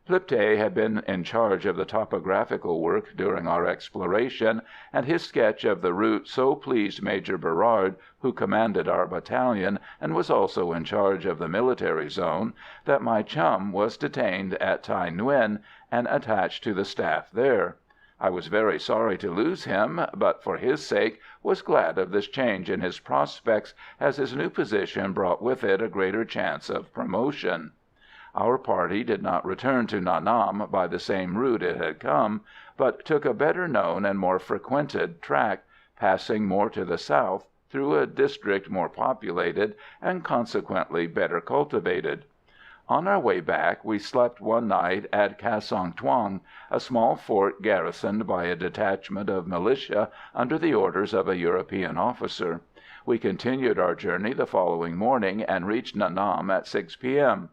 Lipthay had been in charge of the topographical work during our exploration, and his sketch of the route so pleased Major Berard, who commanded our battalion and was also in charge of the military zone, that my chum was detained at Thaï Nguyen and attached to the staff there. I was very sorry to lose him, but for his sake was glad of this change in his prospects, as his new position brought with it a greater chance of promotion. Our party did not return to Nha Nam by the same route it had come, but took a better known and more frequented track, passing more to the south, through a district more populated and consequently better cultivated. On our way back we slept one night at Cassong Thuong, a small fort garrisoned by a detachment of militia under the orders of a European officer. We continued our journey the following morning and reached Nha Nam at 6 p.m.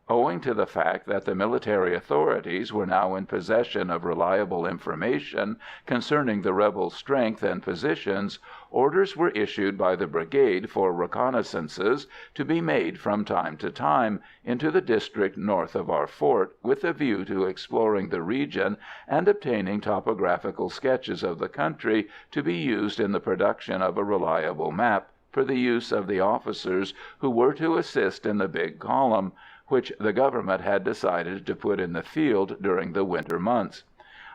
Owing to the fact that the military authorities were now in possession of reliable information concerning the rebels' strength and positions, orders were issued by the brigade for reconnaissances to be made from time to time into the district north of our fort, with a view to exploring the region and obtaining topographical sketches of the country to be used in the production of a reliable map for the use of the officers who were to assist in the big column, which the government had decided to put in the field during the winter months.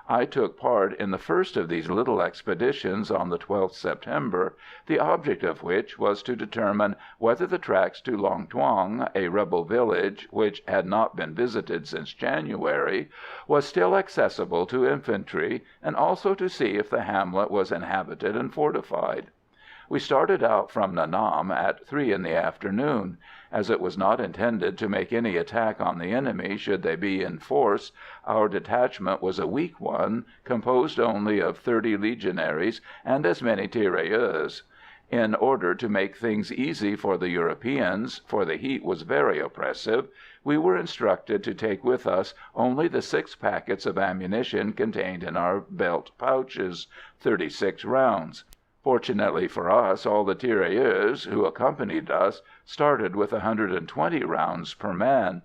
I took part in the first of these little expeditions on the 12th September, the object of which was to determine whether the tracks to Long Thuong, a rebel village which had not been visited since January, was still accessible to infantry, and also to see if the hamlet was inhabited and fortified. We started out from Nha Nam at 3 in the afternoon. As it was not intended to make any attack on the enemy should they be in force, our detachment was a weak one, composed only of 30 Legionaries and as many tirailleurs. In order to make things easy for the Europeans, for the heat was very oppressive, we were instructed to take with us only the 6 packets of ammunition contained in our belt pouches, 36 rounds. Fortunately for us, all the tirailleurs who accompanied us started with 120 rounds per man.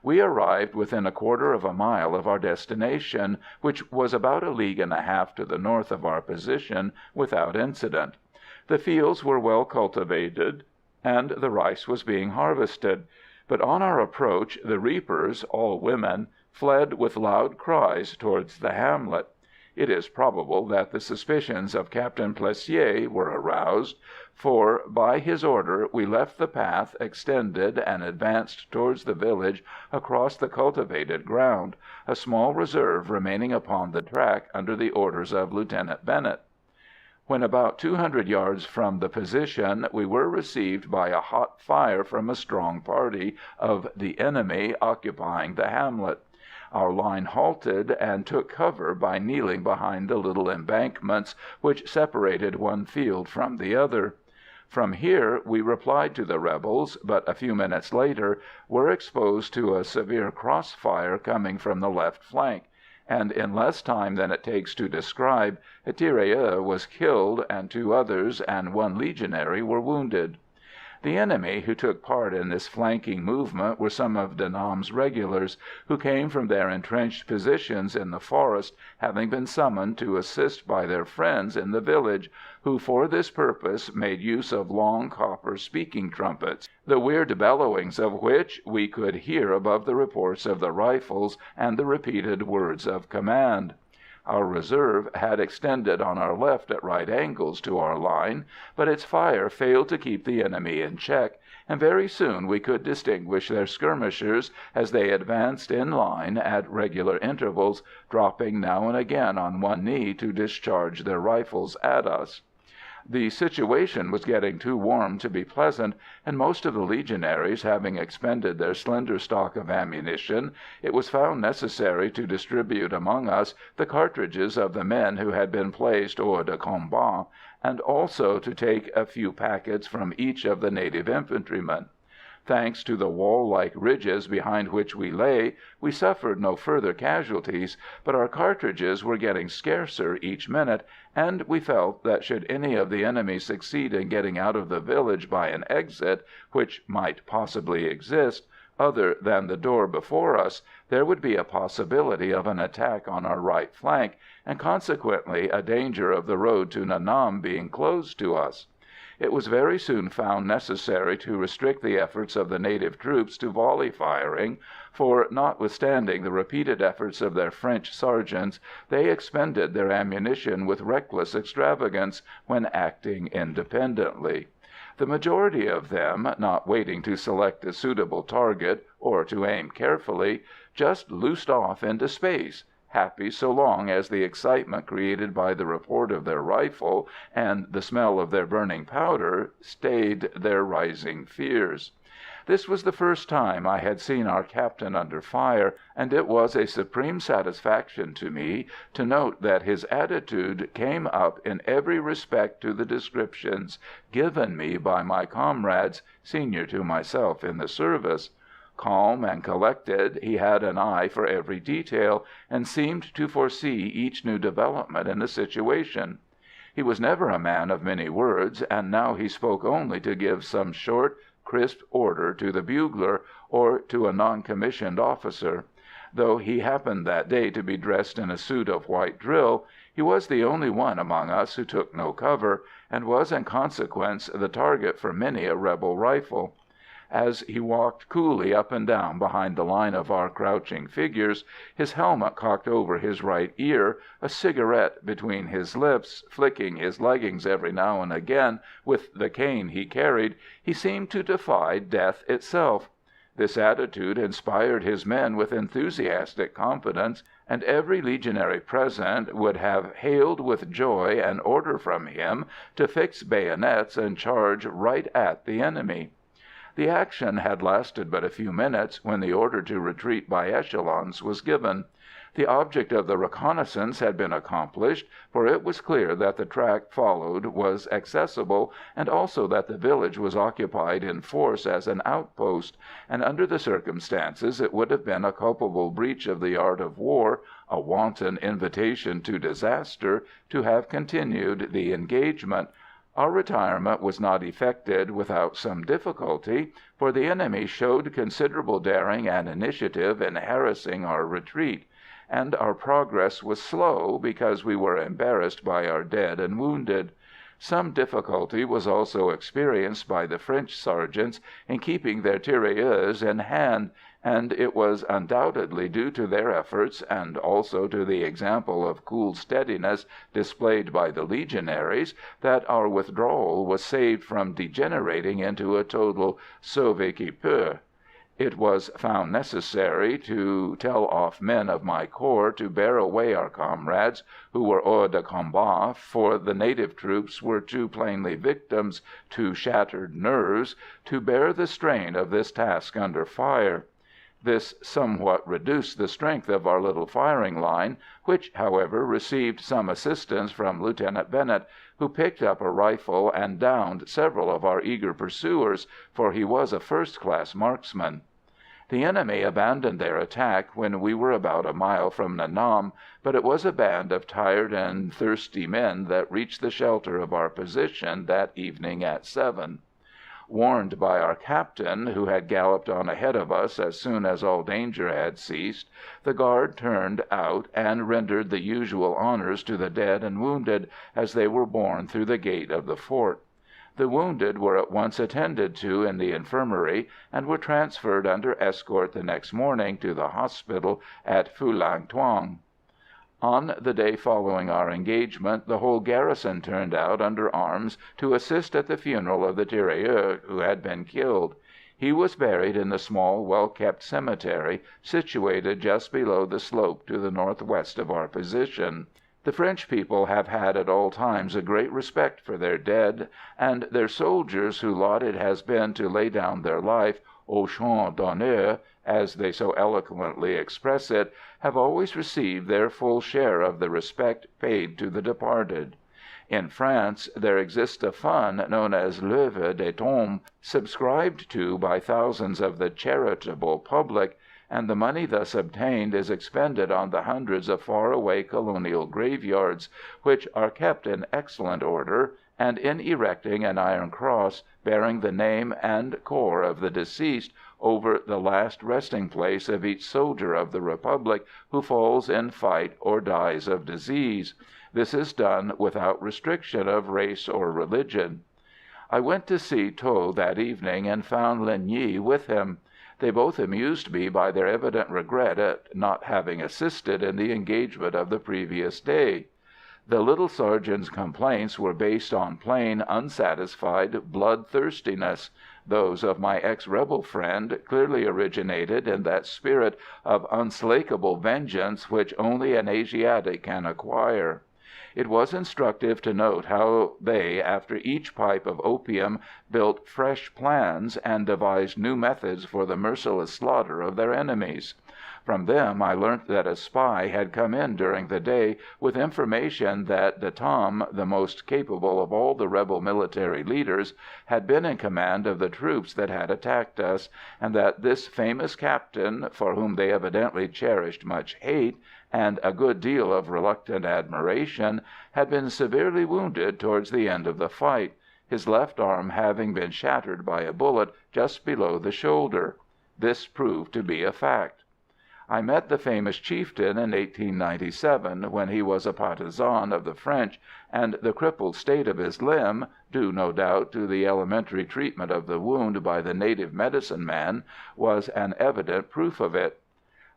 We arrived within a quarter of a mile of our destination, which was about 1.5 leagues to the north of our position, without incident. The fields were well cultivated, and the rice was being harvested. But on our approach, the reapers, all women, fled with loud cries towards the hamlet. It is probable that the suspicions of Captain Plessier were aroused, for by his order we left the path extended and advanced towards the village across the cultivated ground, a small reserve remaining upon the track under the orders of Lieutenant Bennett. When about 200 yards from the position, we were received by a hot fire from a strong party of the enemy occupying the hamlet. Our line halted and took cover by kneeling behind the little embankments which separated one field from the other. From here we replied to the rebels, but a few minutes later were exposed to a severe crossfire coming from the left flank, and in less time than it takes to describe, a tirailleur was killed, and 2 others and 1 legionary were wounded. The enemy who took part in this flanking movement were some of De Nam's regulars, who came from their entrenched positions in the forest, having been summoned to assist by their friends in the village, who for this purpose made use of long copper speaking trumpets, the weird bellowings of which we could hear above the reports of the rifles and the repeated words of command. Our reserve had extended on our left at right angles to our line, but its fire failed to keep the enemy in check, and very soon we could distinguish their skirmishers as they advanced in line at regular intervals, dropping now and again on one knee to discharge their rifles at us. The situation was getting too warm to be pleasant, and most of the Legionaries having expended their slender stock of ammunition, it was found necessary to distribute among us the cartridges of the men who had been placed hors de combat, and also to take a few packets from each of the native infantrymen. Thanks to the wall-like ridges behind which we lay, we suffered no further casualties, but our cartridges were getting scarcer each minute, and we felt that should any of the enemy succeed in getting out of the village by an exit, which might possibly exist, other than the door before us, there would be a possibility of an attack on our right flank, and consequently a danger of the road to Nha Nam being closed to us. It was very soon found necessary to restrict the efforts of the native troops to volley firing, for, notwithstanding the repeated efforts of their French sergeants, they expended their ammunition with reckless extravagance when acting independently. The majority of them, not waiting to select a suitable target or to aim carefully, just loosed off into space, happy so long as the excitement created by the report of their rifle and the smell of their burning powder stayed their rising fears. This was the first time I had seen our captain under fire, and it was a supreme satisfaction to me to note that his attitude came up in every respect to the descriptions given me by my comrades, senior to myself in the service. Calm and collected, he had an eye for every detail, and seemed to foresee each new development in the situation. He was never a man of many words, and now he spoke only to give some short, crisp order to the bugler, or to a non-commissioned officer. Though he happened that day to be dressed in a suit of white drill, he was the only one among us who took no cover, and was in consequence the target for many a rebel rifle. As he walked coolly up and down behind the line of our crouching figures, his helmet cocked over his right ear, a cigarette between his lips, flicking his leggings every now and again with the cane he carried, he seemed to defy death itself. This attitude inspired his men with enthusiastic confidence, and every legionary present would have hailed with joy an order from him to fix bayonets and charge right at the enemy. The action had lasted but a few minutes when the order to retreat by echelons was given. The object of the reconnaissance had been accomplished, for it was clear that the track followed was accessible, and also that the village was occupied in force as an outpost, and under the circumstances it would have been a culpable breach of the art of war, a wanton invitation to disaster, to have continued the engagement. Our retirement was not effected without some difficulty, for the enemy showed considerable daring and initiative in harassing our retreat, and our progress was slow because we were embarrassed by our dead and wounded. Some difficulty was also experienced by the French sergeants in keeping their tirailleurs in hand, and it was undoubtedly due to their efforts, and also to the example of cool steadiness displayed by the Legionaries, that our withdrawal was saved from degenerating into a total sauve-qui-peut. It was found necessary to tell off men of my corps to bear away our comrades who were hors de combat, for the native troops were too plainly victims to shattered nerves to bear the strain of this task under fire. This somewhat reduced the strength of our little firing line, which, however, received some assistance from Lieutenant Bennett, who picked up a rifle and downed several of our eager pursuers, for he was a first-class marksman. The enemy abandoned their attack when we were about a mile from Nha Nam, but it was a band of tired and thirsty men that reached the shelter of our position that evening at 7. Warned by our captain, who had galloped on ahead of us as soon as all danger had ceased, the guard turned out and rendered the usual honours to the dead and wounded as they were borne through the gate of the fort. The wounded were at once attended to in the infirmary, and were transferred under escort the next morning to the hospital at Phulang Thuong. On the day following our engagement, the whole garrison turned out under arms to assist at the funeral of the tirailleur who had been killed. He was buried in the small, well-kept cemetery situated just below the slope to the northwest of our position. The French people have had at all times a great respect for their dead, and their soldiers whose lot it has been to lay down their life au champ d'honneur, as they so eloquently express it, have always received their full share of the respect paid to the departed. In France there exists a fund known as l'œuvre des tombes, subscribed to by thousands of the charitable public, and the money thus obtained is expended on the hundreds of far-away colonial graveyards, which are kept in excellent order, and in erecting an iron cross bearing the name and corps of the deceased over the last resting place of each soldier of the Republic who falls in fight or dies of disease. This is done without restriction of race or religion. I went to see Tho that evening, and found Linh Nghi with him. They both amused me by their evident regret at not having assisted in the engagement of the previous day. The little sergeant's complaints were based on plain, unsatisfied bloodthirstiness. Those of my ex-rebel friend clearly originated in that spirit of unslakable vengeance which only an Asiatic can acquire. It was instructive to note how they, after each pipe of opium, built fresh plans and devised new methods for the merciless slaughter of their enemies. From them I learnt that a spy had come in during the day with information that De Tam, the most capable of all the rebel military leaders, had been in command of the troops that had attacked us, and that this famous captain, for whom they evidently cherished much hate and a good deal of reluctant admiration, had been severely wounded towards the end of the fight, his left arm having been shattered by a bullet just below the shoulder. This proved to be a fact. I met the famous chieftain in 1897, when he was a partisan of the French, and the crippled state of his limb, due no doubt to the elementary treatment of the wound by the native medicine man, was an evident proof of it.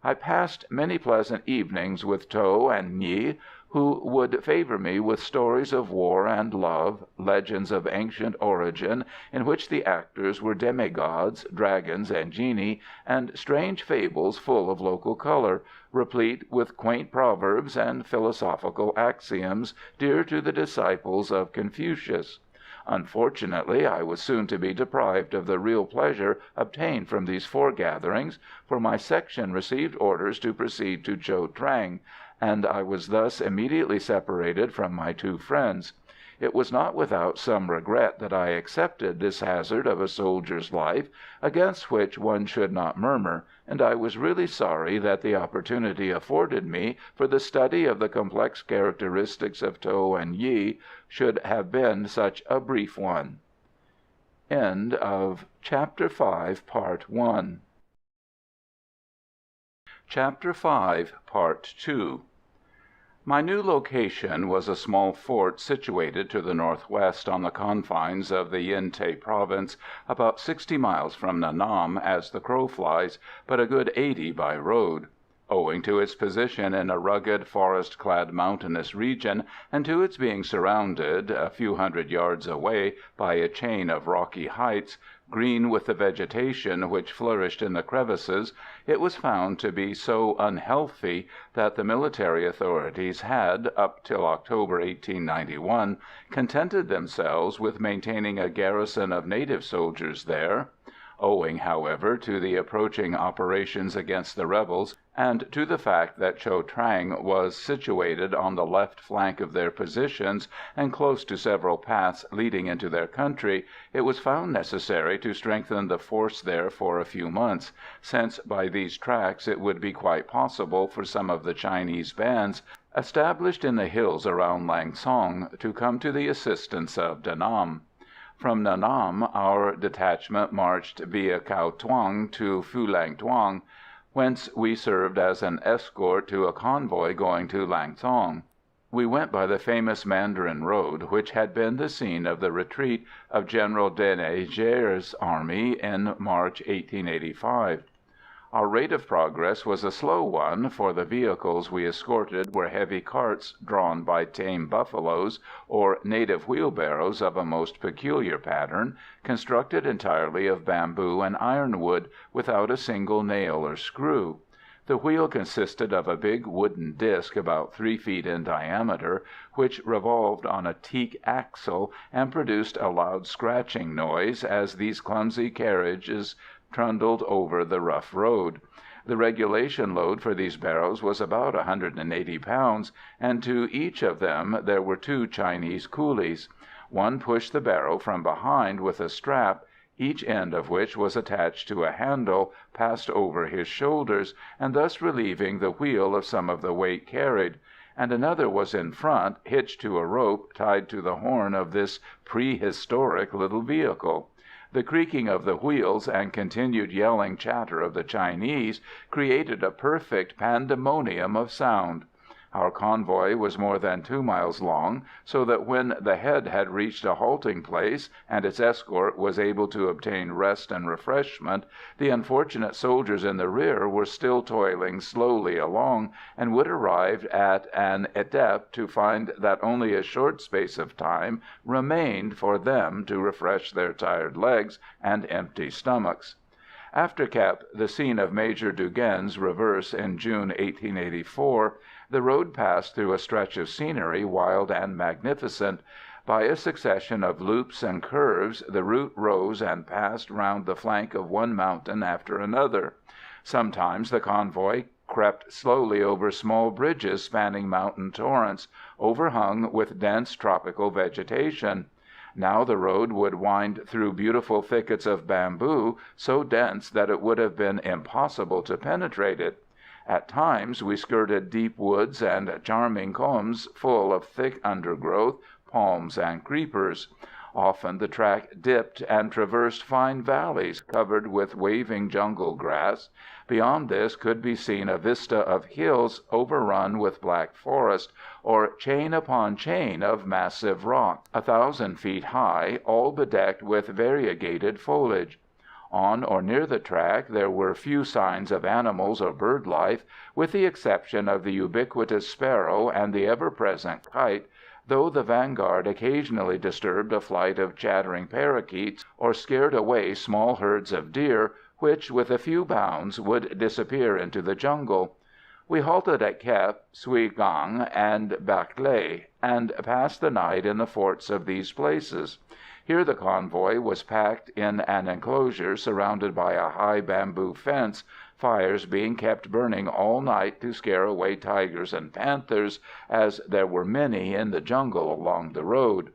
I passed many pleasant evenings with Tho and Nghi, who would favour me with stories of war and love, legends of ancient origin in which the actors were demigods, dragons and genii, and strange fables full of local colour, replete with quaint proverbs and philosophical axioms dear to the disciples of Confucius. Unfortunately, I was soon to be deprived of the real pleasure obtained from these foregatherings, for my section received orders to proceed to Cho Trang, and I was thus immediately separated from my two friends. It was not without some regret that I accepted this hazard of a soldier's life, against which one should not murmur, and I was really sorry that the opportunity afforded me for the study of the complex characteristics of Tho and Yi should have been such a brief one. End of Chapter 5, Part 1. Chapter 5, Part 2. My new location was a small fort situated to the northwest on the confines of the Yen Thé province, about 60 miles from Nha Nam as the crow flies, but a good 80 by road. Owing to its position in a rugged, forest-clad mountainous region, and to its being surrounded, a few hundred yards away, by a chain of rocky heights, green with the vegetation which flourished in the crevices, it was found to be so unhealthy that the military authorities had, up till October 1891, contented themselves with maintaining a garrison of native soldiers there. Owing, however, to the approaching operations against the rebels, and to the fact that Cho Trang was situated on the left flank of their positions and close to several paths leading into their country, it was found necessary to strengthen the force there for a few months, since by these tracks it would be quite possible for some of the Chinese bands established in the hills around Lang Song to come to the assistance of De Nam. From Nha Nam our detachment marched via Cao Thuong to Phulang Thuong, whence we served as an escort to a convoy going to Lang Thong. We went by the famous Mandarin Road, which had been the scene of the retreat of General de Négriers' army in March 1885. Our rate of progress was a slow one, for the vehicles we escorted were heavy carts drawn by tame buffaloes, or native wheelbarrows of a most peculiar pattern, constructed entirely of bamboo and ironwood, without a single nail or screw. The wheel consisted of a big wooden disc about 3 feet in diameter, which revolved on a teak axle, and produced a loud scratching noise as these clumsy carriages trundled over the rough road. The regulation load for these barrows was about 180 pounds, and to each of them there were 2 Chinese coolies. One pushed the barrow from behind with a strap, each end of which was attached to a handle passed over his shoulders, and thus relieving the wheel of some of the weight carried, and another was in front, hitched to a rope tied to the horn of this prehistoric little vehicle. The creaking of the wheels and continued yelling chatter of the Chinese created a perfect pandemonium of sound. Our convoy was more than 2 miles long, so that when the head had reached a halting place, and its escort was able to obtain rest and refreshment, the unfortunate soldiers in the rear were still toiling slowly along, and would arrive at an étape to find that only a short space of time remained for them to refresh their tired legs and empty stomachs. After Kep, the scene of Major Dugen's reverse in June 1884, the road passed through a stretch of scenery wild and magnificent. By a succession of loops and curves, the route rose and passed round the flank of one mountain after another. Sometimes the convoy crept slowly over small bridges spanning mountain torrents, overhung with dense tropical vegetation. Now the road would wind through beautiful thickets of bamboo, so dense that it would have been impossible to penetrate it. At times we skirted deep woods and charming combes full of thick undergrowth, palms and creepers. Often the track dipped and traversed fine valleys covered with waving jungle grass. Beyond this could be seen a vista of hills overrun with black forest, or chain upon chain of massive rock, 1,000 feet high, all bedecked with variegated foliage. On or near the track there were few signs of animals or bird life, with the exception of the ubiquitous sparrow and the ever-present kite, though the vanguard occasionally disturbed a flight of chattering parakeets, or scared away small herds of deer, which, with a few bounds, would disappear into the jungle. We halted at Kep, Suigang, and Baklay, and passed the night in the forts of these places. Here the convoy was packed in an enclosure surrounded by a high bamboo fence, fires being kept burning all night to scare away tigers and panthers, as there were many in the jungle along the road.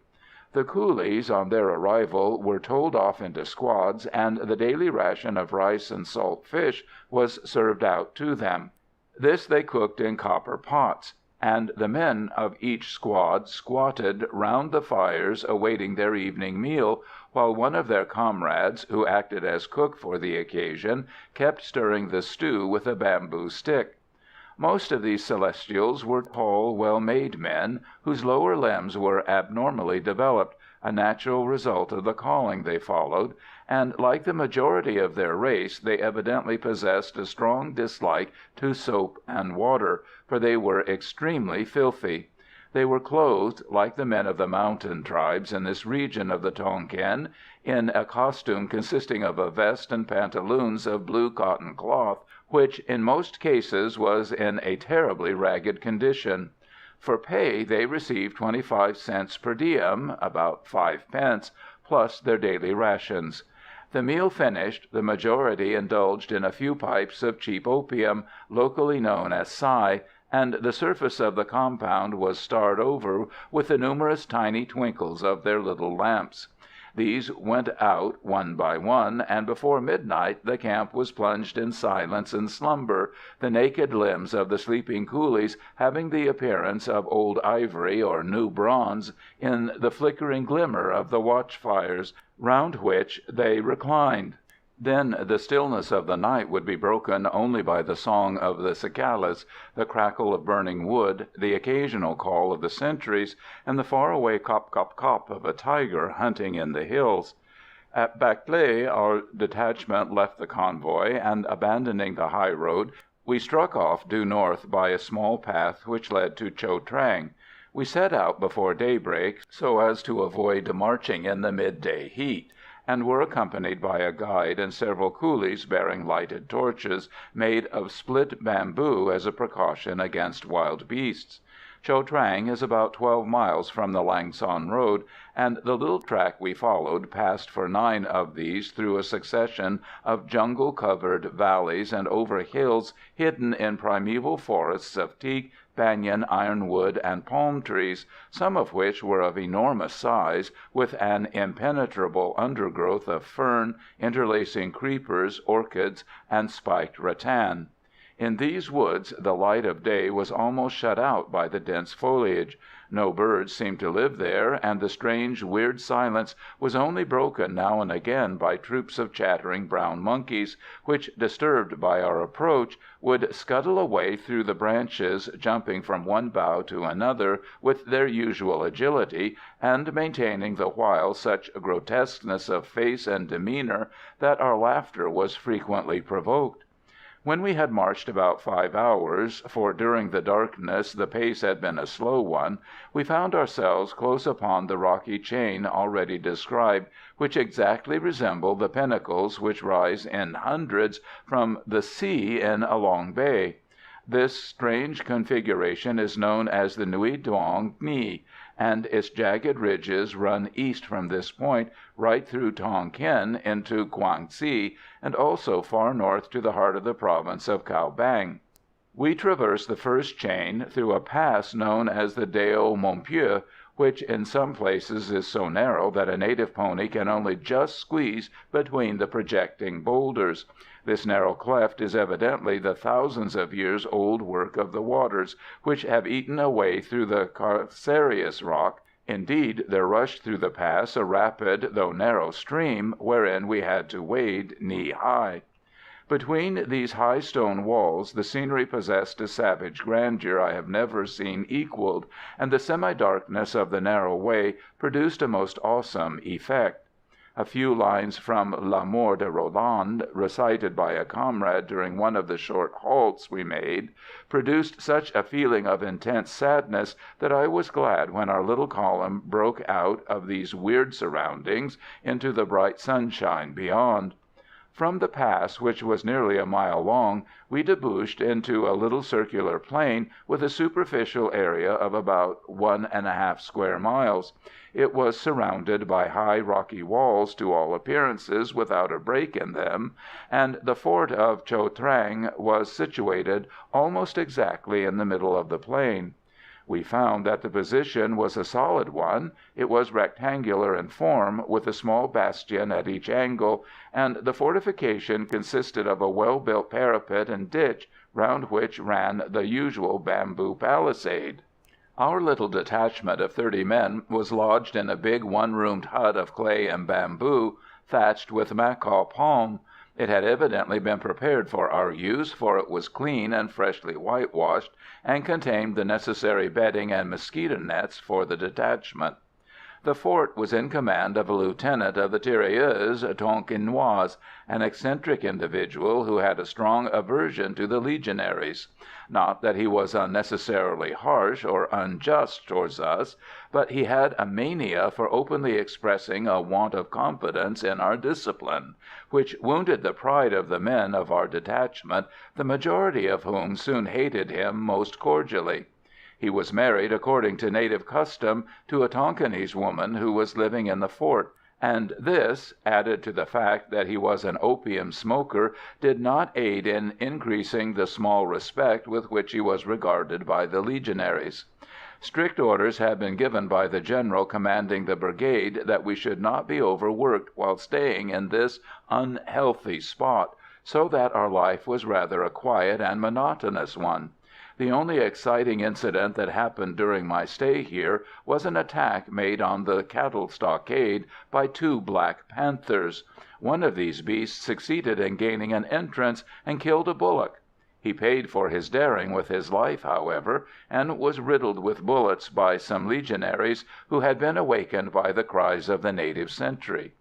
The coolies, on their arrival, were told off into squads, and the daily ration of rice and salt fish was served out to them. This they cooked in copper pots, and the men of each squad squatted round the fires awaiting their evening meal, while one of their comrades, who acted as cook for the occasion, kept stirring the stew with a bamboo stick. Most of these Celestials were tall, well-made men, whose lower limbs were abnormally developed, a natural result of the calling they followed, and, like the majority of their race, they evidently possessed a strong dislike to soap and water, for they were extremely filthy. They were clothed, like the men of the mountain tribes in this region of the Tonkin, in a costume consisting of a vest and pantaloons of blue cotton cloth, which in most cases was in a terribly ragged condition. For pay they received 25 cents per diem, about 5 pence, plus their daily rations. The meal finished, the majority indulged in a few pipes of cheap opium, locally known as sai, and the surface of the compound was starred over with the numerous tiny twinkles of their little lamps. These went out one by one, and before midnight the camp was plunged in silence and slumber, the naked limbs of the sleeping coolies having the appearance of old ivory or new bronze in the flickering glimmer of the watch-fires, round which they reclined. Then the stillness of the night would be broken only by the song of the cicalas, the crackle of burning wood, the occasional call of the sentries, and the far-away cop-cop-cop of a tiger hunting in the hills. At Baklay our detachment left the convoy, and, abandoning the high road, we struck off due north by a small path which led to Cho Trang. We set out before daybreak, so as to avoid marching in the midday heat, and were accompanied by a guide and several coolies bearing lighted torches, made of split bamboo as a precaution against wild beasts. Cho Trang is about 12 miles from the Lang Son road, and the little track we followed passed for 9 of these through a succession of jungle-covered valleys and over hills hidden in primeval forests of teak, banyan, ironwood, and palm trees, some of which were of enormous size, with an impenetrable undergrowth of fern, interlacing creepers, orchids, and spiked rattan. In these woods the light of day was almost shut out by the dense foliage. No birds seemed to live there, and the strange, weird silence was only broken now and again by troops of chattering brown monkeys, which, disturbed by our approach, would scuttle away through the branches, jumping from one bough to another with their usual agility, and maintaining the while such grotesqueness of face and demeanour that our laughter was frequently provoked. When we had marched about 5 hours, for during the darkness the pace had been a slow one, we found ourselves close upon the rocky chain already described, which exactly resembled the pinnacles which rise in hundreds from the sea in a long bay. This strange configuration is known as the Nui Duong Ni, and its jagged ridges run east from this point right through Tonkin into Guangxi, and also far north to the heart of the province of Cao Bang. We traversed the first chain through a pass known as the Deo Mompieu, which in some places is so narrow that a native pony can only just squeeze between the projecting boulders. This narrow cleft is evidently the thousands of years old work of the waters, which have eaten away through the calcareous rock. Indeed, there rushed through the pass a rapid though narrow stream, wherein we had to wade knee-high. Between these high stone walls the scenery possessed a savage grandeur I have never seen equalled, and the semi-darkness of the narrow way produced a most awesome effect. A few lines from L'Amour de Roland, recited by a comrade during one of the short halts we made, produced such a feeling of intense sadness that I was glad when our little column broke out of these weird surroundings into the bright sunshine beyond. From the pass, which was nearly a mile long, we debouched into a little circular plain with a superficial area of about 1½ square miles. It was surrounded by high rocky walls, to all appearances without a break in them, and the fort of Cho Trang was situated almost exactly in the middle of the plain. We found that the position was a solid one. It was rectangular in form, with a small bastion at each angle, and the fortification consisted of a well-built parapet and ditch, round which ran the usual bamboo palisade. Our little detachment of 30 men was lodged in a big one-roomed hut of clay and bamboo, thatched with macaw palm. It had evidently been prepared for our use, for it was clean and freshly whitewashed, and contained the necessary bedding and mosquito nets for the detachment. The fort was in command of a lieutenant of the tirailleurs Tonkinois, an eccentric individual who had a strong aversion to the Legionaries. Not that he was unnecessarily harsh or unjust towards us, but he had a mania for openly expressing a want of confidence in our discipline, which wounded the pride of the men of our detachment, the majority of whom soon hated him most cordially. He was married, according to native custom, to a Tonkinese woman who was living in the fort, and this, added to the fact that he was an opium smoker, did not aid in increasing the small respect with which he was regarded by the Legionaries. Strict orders had been given by the general commanding the brigade that we should not be overworked while staying in this unhealthy spot, so that our life was rather a quiet and monotonous one. The only exciting incident that happened during my stay here was an attack made on the cattle stockade by 2 black panthers. One of these beasts succeeded in gaining an entrance and killed a bullock. He paid for his daring with his life, however, and was riddled with bullets by some Legionaries who had been awakened by the cries of the native sentry.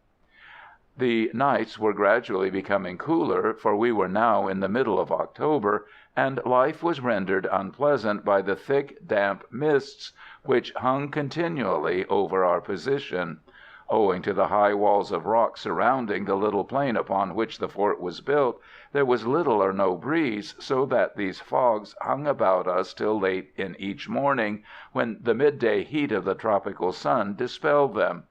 The nights were gradually becoming cooler, for we were now in the middle of October, and life was rendered unpleasant by the thick, damp mists which hung continually over our position. Owing to the high walls of rock surrounding the little plain upon which the fort was built, there was little or no breeze, so that these fogs hung about us till late in each morning, when the midday heat of the tropical sun dispelled them.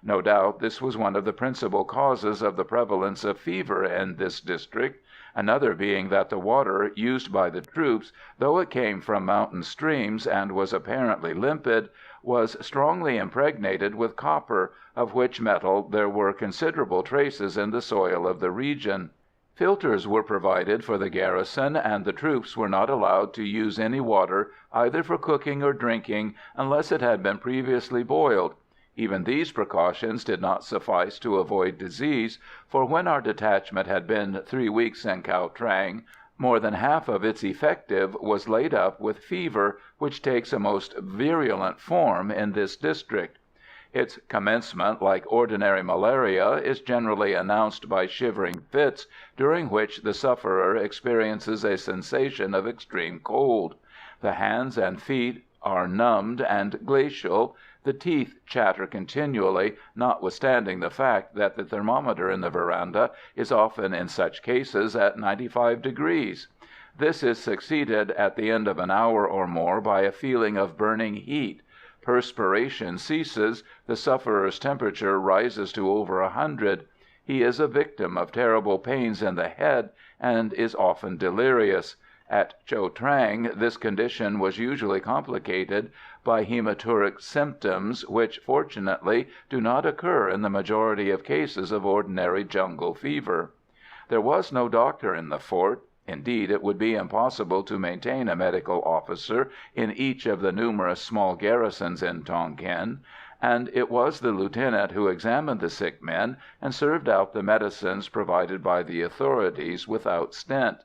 No doubt this was one of the principal causes of the prevalence of fever in this district, another being that the water used by the troops, though it came from mountain streams and was apparently limpid, was strongly impregnated with copper, of which metal there were considerable traces in the soil of the region. Filters were provided for the garrison, and the troops were not allowed to use any water, either for cooking or drinking, unless it had been previously boiled. Even these precautions did not suffice to avoid disease, for when our detachment had been 3 weeks in Cao Trang, more than half of its effective was laid up with fever, which takes a most virulent form in this district. Its commencement, like ordinary malaria, is generally announced by shivering fits, during which the sufferer experiences a sensation of extreme cold. The hands and feet are numbed and glacial. The teeth chatter continually, notwithstanding the fact that the thermometer in the veranda is often in such cases at 95 degrees. This is succeeded at the end of an hour or more by a feeling of burning heat. Perspiration ceases, the sufferer's temperature rises to over 100. He is a victim of terrible pains in the head, and is often delirious. At Cho Trang this condition was usually complicated by haematuric symptoms, which fortunately do not occur in the majority of cases of ordinary jungle fever. There was no doctor in the fort. Indeed, it would be impossible to maintain a medical officer in each of the numerous small garrisons in Tonkin, and it was the lieutenant who examined the sick men and served out the medicines provided by the authorities without stint.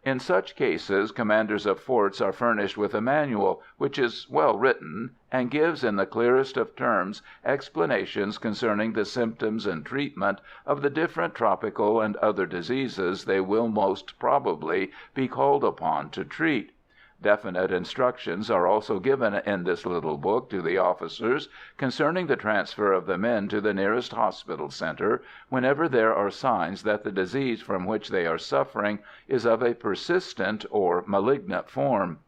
In such cases, commanders of forts are furnished with a manual, which is well written, and gives in the clearest of terms explanations concerning the symptoms and treatment of the different tropical and other diseases they will most probably be called upon to treat. Definite instructions are also given in this little book to the officers concerning the transfer of the men to the nearest hospital centre whenever there are signs that the disease from which they are suffering is of a persistent or malignant form.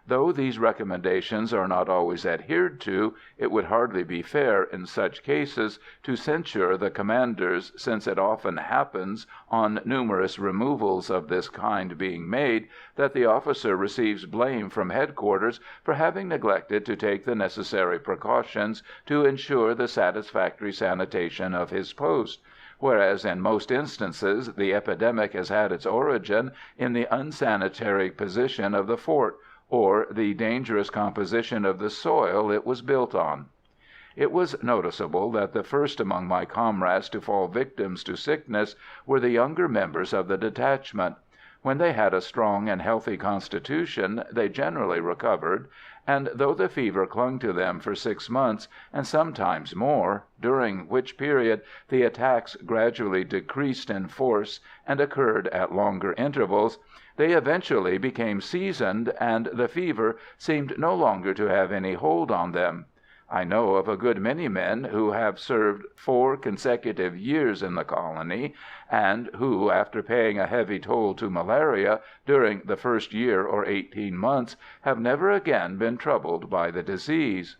Though these recommendations are not always adhered to, it would hardly be fair in such cases to censure the commanders, since it often happens, on numerous removals of this kind being made, that the officer receives blame from headquarters for having neglected to take the necessary precautions to ensure the satisfactory sanitation of his post, whereas in most instances the epidemic has had its origin in the unsanitary position of the fort, or the dangerous composition of the soil it was built on. It was noticeable that the first among my comrades to fall victims to sickness were the younger members of the detachment. When they had a strong and healthy constitution, they generally recovered, and though the fever clung to them for 6 months, and sometimes more, during which period the attacks gradually decreased in force and occurred at longer intervals, they eventually became seasoned, and the fever seemed no longer to have any hold on them. I know of a good many men who have served 4 consecutive years in the colony, and who, after paying a heavy toll to malaria during the first year or 18 months, have never again been troubled by the disease.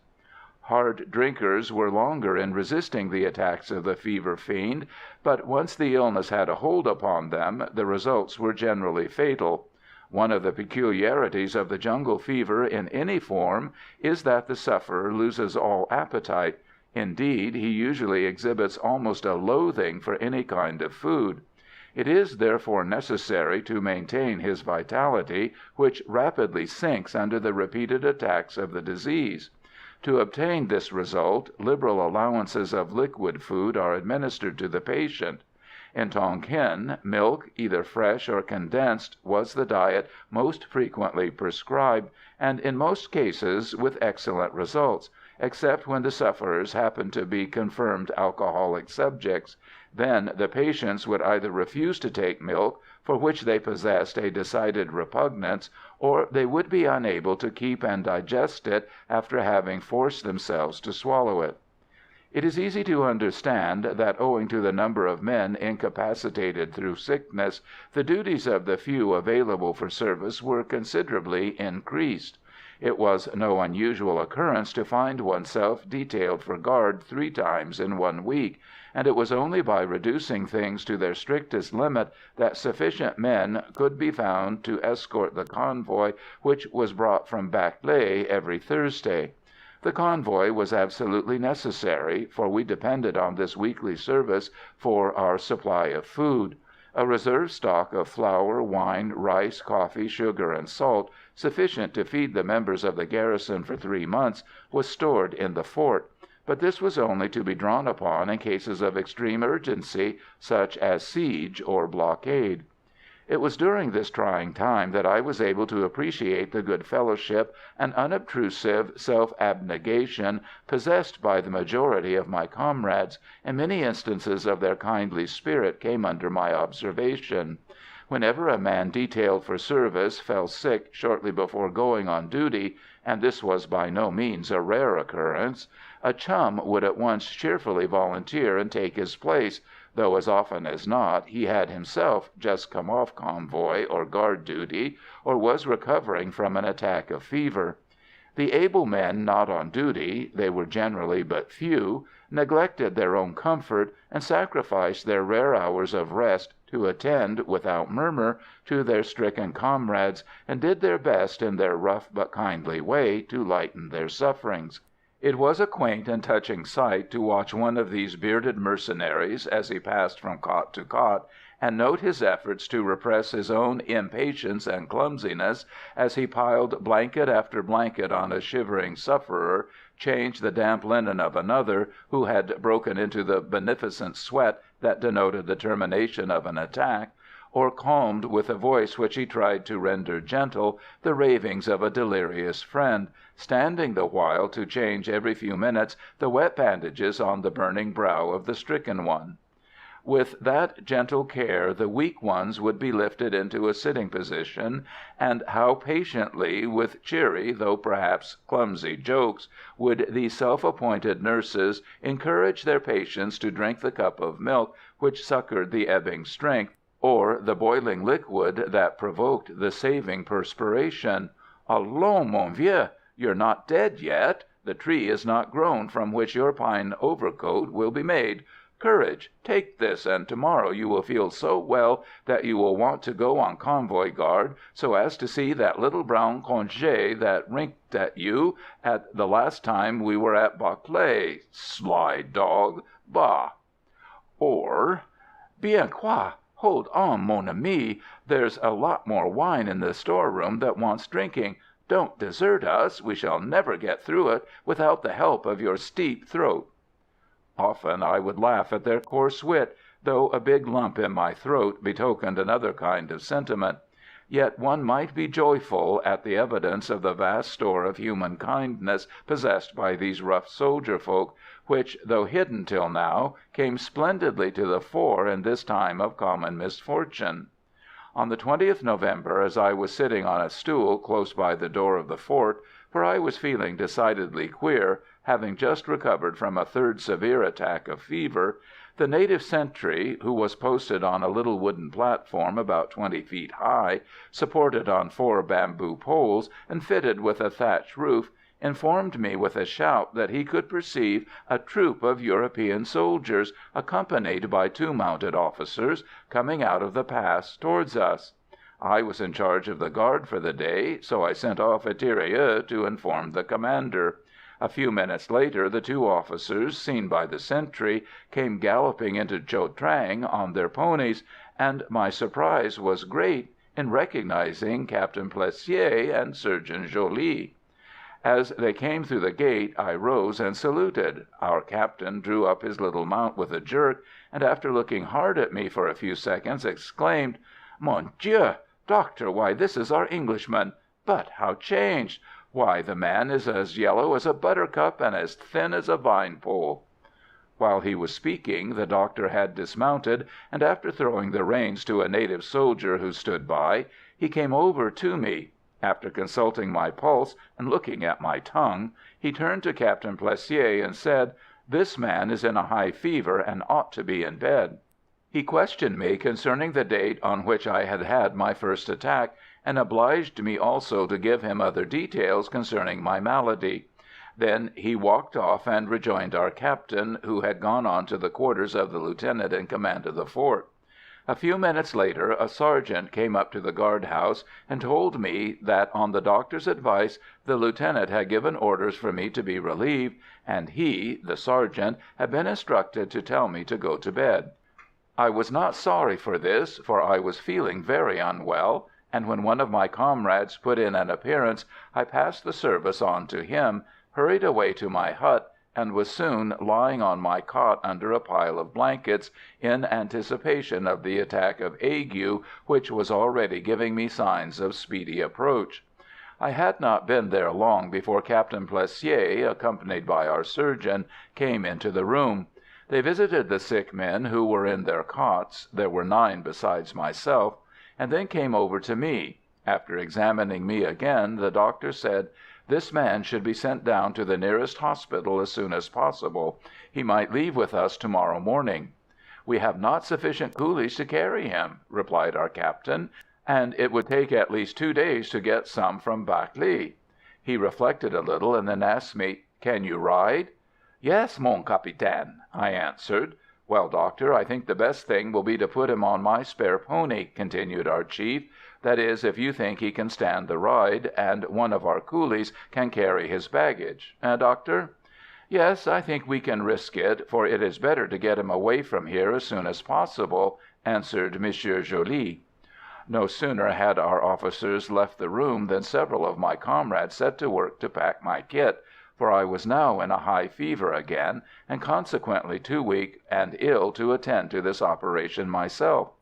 Hard drinkers were longer in resisting the attacks of the fever fiend, but once the illness had a hold upon them, the results were generally fatal. One of the peculiarities of the jungle fever in any form is that the sufferer loses all appetite. Indeed, he usually exhibits almost a loathing for any kind of food. It is therefore necessary to maintain his vitality, which rapidly sinks under the repeated attacks of the disease. To obtain this result, liberal allowances of liquid food are administered to the patient. In Tonkin, milk, either fresh or condensed, was the diet most frequently prescribed, and in most cases with excellent results, except when the sufferers happened to be confirmed alcoholic subjects. Then the patients would either refuse to take milk, for which they possessed a decided repugnance, or they would be unable to keep and digest it after having forced themselves to swallow it. It is easy to understand that, owing to the number of men incapacitated through sickness, the duties of the few available for service were considerably increased. It was no unusual occurrence to find oneself detailed for guard 3 times in 1 week, and it was only by reducing things to their strictest limit that sufficient men could be found to escort the convoy which was brought from Bac Lé every Thursday. The convoy was absolutely necessary, for we depended on this weekly service for our supply of food. A reserve stock of flour, wine, rice, coffee, sugar, and salt, sufficient to feed the members of the garrison for 3 months, was stored in the fort, but this was only to be drawn upon in cases of extreme urgency, such as siege or blockade. It was during this trying time that I was able to appreciate the good fellowship and unobtrusive self-abnegation possessed by the majority of my comrades, and many instances of their kindly spirit came under my observation. Whenever a man detailed for service fell sick shortly before going on duty, and this was by no means a rare occurrence, a chum would at once cheerfully volunteer and take his place, though as often as not he had himself just come off convoy or guard duty, or was recovering from an attack of fever. The able men not on duty, they were generally but few, neglected their own comfort and sacrificed their rare hours of rest to attend without murmur to their stricken comrades, and did their best in their rough but kindly way to lighten their sufferings. It was a quaint and touching sight to watch one of these bearded mercenaries as he passed from cot to cot, and note his efforts to repress his own impatience and clumsiness as he piled blanket after blanket on a shivering sufferer, changed the damp linen of another who had broken into the beneficent sweat that denoted the termination of an attack, or calmed with a voice which he tried to render gentle the ravings of a delirious friend, standing the while to change every few minutes the wet bandages on the burning brow of the stricken one. With that gentle care the weak ones would be lifted into a sitting position, and how patiently, with cheery though perhaps clumsy jokes, would these self-appointed nurses encourage their patients to drink the cup of milk which succoured the ebbing strength, or the boiling liquid that provoked the saving perspiration. "Allons, mon vieux, you're not dead yet. The tree is not grown from which your pine overcoat will be made. Courage! Take this, and tomorrow you will feel so well that you will want to go on convoy guard, so as to see that little brown congé that winked at you at the last time we were at Barclay. Sly dog! Bah!" Or, "Bien quoi? Hold on, mon ami. There's a lot more wine in the storeroom that wants drinking. Don't desert us. We shall never get through it without the help of your steep throat." Often I would laugh at their coarse wit, though a big lump in my throat betokened another kind of sentiment. Yet one might be joyful at the evidence of the vast store of human kindness possessed by these rough soldier folk, which, though hidden till now, came splendidly to the fore in this time of common misfortune. On the 20th November, as I was sitting on a stool close by the door of the fort, for I was feeling decidedly queer, having just recovered from a third severe attack of fever, the native sentry, who was posted on a little wooden platform about 20 feet high, supported on 4 bamboo poles, and fitted with a thatch roof, informed me with a shout that he could perceive a troop of European soldiers, accompanied by 2 mounted officers, coming out of the pass towards us. I was in charge of the guard for the day, so I sent off a tirailleur to inform the commander. A few minutes later the 2 officers, seen by the sentry, came galloping into Cho Trang on their ponies, and my surprise was great in recognizing Captain Plessier and Surgeon Joly. As they came through the gate I rose and saluted. Our captain drew up his little mount with a jerk, and after looking hard at me for a few seconds exclaimed, "Mon Dieu! Doctor, why this is our Englishman! But how changed! Why, the man is as yellow as a buttercup and as thin as a vine pole." While he was speaking the doctor had dismounted, and after throwing the reins to a native soldier who stood by, he came over to me. After consulting my pulse and looking at my tongue, he turned to Captain Plessier and said, "This man is in a high fever and ought to be in bed." He questioned me concerning the date on which I had had my first attack, and obliged me also to give him other details concerning my malady. Then he walked off and rejoined our captain, who had gone on to the quarters of the lieutenant in command of the fort. A few minutes later a sergeant came up to the guard house and told me that on the doctor's advice the lieutenant had given orders for me to be relieved, and he, the sergeant, had been instructed to tell me to go to bed. I was not sorry for this, for I was feeling very unwell, and when one of my comrades put in an appearance I passed the service on to him, hurried away to my hut, and was soon lying on my cot under a pile of blankets in anticipation of the attack of ague which was already giving me signs of speedy approach. I had not been there long before Captain Plessier, accompanied by our surgeon, came into the room. They visited the sick men who were in their cots, there were 9 besides myself, and then came over to me. After examining me again, the doctor said, "This man should be sent down to the nearest hospital as soon as possible. He might leave with us tomorrow morning." "We have not sufficient coolies to carry him," replied our captain, "and it would take at least 2 days to get some from Barclay." He reflected a little, and then asked me, "Can you ride?" "Yes, mon capitaine," I answered. "Well, doctor, I think the best thing will be to put him on my spare pony," continued our chief. "That is, if you think he can stand the ride, and one of our coolies can carry his baggage. Eh, doctor?" "Yes, I think we can risk it, for it is better to get him away from here as soon as possible," answered Monsieur Joly. No sooner had our officers left the room than several of my comrades set to work to pack my kit, for I was now in a high fever again, and consequently too weak and ill to attend to this operation myself.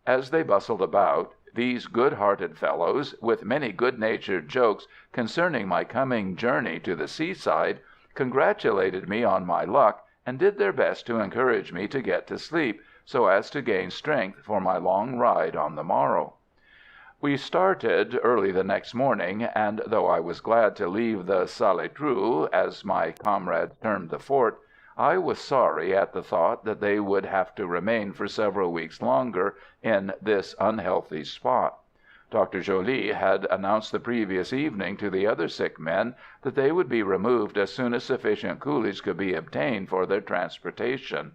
As they bustled about, these good-hearted fellows, with many good-natured jokes concerning my coming journey to the seaside, congratulated me on my luck, and did their best to encourage me to get to sleep, so as to gain strength for my long ride on the morrow. We started early the next morning, and though I was glad to leave the Saletrou, as my comrades termed the fort, I was sorry at the thought that they would have to remain for several weeks longer in this unhealthy spot. Dr. Joly had announced the previous evening to the other sick men that they would be removed as soon as sufficient coolies could be obtained for their transportation.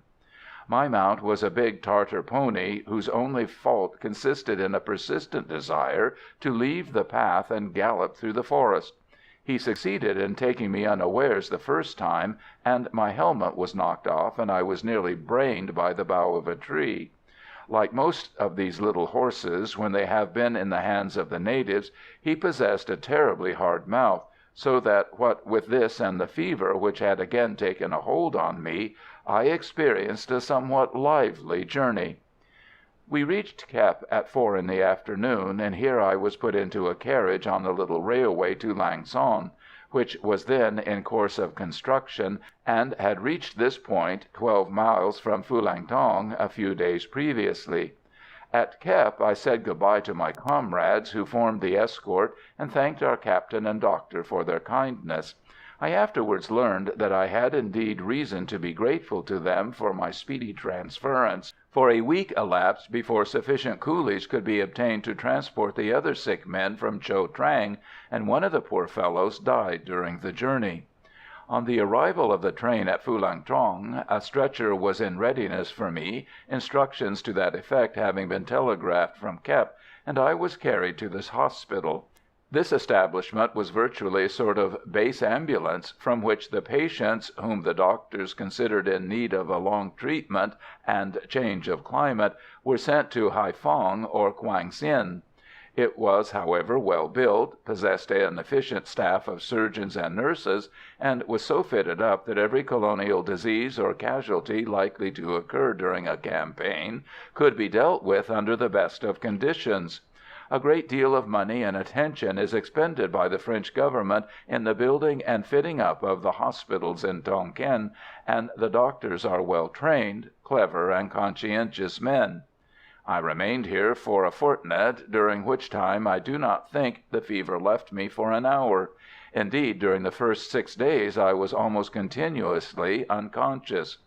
My mount was a big Tartar pony, whose only fault consisted in a persistent desire to leave the path and gallop through the forest. He succeeded in taking me unawares the first time, and my helmet was knocked off, and I was nearly brained by the bough of a tree. Like most of these little horses, when they have been in the hands of the natives, he possessed a terribly hard mouth, so that what with this and the fever which had again taken a hold on me, I experienced a somewhat lively journey. We reached Kep at 4 in the afternoon, and here I was put into a carriage on the little railway to Lang Son, which was then in course of construction, and had reached this point 12 miles from Phulang Thong a few days previously. At Kep I said goodbye to my comrades who formed the escort, and thanked our captain and doctor for their kindness. I afterwards learned that I had indeed reason to be grateful to them for my speedy transference, for a week elapsed before sufficient coolies could be obtained to transport the other sick men from Cho Trang, and one of the poor fellows died during the journey. On the arrival of the train at Phulang Thong, a stretcher was in readiness for me, instructions to that effect having been telegraphed from Kep, and I was carried to this hospital. This establishment was virtually a sort of base ambulance, from which the patients, whom the doctors considered in need of a long treatment and change of climate, were sent to Haifong or Quang Sien. It was, however, well built, possessed an efficient staff of surgeons and nurses, and was so fitted up that every colonial disease or casualty likely to occur during a campaign could be dealt with under the best of conditions. A great deal of money and attention is expended by the French government in the building and fitting up of the hospitals in Tonkin, and the doctors are well trained, clever and conscientious men. I remained here for a fortnight, during which time I do not think the fever left me for an hour. Indeed, during the first 6 days I was almost continuously unconscious.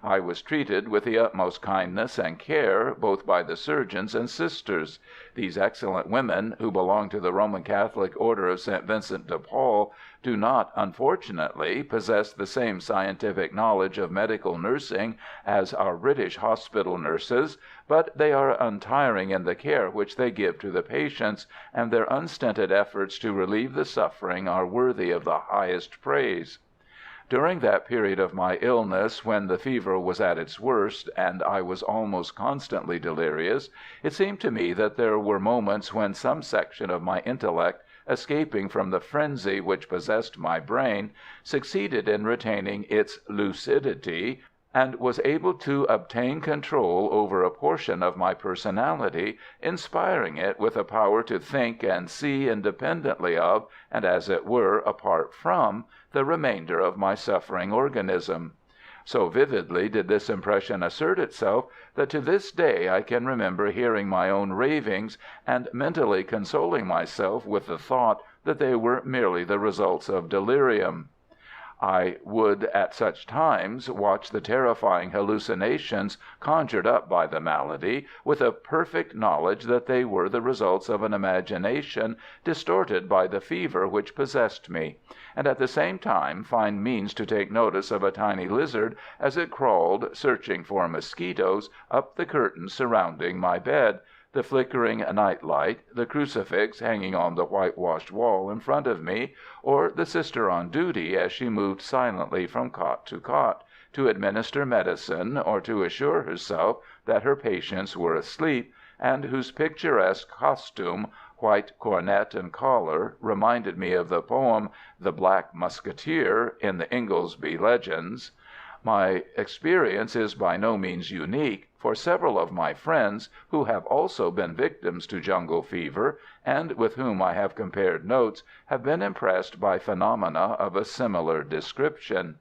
I was treated with the utmost kindness and care, both by the surgeons and sisters. These excellent women, who belong to the Roman Catholic Order of St. Vincent de Paul, do not, unfortunately, possess the same scientific knowledge of medical nursing as our British hospital nurses, but they are untiring in the care which they give to the patients, and their unstinted efforts to relieve the suffering are worthy of the highest praise. During that period of my illness, when the fever was at its worst, and I was almost constantly delirious, it seemed to me that there were moments when some section of my intellect, escaping from the frenzy which possessed my brain, succeeded in retaining its lucidity, and was able to obtain control over a portion of my personality, inspiring it with a power to think and see independently of, and as it were apart from, the remainder of my suffering organism. So vividly did this impression assert itself that to this day I can remember hearing my own ravings, and mentally consoling myself with the thought that they were merely the results of delirium. I would at such times watch the terrifying hallucinations conjured up by the malady, with a perfect knowledge that they were the results of an imagination distorted by the fever which possessed me, and at the same time find means to take notice of a tiny lizard as it crawled, searching for mosquitoes, up the curtains surrounding my bed, the flickering night light, the crucifix hanging on the whitewashed wall in front of me, or the sister on duty as she moved silently from cot to cot, to administer medicine or to assure herself that her patients were asleep, and whose picturesque costume, white cornet and collar, reminded me of the poem "The Black Musketeer" in the Inglesby Legends. My experience is by no means unique, for several of my friends, who have also been victims to jungle fever, and with whom I have compared notes, have been impressed by phenomena of a similar description.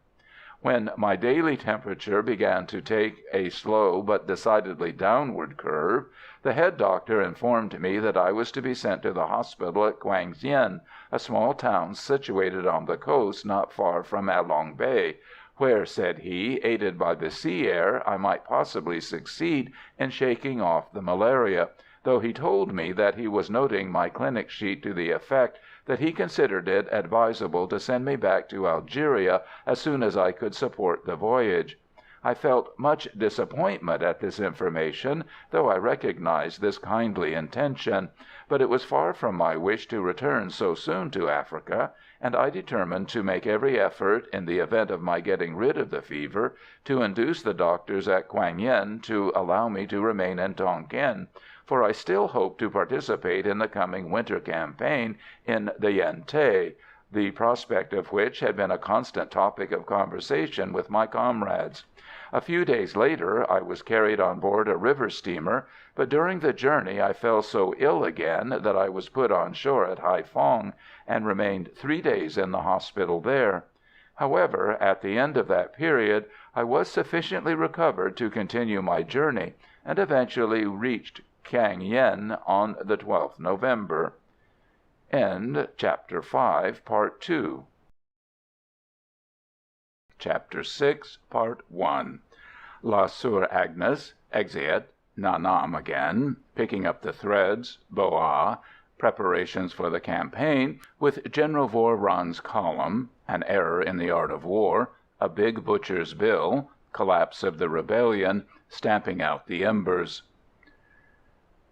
When my daily temperature began to take a slow but decidedly downward curve, the head doctor informed me that I was to be sent to the hospital at Quang Yen, a small town situated on the coast not far from Along Bay, where, said he, aided by the sea air, I might possibly succeed in shaking off the malaria, though he told me that he was noting my clinic sheet to the effect that he considered it advisable to send me back to Algeria as soon as I could support the voyage. I felt much disappointment at this information, though I recognized this kindly intention, but it was far from my wish to return so soon to Africa, and I determined to make every effort, in the event of my getting rid of the fever, to induce the doctors at Quang Yen to allow me to remain in Tonkin, for I still hoped to participate in the coming winter campaign in the Yen Thé, the prospect of which had been a constant topic of conversation with my comrades. A few days later I was carried on board a river steamer, but during the journey I fell so ill again that I was put on shore at Haiphong, and remained 3 days in the hospital there. However, at the end of that period I was sufficiently recovered to continue my journey, and eventually reached Quang Yen on the 12th November. Chapter 5, Part 2. Chapter 6, Part 1. La Soeur Agnes, Exeat, Nha Nam again, picking up the threads, Boa, preparations for the campaign, with General Voran's column, an error in the art of war, a big butcher's bill, collapse of the rebellion, stamping out the embers.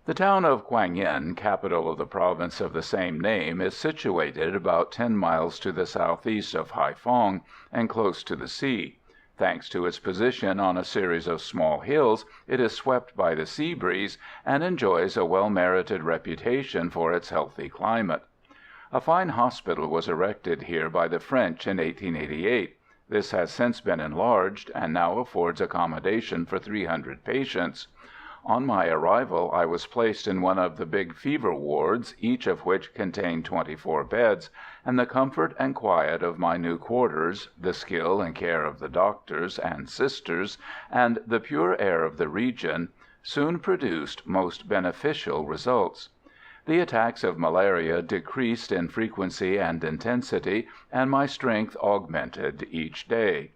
The town of Quang Yen, capital of the province of the same name, is situated about 10 miles to the southeast of Haiphong, and close to the sea. Thanks to its position on a series of small hills, it is swept by the sea breeze, and enjoys a well-merited reputation for its healthy climate. A fine hospital was erected here by the French in 1888. This has since been enlarged, and now affords accommodation for 300 patients. On my arrival I was placed in one of the big fever wards, each of which contained 24 beds, and the comfort and quiet of my new quarters, the skill and care of the doctors and sisters, and the pure air of the region, soon produced most beneficial results. The attacks of malaria decreased in frequency and intensity, and my strength augmented each day.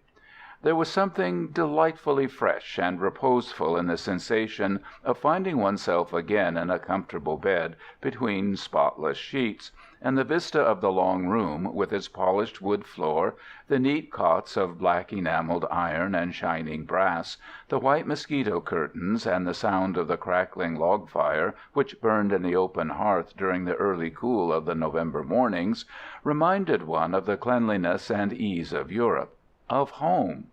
There was something delightfully fresh and reposeful in the sensation of finding oneself again in a comfortable bed between spotless sheets, and the vista of the long room, with its polished wood floor, the neat cots of black enamelled iron and shining brass, the white mosquito curtains, and the sound of the crackling log fire, which burned in the open hearth during the early cool of the November mornings, reminded one of the cleanliness and ease of Europe, of home.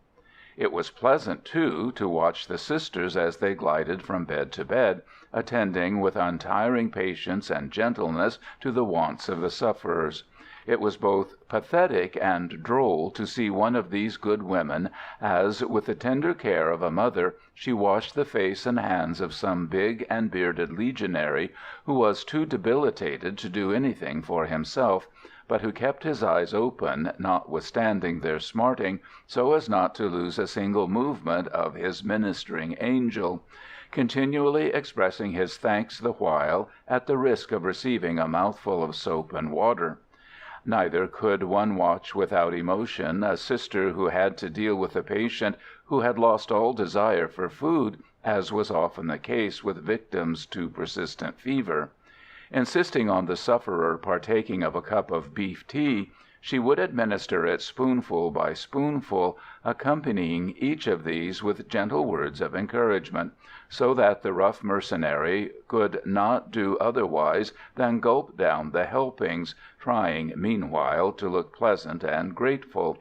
It was pleasant, too, to watch the Sisters as they glided from bed to bed, attending with untiring patience and gentleness to the wants of the sufferers. It was both pathetic and droll to see one of these good women as, with the tender care of a mother, she washed the face and hands of some big and bearded legionary who was too debilitated to do anything for himself, but who kept his eyes open, notwithstanding their smarting, so as not to lose a single movement of his ministering angel, continually expressing his thanks the while, at the risk of receiving a mouthful of soap and water. Neither could one watch without emotion a Sister who had to deal with a patient who had lost all desire for food, as was often the case with victims to persistent fever. Insisting on the sufferer partaking of a cup of beef tea, she would administer it spoonful by spoonful, accompanying each of these with gentle words of encouragement, so that the rough mercenary could not do otherwise than gulp down the helpings, trying meanwhile to look pleasant and grateful.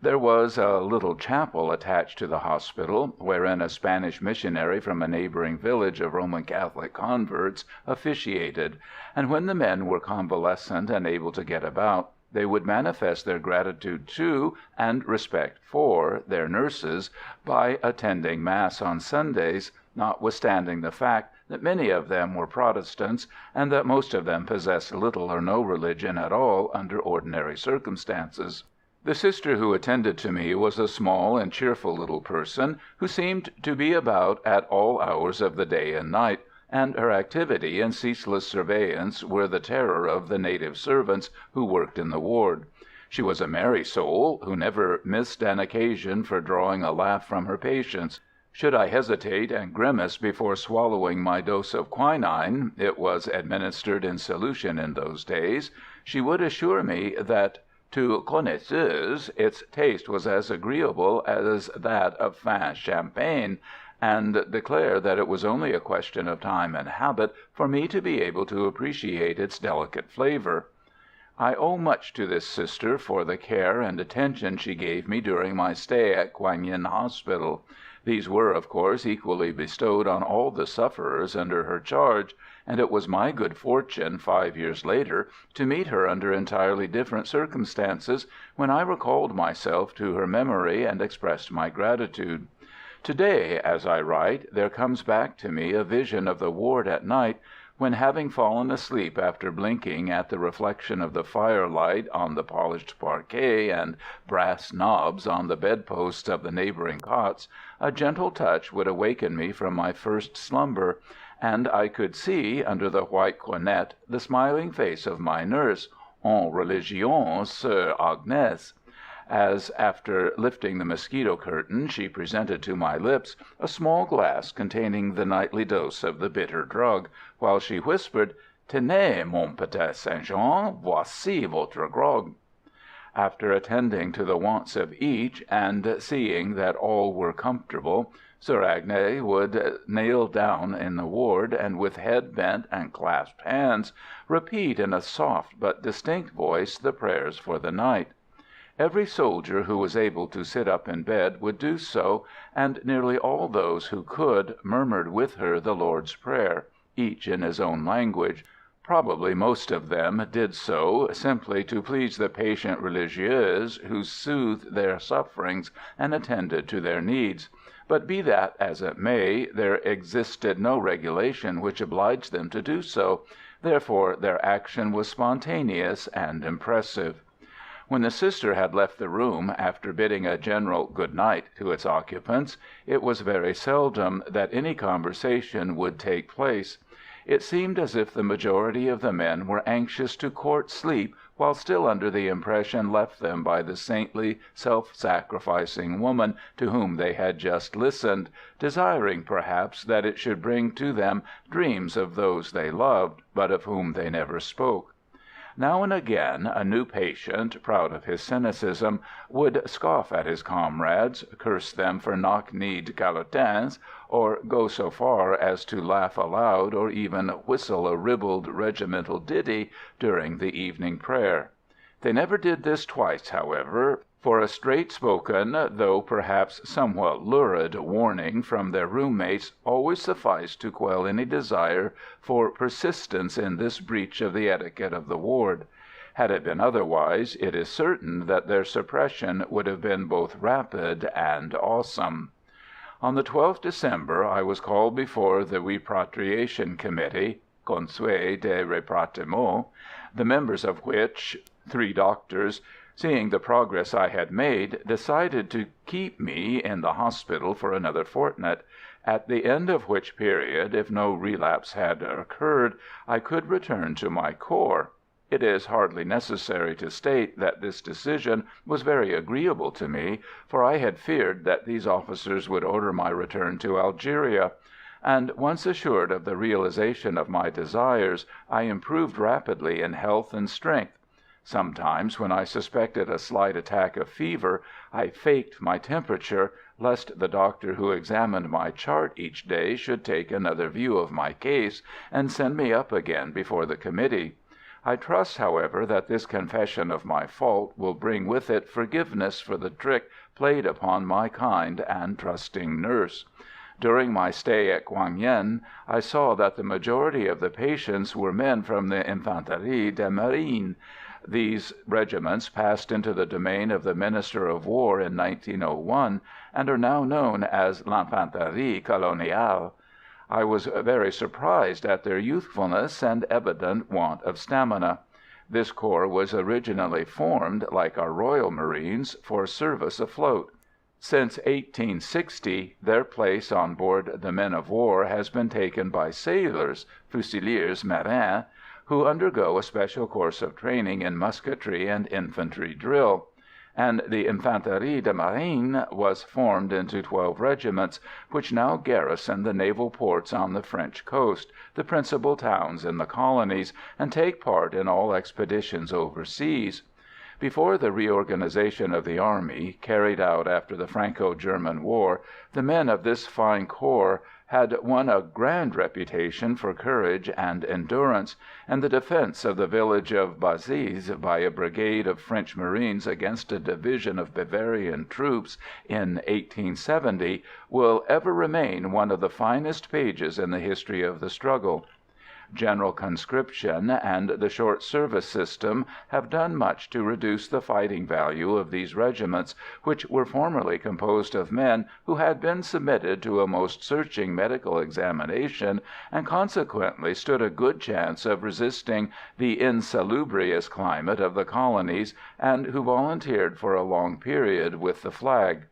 There was a little chapel attached to the hospital, wherein a Spanish missionary from a neighboring village of Roman Catholic converts officiated, and when the men were convalescent and able to get about, they would manifest their gratitude to, and respect for, their nurses by attending Mass on Sundays, notwithstanding the fact that many of them were Protestants, and that most of them possessed little or no religion at all under ordinary circumstances. The Sister who attended to me was a small and cheerful little person who seemed to be about at all hours of the day and night, and her activity and ceaseless surveillance were the terror of the native servants who worked in the ward. She was a merry soul, who never missed an occasion for drawing a laugh from her patients. Should I hesitate and grimace before swallowing my dose of quinine (it was administered in solution in those days), she would assure me that to connaisseurs its taste was as agreeable as that of fin champagne, and declare that it was only a question of time and habit for me to be able to appreciate its delicate flavour. I owe much to this Sister for the care and attention she gave me during my stay at Quang Yen Hospital. These were, of course, equally bestowed on all the sufferers under her charge, and it was my good fortune 5 years later to meet her under entirely different circumstances, when I recalled myself to her memory and expressed my gratitude. To-day, as I write, there comes back to me a vision of the ward at night, when, having fallen asleep after blinking at the reflection of the firelight on the polished parquet and brass knobs on the bedposts of the neighbouring cots, a gentle touch would awaken me from my first slumber, and I could see, under the white cornet, the smiling face of my nurse, en religion Sœur Agnès, as, after lifting the mosquito curtain, she presented to my lips a small glass containing the nightly dose of the bitter drug, while she whispered, "Tenez, mon petit Saint Jean, voici votre grog." After attending to the wants of each, and seeing that all were comfortable, Sœur Agnès would kneel down in the ward, and with head bent and clasped hands, repeat in a soft but distinct voice the prayers for the night. Every soldier who was able to sit up in bed would do so, and nearly all those who could murmured with her the Lord's Prayer, each in his own language. Probably most of them did so simply to please the patient religieuses who soothed their sufferings and attended to their needs. But be that as it may, there existed no regulation which obliged them to do so, therefore their action was spontaneous and impressive. When the Sister had left the room, after bidding a general good night to its occupants, it was very seldom that any conversation would take place. It seemed as if the majority of the men were anxious to court sleep while still under the impression left them by the saintly, self-sacrificing woman to whom they had just listened, desiring perhaps that it should bring to them dreams of those they loved, but of whom they never spoke. Now and again a new patient, proud of his cynicism, would scoff at his comrades, curse them for knock-kneed calotins, or go so far as to laugh aloud or even whistle a ribald regimental ditty during the evening prayer. They never did this twice, however, for a straight-spoken, though perhaps somewhat lurid, warning from their room-mates always sufficed to quell any desire for persistence in this breach of the etiquette of the ward. Had it been otherwise, it is certain that their suppression would have been both rapid and awesome. On the 12th December I was called before the Repatriation Committee, Conseil de Rapatriement, the members of which, 3 doctors, seeing the progress I had made, decided to keep me in the hospital for another fortnight, at the end of which period, if no relapse had occurred, I could return to my corps. It is hardly necessary to state that this decision was very agreeable to me, for I had feared that these officers would order my return to Algeria, and once assured of the realization of my desires, I improved rapidly in health and strength. Sometimes, when I suspected a slight attack of fever, I faked my temperature, lest the doctor who examined my chart each day should take another view of my case, and send me up again before the committee. I trust, however, that this confession of my fault will bring with it forgiveness for the trick played upon my kind and trusting nurse. During my stay at Quang Yen, I saw that the majority of the patients were men from the Infanterie de Marine. These regiments passed into the domain of the Minister of War in 1901, and are now known as l'Infanterie Coloniale. I was very surprised at their youthfulness and evident want of stamina. This corps was originally formed, like our Royal Marines, for service afloat. Since 1860 their place on board the men of war has been taken by sailors (fusiliers marins), who undergo a special course of training in musketry and infantry drill; and the Infanterie de Marine was formed into 12 regiments, which now garrison the naval ports on the French coast, the principal towns in the colonies, and take part in all expeditions overseas. Before the reorganization of the army, carried out after the Franco-German War, the men of this fine corps had won a grand reputation for courage and endurance, and the defense of the village of Bazis by a brigade of French Marines against a division of Bavarian troops in 1870 will ever remain one of the finest pages in the history of the struggle. General conscription and the short service system have done much to reduce the fighting value of these regiments, which were formerly composed of men who had been submitted to a most searching medical examination, and consequently stood a good chance of resisting the insalubrious climate of the colonies, and who volunteered for a long period with the flag.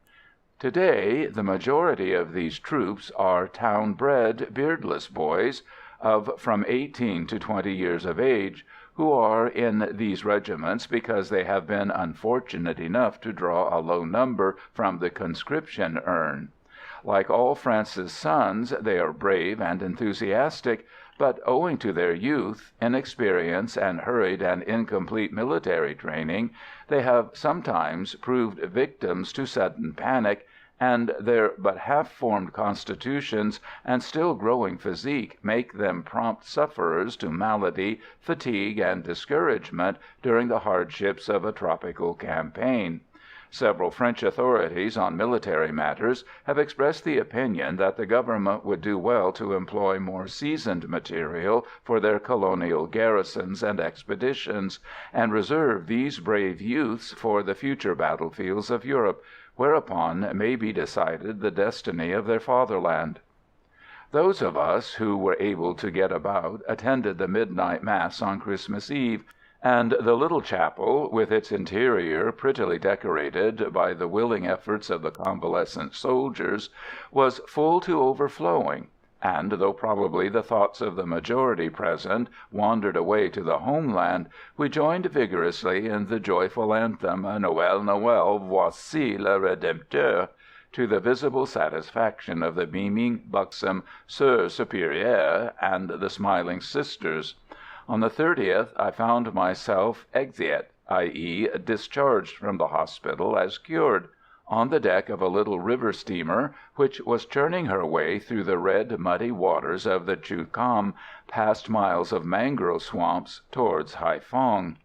Today the majority of these troops are town-bred, beardless boys, of from 18 to 20 years of age, who are in these regiments because they have been unfortunate enough to draw a low number from the conscription urn. Like all France's sons, they are brave and enthusiastic, but owing to their youth, inexperience, and hurried and incomplete military training, they have sometimes proved victims to sudden panic, and their but half-formed constitutions and still growing physique make them prompt sufferers to malady, fatigue, and discouragement during the hardships of a tropical campaign. Several French authorities on military matters have expressed the opinion that the government would do well to employ more seasoned material for their colonial garrisons and expeditions, and reserve these brave youths for the future battlefields of Europe, whereupon may be decided the destiny of their fatherland. Those of us who were able to get about attended the midnight Mass on Christmas Eve, and the little chapel, with its interior prettily decorated by the willing efforts of the convalescent soldiers, was full to overflowing, and though probably the thoughts of the majority present wandered away to the homeland, we joined vigorously in the joyful anthem, "Noël, Noël, voici le Rédempteur," to the visible satisfaction of the beaming, buxom Sœur Supérieure and the smiling Sisters. On the 30th I found myself exeat, i.e. discharged from the hospital as cured, on the deck of a little river steamer which was churning her way through the red, muddy waters of the Chu-Kam, past miles of mangrove swamps, towards Haiphong.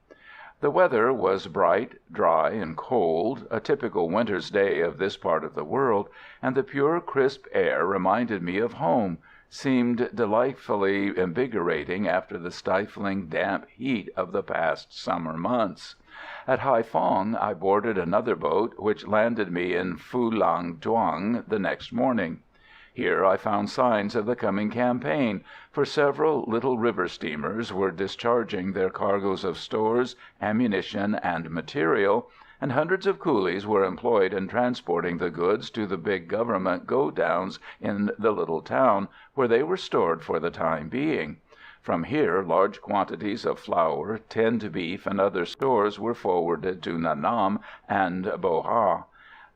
The weather was bright, dry, and cold, a typical winter's day of this part of the world, and the pure, crisp air reminded me of home, seemed delightfully invigorating after the stifling, damp heat of the past summer months. At Haiphong I boarded another boat, which landed me in Phulang Thuong the next morning. Here I found signs of the coming campaign, for several little river steamers were discharging their cargoes of stores, ammunition, and material, and hundreds of coolies were employed in transporting the goods to the big government go-downs in the little town, where they were stored for the time being. From here large quantities of flour, tinned beef, and other stores were forwarded to Nha Nam and Bo Ha,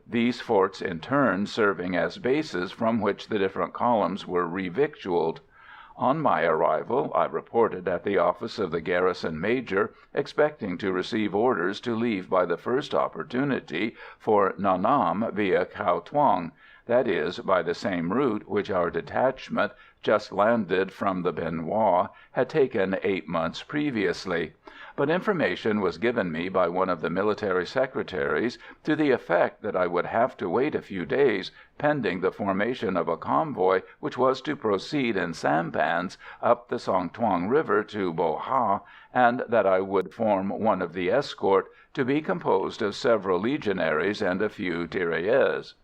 these forts in turn serving as bases from which the different columns were revictualled. On my arrival I reported at the office of the garrison major, expecting to receive orders to leave by the first opportunity for Nha Nam via Cao Thuong, that is, by the same route which our detachment, just landed from the Bien Hoa, had taken 8 months previously. But information was given me by one of the military secretaries to the effect that I would have to wait a few days, pending the formation of a convoy which was to proceed in sampans up the Song Thuong River to Bo Ha, and that I would form one of the escort, to be composed of several legionaries and a few tirailleurs.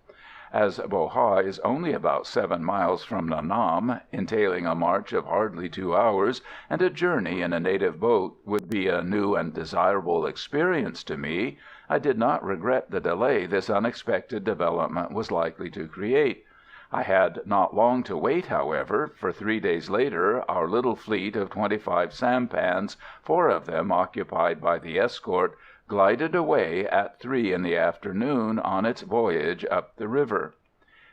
As Bo Ha is only about 7 miles from Nha Nam, entailing a march of hardly 2 hours, and a journey in a native boat would be a new and desirable experience to me, I did not regret the delay this unexpected development was likely to create. I had not long to wait, however, for 3 days later our little fleet of 25 sampans, 4 of them occupied by the escort, glided away at 3 in the afternoon on its voyage up the river.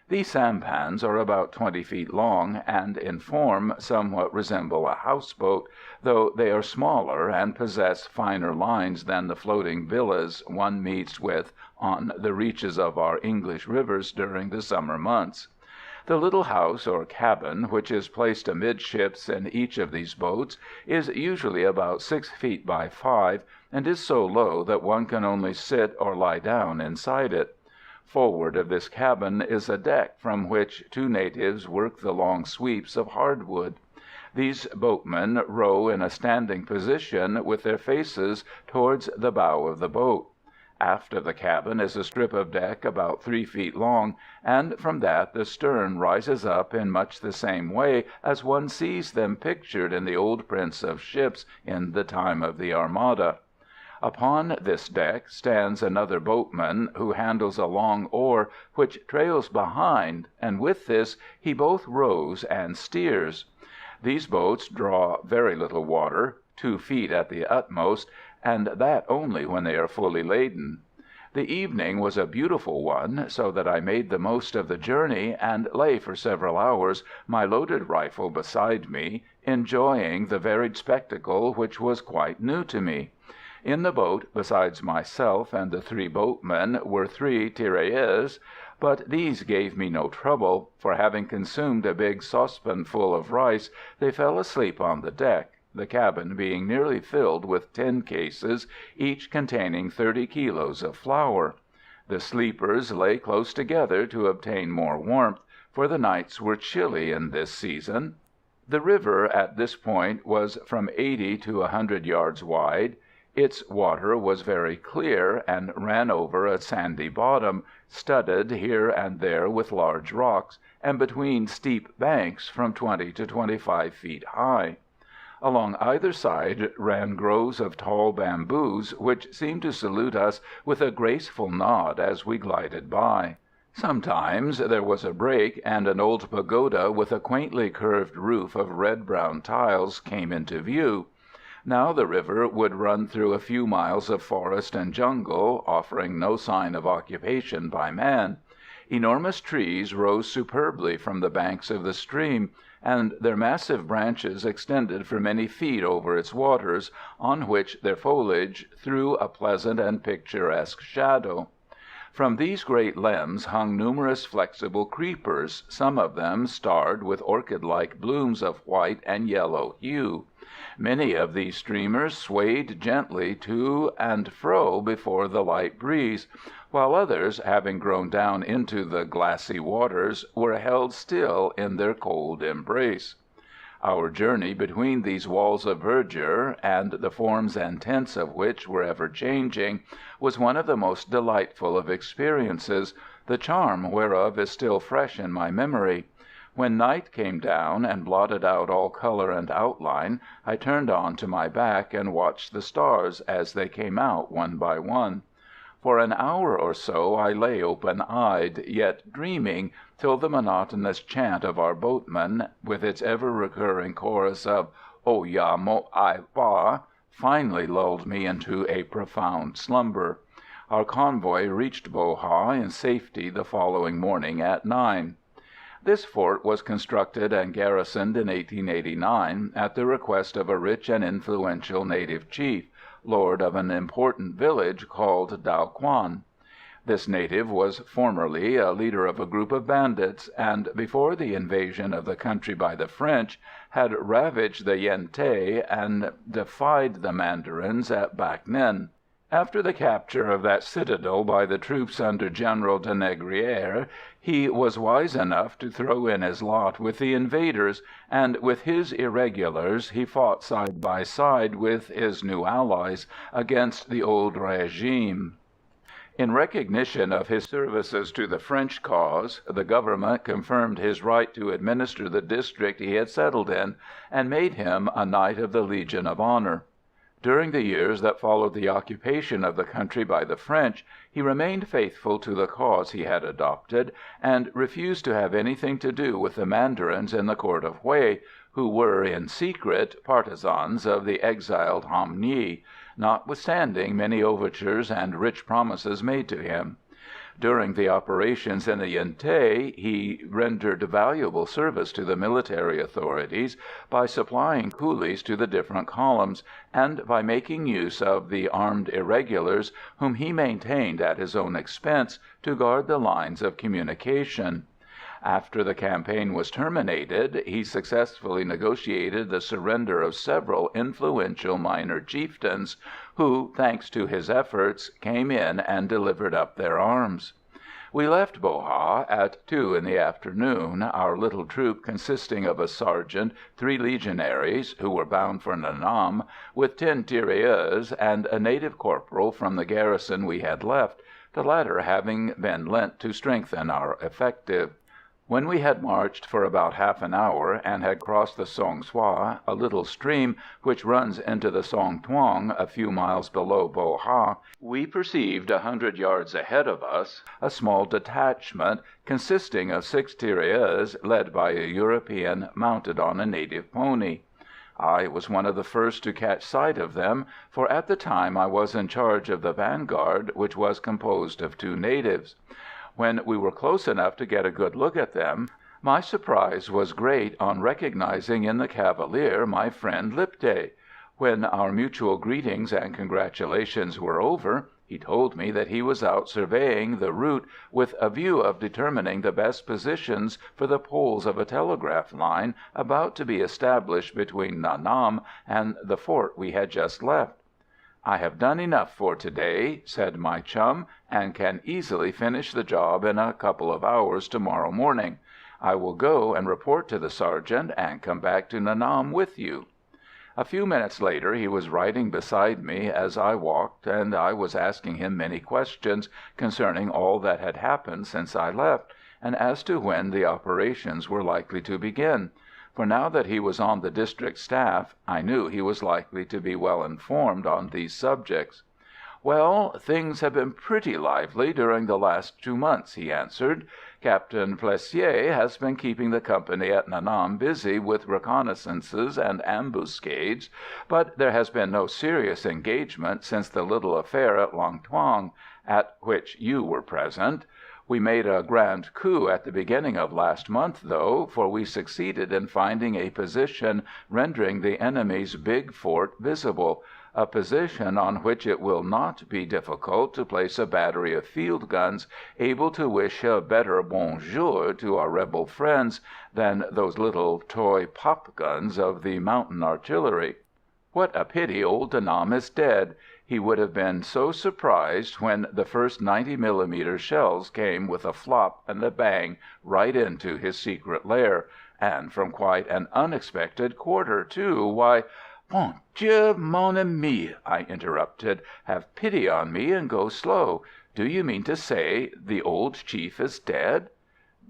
These sampans are about 20 feet long, and in form somewhat resemble a houseboat, though they are smaller and possess finer lines than the floating villas one meets with on the reaches of our English rivers during the summer months. The little house or cabin, which is placed amidships in each of these boats, is usually about 6 feet by 5, and is so low that one can only sit or lie down inside it. Forward of this cabin is a deck from which 2 natives work the long sweeps of hardwood. These boatmen row in a standing position with their faces towards the bow of the boat. Aft of the cabin is a strip of deck about 3 feet long, and from that the stern rises up in much the same way as one sees them pictured in the old prints of ships in the time of the Armada. Upon this deck stands another boatman, who handles a long oar which trails behind, and with this he both rows and steers. These boats draw very little water, 2 feet at the utmost, and that only when they are fully laden. The evening was a beautiful one, so that I made the most of the journey, and lay for several hours, my loaded rifle beside me, enjoying the varied spectacle which was quite new to me. In the boat, besides myself and the 3 boatmen, were 3 tirailleurs, but these gave me no trouble, for having consumed a big saucepanful of rice, they fell asleep on the deck, the cabin being nearly filled with tin cases, each containing 30 kilos of flour. The sleepers lay close together to obtain more warmth, for the nights were chilly in this season. The river at this point was from 80 to 100 yards wide. Its water was very clear, and ran over a sandy bottom, studded here and there with large rocks, and between steep banks from 20 to 25 feet high. Along either side ran groves of tall bamboos, which seemed to salute us with a graceful nod as we glided by. Sometimes there was a break, and an old pagoda with a quaintly curved roof of red-brown tiles came into view. Now the river would run through a few miles of forest and jungle, offering no sign of occupation by man. Enormous trees rose superbly from the banks of the stream, and their massive branches extended for many feet over its waters, on which their foliage threw a pleasant and picturesque shadow. From these great limbs hung numerous flexible creepers, some of them starred with orchid-like blooms of white and yellow hue. Many of these streamers swayed gently to and fro before the light breeze, while others, having grown down into the glassy waters, were held still in their cold embrace. Our journey between these walls of verdure, and the forms and tints of which were ever changing, was one of the most delightful of experiences, the charm whereof is still fresh in my memory. When night came down and blotted out all color and outline, I turned on to my back and watched the stars as they came out one by one. For an hour or so I lay open-eyed, yet dreaming, till the monotonous chant of our boatmen, with its ever-recurring chorus of "O ya mo ai pa," finally lulled me into a profound slumber. Our convoy reached Bo Ha in safety the following morning at 9. This fort was constructed and garrisoned in 1889 at the request of a rich and influential native chief, lord of an important village called Dao Quan. This native was formerly a leader of a group of bandits, and before the invasion of the country by the French, had ravaged the Yen Thé and defied the mandarins at Bac Ninh. After the capture of that citadel by the troops under General de Négrier, he was wise enough to throw in his lot with the invaders, and with his irregulars he fought side by side with his new allies against the old régime. In recognition of his services to the French cause, the government confirmed his right to administer the district he had settled in, and made him a Knight of the Legion of Honor. During the years that followed the occupation of the country by the French, he remained faithful to the cause he had adopted, and refused to have anything to do with the mandarins in the court of Hué, who were, in secret, partisans of the exiled Ham Nghi, notwithstanding many overtures and rich promises made to him. During the operations in the Yen Thé he rendered valuable service to the military authorities by supplying coolies to the different columns, and by making use of the armed irregulars, whom he maintained at his own expense, to guard the lines of communication. After the campaign was terminated, he successfully negotiated the surrender of several influential minor chieftains, who, thanks to his efforts, came in and delivered up their arms. We left Bo Ha at 2 in the afternoon, our little troop consisting of a sergeant, 3 legionaries, who were bound for Nha Nam, with 10 tirailleurs, and a native corporal from the garrison we had left, the latter having been lent to strengthen our effective. When we had marched for about half an hour, and had crossed the Song Soï, a little stream which runs into the Song Thuong a few miles below Bo Ha, we perceived 100 yards ahead of us a small detachment consisting of 6 tirailleurs led by a European mounted on a native pony. I was one of the first to catch sight of them, for at the time I was in charge of the vanguard, which was composed of 2 natives. When we were close enough to get a good look at them, my surprise was great on recognizing in the cavalier my friend Lipthay. When our mutual greetings and congratulations were over, he told me that he was out surveying the route with a view of determining the best positions for the poles of a telegraph line about to be established between Nha Nam and the fort we had just left. "I have done enough for to-day," said my chum, "and can easily finish the job in a couple of hours to-morrow morning. I will go and report to the sergeant, and come back to Nha Nam with you." A few minutes later he was riding beside me as I walked, and I was asking him many questions concerning all that had happened since I left, and as to when the operations were likely to begin. For now that he was on the district staff, I knew he was likely to be well informed on these subjects. "Well, things have been pretty lively during the last 2 months," he answered. "Captain Plessier has been keeping the company at Nha Nam busy with reconnaissances and ambuscades, but there has been no serious engagement since the little affair at Long Thuong, at which you were present. We made a grand coup at the beginning of last month, though, for we succeeded in finding a position rendering the enemy's big fort visible, a position on which it will not be difficult to place a battery of field guns able to wish a better bonjour to our rebel friends than those little toy pop guns of the mountain artillery. What a pity old De Nam is dead! He would have been so surprised when the first 90mm shells came with a flop and a bang right into his secret lair, and from quite an unexpected quarter, too. Why—" "Bon Dieu, mon ami," I interrupted, "have pity on me and go slow. Do you mean to say the old chief is dead?"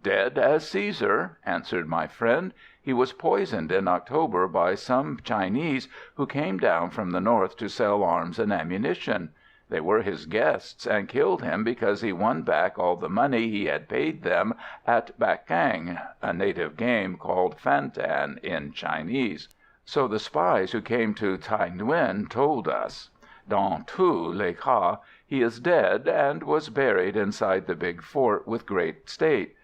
"Dead as Caesar," answered my friend. "He was poisoned in October by some Chinese who came down from the north to sell arms and ammunition. They were his guests, and killed him because he won back all the money he had paid them at bakang, a native game called fantan in Chinese. So the spies who came to Thaï Nguyen told us. Dans tous les cas, he is dead, and was buried inside the big fort with great state.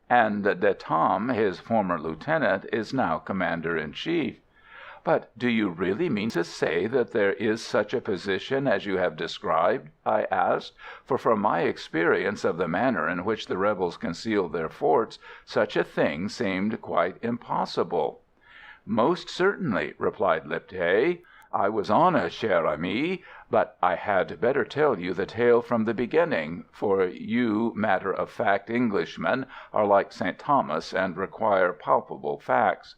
And De Tam, his former lieutenant, is now commander-in-chief." "But do you really mean to say that there is such a position as you have described?" I asked, for from my experience of the manner in which the rebels concealed their forts, such a thing seemed quite impossible. "Most certainly," replied Lipthay. "I was honest, cher ami, but I had better tell you the tale from the beginning, for you matter-of-fact Englishmen are like St. Thomas and require palpable facts.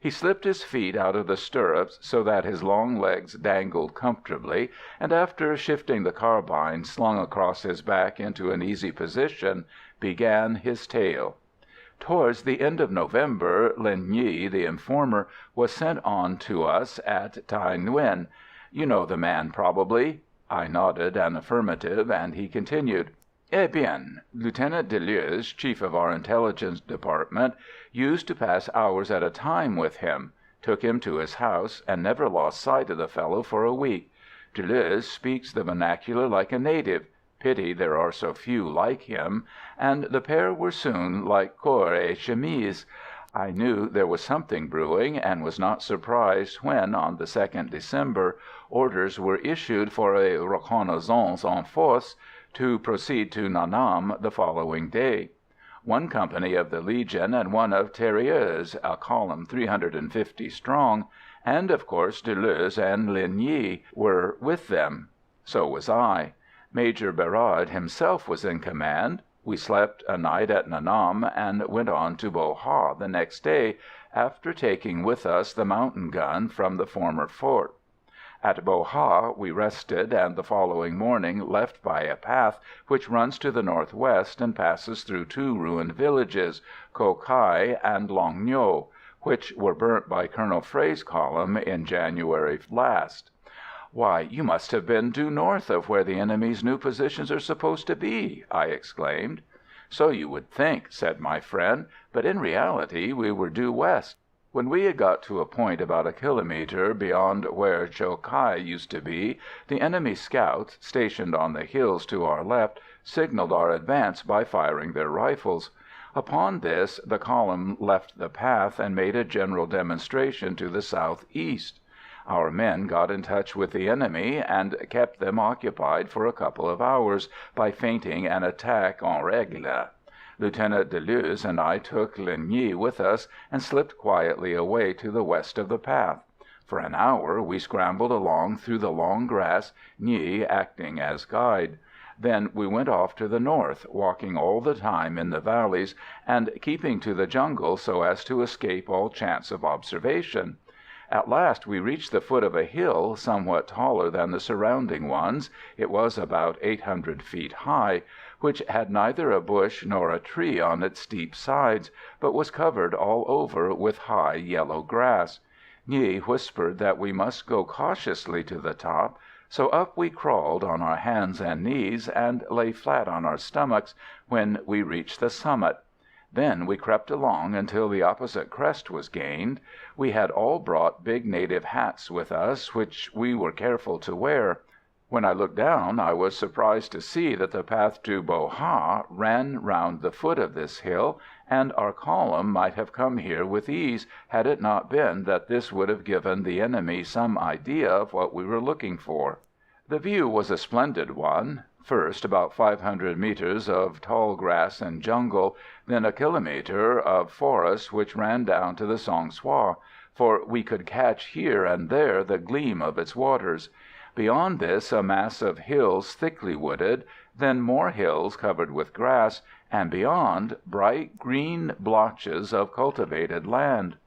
He slipped his feet out of the stirrups so that his long legs dangled comfortably, and after shifting the carbine slung across his back into an easy position, began his tale. Towards the end of November, Linh Nghi, the informer, was sent on to us at Thaï Nguyen. You know the man, probably?" I nodded an affirmative, and he continued. "Eh bien, Lieutenant Deleuze, chief of our intelligence department, used to pass hours at a time with him, took him to his house, and never lost sight of the fellow for a week. Deleuze speaks the vernacular like a native. Pity there are so few like him, and the pair were soon like corps et chemise. I knew there was something brewing, and was not surprised when, on the 2nd December, orders were issued for a reconnaissance en force to proceed to Nha Nam the following day. One company of the Legion and one of Tirailleurs, a column 350 strong, and of course Deleuze and Linh Nghi were with them. So was I. Major Berard himself was in command. We slept a night at Nha Nam and went on to Bo Ha the next day, after taking with us the mountain gun from the former fort. At Bo Ha we rested, and the following morning left by a path which runs to the northwest and passes through two ruined villages, Co Kai and Long Ngo, which were burnt by Colonel Frey's column in January last. "Why, you must have been due north of where the enemy's new positions are supposed to be," I exclaimed. "So you would think," said my friend, "but in reality we were due west. When we had got to a point about a kilometre beyond where Cho Kai used to be, the enemy's scouts, stationed on the hills to our left, signalled our advance by firing their rifles. Upon this the column left the path and made a general demonstration to the south-east. Our men got in touch with the enemy, and kept them occupied for a couple of hours by feinting an attack en règle. Lieutenant Deleuze and I took Linh Nghi with us, and slipped quietly away to the west of the path. For an hour we scrambled along through the long grass, Nghi acting as guide. Then we went off to the north, walking all the time in the valleys, and keeping to the jungle so as to escape all chance of observation. At last we reached the foot of a hill somewhat taller than the surrounding ones, it was about 800 feet high, which had neither a bush nor a tree on its steep sides, but was covered all over with high yellow grass. Nghi whispered that we must go cautiously to the top, so up we crawled on our hands and knees, and lay flat on our stomachs when we reached the summit. Then we crept along until the opposite crest was gained. We had all brought big native hats with us, which we were careful to wear. When I looked down I was surprised to see that the path to Bo Ha ran round the foot of this hill, and our column might have come here with ease, had it not been that this would have given the enemy some idea of what we were looking for. The view was a splendid one. First about 500 metres of tall grass and jungle, then a kilometre of forest which ran down to the Song Soï, for we could catch here and there the gleam of its waters. Beyond this a mass of hills thickly wooded, then more hills covered with grass, and beyond bright green blotches of cultivated land.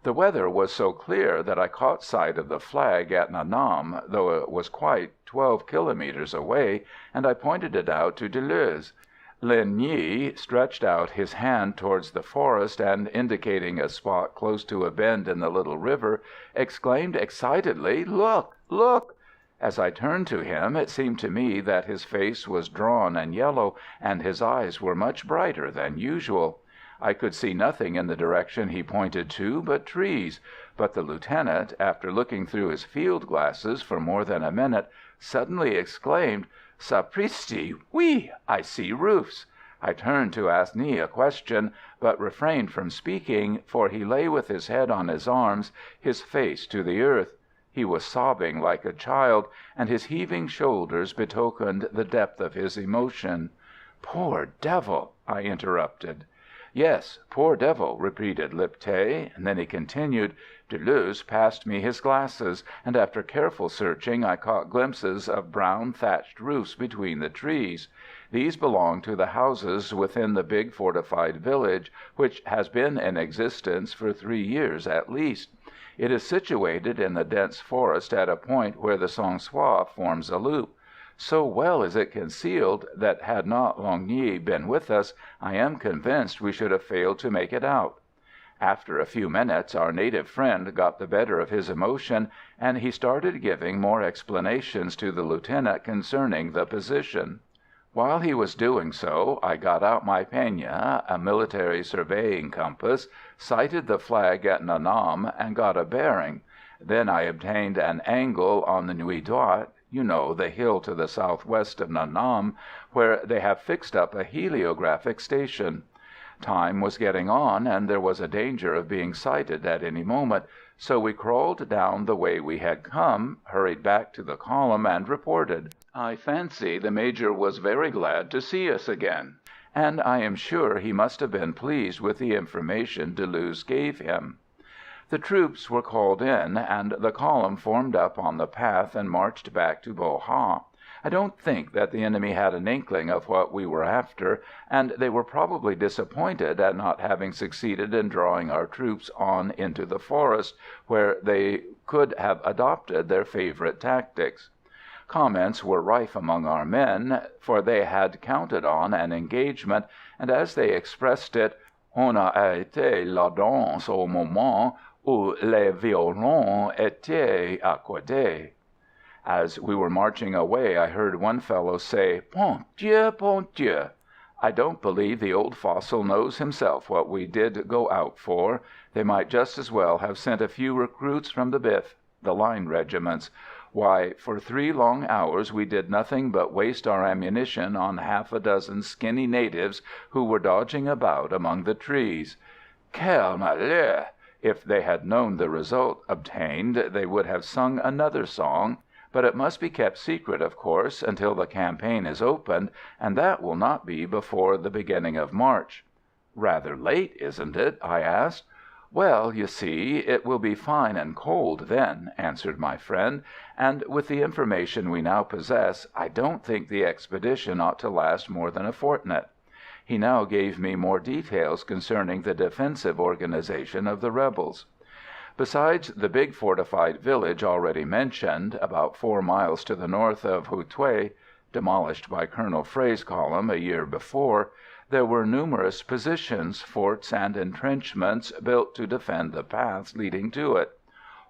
The weather was so clear that I caught sight of the flag at Nha Nam, though it was quite 12 kilometres away, and I pointed it out to Deleuze. Linh Nghi stretched out his hand towards the forest, and indicating a spot close to a bend in the little river, exclaimed excitedly, "Look! Look!" As I turned to him, it seemed to me that his face was drawn and yellow, and his eyes were much brighter than usual. I could see nothing in the direction he pointed to but trees, but the lieutenant, after looking through his field glasses for more than a minute, suddenly exclaimed, "Sapristi! Oui! I see roofs!" I turned to ask Nghi a question, but refrained from speaking, for he lay with his head on his arms, his face to the earth. He was sobbing like a child, and his heaving shoulders betokened the depth of his emotion. "Poor devil!" I interrupted. "Yes, poor devil," repeated Lipthay. Then he continued, "Deleuze passed me his glasses, and after careful searching I caught glimpses of brown thatched roofs between the trees. These belong to the houses within the big fortified village, which has been in existence for 3 years at least. It is situated in the dense forest at a point where the Song Soï forms a loop. So well is it concealed that had not Linh Nghi been with us, I am convinced we should have failed to make it out. After a few minutes our native friend got the better of his emotion, and he started giving more explanations to the lieutenant concerning the position. While he was doing so, I got out my peña, a military surveying compass, sighted the flag at Nha Nam, and got a bearing. Then I obtained an angle on the Nuit Droit, you know, the hill to the southwest of Nha Nam, where they have fixed up a heliographic station. Time was getting on, and there was a danger of being sighted at any moment, so we crawled down the way we had come, hurried back to the column, and reported. I fancy the Major was very glad to see us again, and I am sure he must have been pleased with the information Deleuze gave him. The troops were called in, and the column formed up on the path and marched back to Bo Ha. I don't think that the enemy had an inkling of what we were after, and they were probably disappointed at not having succeeded in drawing our troops on into the forest, where they could have adopted their favourite tactics. Comments were rife among our men, for they had counted on an engagement, and as they expressed it, "On a arrêté la danse au moment où les violons étaient accordés." As we were marching away, I heard one fellow say, "Bon Dieu, bon Dieu!" I don't believe the old fossil knows himself what we did go out for. They might just as well have sent a few recruits from the BIF, the line regiments. Why, for 3 long hours we did nothing but waste our ammunition on half a dozen skinny natives who were dodging about among the trees. Quel malheur! If they had known the result obtained, they would have sung another song. But it must be kept secret, of course, until the campaign is opened, and that will not be before the beginning of March. "Rather late, isn't it?" I asked. "Well, you see, it will be fine and cold then," answered my friend, "and with the information we now possess, I don't think the expedition ought to last more than a fortnight." He now gave me more details concerning the defensive organization of the rebels. Besides the big fortified village already mentioned, about 4 miles to the north of Hou Thué, demolished by Colonel Frey's column a year before, there were numerous positions, forts, and entrenchments built to defend the paths leading to it.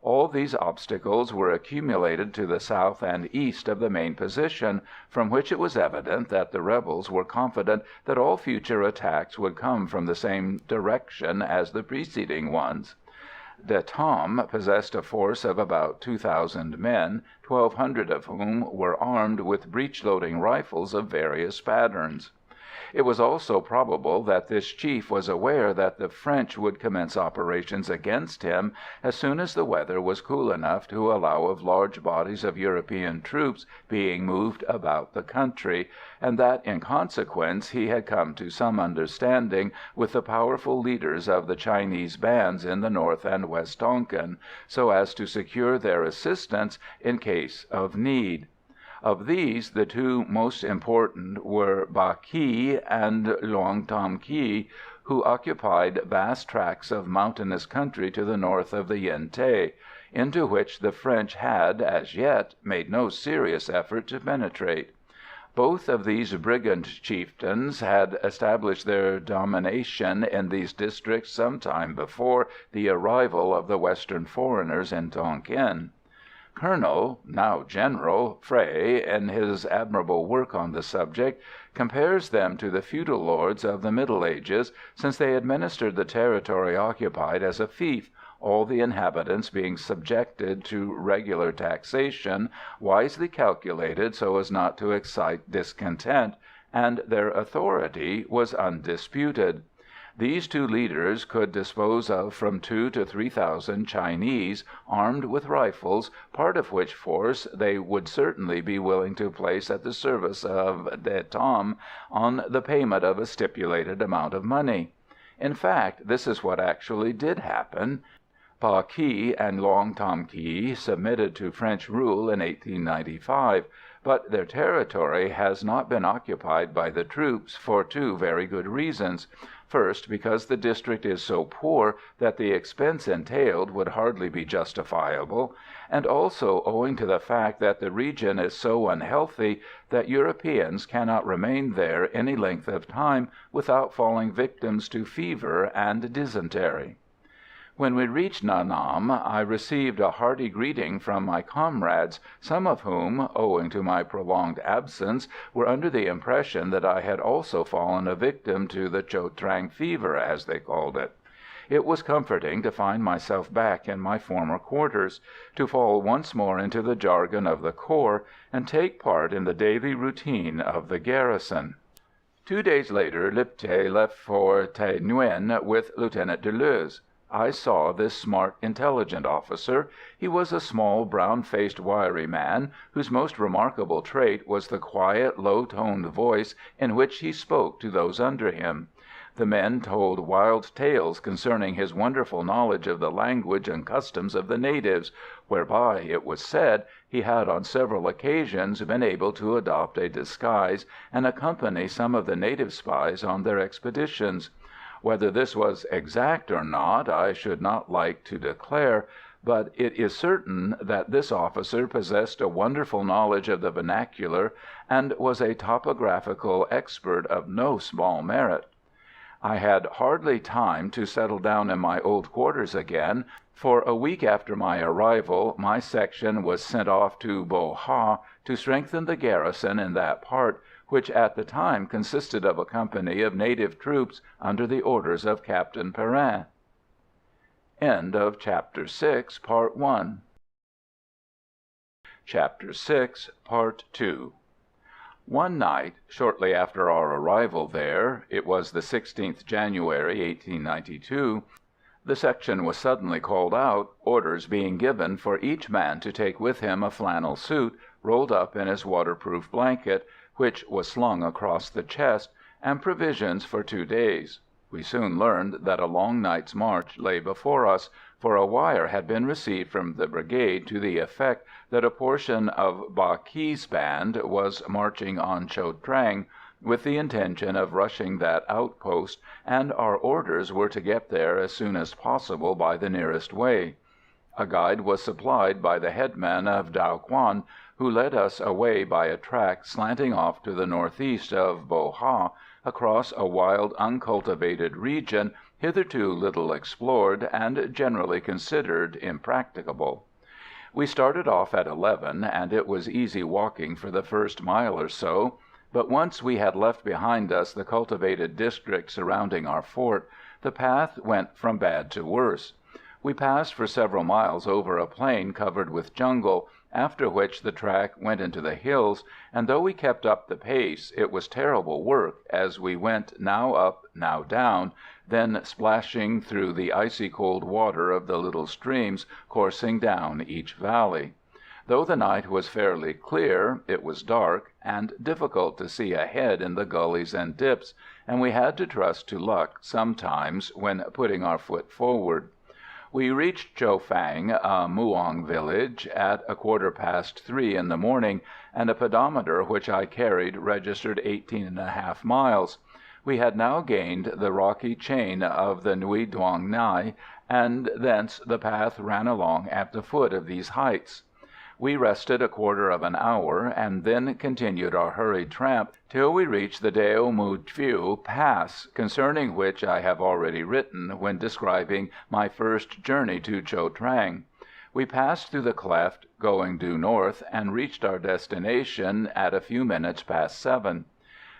All these obstacles were accumulated to the south and east of the main position, from which it was evident that the rebels were confident that all future attacks would come from the same direction as the preceding ones. De Tam possessed a force of about 2,000 men, 1,200 of whom were armed with breech-loading rifles of various patterns. It was also probable that this chief was aware that the French would commence operations against him as soon as the weather was cool enough to allow of large bodies of European troops being moved about the country, and that in consequence he had come to some understanding with the powerful leaders of the Chinese bands in the north and west Tonkin, so as to secure their assistance in case of need. Of these, the 2 most important were Ba Ky and Luang Tam Ky, who occupied vast tracts of mountainous country to the north of the Yen Thé, into which the French had, as yet, made no serious effort to penetrate. Both of these brigand chieftains had established their domination in these districts some time before the arrival of the western foreigners in Tonkin. Colonel, now General, Frey, in his admirable work on the subject, compares them to the feudal lords of the Middle Ages, since they administered the territory occupied as a fief, all the inhabitants being subjected to regular taxation, wisely calculated so as not to excite discontent, and their authority was undisputed. These 2 leaders could dispose of from 2,000 to 3,000 Chinese, armed with rifles, part of which force they would certainly be willing to place at the service of De Tam on the payment of a stipulated amount of money. In fact, this is what actually did happen. Ba Ky and Luang Tam Ky submitted to French rule in 1895, but their territory has not been occupied by the troops for two very good reasons. First, because the district is so poor that the expense entailed would hardly be justifiable, and also owing to the fact that the region is so unhealthy that Europeans cannot remain there any length of time without falling victims to fever and dysentery. When we reached Nha Nam, I received a hearty greeting from my comrades, some of whom, owing to my prolonged absence, were under the impression that I had also fallen a victim to the Cho Trang fever, as they called it. It was comforting to find myself back in my former quarters, to fall once more into the jargon of the corps, and take part in the daily routine of the garrison. 2 days later, Lipthay left for Thay Nguyen with Lieutenant Deleuze. I saw this smart, intelligent officer. He was a small, brown-faced, wiry man, whose most remarkable trait was the quiet, low-toned voice in which he spoke to those under him. The men told wild tales concerning his wonderful knowledge of the language and customs of the natives, whereby, it was said, he had on several occasions been able to adopt a disguise and accompany some of the native spies on their expeditions. Whether this was exact or not I should not like to declare, but it is certain that this officer possessed a wonderful knowledge of the vernacular and was a topographical expert of no small merit. I had hardly time to settle down in my old quarters again, for a week after my arrival my section was sent off to Bo Ha to strengthen the garrison in that part, which at the time consisted of a company of native troops under the orders of Captain Perrin. End of Chapter 6, Part 1. Chapter 6, Part 2. One night, shortly after our arrival there, it was the 16th January, 1892, the section was suddenly called out, orders being given for each man to take with him a flannel suit rolled up in his waterproof blanket, which was slung across the chest, and provisions for 2 days. We soon learned that a long night's march lay before us, for a wire had been received from the brigade to the effect that a portion of Ba Ky's band was marching on Cho Trang with the intention of rushing that outpost, and our orders were to get there as soon as possible by the nearest way. A guide was supplied by the headman of Dao Quan, who led us away by a track slanting off to the northeast of Bo Ha, across a wild, uncultivated region, hitherto little explored and generally considered impracticable. We started off at 11, and it was easy walking for the first mile or so, but once we had left behind us the cultivated district surrounding our fort, the path went from bad to worse. We passed for several miles over a plain covered with jungle, after which the track went into the hills, and though we kept up the pace, it was terrible work as we went now up, now down, then splashing through the icy cold water of the little streams coursing down each valley. Though the night was fairly clear, it was dark and difficult to see ahead in the gullies and dips, and we had to trust to luck sometimes when putting our foot forward. We reached Cho Phang, a Muong village, at 3:15 in the morning, and a pedometer which I carried registered 18½ miles. We had now gained the rocky chain of the Nui Duong Nai, and thence the path ran along at the foot of these heights. We rested a quarter of an hour, and then continued our hurried tramp till we reached the Deo Mu Phiu Pass, concerning which I have already written when describing my first journey to Cho Trang. We passed through the cleft, going due north, and reached our destination at a few minutes past 7.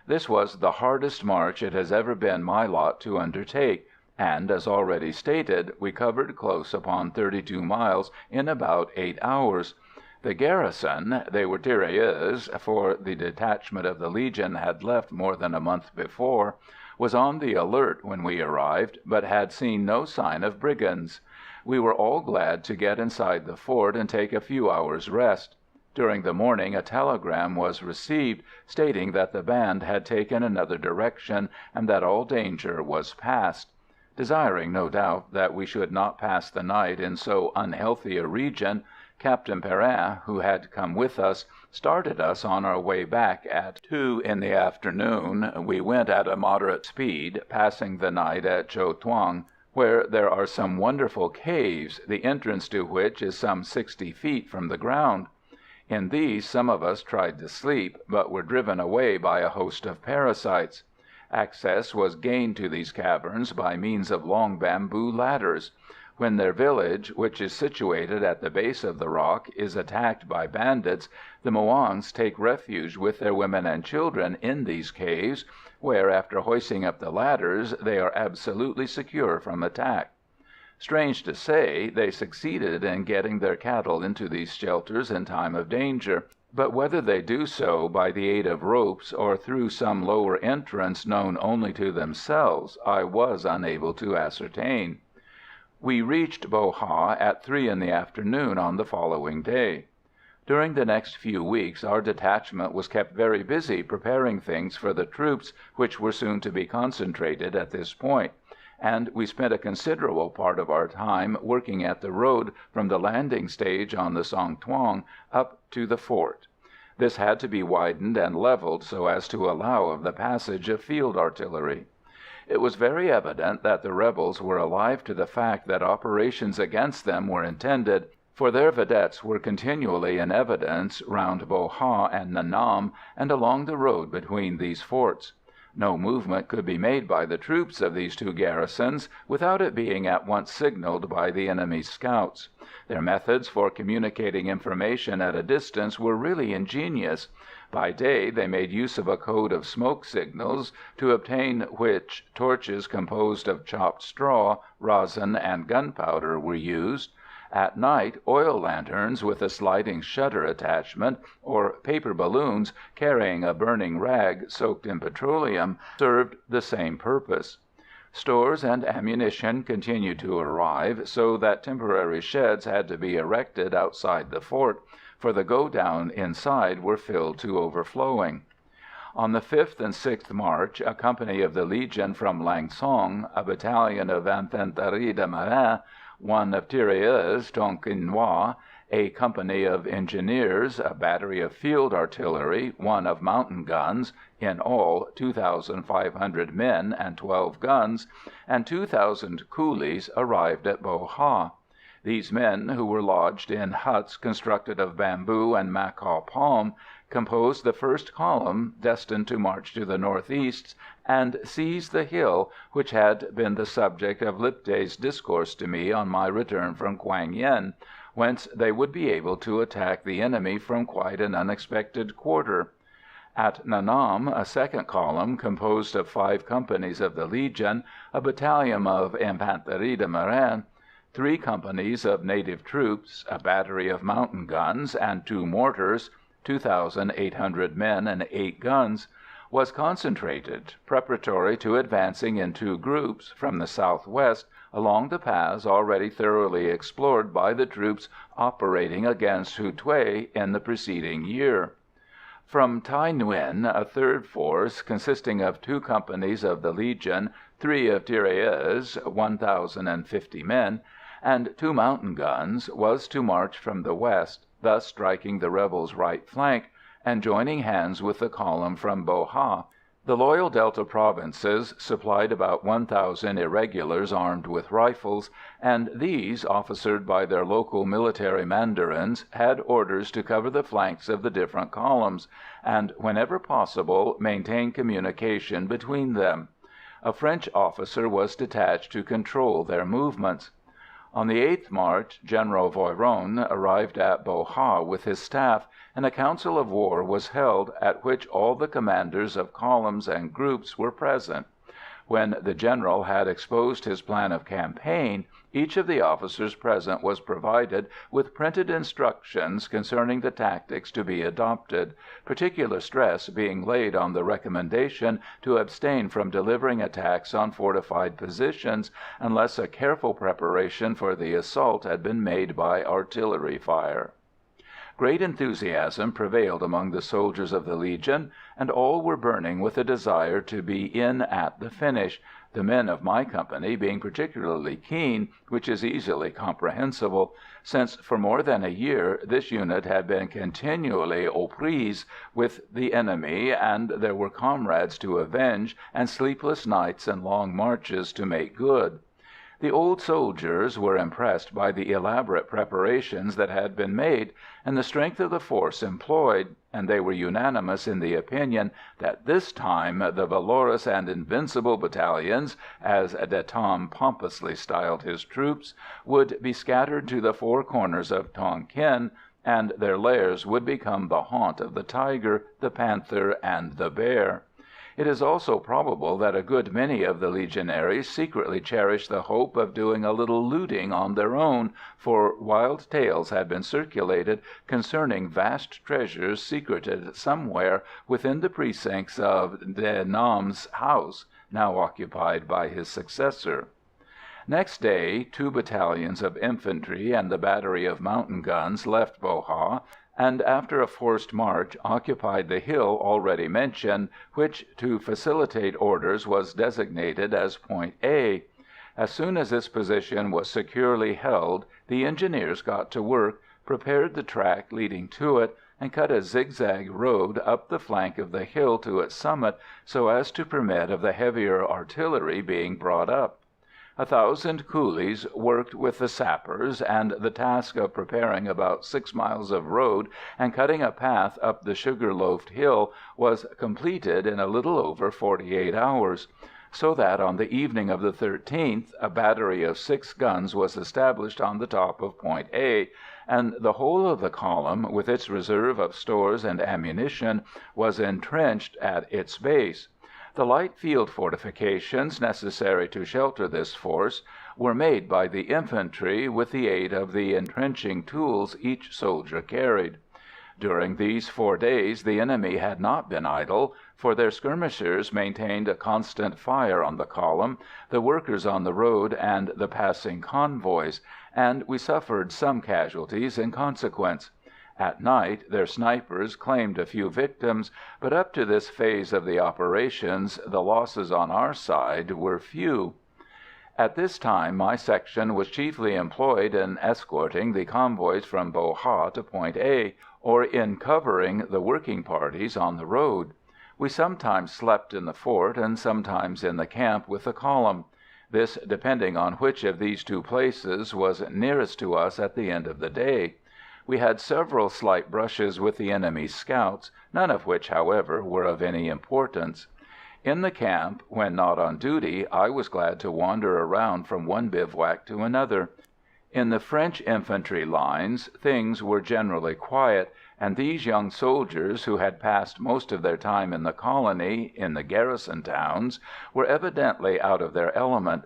This was the hardest march it has ever been my lot to undertake, and, as already stated, we covered close upon 32 miles in about 8 hours. The garrison, they were tirailleurs, for the detachment of the Legion had left more than a month before, was on the alert when we arrived, but had seen no sign of brigands. We were all glad to get inside the fort and take a few hours' rest. During the morning a telegram was received, stating that the band had taken another direction and that all danger was past. Desiring, no doubt, that we should not pass the night in so unhealthy a region, Captain Perrin, who had come with us, started us on our way back at 2 in the afternoon. We went at a moderate speed, passing the night at Cho Tuong, where there are some wonderful caves, the entrance to which is some 60 feet from the ground. In these some of us tried to sleep, but were driven away by a host of parasites. Access was gained to these caverns by means of long bamboo ladders. When their village, which is situated at the base of the rock, is attacked by bandits, the Muongs take refuge with their women and children in these caves, where, after hoisting up the ladders, they are absolutely secure from attack. Strange to say, they succeeded in getting their cattle into these shelters in time of danger, but whether they do so by the aid of ropes or through some lower entrance known only to themselves, I was unable to ascertain. We reached Bo Ha at 3 in the afternoon on the following day. During the next few weeks our detachment was kept very busy preparing things for the troops which were soon to be concentrated at this point, and we spent a considerable part of our time working at the road from the landing stage on the Song Thuong up to the fort. This had to be widened and levelled so as to allow of the passage of field artillery. It was very evident that the rebels were alive to the fact that operations against them were intended, for their vedettes were continually in evidence round Bo Ha and Nha Nam and along the road between these forts. No movement could be made by the troops of these two garrisons without it being at once signalled by the enemy's scouts. Their methods for communicating information at a distance were really ingenious. By day they made use of a code of smoke signals, to obtain which torches composed of chopped straw, rosin, and gunpowder were used. At night, oil lanterns with a sliding shutter attachment, or paper balloons carrying a burning rag soaked in petroleum, served the same purpose. Stores and ammunition continued to arrive, so that temporary sheds had to be erected outside the fort, for the go-down inside were filled to overflowing. On the 5th and 6th March, a company of the Legion from Lang Son, a battalion of Infanterie de Marine, one of tirailleurs Tonkinois, a company of engineers, a battery of field artillery, one of mountain guns, in all 2,500 men and 12 guns, and 2,000 coolies arrived at Bo Ha. These men, who were lodged in huts constructed of bamboo and macaw palm, composed the first column destined to march to the northeast and seize the hill which had been the subject of Liptay's discourse to me on my return from Quang Yen, whence they would be able to attack the enemy from quite an unexpected quarter. At Nha Nam, a second column, composed of 5 companies of the Legion, a battalion of Infanterie de Marine, 3 companies of native troops, a battery of mountain guns, and 2 mortars, 2,800 men and 8 guns, was concentrated, preparatory to advancing in 2 groups from the southwest along the paths already thoroughly explored by the troops operating against Hou Thué in the preceding year. From Tai Nguyen, a 3rd force, consisting of 2 companies of the Legion, 3 of tirailleurs, 1,050 men, and 2 mountain guns, was to march from the west, thus striking the rebels' right flank and joining hands with the column from Bo Ha. The loyal Delta provinces supplied about 1,000 irregulars armed with rifles, and these, officered by their local military mandarins, had orders to cover the flanks of the different columns, and, whenever possible, maintain communication between them. A French officer was detached to control their movements. On the 8th March, General Voiron arrived at Bo Ha with his staff, and a council of war was held, at which all the commanders of columns and groups were present. When the general had exposed his plan of campaign, each of the officers present was provided with printed instructions concerning the tactics to be adopted, particular stress being laid on the recommendation to abstain from delivering attacks on fortified positions unless a careful preparation for the assault had been made by artillery fire. Great enthusiasm prevailed among the soldiers of the Legion, and all were burning with a desire to be in at the finish, the men of my company being particularly keen, which is easily comprehensible, since for more than a year this unit had been continually aux prises with the enemy, and there were comrades to avenge, and sleepless nights and long marches to make good. The old soldiers were impressed by the elaborate preparations that had been made, and the strength of the force employed, and they were unanimous in the opinion that this time the valorous and invincible battalions, as de Tam pompously styled his troops, would be scattered to the four corners of Tonkin, and their lairs would become the haunt of the tiger, the panther, and the bear. It is also probable that a good many of the Legionaries secretly cherished the hope of doing a little looting on their own, for wild tales had been circulated concerning vast treasures secreted somewhere within the precincts of De Nam's house, now occupied by his successor. Next day 2 battalions of infantry and the battery of mountain guns left Bo Ha, and after a forced march occupied the hill already mentioned, which to facilitate orders was designated as Point A. As soon as this position was securely held, the engineers got to work, prepared the track leading to it, and cut a zigzag road up the flank of the hill to its summit, so as to permit of the heavier artillery being brought up. 1,000 coolies worked with the sappers, and the task of preparing about 6 miles of road and cutting a path up the sugar-loafed hill was completed in a little over 48 hours, so that on the evening of the 13th a battery of 6 guns was established on the top of Point A, and the whole of the column, with its reserve of stores and ammunition, was entrenched at its base. The light field fortifications necessary to shelter this force were made by the infantry with the aid of the entrenching tools each soldier carried. During these 4 days the enemy had not been idle, for their skirmishers maintained a constant fire on the column, the workers on the road, and the passing convoys, and we suffered some casualties in consequence. At night their snipers claimed a few victims, but up to this phase of the operations the losses on our side were few. At this time my section was chiefly employed in escorting the convoys from Bo Ha to Point A, or in covering the working parties on the road. We sometimes slept in the fort and sometimes in the camp with the column, this depending on which of these 2 places was nearest to us at the end of the day. We had several slight brushes with the enemy's scouts, none of which, however, were of any importance. In the camp, when not on duty, I was glad to wander around from one bivouac to another. In the French infantry lines things were generally quiet, and these young soldiers, who had passed most of their time in the colony, in the garrison towns, were evidently out of their element.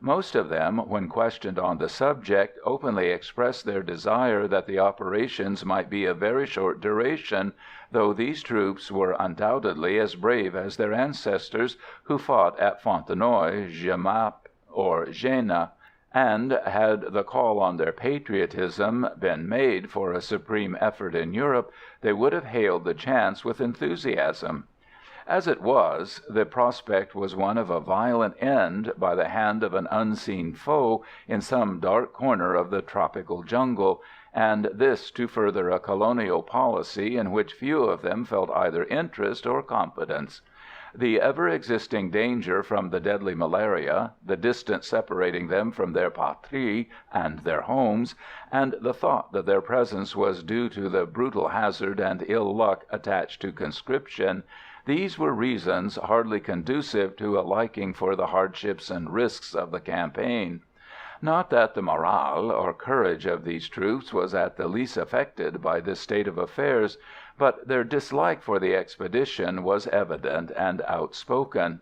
Most of them, when questioned on the subject, openly expressed their desire that the operations might be of very short duration, though these troops were undoubtedly as brave as their ancestors who fought at Fontenoy, Jemappes, or Jena, and had the call on their patriotism been made for a supreme effort in Europe, they would have hailed the chance with enthusiasm. As it was, the prospect was one of a violent end by the hand of an unseen foe in some dark corner of the tropical jungle, and this to further a colonial policy in which few of them felt either interest or confidence. The ever-existing danger from the deadly malaria, the distance separating them from their patrie and their homes, and the thought that their presence was due to the brutal hazard and ill luck attached to conscription, these were reasons hardly conducive to a liking for the hardships and risks of the campaign. Not that the morale or courage of these troops was at the least affected by this state of affairs, but their dislike for the expedition was evident and outspoken.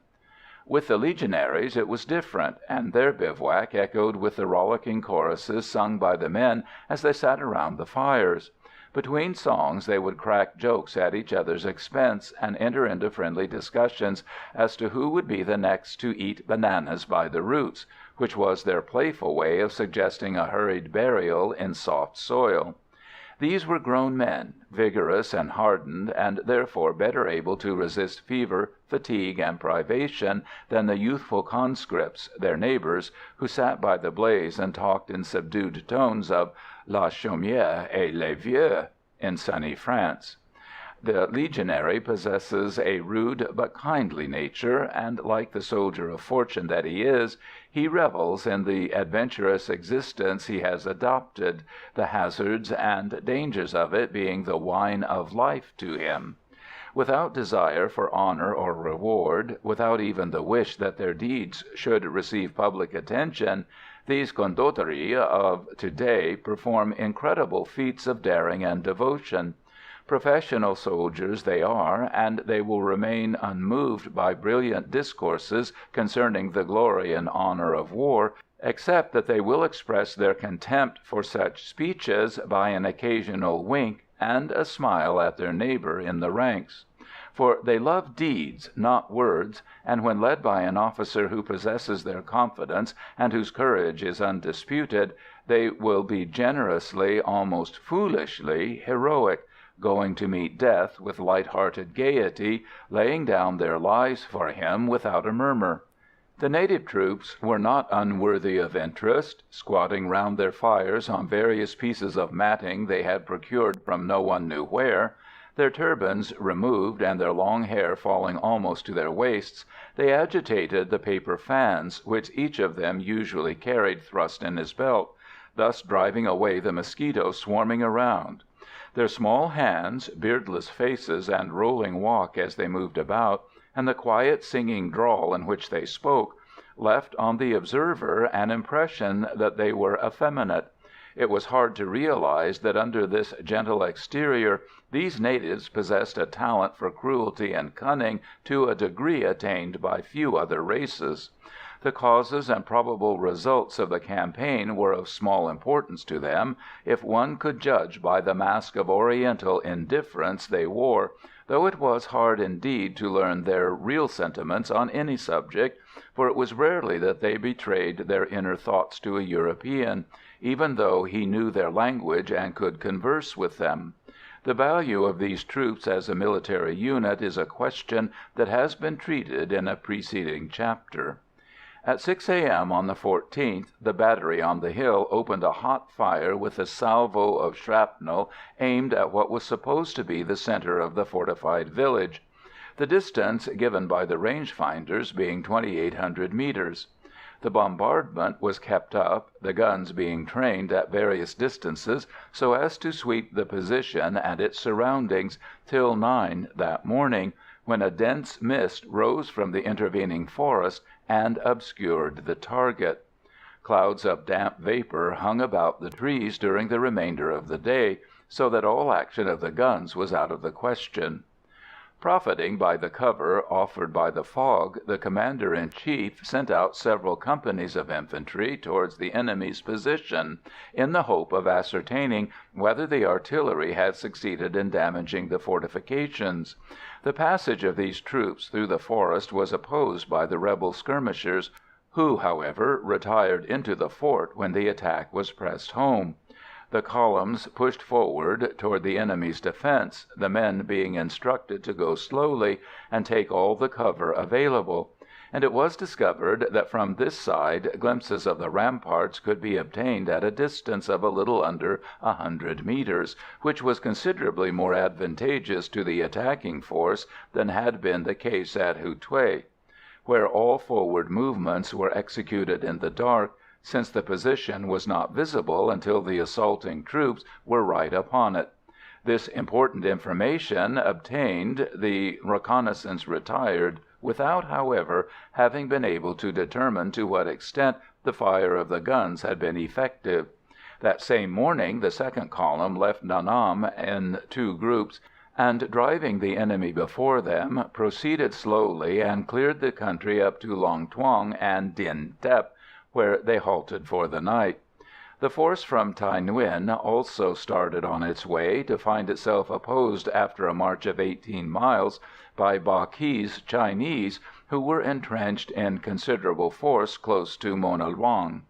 With the Legionaries it was different, and their bivouac echoed with the rollicking choruses sung by the men as they sat around the fires. Between songs they would crack jokes at each other's expense, and enter into friendly discussions as to who would be the next to eat bananas by the roots, which was their playful way of suggesting a hurried burial in soft soil. These were grown men, vigorous and hardened, and therefore better able to resist fever, fatigue, and privation than the youthful conscripts, their neighbours, who sat by the blaze and talked in subdued tones of la chaumière et les vieux in sunny France. The legionary possesses a rude but kindly nature, and, like the soldier of fortune that he is, he revels in the adventurous existence he has adopted, the hazards and dangers of it being the wine of life to him. Without desire for honor or reward, without even the wish that their deeds should receive public attention, these condottieri of to-day perform incredible feats of daring and devotion. Professional soldiers they are, and they will remain unmoved by brilliant discourses concerning the glory and honor of war, except that they will express their contempt for such speeches by an occasional wink and a smile at their neighbor in the ranks. For they love deeds, not words, and when led by an officer who possesses their confidence and whose courage is undisputed, they will be generously, almost foolishly, heroic, going to meet death with light-hearted gaiety, laying down their lives for him without a murmur. The native troops were not unworthy of interest. Squatting round their fires on various pieces of matting they had procured from no one knew where, their turbans removed and their long hair falling almost to their waists, they agitated the paper fans, which each of them usually carried thrust in his belt, thus driving away the mosquitoes swarming around. Their small hands, beardless faces, and rolling walk as they moved about, and the quiet singing drawl in which they spoke, left on the observer an impression that they were effeminate. It was hard to realize that under this gentle exterior these natives possessed a talent for cruelty and cunning to a degree attained by few other races. The causes and probable results of the campaign were of small importance to them, if one could judge by the mask of Oriental indifference they wore, though it was hard indeed to learn their real sentiments on any subject, for it was rarely that they betrayed their inner thoughts to a European, even though he knew their language and could converse with them. The value of these troops as a military unit is a question that has been treated in a preceding chapter. At 6 a.m. on the 14th, the battery on the hill opened a hot fire with a salvo of shrapnel aimed at what was supposed to be the center of the fortified village, the distance given by the range-finders being 2,800 meters. The bombardment was kept up, the guns being trained at various distances so as to sweep the position and its surroundings till 9 that morning, when a dense mist rose from the intervening forest and obscured the target. Clouds of damp vapor hung about the trees during the remainder of the day, so that all action of the guns was out of the question. Profiting by the cover offered by the fog, the commander-in-chief sent out several companies of infantry towards the enemy's position, in the hope of ascertaining whether the artillery had succeeded in damaging the fortifications. The passage of these troops through the forest was opposed by the rebel skirmishers, who, however, retired into the fort when the attack was pressed home. The columns pushed forward toward the enemy's defense, the men being instructed to go slowly and take all the cover available. And it was discovered that from this side glimpses of the ramparts could be obtained at a distance of a little under 100 meters, which was considerably more advantageous to the attacking force than had been the case at Houthoué, where all forward movements were executed in the dark, since the position was not visible until the assaulting troops were right upon it. This important information obtained, the reconnaissance retired, without, however, having been able to determine to what extent the fire of the guns had been effective. That same morning the second column left Nha Nam in 2 groups, and, driving the enemy before them, proceeded slowly and cleared the country up to Long Thuong and Dien Tep, where they halted for the night. The force from Thaï Nguyen also started on its way, to find itself opposed after a march of 18 miles by Ba Ky's Chinese, who were entrenched in considerable force close to Mona Luong.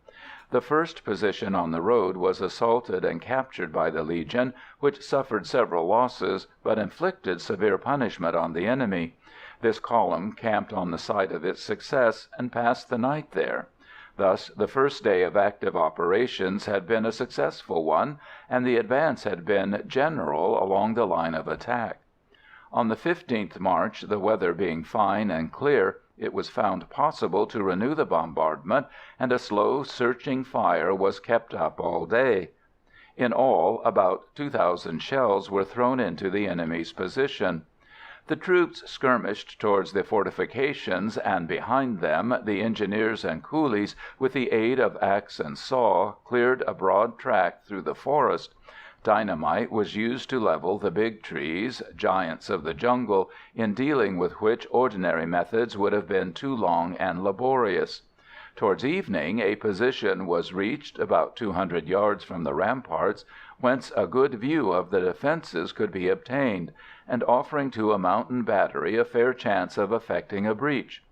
The first position on the road was assaulted and captured by the Legion, which suffered several losses, but inflicted severe punishment on the enemy. This column camped on the site of its success, and passed the night there. Thus the first day of active operations had been a successful one, and the advance had been general along the line of attack. On the 15th March, the weather being fine and clear, it was found possible to renew the bombardment, and a slow, searching fire was kept up all day. In all, about 2,000 shells were thrown into the enemy's position. The troops skirmished towards the fortifications, and behind them the engineers and coolies, with the aid of axe and saw, cleared a broad track through the forest. Dynamite was used to level the big trees, giants of the jungle, in dealing with which ordinary methods would have been too long and laborious. Towards evening a position was reached, about 200 yards from the ramparts, whence a good view of the defences could be obtained, and offering to a mountain battery a fair chance of effecting a breach.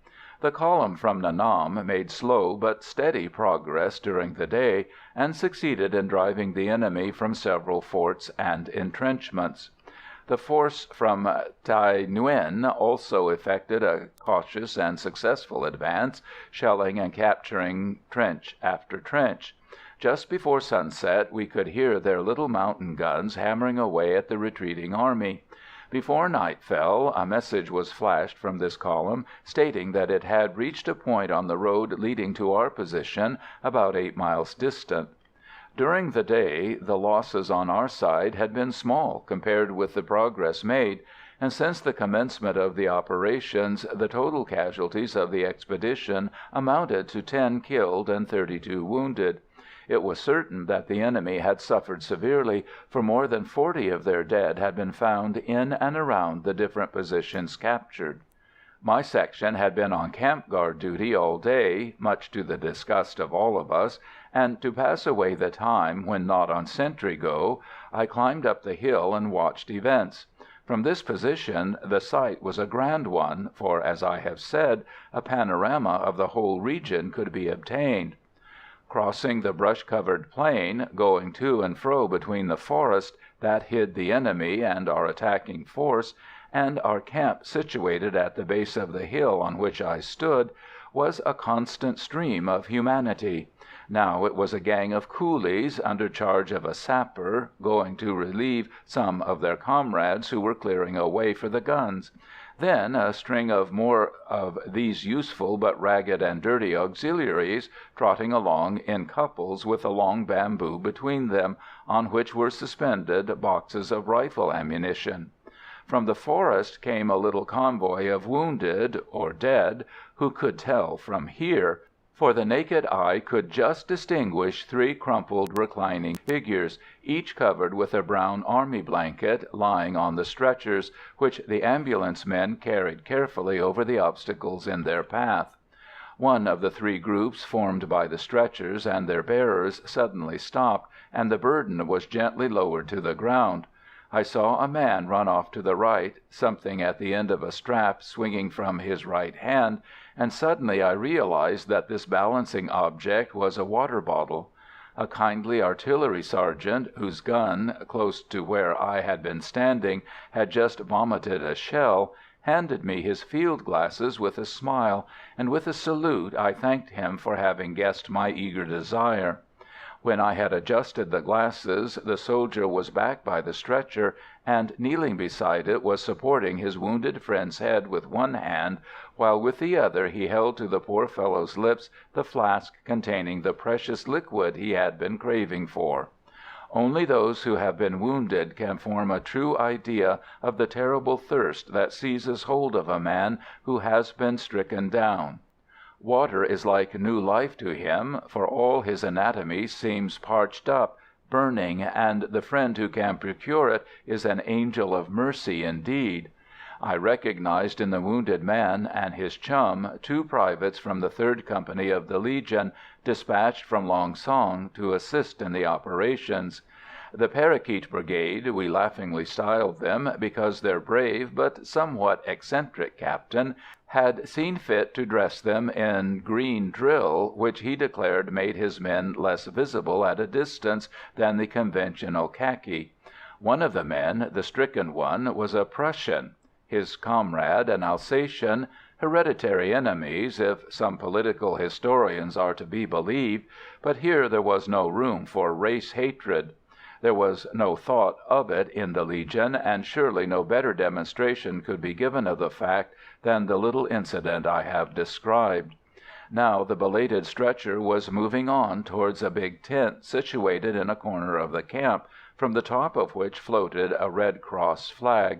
The column from Nha Nam made slow but steady progress during the day, and succeeded in driving the enemy from several forts and entrenchments. The force from Thaï Nguyen also effected a cautious and successful advance, shelling and capturing trench after trench. Just before sunset we could hear their little mountain guns hammering away at the retreating army. Before night fell, a message was flashed from this column stating that it had reached a point on the road leading to our position, about 8 miles distant. During the day the losses on our side had been small compared with the progress made, and since the commencement of the operations the total casualties of the expedition amounted to 10 killed and 32 wounded. It was certain that the enemy had suffered severely, for more than 40 of their dead had been found in and around the different positions captured. My section had been on camp guard duty all day, much to the disgust of all of us, and to pass away the time when not on sentry go, I climbed up the hill and watched events. From this position the sight was a grand one, for, as I have said, a panorama of the whole region could be obtained. Crossing the brush-covered plain, going to and fro between the forest that hid the enemy and our attacking force, and our camp situated at the base of the hill on which I stood, was a constant stream of humanity. Now it was a gang of coolies, under charge of a sapper, going to relieve some of their comrades who were clearing a way for the guns. Then a string of more of these useful but ragged and dirty auxiliaries, trotting along in couples with a long bamboo between them, on which were suspended boxes of rifle ammunition. From the forest came a little convoy of wounded, or dead, who could tell from here, for the naked eye could just distinguish 3 crumpled, reclining figures, each covered with a brown army blanket, lying on the stretchers, which the ambulance men carried carefully over the obstacles in their path. One of the 3 groups formed by the stretchers and their bearers suddenly stopped, and the burden was gently lowered to the ground. I saw a man run off to the right, something at the end of a strap swinging from his right hand, and suddenly I realized that this balancing object was a water bottle. A kindly artillery sergeant, whose gun, close to where I had been standing, had just vomited a shell, handed me his field glasses with a smile, and with a salute I thanked him for having guessed my eager desire. When I had adjusted the glasses, the soldier was back by the stretcher, and kneeling beside it was supporting his wounded friend's head with one hand, while with the other he held to the poor fellow's lips the flask containing the precious liquid he had been craving for. Only those who have been wounded can form a true idea of the terrible thirst that seizes hold of a man who has been stricken down. Water is like new life to him, for all his anatomy seems parched up, burning, and the friend who can procure it is an angel of mercy indeed. I recognized in the wounded man and his chum 2 privates from the 3rd Company of the Legion, dispatched from Long Son to assist in the operations. The Parakeet Brigade, we laughingly styled them, because their brave but somewhat eccentric captain had seen fit to dress them in green drill, which he declared made his men less visible at a distance than the conventional khaki. One of the men, the stricken one, was a Prussian; his comrade an Alsatian, hereditary enemies, if some political historians are to be believed, but here there was no room for race hatred. There was no thought of it in the Legion, and surely no better demonstration could be given of the fact than the little incident I have described. Now the belated stretcher was moving on towards a big tent situated in a corner of the camp, from the top of which floated a Red Cross flag.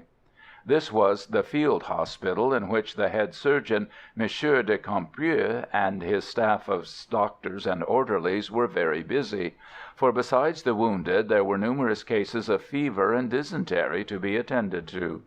This was the field hospital in which the head surgeon, Monsieur de Campieux, and his staff of doctors and orderlies were very busy, for besides the wounded there were numerous cases of fever and dysentery to be attended to.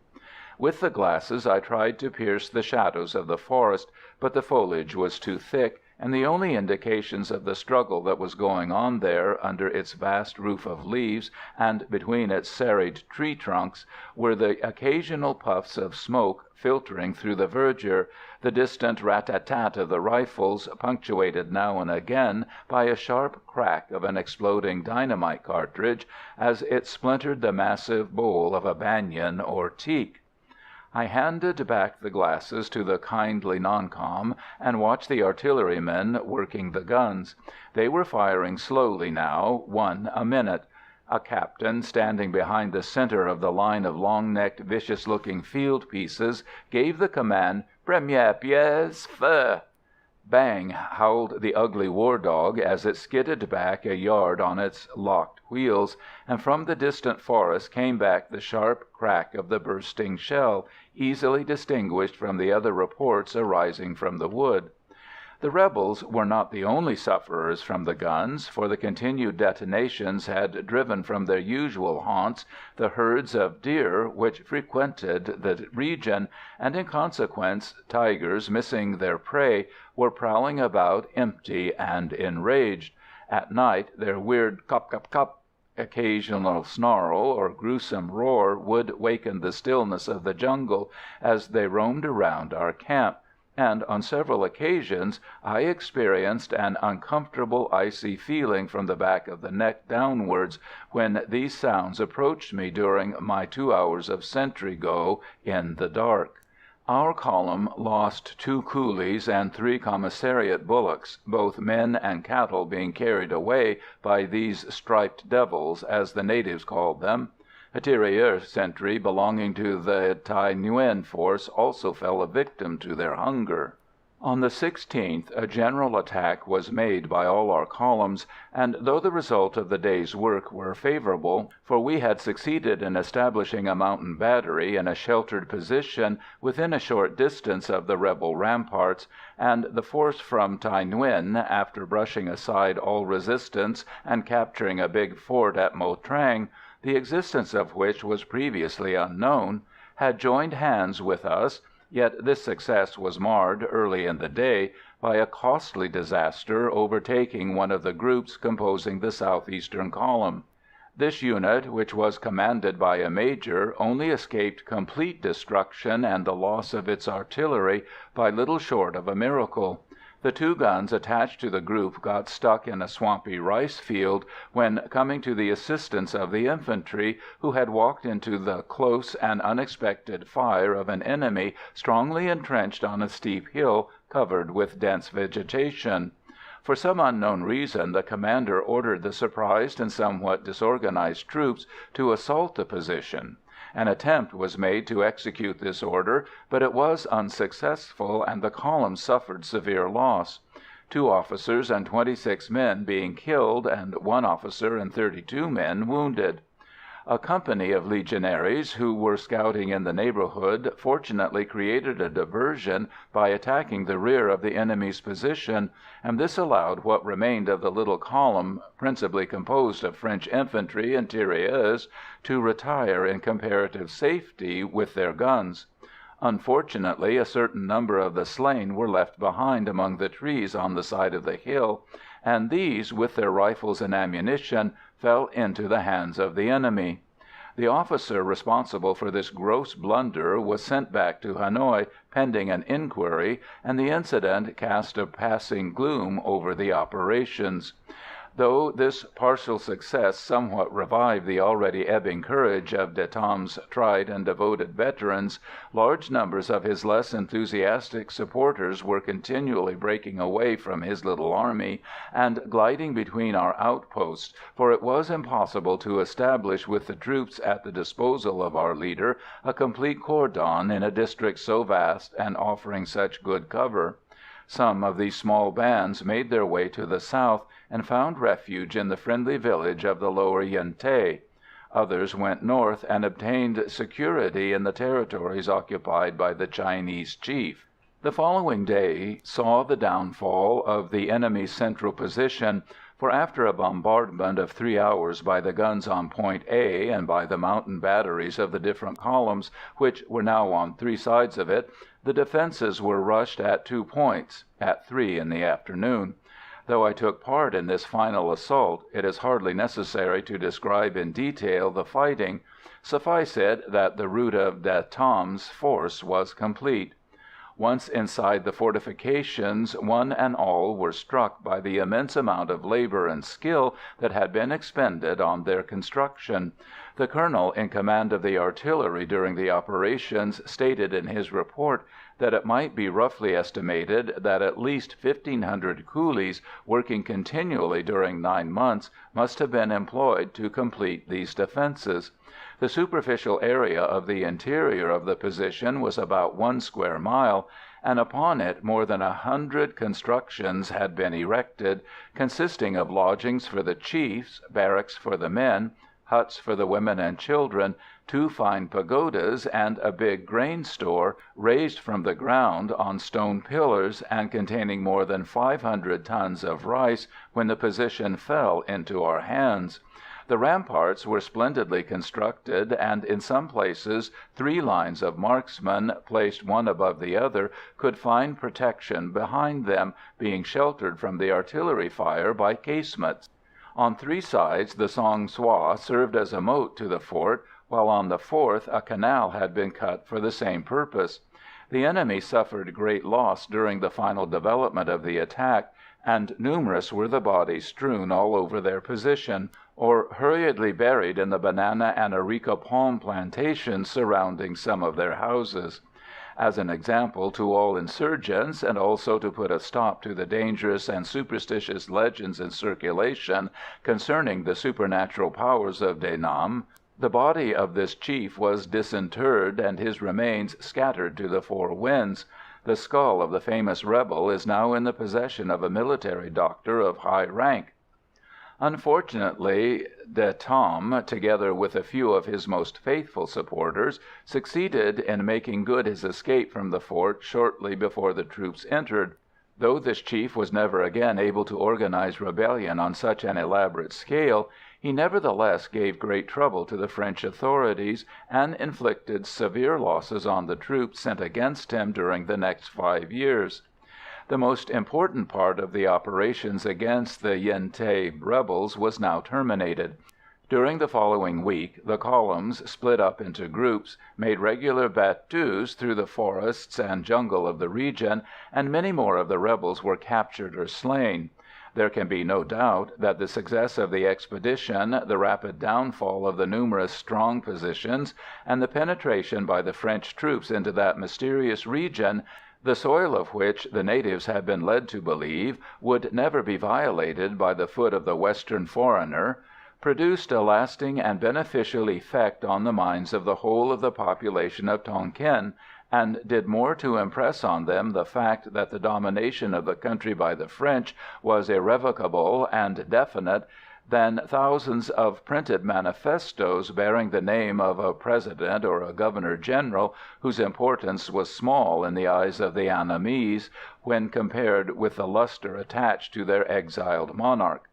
With the glasses I tried to pierce the shadows of the forest, but the foliage was too thick, and the only indications of the struggle that was going on there under its vast roof of leaves and between its serried tree trunks were the occasional puffs of smoke filtering through the verdure, the distant rat-tat-tat of the rifles, punctuated now and again by a sharp crack of an exploding dynamite cartridge as it splintered the massive bole of a banyan or teak. I handed back the glasses to the kindly non-com and watched the artillerymen working the guns. They were firing slowly now, one a minute. A captain, standing behind the centre of the line of long-necked, vicious-looking field pieces, gave the command, "Première pièce, feu!" Bang howled the ugly war dog as it skidded back a yard on its locked wheels, and from the distant forest came back the sharp crack of the bursting shell, easily distinguished from the other reports arising from the wood. The rebels were not the only sufferers from the guns, for the continued detonations had driven from their usual haunts the herds of deer which frequented the region, and in consequence tigers, missing their prey, were prowling about empty and enraged. At night their weird cop-cop-cop, occasional snarl or gruesome roar would waken the stillness of the jungle as they roamed around our camp, and on several occasions I experienced an uncomfortable icy feeling from the back of the neck downwards when these sounds approached me during my 2 hours of sentry go in the dark. Our column lost 2 coolies and 3 commissariat bullocks, both men and cattle being carried away by these striped devils, as the natives called them. A tirailleur sentry belonging to the Thaï Nguyen force also fell a victim to their hunger. On the 16th a general attack was made by all our columns, and though the result of the day's work were favourable, for we had succeeded in establishing a mountain battery in a sheltered position within a short distance of the rebel ramparts, and the force from Thaï Nguyen, after brushing aside all resistance and capturing a big fort at Mo Trang, the existence of which was previously unknown, had joined hands with us, yet this success was marred early in the day by a costly disaster overtaking one of the groups composing the southeastern column. This unit, which was commanded by a major, only escaped complete destruction and the loss of its artillery by little short of a miracle. The 2 guns attached to the group got stuck in a swampy rice field when coming to the assistance of the infantry, who had walked into the close and unexpected fire of an enemy strongly entrenched on a steep hill covered with dense vegetation. For some unknown reason the commander ordered the surprised and somewhat disorganized troops to assault the position. An attempt was made to execute this order, but it was unsuccessful, and the column suffered severe loss. 2 officers and 26 men being killed, and 1 officer and 32 men wounded. A company of Legionaries who were scouting in the neighbourhood fortunately created a diversion by attacking the rear of the enemy's position, and this allowed what remained of the little column, principally composed of French infantry and tirailleurs, to retire in comparative safety with their guns. Unfortunately, a certain number of the slain were left behind among the trees on the side of the hill, and these, with their rifles and ammunition, fell into the hands of the enemy. The officer responsible for this gross blunder was sent back to Hanoi pending an inquiry, and the incident cast a passing gloom over the operations. Though this partial success somewhat revived the already ebbing courage of De Tam's tried and devoted veterans, large numbers of his less enthusiastic supporters were continually breaking away from his little army and gliding between our outposts, for it was impossible to establish with the troops at the disposal of our leader a complete cordon in a district so vast and offering such good cover. Some of these small bands made their way to the south and found refuge in the friendly village of the lower Yen Thé. Others went north and obtained security in the territories occupied by the Chinese chief. The following day saw the downfall of the enemy's central position, for after a bombardment of 3 hours by the guns on Point A and by the mountain batteries of the different columns, which were now on 3 sides of it, the defences were rushed at 2 points, at 3 in the afternoon. Though I took part in this final assault, it is hardly necessary to describe in detail the fighting. Suffice it that the rout of De Tam's force was complete. Once inside the fortifications, one and all were struck by the immense amount of labour and skill that had been expended on their construction. The colonel in command of the artillery during the operations stated in his report that it might be roughly estimated that at least 1,500 coolies, working continually during 9 months, must have been employed to complete these defences. The superficial area of the interior of the position was about 1 square mile, and upon it more than 100 constructions had been erected, consisting of lodgings for the chiefs, barracks for the men, huts for the women and children, 2 fine pagodas, and a big grain store, raised from the ground on stone pillars, and containing more than 500 tons of rice when the position fell into our hands. The ramparts were splendidly constructed, and in some places 3 lines of marksmen, placed one above the other, could find protection behind them, being sheltered from the artillery fire by casemates. On 3 sides the Song Soï served as a moat to the fort, while on the 4th a canal had been cut for the same purpose. The enemy suffered great loss during the final development of the attack, and numerous were the bodies strewn all over their position, or hurriedly buried in the banana and areca palm plantations surrounding some of their houses. As an example to all insurgents, and also to put a stop to the dangerous and superstitious legends in circulation concerning the supernatural powers of De Nam, the body of this chief was disinterred and his remains scattered to the 4 winds. The skull of the famous rebel is now in the possession of a military doctor of high rank. Unfortunately, De Tam, together with a few of his most faithful supporters, succeeded in making good his escape from the fort shortly before the troops entered. Though this chief was never again able to organize rebellion on such an elaborate scale, he nevertheless gave great trouble to the French authorities, and inflicted severe losses on the troops sent against him during the next 5 years. The most important part of the operations against the Yen Thé rebels was now terminated. During the following week the columns, split up into groups, made regular battues through the forests and jungle of the region, and many more of the rebels were captured or slain. There can be no doubt that the success of the expedition, the rapid downfall of the numerous strong positions, and the penetration by the French troops into that mysterious region, the soil of which the natives had been led to believe would never be violated by the foot of the Western foreigner, produced a lasting and beneficial effect on the minds of the whole of the population of Tonkin, and did more to impress on them the fact that the domination of the country by the French was irrevocable and definite than thousands of printed manifestoes bearing the name of a president or a governor-general, whose importance was small in the eyes of the Annamese when compared with the lustre attached to their exiled monarch.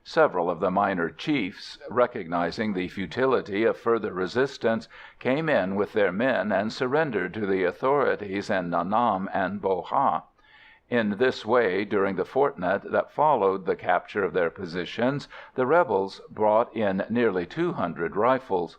Several of the minor chiefs, recognizing the futility of further resistance, came in with their men and surrendered to the authorities in Nha Nam and Bo Ha. In this way, during the fortnight that followed the capture of their positions, the rebels brought in nearly 200 rifles.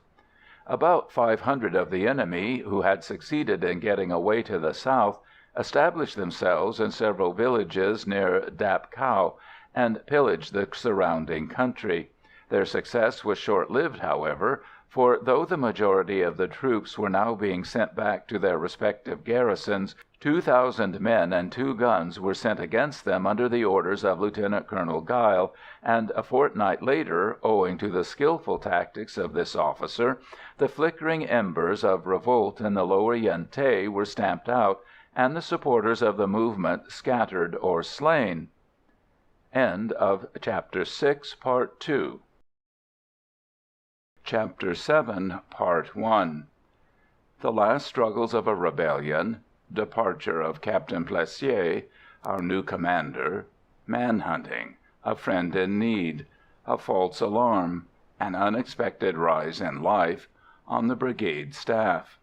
About 500 of the enemy, who had succeeded in getting away to the south, established themselves in several villages near Dap Cau and pillaged the surrounding country. Their success was short-lived, however, for though the majority of the troops were now being sent back to their respective garrisons, 2,000 men and 2 guns were sent against them under the orders of Lieutenant Colonel Guile, and a fortnight later, owing to the skilful tactics of this officer, the flickering embers of revolt in the lower Yen Thé were stamped out, and the supporters of the movement scattered or slain. End of Chapter 6, Part 2. Chapter 7, Part 1. The last struggles of a rebellion. Departure of Captain Plessier, our new commander. Man-hunting. A friend in need. A false alarm. An unexpected rise in life. On the brigade staff.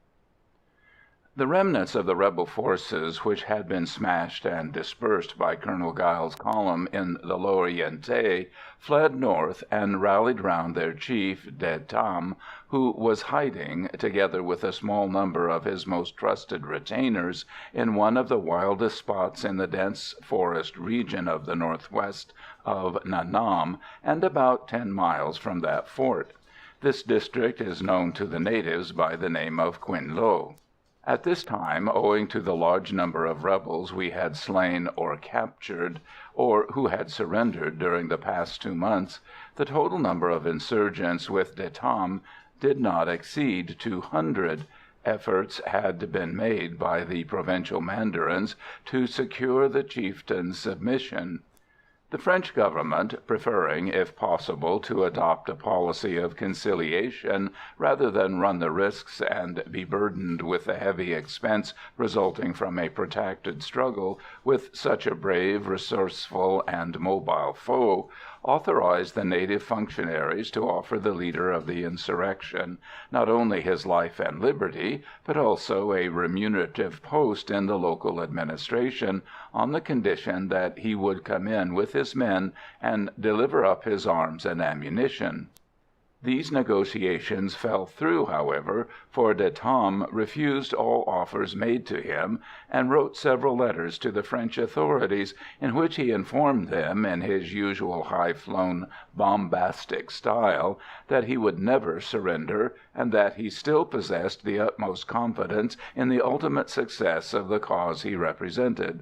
The remnants of the rebel forces which had been smashed and dispersed by Colonel Guile's column in the lower Yen Thé fled north and rallied round their chief, De Tam, who was hiding, together with a small number of his most trusted retainers, in one of the wildest spots in the dense forest region of the northwest of Nha Nam, and about 10 miles from that fort. This district is known to the natives by the name of Quinh Lo. At this time, owing to the large number of rebels we had slain or captured, or who had surrendered during the past 2 months, the total number of insurgents with De Tam did not exceed 200. Efforts had been made by the provincial mandarins to secure the chieftain's submission. The French government, preferring, if possible, to adopt a policy of conciliation rather than run the risks and be burdened with the heavy expense resulting from a protracted struggle with such a brave, resourceful, and mobile foe, authorized the native functionaries to offer the leader of the insurrection not only his life and liberty, but also a remunerative post in the local administration, on the condition that he would come in with his men and deliver up his arms and ammunition. These negotiations fell through, however, for De Tam refused all offers made to him, and wrote several letters to the French authorities, in which he informed them, in his usual high-flown, bombastic style, that he would never surrender, and that he still possessed the utmost confidence in the ultimate success of the cause he represented.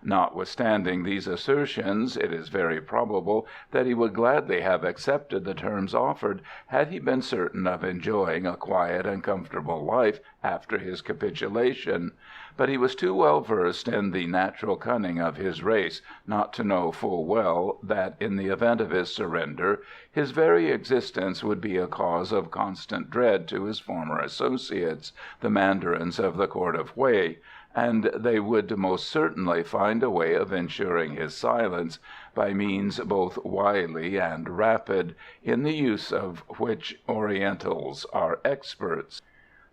Notwithstanding these assertions, it is very probable that he would gladly have accepted the terms offered had he been certain of enjoying a quiet and comfortable life after his capitulation, but he was too well versed in the natural cunning of his race not to know full well that, in the event of his surrender, his very existence would be a cause of constant dread to his former associates, the mandarins of the court of Hué, and they would most certainly find a way of ensuring his silence, by means both wily and rapid, in the use of which Orientals are experts.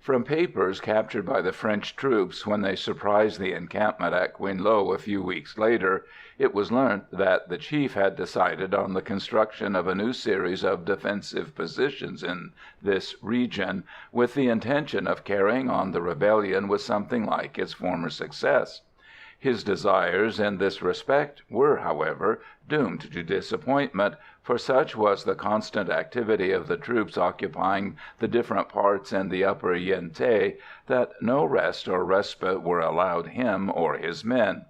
From papers captured by the French troops when they surprised the encampment at Quinh Lo a few weeks later, it was learnt that the chief had decided on the construction of a new series of defensive positions in this region, with the intention of carrying on the rebellion with something like its former success. His desires in this respect were, however, doomed to disappointment, for such was the constant activity of the troops occupying the different parts in the upper Yen Thé that no rest or respite were allowed him or his men.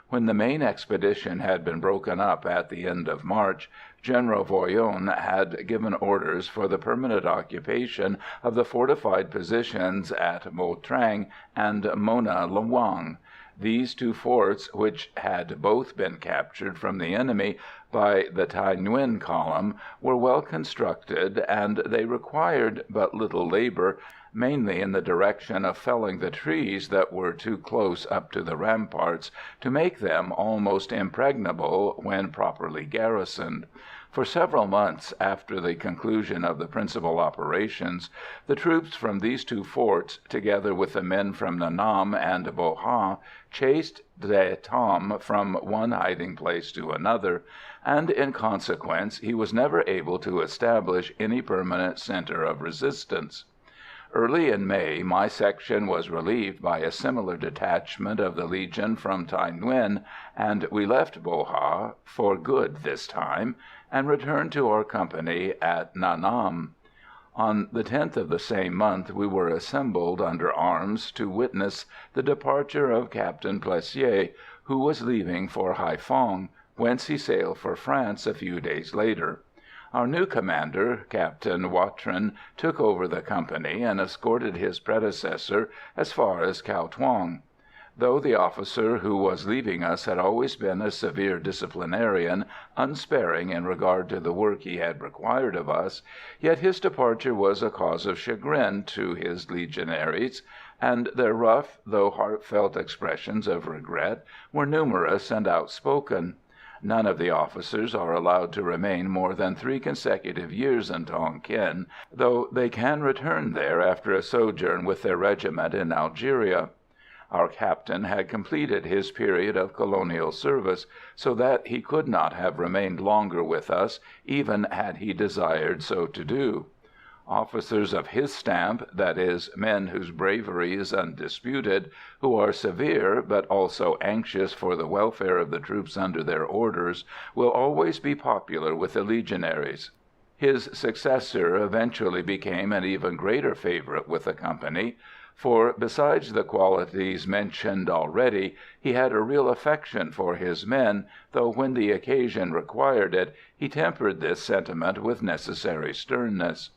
When the main expedition had been broken up at the end of March, General Voillon had given orders for the permanent occupation of the fortified positions at Mo Trang and Mona Luang. These 2 forts, which had both been captured from the enemy by the Thaï Nguyen column, were well constructed, and they required but little labor, mainly in the direction of felling the trees that were too close up to the ramparts to make them almost impregnable when properly garrisoned. For several months after the conclusion of the principal operations, the troops from these two forts, together with the men from Nha Nam and Bo Ha, chased De Tam from one hiding place to another, and in consequence he was never able to establish any permanent center of resistance. Early in May my section was relieved by a similar detachment of the Legion from Thaï Nguyen, and we left Bo Ha, for good this time, and returned to our company at Nha Nam. On the 10th of the same month we were assembled under arms to witness the departure of Captain Plessier, who was leaving for Haiphong, whence he sailed for France a few days later. Our new commander, Captain Watrin, took over the company and escorted his predecessor as far as Cao Thuong. Though the officer who was leaving us had always been a severe disciplinarian, unsparing in regard to the work he had required of us, yet his departure was a cause of chagrin to his Legionaries, and their rough though heartfelt expressions of regret were numerous and outspoken. None of the officers are allowed to remain more than 3 consecutive years in Tonkin, though they can return there after a sojourn with their regiment in Algeria. Our captain had completed his period of colonial service, so that he could not have remained longer with us, even had he desired so to do. Officers of his stamp, that is, men whose bravery is undisputed, who are severe but also anxious for the welfare of the troops under their orders, will always be popular with the Legionaries. His successor eventually became an even greater favorite with the company, for, besides the qualities mentioned already, he had a real affection for his men, though when the occasion required it, he tempered this sentiment with necessary sternness.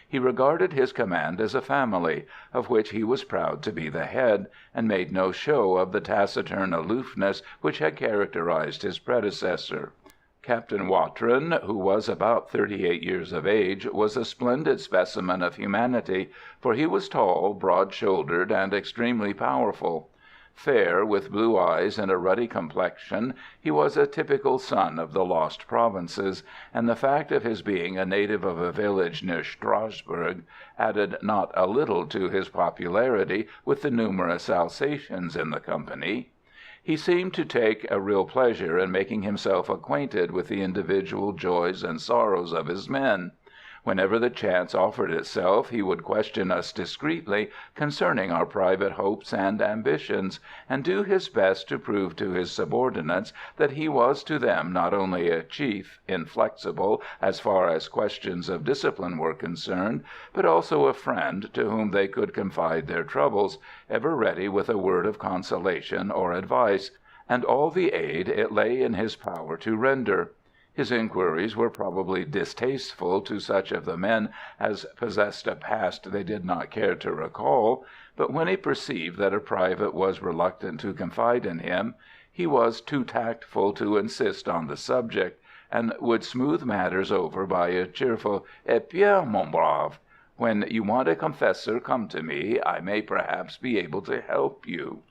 He regarded his command as a family, of which he was proud to be the head, and made no show of the taciturn aloofness which had characterized his predecessor. Captain Watrin, who was about 38 years of age, was a splendid specimen of humanity, for he was tall, broad-shouldered, and extremely powerful. Fair, with blue eyes and a ruddy complexion, he was a typical son of the lost provinces, and the fact of his being a native of a village near Strasbourg added not a little to his popularity with the numerous Alsatians in the company. He seemed to take a real pleasure in making himself acquainted with the individual joys and sorrows of his men. Whenever the chance offered itself, he would question us discreetly concerning our private hopes and ambitions, and do his best to prove to his subordinates that he was to them not only a chief, inflexible as far as questions of discipline were concerned, but also a friend to whom they could confide their troubles, ever ready with a word of consolation or advice, and all the aid it lay in his power to render. His inquiries were probably distasteful to such of the men as possessed a past they did not care to recall, but when he perceived that a private was reluctant to confide in him, he was too tactful to insist on the subject, and would smooth matters over by a cheerful "Eh bien, mon brave, when you want a confessor, come to me. I may perhaps be able to help you."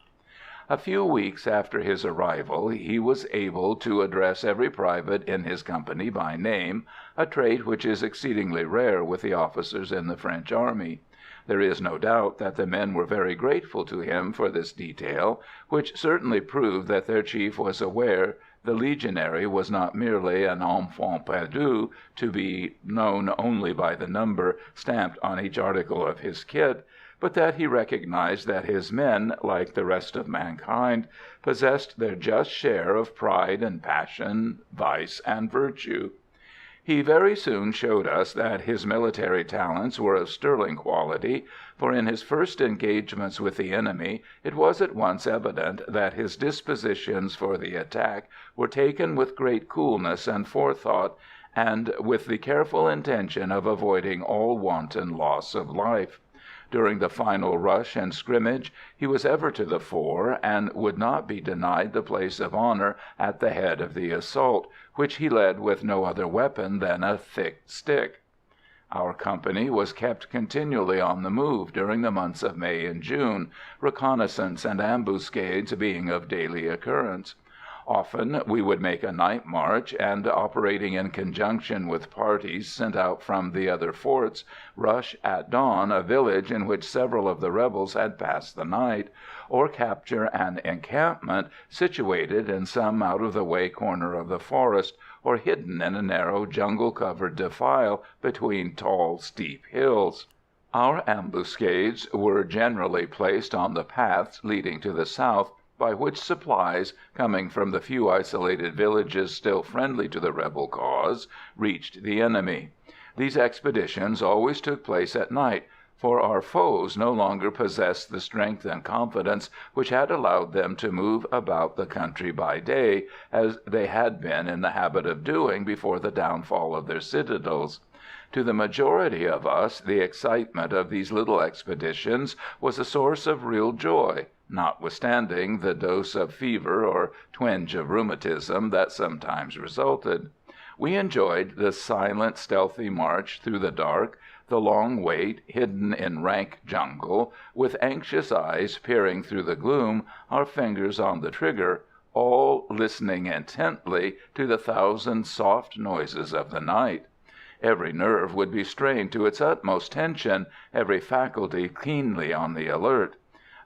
A few weeks after his arrival he was able to address every private in his company by name, a trait which is exceedingly rare with the officers in the French army. There is no doubt that the men were very grateful to him for this detail, which certainly proved that their chief was aware the Legionary was not merely an enfant perdu, to be known only by the number stamped on each article of his kit, but that he recognized that his men, like the rest of mankind, possessed their just share of pride and passion, vice and virtue. He very soon showed us that his military talents were of sterling quality, for in his first engagements with the enemy it was at once evident that his dispositions for the attack were taken with great coolness and forethought, and with the careful intention of avoiding all wanton loss of life. During the final rush and scrimmage he was ever to the fore, and would not be denied the place of honor at the head of the assault, which he led with no other weapon than a thick stick. Our company was kept continually on the move during the months of May and June, reconnaissance and ambuscades being of daily occurrence. Often we would make a night march, and, operating in conjunction with parties sent out from the other forts, rush at dawn a village in which several of the rebels had passed the night, or capture an encampment situated in some out-of-the-way corner of the forest, or hidden in a narrow jungle-covered defile between tall, steep hills. Our ambuscades were generally placed on the paths leading to the south, by which supplies, coming from the few isolated villages still friendly to the rebel cause, reached the enemy. These expeditions always took place at night, for our foes no longer possessed the strength and confidence which had allowed them to move about the country by day, as they had been in the habit of doing before the downfall of their citadels. To the majority of us the excitement of these little expeditions was a source of real joy, notwithstanding the dose of fever or twinge of rheumatism that sometimes resulted. We enjoyed the silent, stealthy march through the dark, the long wait, hidden in rank jungle, with anxious eyes peering through the gloom, our fingers on the trigger, all listening intently to the thousand soft noises of the night. Every nerve would be strained to its utmost tension, every faculty keenly on the alert.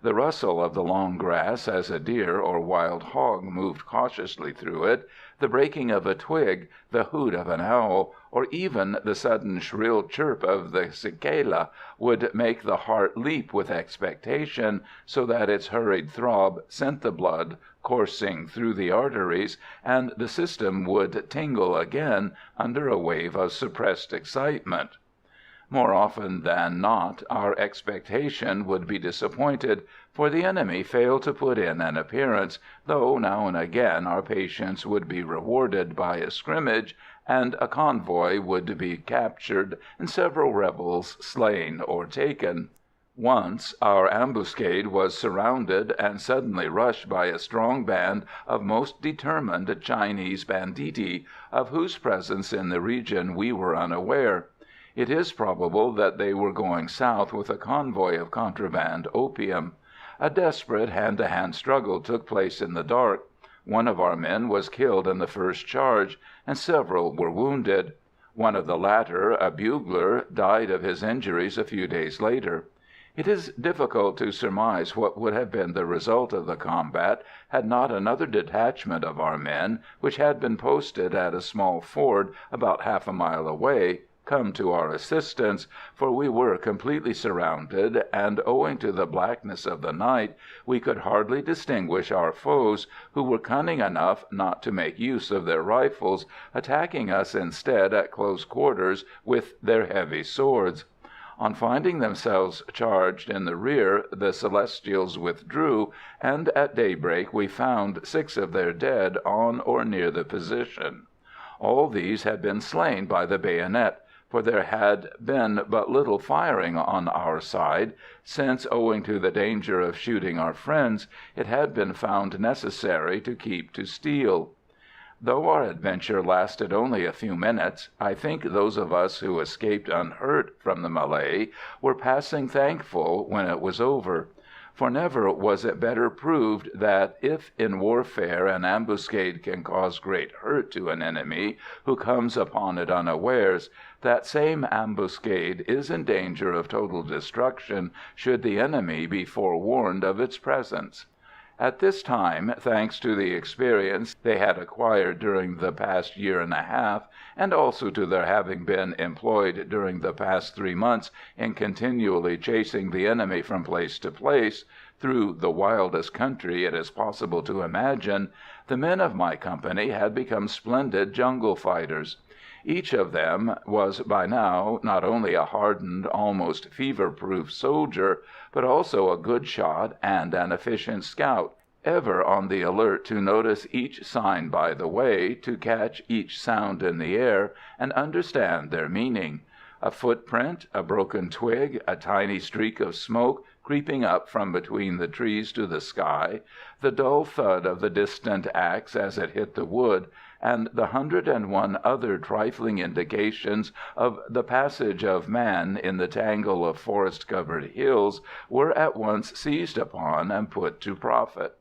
The rustle of the long grass as a deer or wild hog moved cautiously through it, the breaking of a twig, the hoot of an owl, or even the sudden shrill chirp of the cicala would make the heart leap with expectation, so that its hurried throb sent the blood coursing through the arteries, and the system would tingle again under a wave of suppressed excitement. More often than not our expectation would be disappointed, for the enemy failed to put in an appearance, though now and again our patience would be rewarded by a scrimmage, and a convoy would be captured and several rebels slain or taken. Once our ambuscade was surrounded and suddenly rushed by a strong band of most determined Chinese banditti, of whose presence in the region we were unaware. It is probable that they were going south with a convoy of contraband opium. A desperate hand-to-hand struggle took place in the dark. One of our men was killed in the first charge, and several were wounded. One of the latter, a bugler, died of his injuries a few days later. It is difficult to surmise what would have been the result of the combat had not another detachment of our men, which had been posted at a small ford about half a mile away, come to our assistance, for we were completely surrounded, and owing to the blackness of the night we could hardly distinguish our foes, who were cunning enough not to make use of their rifles, attacking us instead at close quarters with their heavy swords. On finding themselves charged in the rear, the Celestials withdrew, and at daybreak we found 6 of their dead on or near the position. All these had been slain by the bayonet, for there had been but little firing on our side, since, owing to the danger of shooting our friends, it had been found necessary to keep to steel. Though our adventure lasted only a few minutes, I think those of us who escaped unhurt from the mêlée were passing thankful when it was over. For never was it better proved that if in warfare an ambuscade can cause great hurt to an enemy who comes upon it unawares, that same ambuscade is in danger of total destruction should the enemy be forewarned of its presence. At this time, thanks to the experience they had acquired during the past year and a half, and also to their having been employed during the past 3 months in continually chasing the enemy from place to place, through the wildest country it is possible to imagine, the men of my company had become splendid jungle fighters. Each of them was by now not only a hardened, almost fever-proof soldier, but also a good shot and an efficient scout, ever on the alert to notice each sign by the way, to catch each sound in the air, and understand their meaning. A footprint, a broken twig, a tiny streak of smoke creeping up from between the trees to the sky, the dull thud of the distant axe as it hit the wood, and the 101 other trifling indications of the passage of man in the tangle of forest-covered hills were at once seized upon and put to profit.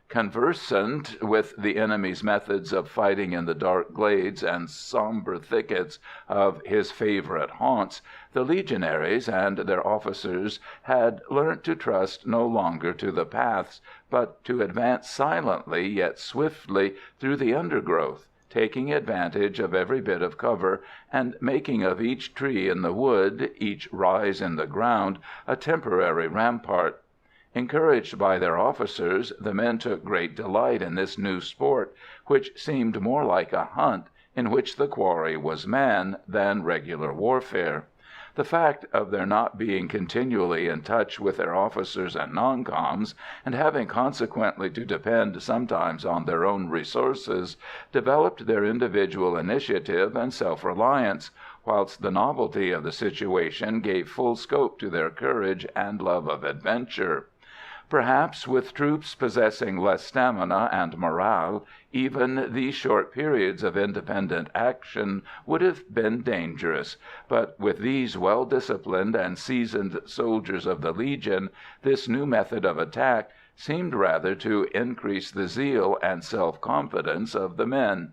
Conversant with the enemy's methods of fighting in the dark glades and sombre thickets of his favourite haunts, the Legionaries and their officers had learnt to trust no longer to the paths, but to advance silently yet swiftly through the undergrowth, taking advantage of every bit of cover, and making of each tree in the wood, each rise in the ground, a temporary rampart. Encouraged by their officers, the men took great delight in this new sport, which seemed more like a hunt, in which the quarry was man, than regular warfare. The fact of their not being continually in touch with their officers and non-coms, and having consequently to depend sometimes on their own resources, developed their individual initiative and self-reliance, whilst the novelty of the situation gave full scope to their courage and love of adventure. Perhaps with troops possessing less stamina and morale, even these short periods of independent action would have been dangerous, but with these well-disciplined and seasoned soldiers of the Legion, this new method of attack seemed rather to increase the zeal and self-confidence of the men.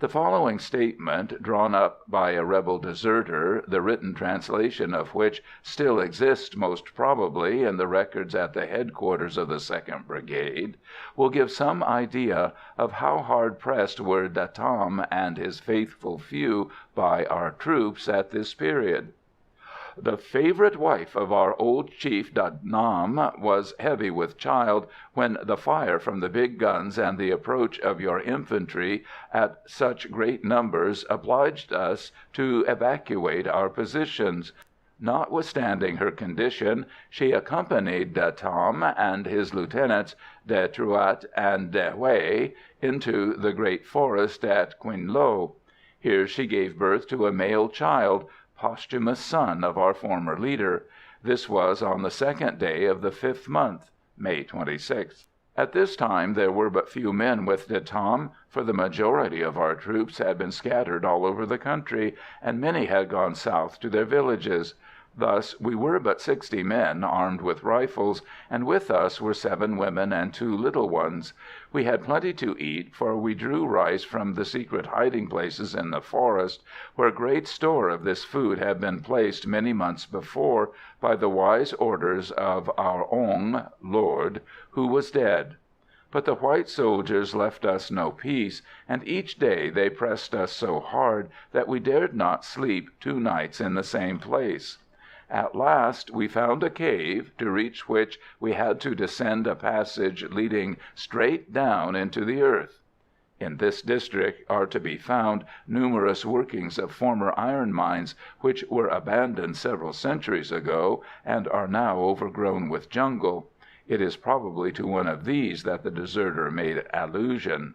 The following statement, drawn up by a rebel deserter, the written translation of which still exists most probably in the records at the headquarters of the 2nd Brigade, will give some idea of how hard pressed were De Tam and his faithful few by our troops at this period. The favourite wife of our old chief De Nam was heavy with child when the fire from the big guns and the approach of your infantry at such great numbers obliged us to evacuate our positions. Notwithstanding her condition, she accompanied De Tam and his lieutenants, De Truat and De Huay, into the great forest at Quinh Lo. Here she gave birth to a male child, posthumous son of our former leader. This was on the 2nd day of the 5th month, May 26th. At this time there were but few men with De Tam, for the majority of our troops had been scattered all over the country, and many had gone south to their villages. Thus we were but 60 men armed with rifles, and with us were 7 women and 2 little ones. We had plenty to eat, for we drew rice from the secret hiding places in the forest, where great store of this food had been placed many months before by the wise orders of our Ong (Lord), who was dead. But the white soldiers left us no peace, and each day they pressed us so hard that we dared not sleep 2 nights in the same place. At last we found a cave, to reach which we had to descend a passage leading straight down into the earth. In this district are to be found numerous workings of former iron mines, which were abandoned several centuries ago, and are now overgrown with jungle. It is probably to one of these that the deserter made allusion.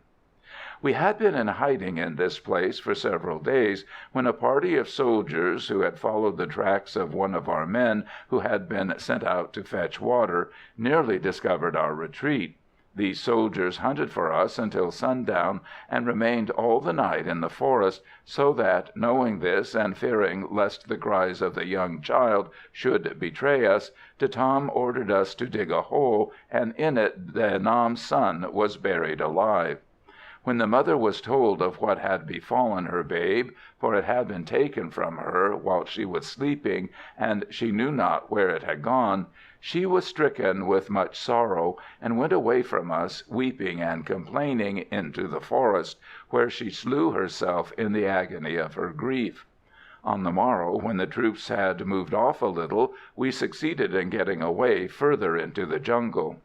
We had been in hiding in this place for several days, when a party of soldiers, who had followed the tracks of one of our men who had been sent out to fetch water, nearly discovered our retreat. These soldiers hunted for us until sundown, and remained all the night in the forest, so that, knowing this and fearing lest the cries of the young child should betray us, De Tam ordered us to dig a hole, and in it De Nam's son was buried alive. When the mother was told of what had befallen her babe, for it had been taken from her while she was sleeping, and she knew not where it had gone, she was stricken with much sorrow, and went away from us, weeping and complaining, into the forest, where she slew herself in the agony of her grief. On the morrow, when the troops had moved off a little, we succeeded in getting away further into the jungle.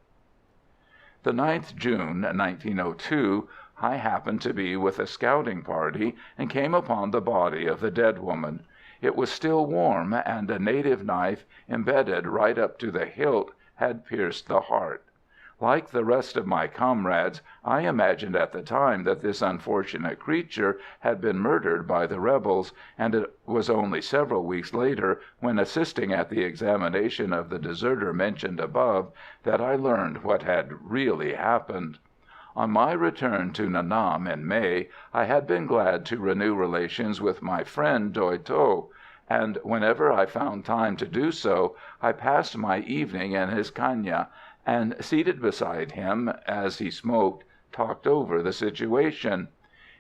The 9th June, 1902, I happened to be with a scouting party, and came upon the body of the dead woman. It was still warm, and a native knife, embedded right up to the hilt, had pierced the heart. Like the rest of my comrades, I imagined at the time that this unfortunate creature had been murdered by the rebels, and it was only several weeks later, when assisting at the examination of the deserter mentioned above, that I learned what had really happened. On my return to Nha Nam in May, I had been glad to renew relations with my friend Doy Tho, and whenever I found time to do so, I passed my evening in his caigna, and seated beside him as he smoked, talked over the situation.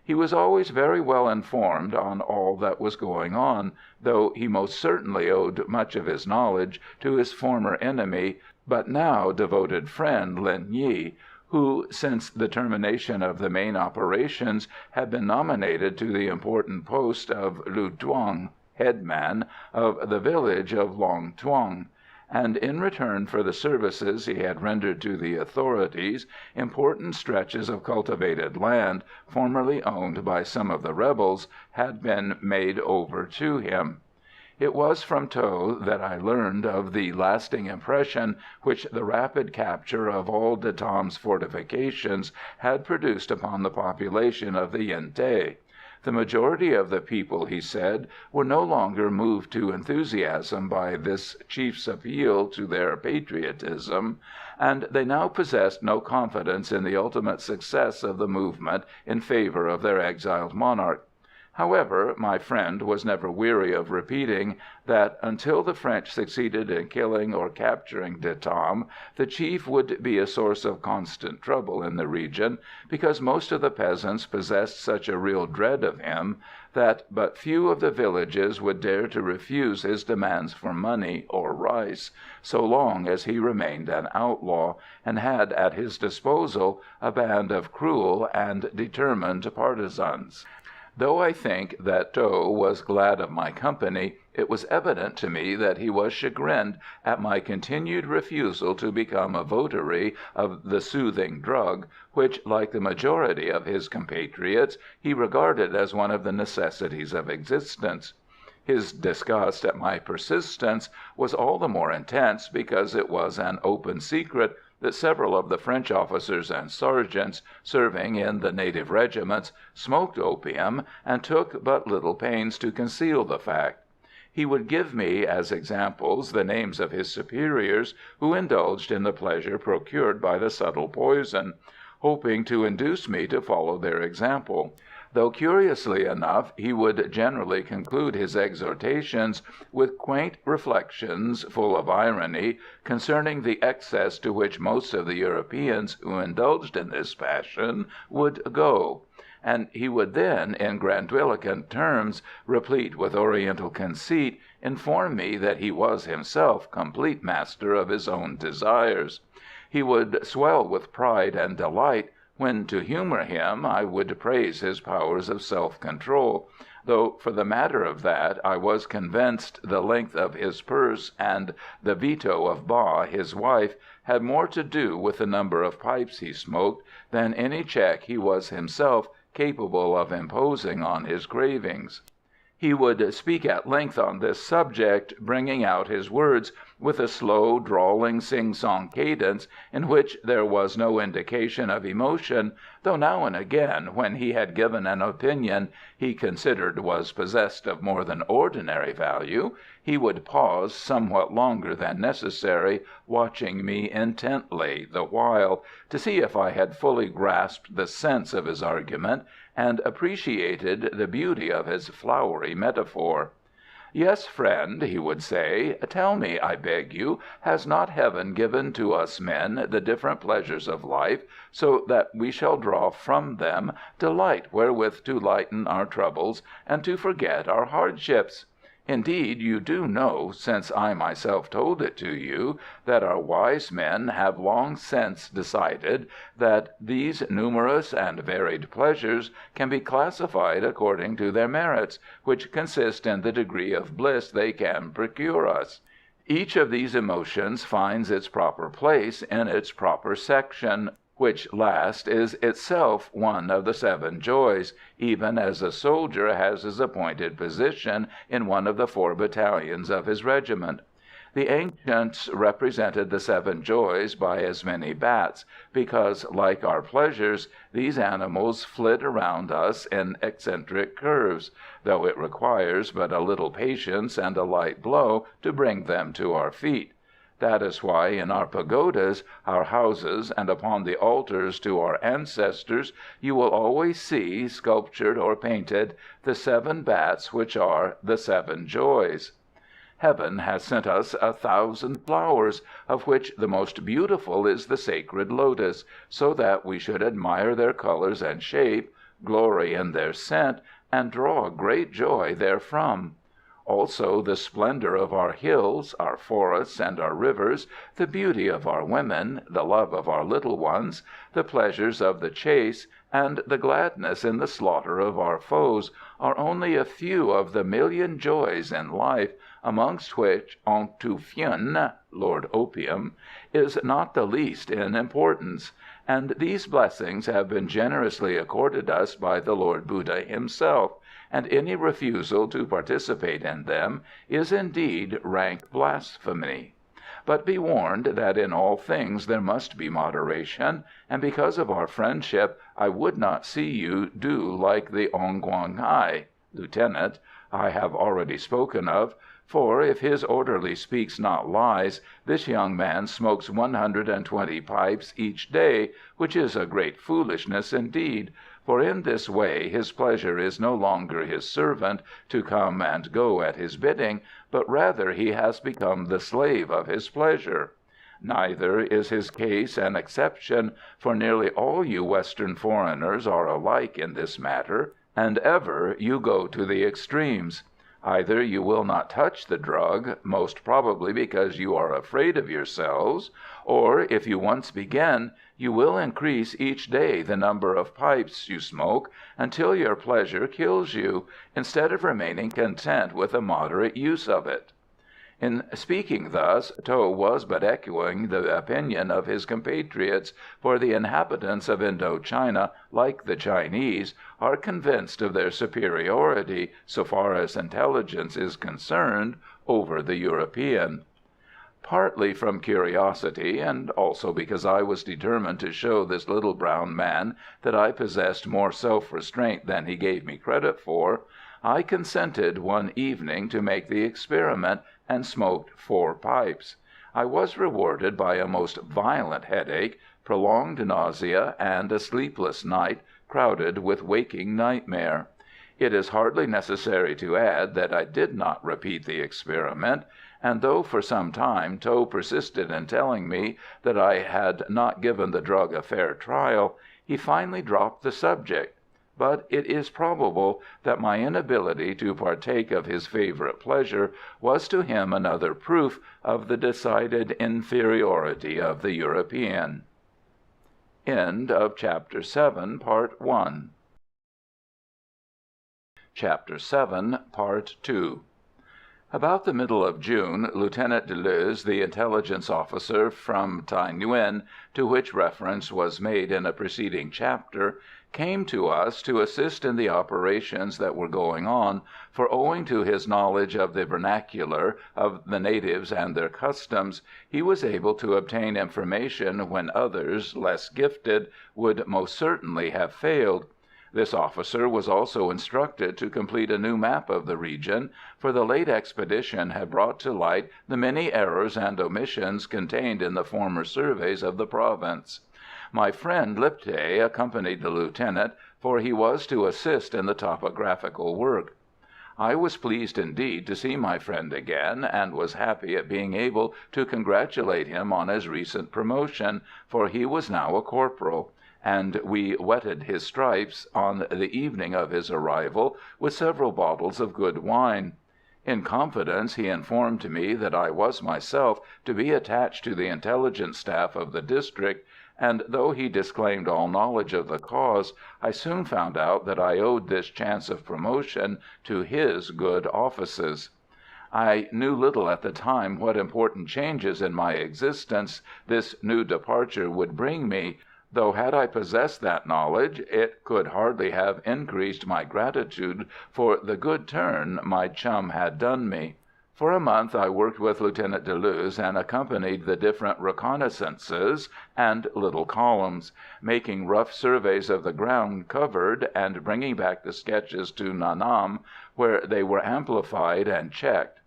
He was always very well informed on all that was going on, though he most certainly owed much of his knowledge to his former enemy, but now devoted friend, Linh Nghi, who, since the termination of the main operations, had been nominated to the important post of Lu Tuong, headman of the village of Long Tuong, and in return for the services he had rendered to the authorities, important stretches of cultivated land, formerly owned by some of the rebels, had been made over to him. It was from Tho that I learned of the lasting impression which the rapid capture of all De Tam's fortifications had produced upon the population of the Yen Thé. The majority of the people, he said, were no longer moved to enthusiasm by this chief's appeal to their patriotism, and they now possessed no confidence in the ultimate success of the movement in favor of their exiled monarch. However, my friend was never weary of repeating that until the French succeeded in killing or capturing De Tam, the chief would be a source of constant trouble in the region, because most of the peasants possessed such a real dread of him that but few of the villages would dare to refuse his demands for money or rice, so long as he remained an outlaw, and had at his disposal a band of cruel and determined partisans. Though I think that Tho was glad of my company, it was evident to me that he was chagrined at my continued refusal to become a votary of the soothing drug, which, like the majority of his compatriots, he regarded as one of the necessities of existence. His disgust at my persistence was all the more intense because it was an open secret that several of the French officers and sergeants, serving in the native regiments, smoked opium, and took but little pains to conceal the fact. He would give me as examples the names of his superiors who indulged in the pleasure procured by the subtle poison, hoping to induce me to follow their example, though curiously enough he would generally conclude his exhortations with quaint reflections full of irony concerning the excess to which most of the Europeans who indulged in this passion would go, and he would then, in grandiloquent terms, replete with Oriental conceit, inform me that he was himself complete master of his own desires. He would swell with pride and delight when, to humour him, I would praise his powers of self-control, though for the matter of that I was convinced the length of his purse and the veto of Ba, his wife, had more to do with the number of pipes he smoked than any check he was himself capable of imposing on his cravings. He would speak at length on this subject, bringing out his words with a slow, drawling, sing-song cadence in which there was no indication of emotion, though now and again, when he had given an opinion he considered was possessed of more than ordinary value, he would pause somewhat longer than necessary, watching me intently the while, to see if I had fully grasped the sense of his argument and appreciated the beauty of his flowery metaphor. "Yes, friend," he would say, "tell me, I beg you, has not Heaven given to us men the different pleasures of life, so that we shall draw from them delight wherewith to lighten our troubles and to forget our hardships? Indeed, you do know, since I myself told it to you, that our wise men have long since decided that these numerous and varied pleasures can be classified according to their merits, which consist in the degree of bliss they can procure us. Each of these emotions finds its proper place in its proper section, which last is itself one of the 7 joys, even as a soldier has his appointed position in one of the 4 battalions of his regiment. The ancients represented the 7 joys by as many bats, because, like our pleasures, these animals flit around us in eccentric curves, though it requires but a little patience and a light blow to bring them to our feet. That is why in our pagodas, our houses, and upon the altars to our ancestors, you will always see, sculptured or painted, the 7 bats which are the 7 joys. Heaven has sent us 1,000 flowers, of which the most beautiful is the sacred lotus, so that we should admire their colors and shape, glory in their scent, and draw great joy therefrom. Also the splendor of our hills, our forests, and our rivers, the beauty of our women, the love of our little ones, the pleasures of the chase, and the gladness in the slaughter of our foes, are only a few of the million joys in life, amongst which un tu fien, Lord Opium, is not the least in importance. And these blessings have been generously accorded us by the Lord Buddha himself, and any refusal to participate in them is indeed rank blasphemy. But be warned that in all things there must be moderation, and because of our friendship I would not see you do like the Ong Quang Hai lieutenant I have already spoken of, for, if his orderly speaks not lies, this young man smokes 120 pipes each day, which is a great foolishness indeed, for in this way his pleasure is no longer his servant, to come and go at his bidding, but rather he has become the slave of his pleasure. Neither is his case an exception, for nearly all you Western foreigners are alike in this matter, and ever you go to the extremes. Either you will not touch the drug, most probably because you are afraid of yourselves, or, if you once begin, you will increase each day the number of pipes you smoke until your pleasure kills you, instead of remaining content with a moderate use of it." In speaking thus, Tho was but echoing the opinion of his compatriots, for the inhabitants of Indo China, like the Chinese, are convinced of their superiority, so far as intelligence is concerned, over the European. Partly from curiosity, and also because I was determined to show this little brown man that I possessed more self-restraint than he gave me credit for, I consented one evening to make the experiment, and smoked 4 pipes. I was rewarded by a most violent headache, prolonged nausea, and a sleepless night crowded with waking nightmare. It is hardly necessary to add that I did not repeat the experiment, and though for some time Tho persisted in telling me that I had not given the drug a fair trial, he finally dropped the subject. But it is probable that my inability to partake of his favourite pleasure was to him another proof of the decided inferiority of the European. End of Chapter 7, Part 1. Chapter 7, Part 2. About the middle of June, Lieutenant Deleuze, the intelligence officer from Thaï Nguyen, to which reference was made in a preceding chapter, came to us to assist in the operations that were going on, for owing to his knowledge of the vernacular, of the natives and their customs, he was able to obtain information when others, less gifted, would most certainly have failed. This officer was also instructed to complete a new map of the region, for the late expedition had brought to light the many errors and omissions contained in the former surveys of the province. My friend Lipthay accompanied the lieutenant, for he was to assist in the topographical work. I was pleased indeed to see my friend again, and was happy at being able to congratulate him on his recent promotion, for he was now a corporal, and we wetted his stripes on the evening of his arrival with several bottles of good wine. In confidence he informed me that I was myself to be attached to the intelligence staff of the district, and though he disclaimed all knowledge of the cause, I soon found out that I owed this chance of promotion to his good offices. I knew little at the time what important changes in my existence this new departure would bring me, though had I possessed that knowledge it could hardly have increased my gratitude for the good turn my chum had done me. For a month I worked with Lieutenant Deleuze and accompanied the different reconnaissances and little columns, making rough surveys of the ground covered, and bringing back the sketches to Nha Nam, where they were amplified and checked.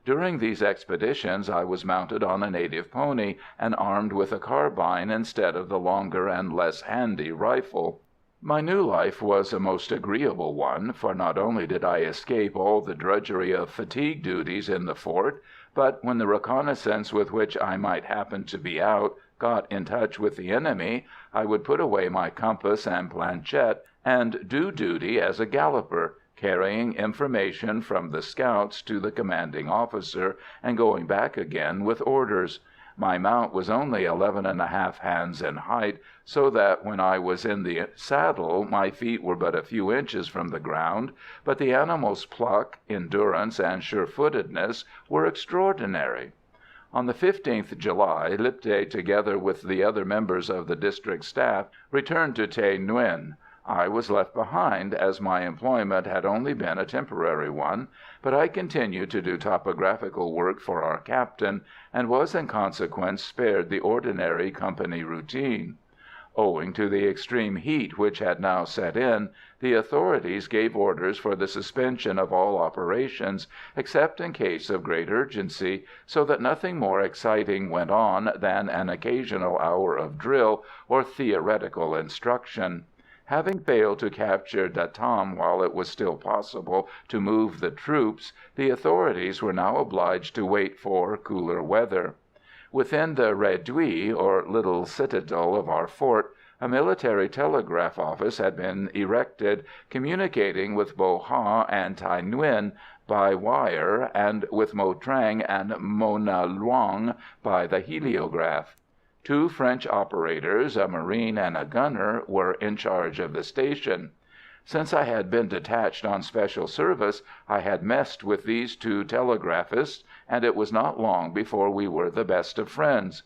During these expeditions I was mounted on a native pony, and armed with a carbine instead of the longer and less handy rifle. My new life was a most agreeable one, for not only did I escape all the drudgery of fatigue duties in the fort, but when the reconnaissance with which I might happen to be out got in touch with the enemy, I would put away my compass and planchette and do duty as a galloper, carrying information from the scouts to the commanding officer, and going back again with orders. My mount was only 11½ hands in height, so that when I was in the saddle my feet were but a few inches from the ground, but the animal's pluck, endurance, and sure-footedness were extraordinary. On the 15th July, Lipthay, together with the other members of the district staff, returned to Thaï Nguyen. I was left behind, as my employment had only been a temporary one, but I continued to do topographical work for our captain, and was in consequence spared the ordinary company routine. Owing to the extreme heat which had now set in, the authorities gave orders for the suspension of all operations, except in case of great urgency, so that nothing more exciting went on than an occasional hour of drill or theoretical instruction. Having failed to capture De Tam while it was still possible to move the troops, the authorities were now obliged to wait for cooler weather. Within the réduit, or little citadel of our fort, a military telegraph office had been erected, communicating with Bo Ha and Thaï Nguyen by wire, and with Mo Trang and Mona Luong by the heliograph. 2 French operators, a marine and a gunner, were in charge of the station. Since I had been detached on special service, I had messed with these 2 telegraphists, and it was not long before we were the best of friends.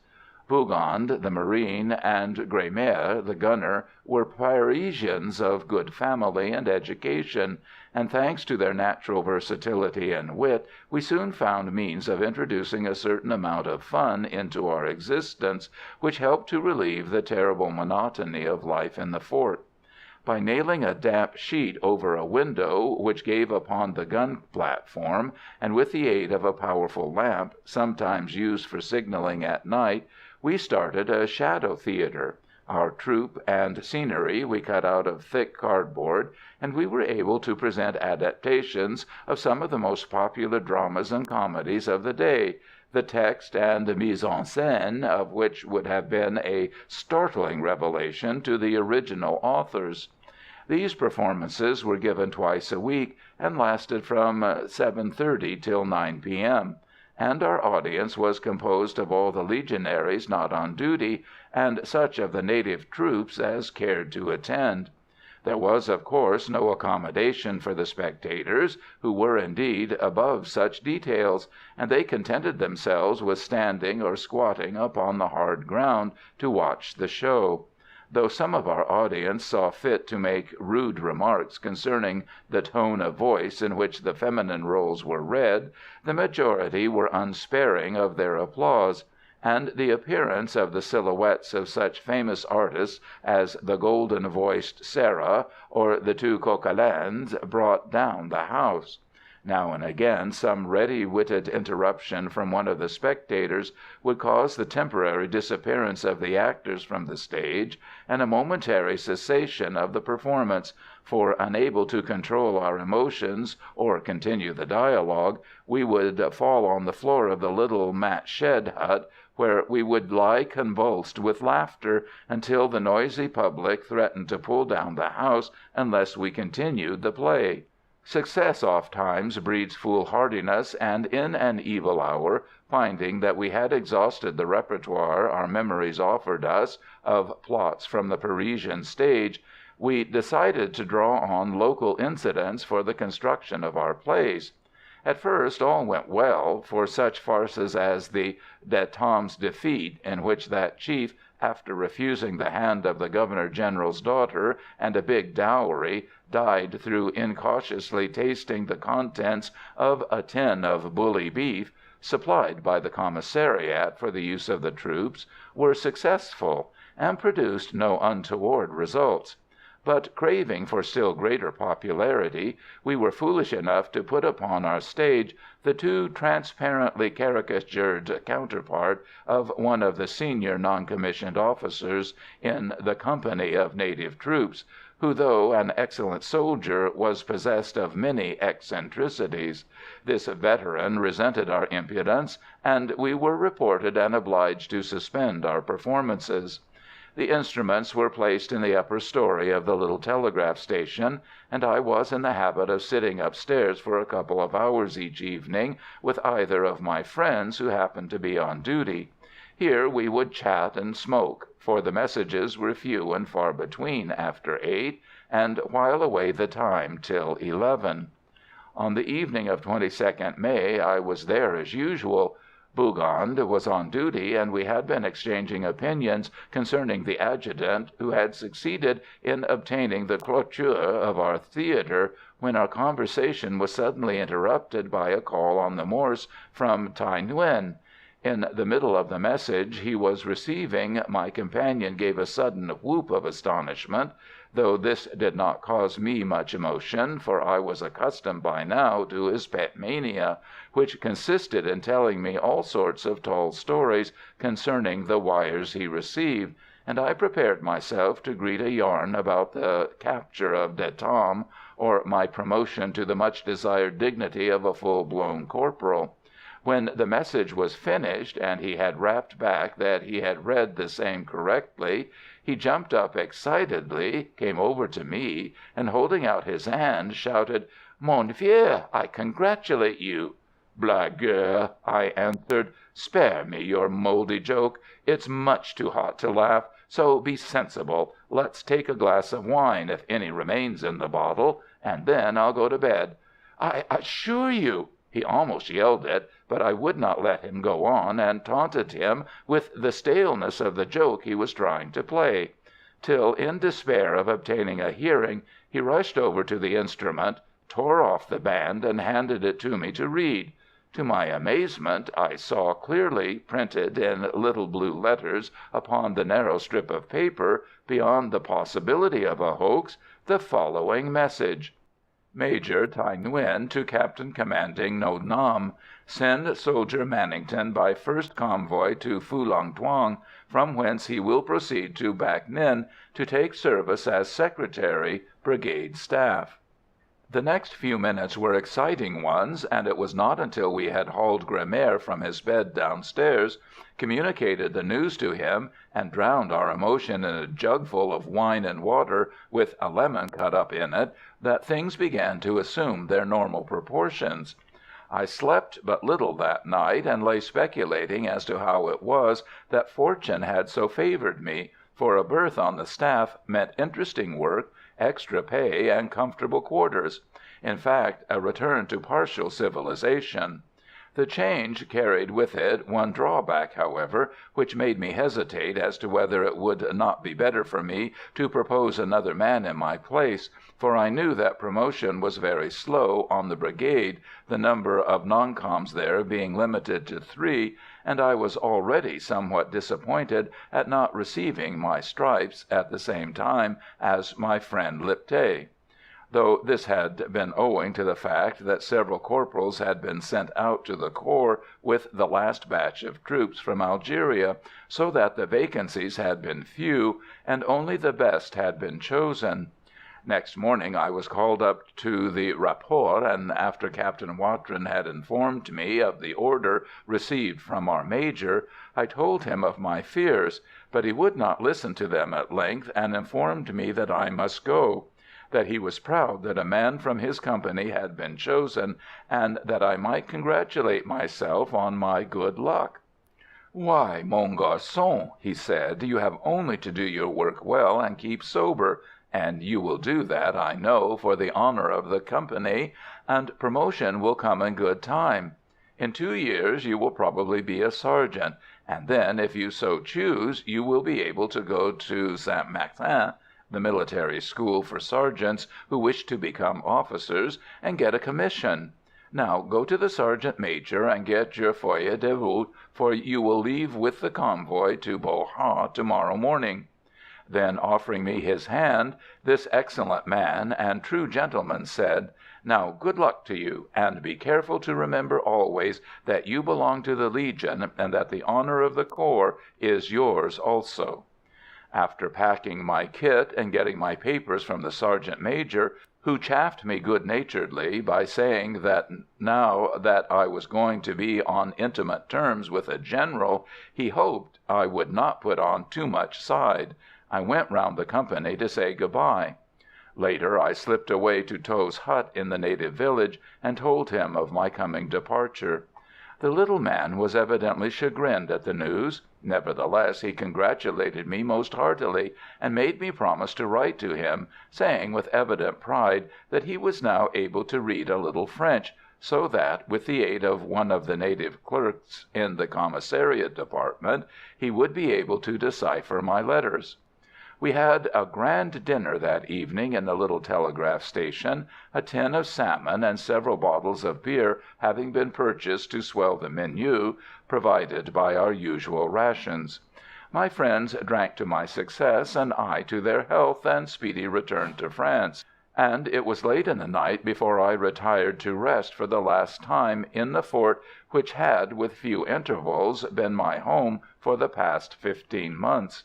Bougand, the marine, and Grémer, the gunner, were Parisians of good family and education, and thanks to their natural versatility and wit, we soon found means of introducing a certain amount of fun into our existence, which helped to relieve the terrible monotony of life in the fort. By nailing a damp sheet over a window which gave upon the gun platform, and with the aid of a powerful lamp, sometimes used for signalling at night, we started a shadow theatre. Our troupe and scenery we cut out of thick cardboard, and we were able to present adaptations of some of the most popular dramas and comedies of the day, the text and mise en scène of which would have been a startling revelation to the original authors. These performances were given twice a week, and lasted from 7:30 till 9 p.m., and our audience was composed of all the Legionaries not on duty, and such of the native troops as cared to attend. There was, of course, no accommodation for the spectators, who were, indeed, above such details, and they contented themselves with standing or squatting upon the hard ground to watch the show. Though some of our audience saw fit to make rude remarks concerning the tone of voice in which the feminine roles were read, the majority were unsparing of their applause, and the appearance of the silhouettes of such famous artists as the golden-voiced Sarah or the 2 Coquelins brought down the house. Now and again some ready-witted interruption from one of the spectators would cause the temporary disappearance of the actors from the stage, and a momentary cessation of the performance, for, unable to control our emotions or continue the dialogue, we would fall on the floor of the little mat shed hut, where we would lie convulsed with laughter, until the noisy public threatened to pull down the house unless we continued the play. Success ofttimes breeds foolhardiness, and in an evil hour, finding that we had exhausted the repertoire our memories offered us of plots from the Parisian stage, we decided to draw on local incidents for the construction of our plays. At first all went well, for such farces as the De Tam's defeat, in which that chief, after refusing the hand of the Governor-General's daughter and a big dowry, died through incautiously tasting the contents of a tin of bully beef, supplied by the commissariat for the use of the troops, were successful, and produced no untoward results. But, craving for still greater popularity, we were foolish enough to put upon our stage the 2 transparently caricatured counterpart of one of the senior non-commissioned officers in the company of native troops, who, though an excellent soldier, was possessed of many eccentricities. This veteran resented our impudence, and we were reported and obliged to suspend our performances. The instruments were placed in the upper story of the little telegraph station, and I was in the habit of sitting upstairs for a couple of hours each evening with either of my friends who happened to be on duty. Here we would chat and smoke, for the messages were few and far between after 8, and while away the time till 11. On the evening of 22nd May I was there as usual. Bougand was on duty, and we had been exchanging opinions concerning the adjutant who had succeeded in obtaining the clôture of our theatre, when our conversation was suddenly interrupted by a call on the Morse from Thaï Nguyen. In the middle of the message he was receiving, my companion gave a sudden whoop of astonishment, though this did not cause me much emotion, for I was accustomed by now to his pet mania, which consisted in telling me all sorts of tall stories concerning the wires he received, and I prepared myself to greet a yarn about the capture of De Tam, or my promotion to the much-desired dignity of a full-blown corporal. When the message was finished, and he had rapped back that he had read the same correctly, he jumped up excitedly, came over to me, and holding out his hand, shouted, "Mon vieux, I congratulate you." "Blagueur," I answered, "spare me your mouldy joke. It's much too hot to laugh, so be sensible. Let's take a glass of wine, if any remains in the bottle, and then I'll go to bed." "I assure you—" He almost yelled it, but I would not let him go on, and taunted him with the staleness of the joke he was trying to play, till, in despair of obtaining a hearing, he rushed over to the instrument, tore off the band, and handed it to me to read. To my amazement, I saw clearly, printed in little blue letters upon the narrow strip of paper, beyond the possibility of a hoax, the following message: Major Thaï Nguyen to Captain Commanding Ngo Nam. Send soldier Manington by first convoy to Phulang Thuong, from whence he will proceed to Bac Ninh to take service as Secretary, Brigade Staff. The next few minutes were exciting ones, and it was not until we had hauled Grammaire from his bed downstairs, communicated the news to him, and drowned our emotion in a jugful of wine and water with a lemon cut up in it, that things began to assume their normal proportions. I slept but little that night, and lay speculating as to how it was that fortune had so favoured me, for a berth on the staff meant interesting work, extra pay, and comfortable quarters. In fact, a return to partial civilization. The change carried with it one drawback, however, which made me hesitate as to whether it would not be better for me to propose another man in my place, for I knew that promotion was very slow on the brigade, the number of non-coms there being limited to 3, and I was already somewhat disappointed at not receiving my stripes at the same time as my friend Lipthay, though this had been owing to the fact that several corporals had been sent out to the corps with the last batch of troops from Algeria, so that the vacancies had been few, and only the best had been chosen. Next morning I was called up to the rapport, and after Captain Watrin had informed me of the order received from our Major, I told him of my fears, but he would not listen to them at length, and informed me that I must go, that he was proud that a man from his company had been chosen, and that I might congratulate myself on my good luck. "Why, mon garçon," he said, "you have only to do your work well and keep sober, and you will do that, I know, for the honour of the company, and promotion will come in good time. In 2 years you will probably be a sergeant, and then, if you so choose, you will be able to go to Saint-Maxin, the military school for sergeants who wish to become officers, and get a commission. Now go to the sergeant major and get your feuille de route, for you will leave with the convoy to Bo Ha to-morrow morning." Then, offering me his hand, this excellent man and true gentleman said, "Now good luck to you, and be careful to remember always that you belong to the Legion, and that the honour of the corps is yours also." After packing my kit and getting my papers from the sergeant major, who chaffed me good-naturedly by saying that now that I was going to be on intimate terms with a general, he hoped I would not put on too much side, I went round the company to say good-bye. Later I slipped away to Tho's hut in the native village and told him of my coming departure. The little man was evidently chagrined at the news. Nevertheless, he congratulated me most heartily, and made me promise to write to him, saying with evident pride that he was now able to read a little French, so that, with the aid of one of the native clerks in the commissariat department, he would be able to decipher my letters. We had a grand dinner that evening in the little telegraph station, a tin of salmon and several bottles of beer having been purchased to swell the menu, provided by our usual rations. My friends drank to my success, and I to their health and speedy return to France, and it was late in the night before I retired to rest for the last time in the fort which had, with few intervals, been my home for the past 15 months.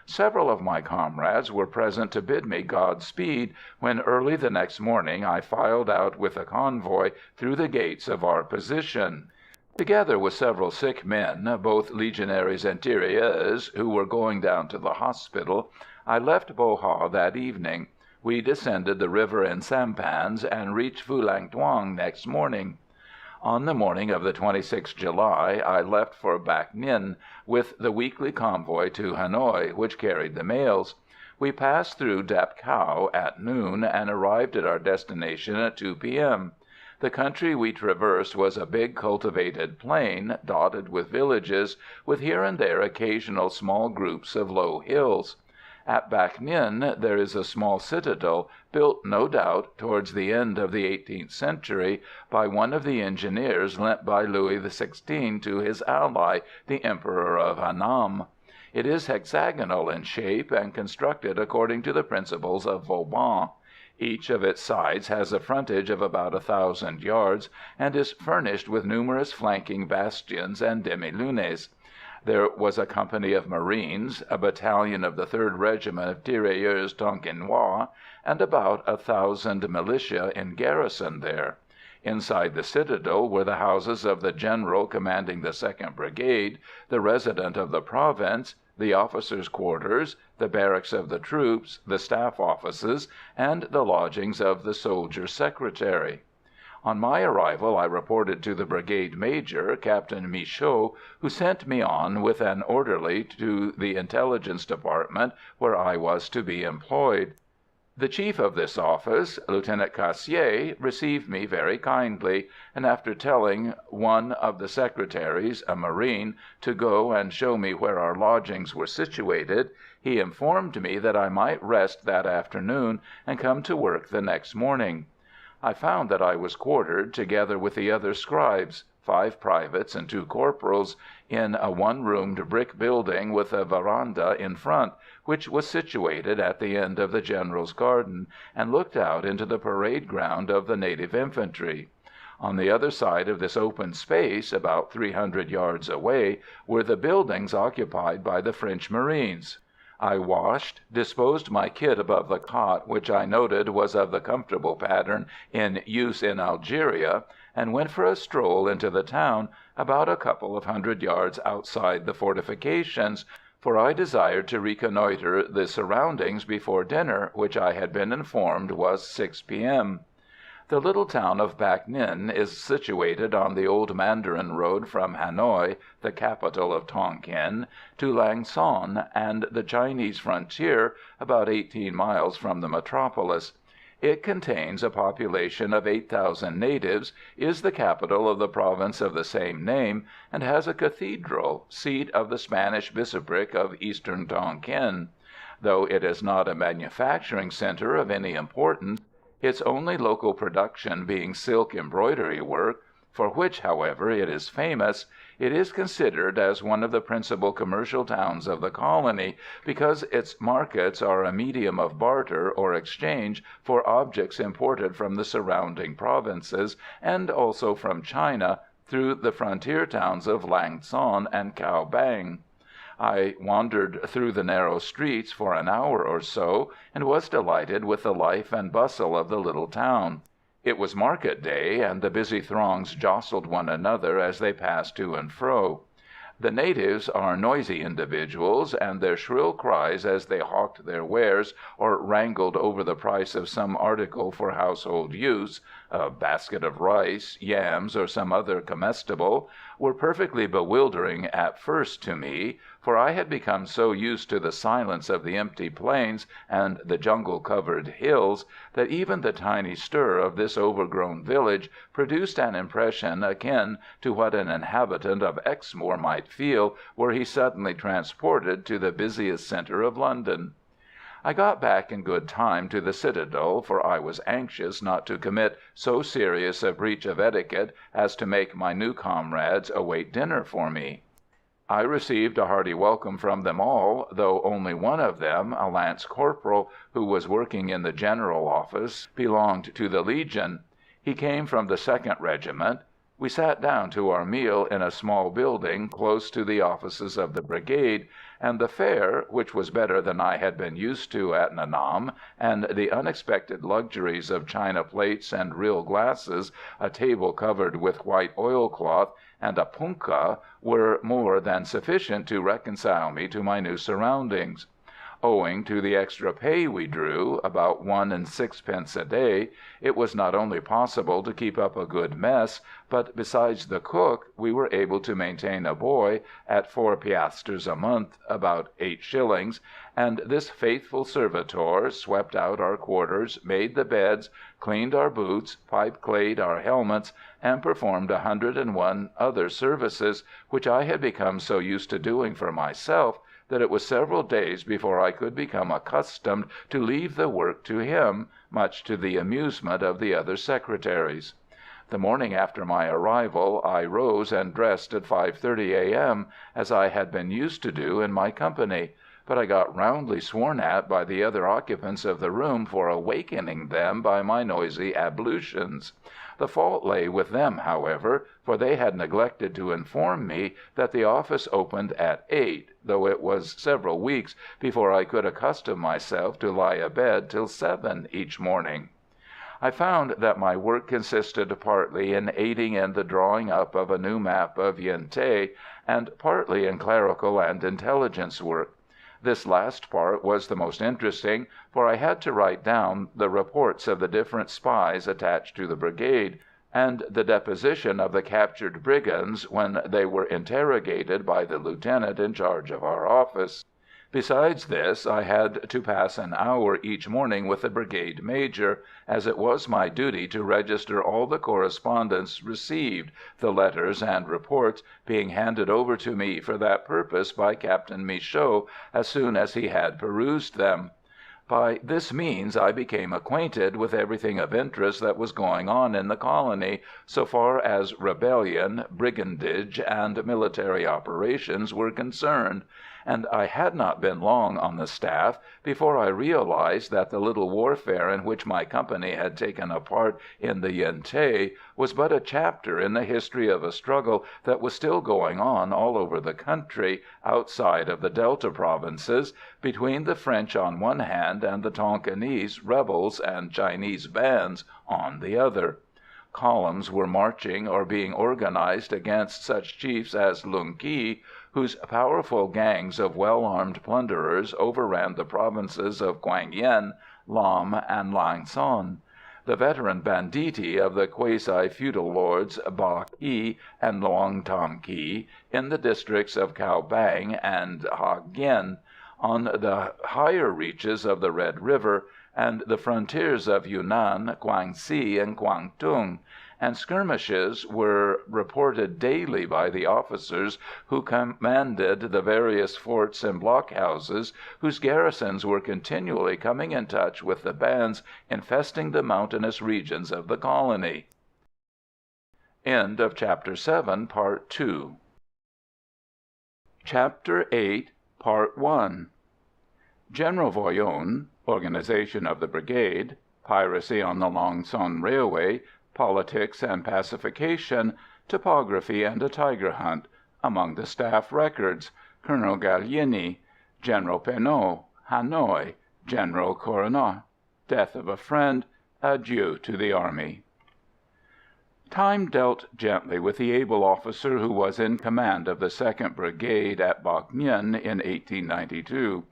Several of my comrades were present to bid me Godspeed when early the next morning I filed out with a convoy through the gates of our position. Together with several sick men, both legionaries and tirailleurs, who were going down to the hospital, I left Bo Ha that evening. We descended the river in sampans and reached Phulang Thuong next morning. On the morning of the 26th July I left for Bac Ninh with the weekly convoy to Hanoï, which carried the mails. We passed through Dap Cau at noon, and arrived at our destination at 2 p.m. The country we traversed was a big cultivated plain, dotted with villages, with here and there occasional small groups of low hills. At Bac Ninh there is a small citadel, built no doubt towards the end of the 18th century by one of the engineers lent by Louis XVI to his ally, the Emperor of Annam. It is hexagonal in shape, and constructed according to the principles of Vauban. Each of its sides has a frontage of about 1,000 yards, and is furnished with numerous flanking bastions and demi-lunes. There was a company of Marines, a battalion of the 3rd Regiment of Tirailleurs Tonkinois, and about 1,000 militia in garrison there. Inside the citadel were the houses of the general commanding the 2nd Brigade, the resident of the province, the officers' quarters, the barracks of the troops, the staff offices, and the lodgings of the soldier secretary. On my arrival I reported to the brigade major, Captain Michaud, who sent me on with an orderly to the intelligence department, where I was to be employed. The chief of this office, Lieutenant Cassier, received me very kindly, and after telling one of the secretaries, a Marine, to go and show me where our lodgings were situated, he informed me that I might rest that afternoon and come to work the next morning. I found that I was quartered, together with the other scribes, 5 privates and 2 corporals, in a one-roomed brick building with a veranda in front, which was situated at the end of the General's garden, and looked out into the parade ground of the native infantry. On the other side of this open space, about 300 yards away, were the buildings occupied by the French Marines. I washed, disposed my kit above the cot, which I noted was of the comfortable pattern in use in Algeria, and went for a stroll into the town, about a couple of 100 yards outside the fortifications, for I desired to reconnoitre the surroundings before dinner, which I had been informed was 6 p.m. The little town of Bac Ninh is situated on the old Mandarin road from Hanoï, the capital of Tonkin, to Lang Son and the Chinese frontier, about 18 miles from the metropolis. It contains a population of 8,000 natives, is the capital of the province of the same name, and has a cathedral, seat of the Spanish bishopric of Eastern Tonkin. Though it is not a manufacturing centre of any importance, its only local production being silk embroidery work, for which, however, it is famous, it is considered as one of the principal commercial towns of the colony, because its markets are a medium of barter or exchange for objects imported from the surrounding provinces, and also from China, through the frontier towns of Lang Son and Cao Bang. I wandered through the narrow streets for an hour or so, and was delighted with the life and bustle of the little town. It was market day, and the busy throngs jostled one another as they passed to and fro. The natives are noisy individuals, and their shrill cries as they hawked their wares or wrangled over the price of some article for household use, a basket of rice, yams, or some other comestible, were perfectly bewildering at first to me, for I had become so used to the silence of the empty plains and the jungle-covered hills that even the tiny stir of this overgrown village produced an impression akin to what an inhabitant of Exmoor might feel were he suddenly transported to the busiest centre of London. I got back in good time to the citadel, for I was anxious not to commit so serious a breach of etiquette as to make my new comrades await dinner for me. I received a hearty welcome from them all, though only one of them, a lance corporal, who was working in the general office, belonged to the Legion. He came from the 2nd Regiment. We sat down to our meal in a small building close to the offices of the brigade, and the fare, which was better than I had been used to at Nha Nam, and the unexpected luxuries of china plates and real glasses, a table covered with white oilcloth, and a punkah, were more than sufficient to reconcile me to my new surroundings. Owing to the extra pay we drew, about 1 6d a day, it was not only possible to keep up a good mess, but besides the cook, we were able to maintain a boy at 4 piastres a month, about 8 shillings, and this faithful servitor swept out our quarters, made the beds, cleaned our boots, pipe-clayed our helmets, and performed 101 other services, which I had become so used to doing for myself that it was several days before I could become accustomed to leave the work to him, much to the amusement of the other secretaries. The morning after my arrival I rose and dressed at 5:30 a.m., as I had been used to do in my company, but I got roundly sworn at by the other occupants of the room for awakening them by my noisy ablutions. The fault lay with them, however, for they had neglected to inform me that the office opened at 8, though it was several weeks before I could accustom myself to lie abed till 7 each morning. I found that my work consisted partly in aiding in the drawing up of a new map of Yen Thé, and partly in clerical and intelligence work. This last part was the most interesting, for I had to write down the reports of the different spies attached to the brigade, and the deposition of the captured brigands when they were interrogated by the lieutenant in charge of our office. Besides this, I had to pass an hour each morning with the brigade major, as it was my duty to register all the correspondence received, the letters and reports being handed over to me for that purpose by Captain Michaud as soon as he had perused them. By this means I became acquainted with everything of interest that was going on in the colony, so far as rebellion, brigandage, and military operations were concerned, and I had not been long on the staff before I realized that the little warfare in which my company had taken a part in the Yen Thé was but a chapter in the history of a struggle that was still going on all over the country, outside of the Delta provinces, between the French on one hand and the Tonkinese rebels and Chinese bands on the other. Columns were marching or being organized against such chiefs as Lung Ki, whose powerful gangs of well-armed plunderers overran the provinces of Quang Yen, Lam, and Lang Son. The veteran banditti of the quasi-feudal lords Ba Ki and Luang Tam Ki in the districts of Cao Bang and Ha Gien, on the higher reaches of the Red River, and the frontiers of Yunnan, Guangxi, and Guangdong, and skirmishes were reported daily by the officers who commanded the various forts and blockhouses, whose garrisons were continually coming in touch with the bands infesting the mountainous regions of the colony. End of Chapter 7, Part 2. Chapter 8, Part 1. General Voyon, organization of the brigade, piracy on the Lang Son Railway, politics and pacification, topography and a tiger hunt, among the staff records, Colonel Gallieni, General Penaud, Hanoi, General Coronat, death of a friend, adieu to the army. Time dealt gently with the able officer who was in command of the 2nd Brigade at Bac Ninh in 1892.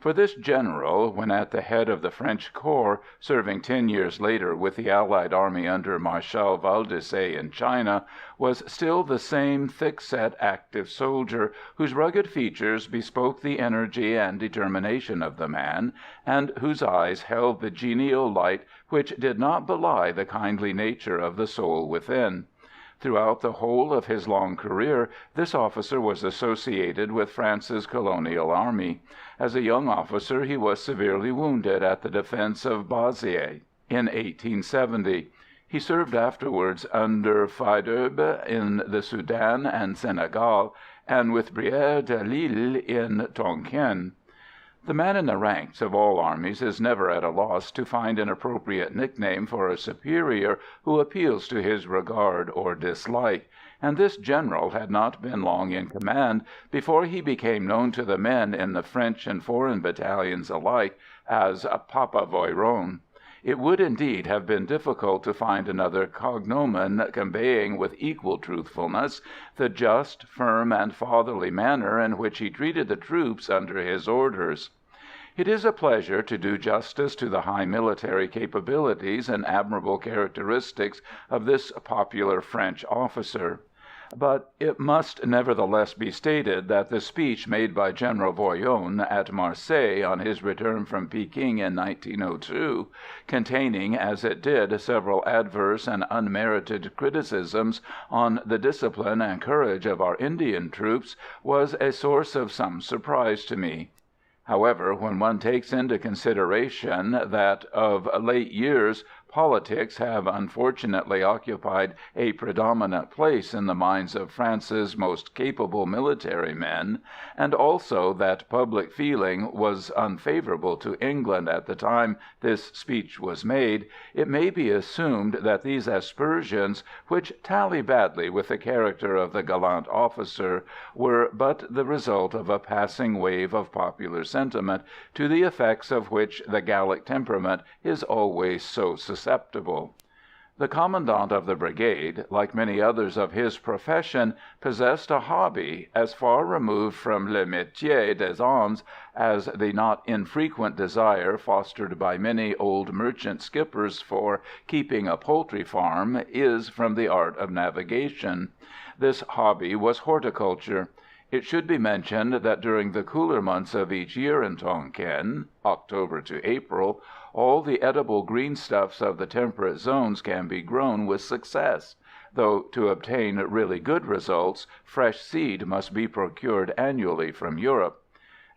For this general, when at the head of the French corps, serving 10 years later with the Allied army under Marshal Valdesay in China, was still the same thick-set, active soldier, whose rugged features bespoke the energy and determination of the man, and whose eyes held the genial light which did not belie the kindly nature of the soul within. Throughout the whole of his long career, this officer was associated with France's colonial army. As a young officer, he was severely wounded at the defense of Baziers in 1870. He served afterwards under Faidherbe in the Soudan and Senegal, and with Brière de Lille in Tonkin. The man in the ranks of all armies is never at a loss to find an appropriate nickname for a superior who appeals to his regard or dislike, and this general had not been long in command before he became known to the men in the French and foreign battalions alike as Papa Voyron. It would indeed have been difficult to find another cognomen conveying with equal truthfulness the just, firm, and fatherly manner in which he treated the troops under his orders. It is a pleasure to do justice to the high military capabilities and admirable characteristics of this popular French officer. But it must nevertheless be stated that the speech made by General Voyron at Marseilles on his return from Peking in 1902, containing as it did several adverse and unmerited criticisms on the discipline and courage of our Indian troops, was a source of some surprise to me. However, when one takes into consideration that of late years politics have unfortunately occupied a predominant place in the minds of France's most capable military men, and also that public feeling was unfavorable to England at the time this speech was made, it may be assumed that these aspersions, which tally badly with the character of the gallant officer, were but the result of a passing wave of popular sentiment, to the effects of which the Gallic temperament is always so susceptible. The commandant of the brigade, like many others of his profession, possessed a hobby as far removed from le métier des armes as the not infrequent desire fostered by many old merchant skippers for keeping a poultry farm is from the art of navigation. This hobby was horticulture. It should be mentioned that during the cooler months of each year in Tonkin, October to April, all the edible greenstuffs of the temperate zones can be grown with success, though to obtain really good results, fresh seed must be procured annually from Europe.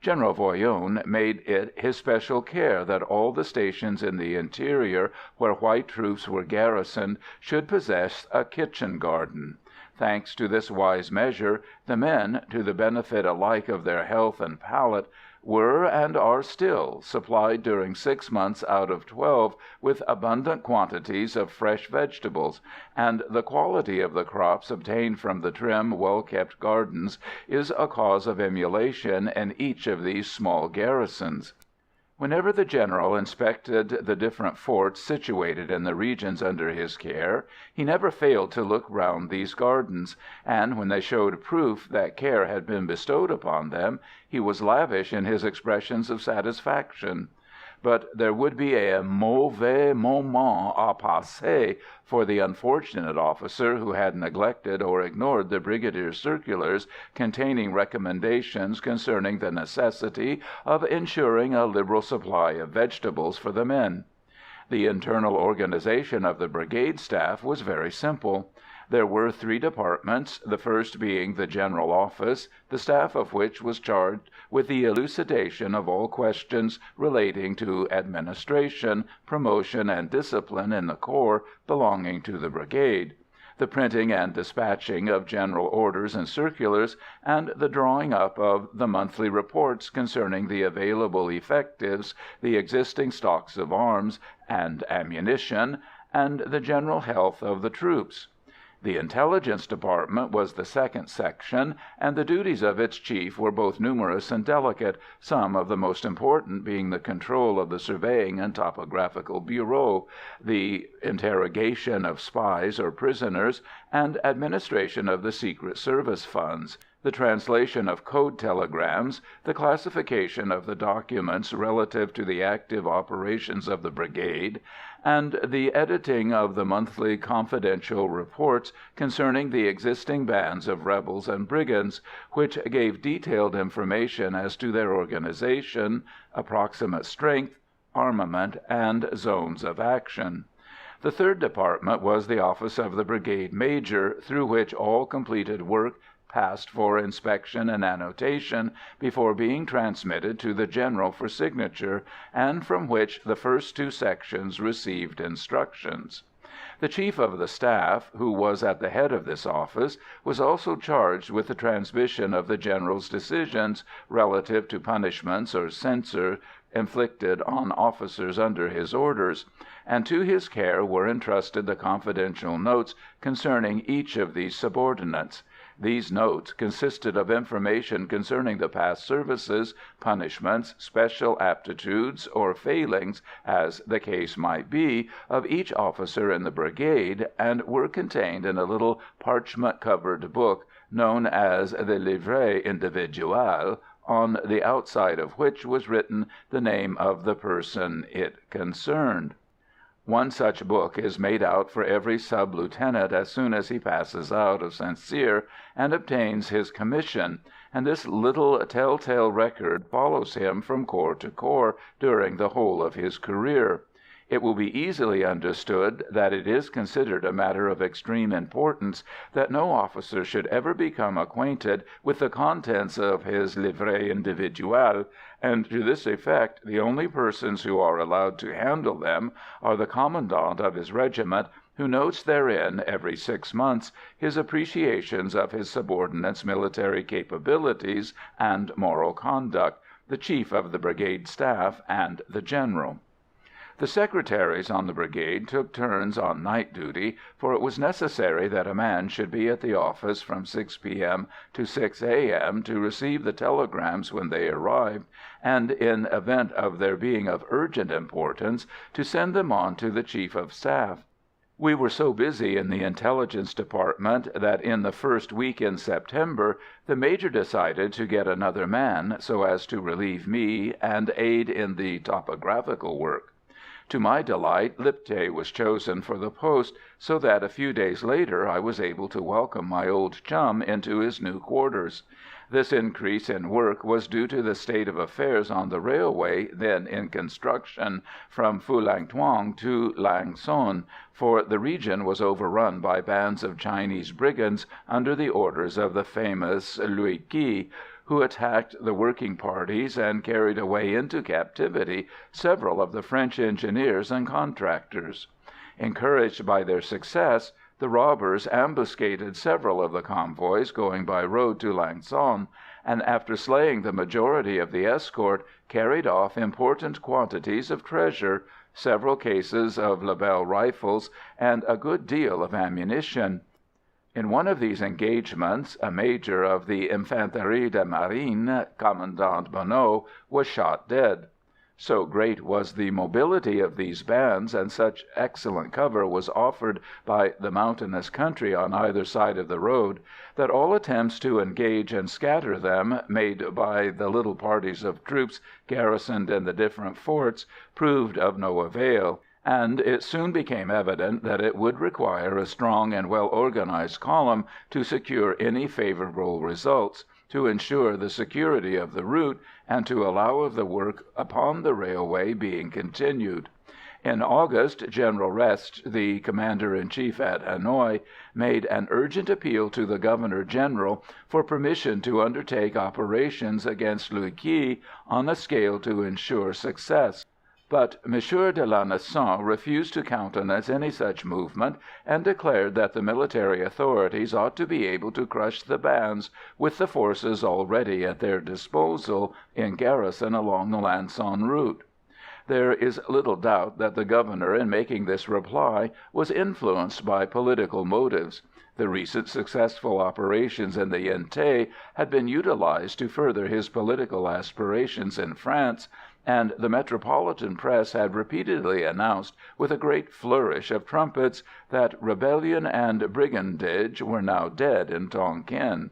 General Voyron made it his special care that all the stations in the interior where white troops were garrisoned should possess a kitchen garden. Thanks to this wise measure, the men, to the benefit alike of their health and palate, were, and are still, supplied during 6 months out of 12 with abundant quantities of fresh vegetables, and the quality of the crops obtained from the trim, well-kept gardens is a cause of emulation in each of these small garrisons. Whenever the general inspected the different forts situated in the regions under his care, he never failed to look round these gardens, and when they showed proof that care had been bestowed upon them, he was lavish in his expressions of satisfaction. But there would be a mauvais moment à passer for the unfortunate officer who had neglected or ignored the brigadier's circulars containing recommendations concerning the necessity of ensuring a liberal supply of vegetables for the men. The internal organization of the brigade staff was very simple. There were 3 departments, the first being the General Office, the staff of which was charged with the elucidation of all questions relating to administration, promotion, and discipline in the corps belonging to the brigade, the printing and dispatching of general orders and circulars, and the drawing up of the monthly reports concerning the available effectives, the existing stocks of arms and ammunition, and the general health of the troops. The Intelligence Department was the second section, and the duties of its chief were both numerous and delicate, some of the most important being the control of the Surveying and Topographical Bureau, the interrogation of spies or prisoners, and administration of the Secret Service funds, the translation of code telegrams, the classification of the documents relative to the active operations of the brigade, and the editing of the monthly confidential reports concerning the existing bands of rebels and brigands, which gave detailed information as to their organization, approximate strength, armament, and zones of action. The third department was the office of the brigade major, through which all completed work passed for inspection and annotation before being transmitted to the general for signature, and from which the first two sections received instructions. The chief of the staff, who was at the head of this office, was also charged with the transmission of the general's decisions relative to punishments or censure inflicted on officers under his orders, and to his care were entrusted the confidential notes concerning each of these subordinates. These notes consisted of information concerning the past services, punishments, special aptitudes, or failings, as the case might be, of each officer in the brigade, and were contained in a little parchment-covered book known as the Livret Individuel, on the outside of which was written the name of the person it concerned. One such book is made out for every sub-lieutenant as soon as he passes out of St Cyr and obtains his commission, and this little tell-tale record follows him from corps to corps during the whole of his career. It will be easily understood that it is considered a matter of extreme importance that no officer should ever become acquainted with the contents of his livret individuel, and to this effect the only persons who are allowed to handle them are the commandant of his regiment, who notes therein every 6 months his appreciations of his subordinates' military capabilities and moral conduct, the chief of the brigade staff, and the general. The secretaries on the brigade took turns on night duty, for it was necessary that a man should be at the office from 6 p.m. to 6 a.m. to receive the telegrams when they arrived, and in event of their being of urgent importance, to send them on to the chief of staff. We were so busy in the Intelligence Department that in the first week in September the Major decided to get another man so as to relieve me and aid in the topographical work. To my delight, Lipthay was chosen for the post, so that a few days later I was able to welcome my old chum into his new quarters. This increase in work was due to the state of affairs on the railway then in construction from Phulang Thuong to Lang Son, for the region was overrun by bands of Chinese brigands under the orders of the famous Lü Ky, who attacked the working parties and carried away into captivity several of the French engineers and contractors. Encouraged by their success, the robbers ambuscaded several of the convoys going by road to Lang Son, and after slaying the majority of the escort, carried off important quantities of treasure, several cases of Lebel rifles, and a good deal of ammunition. In one of these engagements, a major of the Infanterie de Marine, Commandant Bonneau, was shot dead. So great was the mobility of these bands, and such excellent cover was offered by the mountainous country on either side of the road, that all attempts to engage and scatter them, made by the little parties of troops garrisoned in the different forts, proved of no avail, and it soon became evident that it would require a strong and well-organized column to secure any favorable results, to ensure the security of the route, and to allow of the work upon the railway being continued. In August, General Rest, the Commander-in-Chief at Hanoi, made an urgent appeal to the Governor-General for permission to undertake operations against Lü Ky on a scale to ensure success. But M. de la Nassau refused to countenance any such movement, and declared that the military authorities ought to be able to crush the bands with the forces already at their disposal in garrison along the Lang Son route. There is little doubt that the Governor, in making this reply, was influenced by political motives. The recent successful operations in the Yente had been utilized to further his political aspirations in France, and the metropolitan press had repeatedly announced, with a great flourish of trumpets, that rebellion and brigandage were now dead in Tonkin.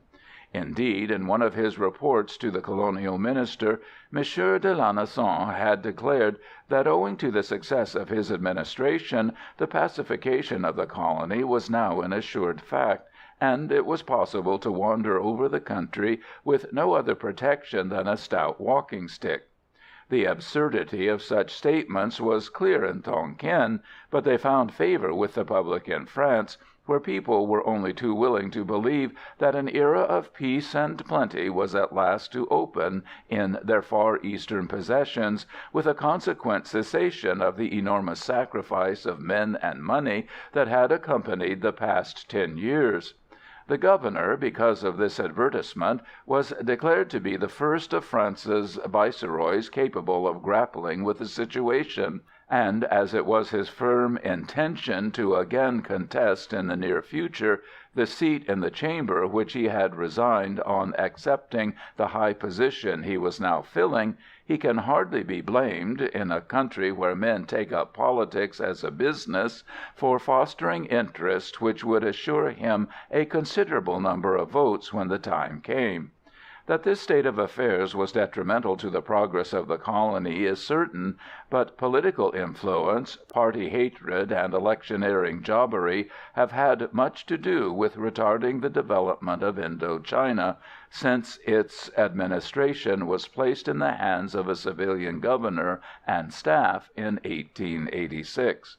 Indeed, in one of his reports to the colonial minister, Monsieur de Lanessan had declared that, owing to the success of his administration, the pacification of the colony was now an assured fact, and it was possible to wander over the country with no other protection than a stout walking-stick. The absurdity of such statements was clear in Tonkin, but they found favor with the public in France, where people were only too willing to believe that an era of peace and plenty was at last to open in their far eastern possessions, with a consequent cessation of the enormous sacrifice of men and money that had accompanied the past 10 years. The governor, because of this advertisement, was declared to be the first of France's viceroys capable of grappling with the situation, and as it was his firm intention to again contest in the near future the seat in the Chamber which he had resigned on accepting the high position he was now filling, he can hardly be blamed, in a country where men take up politics as a business, for fostering interest which would assure him a considerable number of votes when the time came. That this state of affairs was detrimental to the progress of the colony is certain, but political influence, party hatred, and electioneering jobbery have had much to do with retarding the development of Indo-China, since its administration was placed in the hands of a civilian governor and staff in 1886.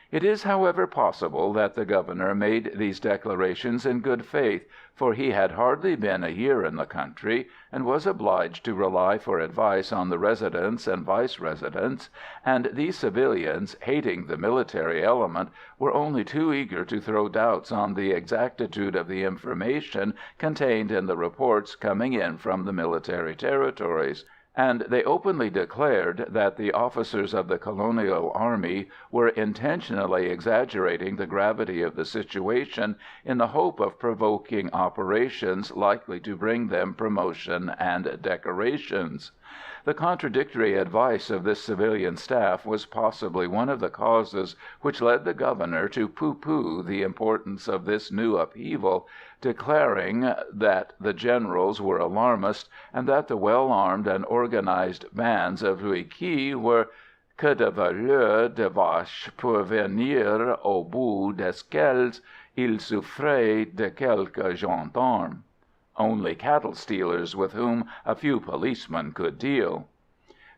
It is, however, possible that the governor made these declarations in good faith, for he had hardly been a year in the country, and was obliged to rely for advice on the residents and vice-residents, and these civilians, hating the military element, were only too eager to throw doubts on the exactitude of the information contained in the reports coming in from the military territories, and they openly declared that the officers of the colonial army were intentionally exaggerating the gravity of the situation in the hope of provoking operations likely to bring them promotion and decorations. The contradictory advice of this civilian staff was possibly one of the causes which led the governor to pooh-pooh the importance of this new upheaval, declaring that the generals were alarmist, and that the well-armed and organized bands of Ruiki were que de voleurs de vaches pour venir au bout desquels ils souffraient de quelques gendarmes. Only cattle stealers with whom a few policemen could deal.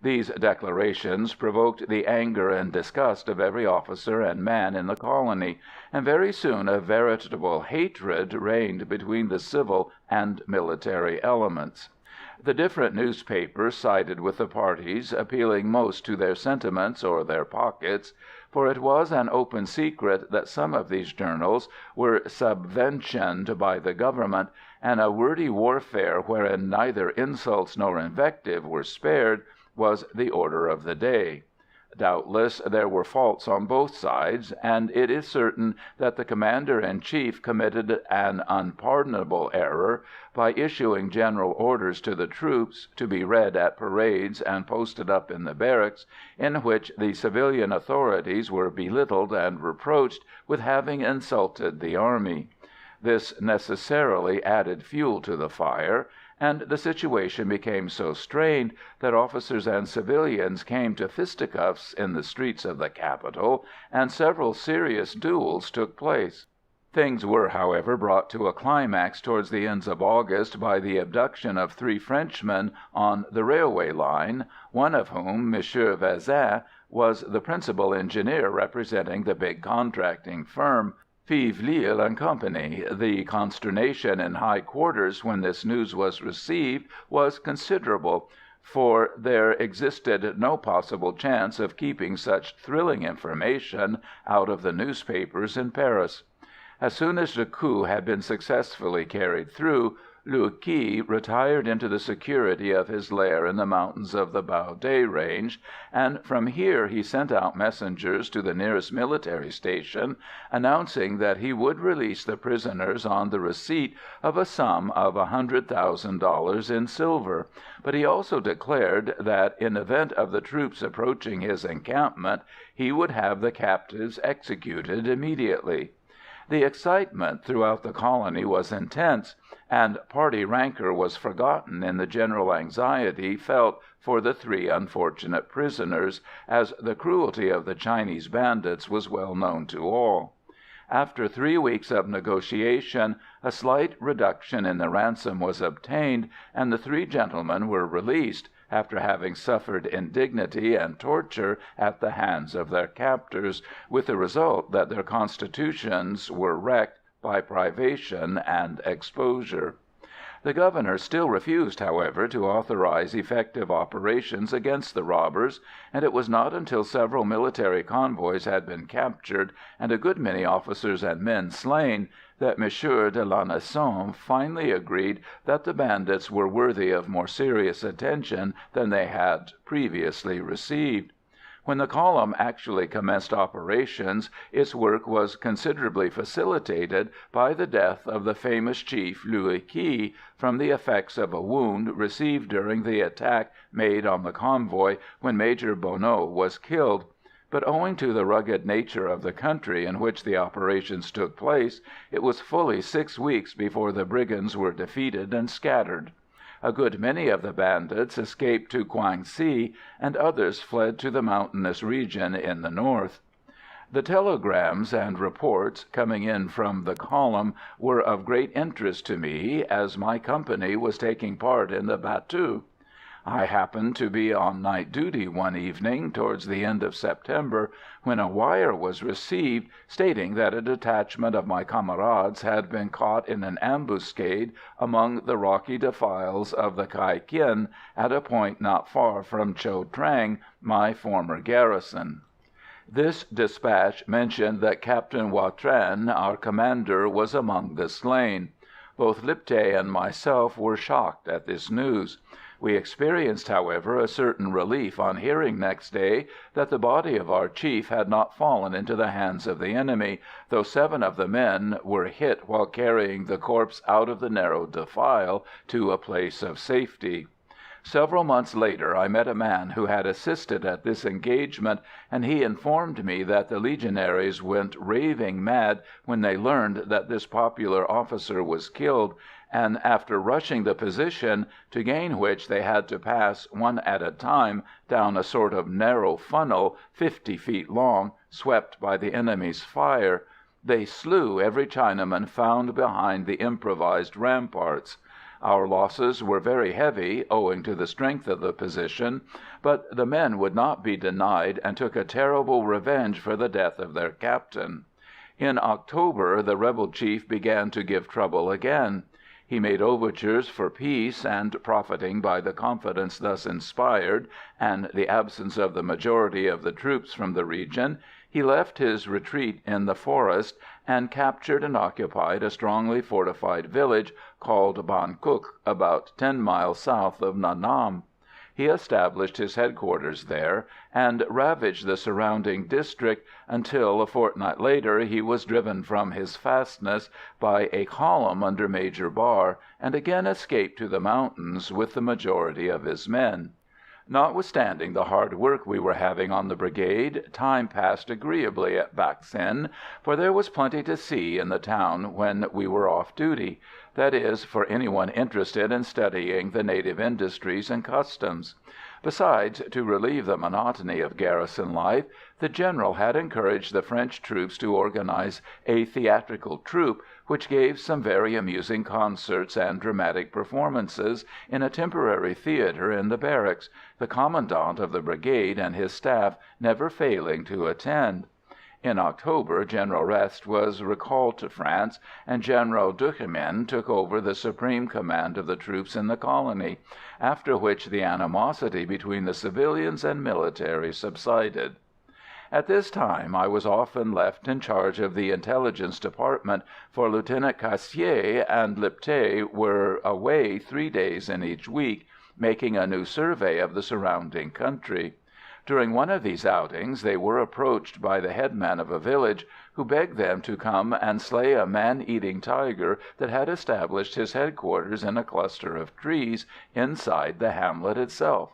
These declarations provoked the anger and disgust of every officer and man in the colony, and very soon a veritable hatred reigned between the civil and military elements. The different newspapers sided with the parties appealing most to their sentiments or their pockets, for it was an open secret that some of these journals were subventioned by the government, and a wordy warfare wherein neither insults nor invective were spared was the order of the day. Doubtless there were faults on both sides, and it is certain that the commander-in-chief committed an unpardonable error by issuing general orders to the troops, to be read at parades and posted up in the barracks, in which the civilian authorities were belittled and reproached with having insulted the army. This necessarily added fuel to the fire, and the situation became so strained that officers and civilians came to fisticuffs in the streets of the capital, and several serious duels took place. Things were, however, brought to a climax towards the end of August by the abduction of 3 Frenchmen on the railway line, one of whom, Monsieur Vezin, was the principal engineer representing the big contracting firm, Fives-Lille and Company. The consternation in high quarters when this news was received was considerable, for there existed no possible chance of keeping such thrilling information out of the newspapers in Paris. As soon as the coup had been successfully carried through, Luu Ky retired into the security of his lair in the mountains of the Bao Day range, and from here he sent out messengers to the nearest military station, announcing that he would release the prisoners on the receipt of a sum of $100,000 in silver, but he also declared that, in event of the troops approaching his encampment, he would have the captives executed immediately. The excitement throughout the colony was intense, and party rancour was forgotten in the general anxiety felt for the 3 unfortunate prisoners, as the cruelty of the Chinese bandits was well known to all. After 3 weeks of negotiation, a slight reduction in the ransom was obtained, and the 3 gentlemen were released, after having suffered indignity and torture at the hands of their captors, with the result that their constitutions were wrecked by privation and exposure. The Governor still refused, however, to authorize effective operations against the robbers, and it was not until several military convoys had been captured and a good many officers and men slain that Monsieur de Lanessan finally agreed that the bandits were worthy of more serious attention than they had previously received. When the column actually commenced operations, its work was considerably facilitated by the death of the famous chief Luu Ky from the effects of a wound received during the attack made on the convoy when Major Bonneau was killed. But owing to the rugged nature of the country in which the operations took place, it was fully 6 weeks before the brigands were defeated and scattered. A good many of the bandits escaped to Kwangsi, and others fled to the mountainous region in the north. The telegrams and reports coming in from the column were of great interest to me, as my company was taking part in the battue. I happened to be on night duty one evening towards the end of September, when a wire was received stating that a detachment of my camarades had been caught in an ambuscade among the rocky defiles of the Kai Kin, at a point not far from Cho Trang, my former garrison. This dispatch mentioned that Captain Watrin, our commander, was among the slain. Both Lipthay and myself were shocked at this news. We experienced, however, a certain relief on hearing next day that the body of our chief had not fallen into the hands of the enemy, though 7 of the men were hit while carrying the corpse out of the narrow defile to a place of safety. Several months later I met a man who had assisted at this engagement, and he informed me that the Legionaries went raving mad when they learned that this popular officer was killed, and after rushing the position, to gain which they had to pass one at a time down a sort of narrow funnel 50 feet long, swept by the enemy's fire, they slew every Chinaman found behind the improvised ramparts. Our losses were very heavy, owing to the strength of the position, but the men would not be denied, and took a terrible revenge for the death of their captain. In October the rebel chief began to give trouble again. He made overtures for peace, and, profiting by the confidence thus inspired and the absence of the majority of the troops from the region, he left his retreat in the forest and captured and occupied a strongly fortified village called Ban Cuc, about 10 miles south of Nha Nam. He established his headquarters there, and ravaged the surrounding district until, a fortnight later, he was driven from his fastness by a column under Major Barr, and again escaped to the mountains with the majority of his men. Notwithstanding the hard work we were having on the brigade, time passed agreeably at Bac Sinh, for there was plenty to see in the town when we were off duty, that is, for anyone interested in studying the native industries and customs. Besides, to relieve the monotony of garrison life, the General had encouraged the French troops to organize a theatrical troupe, which gave some very amusing concerts and dramatic performances in a temporary theatre in the barracks, the commandant of the brigade and his staff never failing to attend. In October General Reste was recalled to France, and General Duchemin took over the supreme command of the troops in the colony, after which the animosity between the civilians and military subsided. At this time I was often left in charge of the Intelligence Department, for Lieutenant Cassier and Lipthay were away 3 days in each week, making a new survey of the surrounding country. During one of these outings they were approached by the headman of a village, who begged them to come and slay a man-eating tiger that had established his headquarters in a cluster of trees inside the hamlet itself.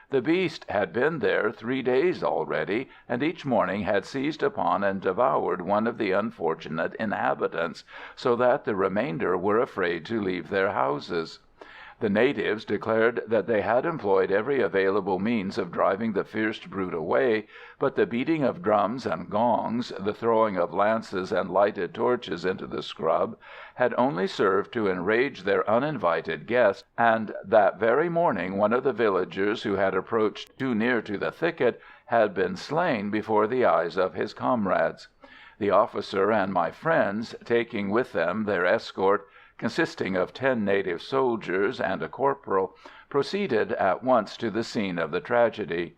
The beast had been there 3 days already, and each morning had seized upon and devoured one of the unfortunate inhabitants, so that the remainder were afraid to leave their houses. The natives declared that they had employed every available means of driving the fierce brute away, but the beating of drums and gongs, the throwing of lances and lighted torches into the scrub, had only served to enrage their uninvited guest, and that very morning one of the villagers who had approached too near to the thicket had been slain before the eyes of his comrades. The officer and my friends, taking with them their escort, consisting of 10 native soldiers and a corporal, proceeded at once to the scene of the tragedy.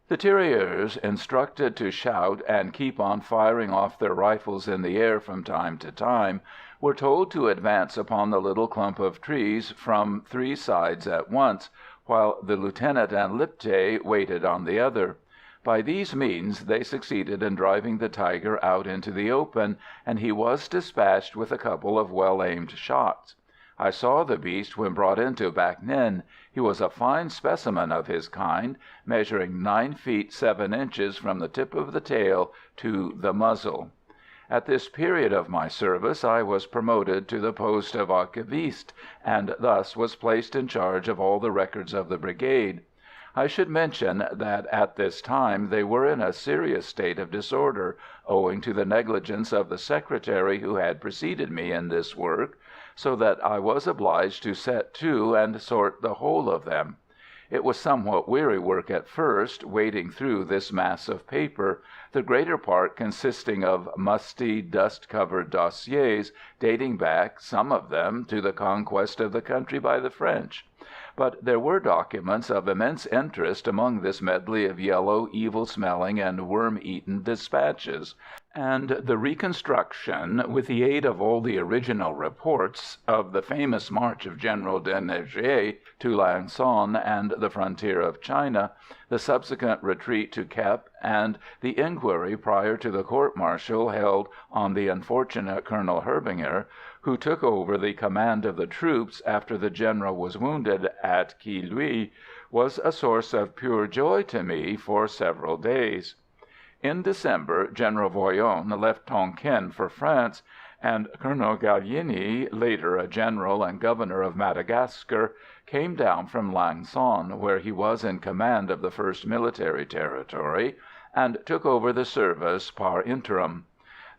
The tirailleurs, instructed to shout and keep on firing off their rifles in the air from time to time, were told to advance upon the little clump of trees from 3 sides at once, while the lieutenant and Lipthay waited on the other. By these means they succeeded in driving the tiger out into the open, and he was dispatched with a couple of well-aimed shots. I saw the beast when brought into Bac Ninh. He was a fine specimen of his kind, measuring 9 feet 7 inches from the tip of the tail to the muzzle. At this period of my service I was promoted to the post of archiviste, and thus was placed in charge of all the records of the brigade. I should mention that at this time they were in a serious state of disorder, owing to the negligence of the secretary who had preceded me in this work, so that I was obliged to set to and sort the whole of them. It was somewhat weary work at first, wading through this mass of paper, the greater part consisting of musty, dust-covered dossiers, dating back, some of them, to the conquest of the country by the French. But there were documents of immense interest among this medley of yellow, evil-smelling, and worm-eaten dispatches, and the reconstruction, with the aid of all the original reports, of the famous march of General de Négrier to Lang son and the frontier of China, the subsequent retreat to Kep, and the inquiry prior to the court-martial held on the unfortunate Colonel Herbinger, who took over the command of the troops after the general was wounded at Quilloué, was a source of pure joy to me for several days. In December, General Voyon left Tonkin for France, and Colonel Gallieni, later a general and governor of Madagascar, came down from Lang son, where he was in command of the 1st Military Territory, and took over the service par interim.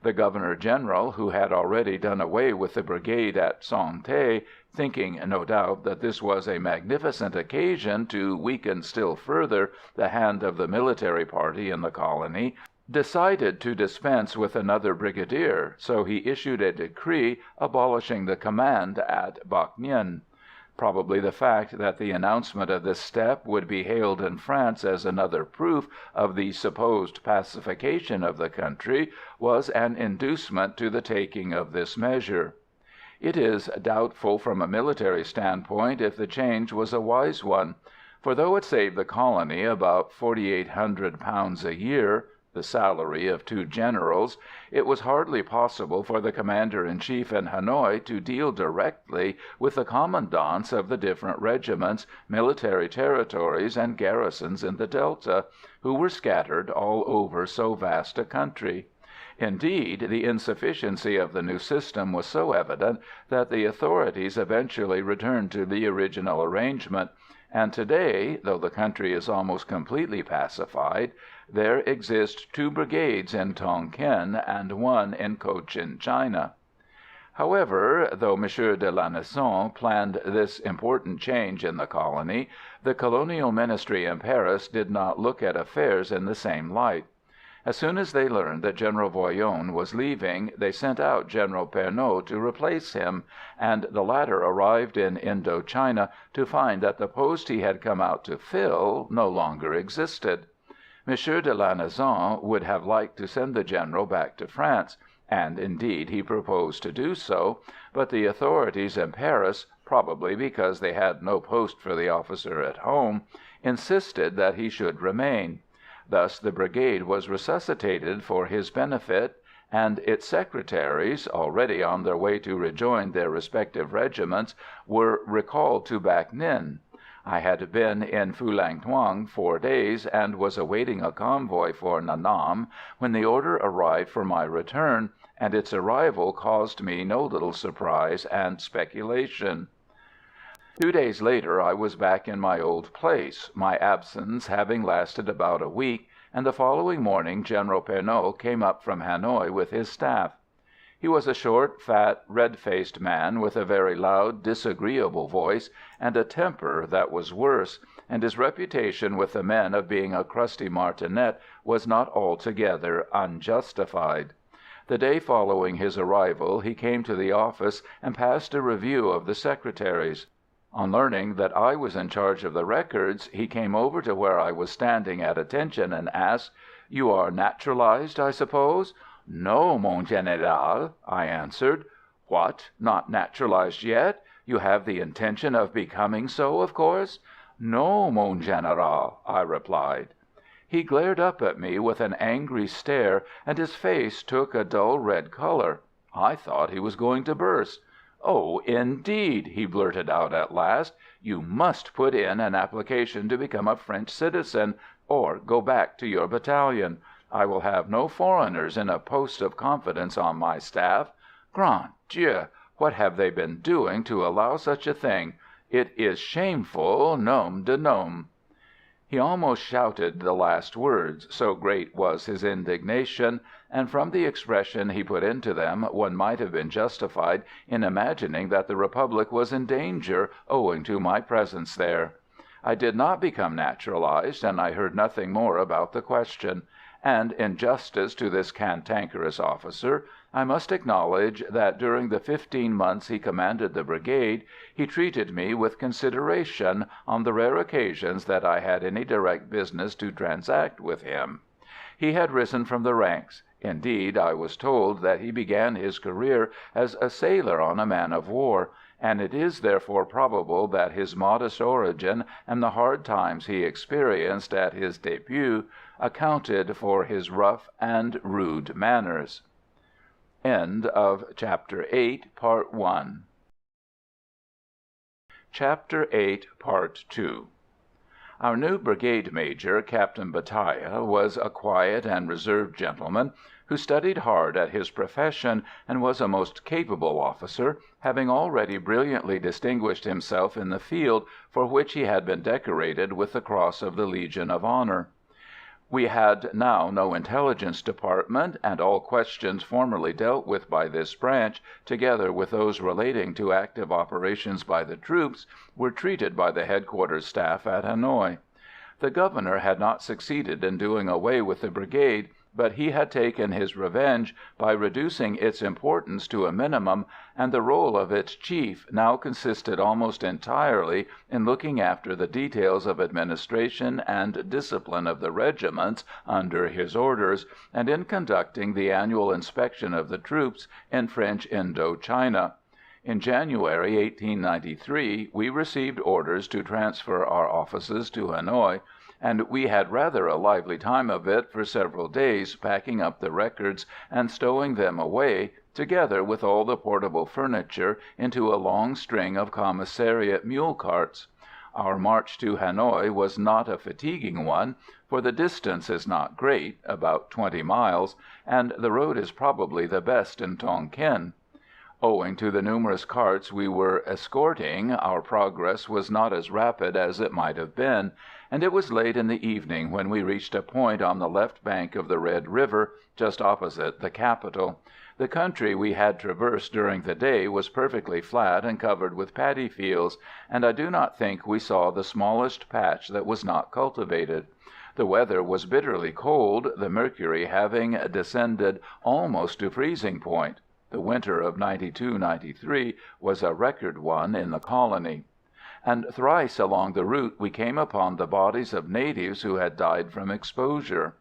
The Governor-General, who had already done away with the brigade at Sainté, thinking, no doubt, that this was a magnificent occasion to weaken still further the hand of the military party in the colony, decided to dispense with another brigadier, so he issued a decree abolishing the command at Bac Ninh. Probably the fact that the announcement of this step would be hailed in France as another proof of the supposed pacification of the country was an inducement to the taking of this measure. It is doubtful from a military standpoint if the change was a wise one, for though it saved the colony about £4,800 a year, the salary of 2 generals, it was hardly possible for the commander-in-chief in Hanoi to deal directly with the commandants of the different regiments, military territories, and garrisons in the Delta, who were scattered all over so vast a country. Indeed, the insufficiency of the new system was so evident that the authorities eventually returned to the original arrangement, and today, though the country is almost completely pacified, there exist 2 brigades in Tonkin and 1 in Cochin China. However, though M. de Lanessan planned this important change in the colony, the colonial ministry in Paris did not look at affairs in the same light. As soon as they learned that General Voyon was leaving, they sent out General Pernot to replace him, and the latter arrived in Indo-China to find that the post he had come out to fill no longer existed. Monsieur de Lanessan would have liked to send the General back to France, and indeed he proposed to do so, but the authorities in Paris, probably because they had no post for the officer at home, insisted that he should remain. Thus the brigade was resuscitated for his benefit, and its secretaries, already on their way to rejoin their respective regiments, were recalled to Bac Ninh. I had been in Phulang Thuong 4 days, and was awaiting a convoy for Nha Nam when the order arrived for my return, and its arrival caused me no little surprise and speculation. 2 days later I was back in my old place, my absence having lasted about a week, and the following morning General Pernot came up from Hanoi with his staff. He was a short, fat, red-faced man with a very loud, disagreeable voice, and a temper that was worse, and his reputation with the men of being a crusty martinet was not altogether unjustified. The day following his arrival he came to the office and passed a review of the secretaries. On learning that I was in charge of the records, he came over to where I was standing at attention and asked, "You are naturalized, I suppose?" "No, mon général," I answered. "What, not naturalized yet? You have the intention of becoming so, of course?" "No, mon général," I replied. He glared up at me with an angry stare, and his face took a dull red color. I thought he was going to burst. "Oh, indeed," he blurted out at last. "You must put in an application to become a French citizen, or go back to your battalion. I will have no foreigners in a post of confidence on my staff. Grand Dieu! What have they been doing to allow such a thing? It is shameful, nom de nom!" He almost shouted the last words, so great was his indignation, and from the expression he put into them one might have been justified in imagining that the Republic was in danger owing to my presence there. I did not become naturalized, and I heard nothing more about the question. And in justice to this cantankerous officer, I must acknowledge that during the 15 months he commanded the brigade, he treated me with consideration on the rare occasions that I had any direct business to transact with him. He had risen from the ranks. Indeed, I was told that he began his career as a sailor on a man of war, and it is therefore probable that his modest origin and the hard times he experienced at his début accounted for his rough and rude manners. End of Chapter 8, Part 1. Chapter 8, Part 2. Our new brigade major, Captain Bataille, was a quiet and reserved gentleman who studied hard at his profession, and was a most capable officer, having already brilliantly distinguished himself in the field, for which he had been decorated with the Cross of the Legion of Honor. We had now no intelligence department, and all questions formerly dealt with by this branch, together with those relating to active operations by the troops, were treated by the headquarters staff at Hanoi. The Governor had not succeeded in doing away with the brigade, but he had taken his revenge by reducing its importance to a minimum, and the rôle of its chief now consisted almost entirely in looking after the details of administration and discipline of the regiments under his orders, and in conducting the annual inspection of the troops in French Indo China. In January 1893 we received orders to transfer our offices to Hanoi, and we had rather a lively time of it for several days, packing up the records and stowing them away, together with all the portable furniture, into a long string of commissariat mule carts. Our march to Hanoi was not a fatiguing one, for the distance is not great, about 20 miles, and the road is probably the best in Tonkin. Owing to the numerous carts we were escorting, our progress was not as rapid as it might have been, and it was late in the evening when we reached a point on the left bank of the Red River, just opposite the capital. The country we had traversed during the day was perfectly flat and covered with paddy fields, and I do not think we saw the smallest patch that was not cultivated. The weather was bitterly cold, the mercury having descended almost to freezing point. The winter of '92-'93 was a record one in the colony. and thrice along the route we came upon the bodies of natives who had died from exposure.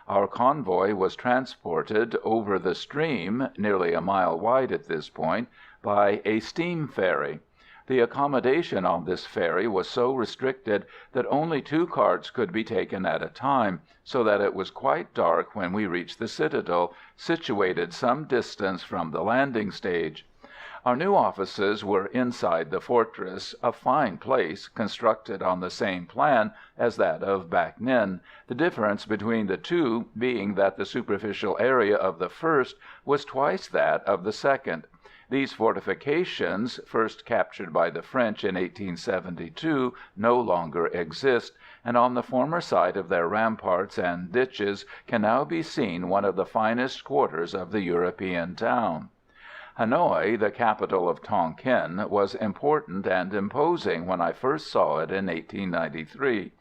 Our convoy was transported over the stream, nearly a mile wide at this point, by a steam ferry. The accommodation on this ferry was so restricted that only 2 carts could be taken at a time, so that it was quite dark when we reached the citadel, situated some distance from the landing stage. Our new offices were inside the fortress, a fine place, constructed on the same plan as that of Bac Ninh, the difference between the two being that the superficial area of the first was twice that of the second. These fortifications, first captured by the French in 1872, no longer exist, and on the former site of their ramparts and ditches can now be seen one of the finest quarters of the European town. Hanoi, the capital of Tonkin, was important and imposing when I first saw it in 1893,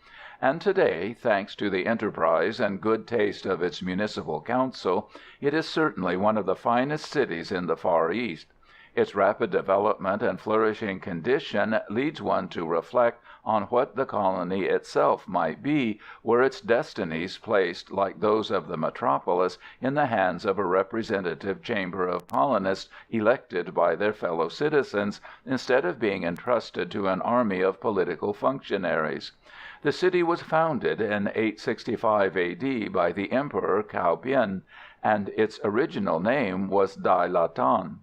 and today, thanks to the enterprise and good taste of its municipal council, it is certainly one of the finest cities in the Far East. Its rapid development and flourishing condition leads one to reflect on what the colony itself might be, were its destinies placed, like those of the metropolis, in the hands of a representative chamber of colonists elected by their fellow citizens, instead of being entrusted to an army of political functionaries. The city was founded in 865 A.D. by the Emperor Cao Bian, and its original name was Dai La Tan.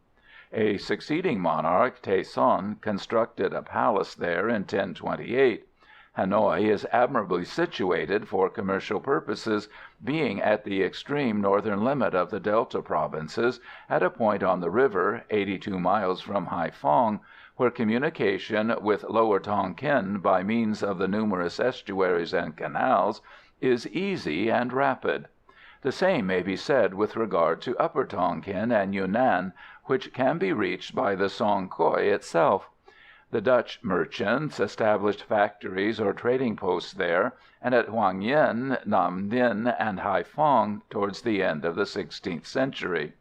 A succeeding monarch, Tai Son, constructed a palace there in 1028. Hanoi is admirably situated for commercial purposes, being at the extreme northern limit of the Delta provinces, at a point on the river, 82 miles from Haiphong, where communication with Lower Tonkin by means of the numerous estuaries and canals is easy and rapid. The same may be said with regard to Upper Tonkin and Yunnan, which can be reached by the Song Khoi itself. The Dutch merchants established factories or trading posts there, and at Huang Yin, Nam Dinh, and Haiphong towards the end of the 16th century.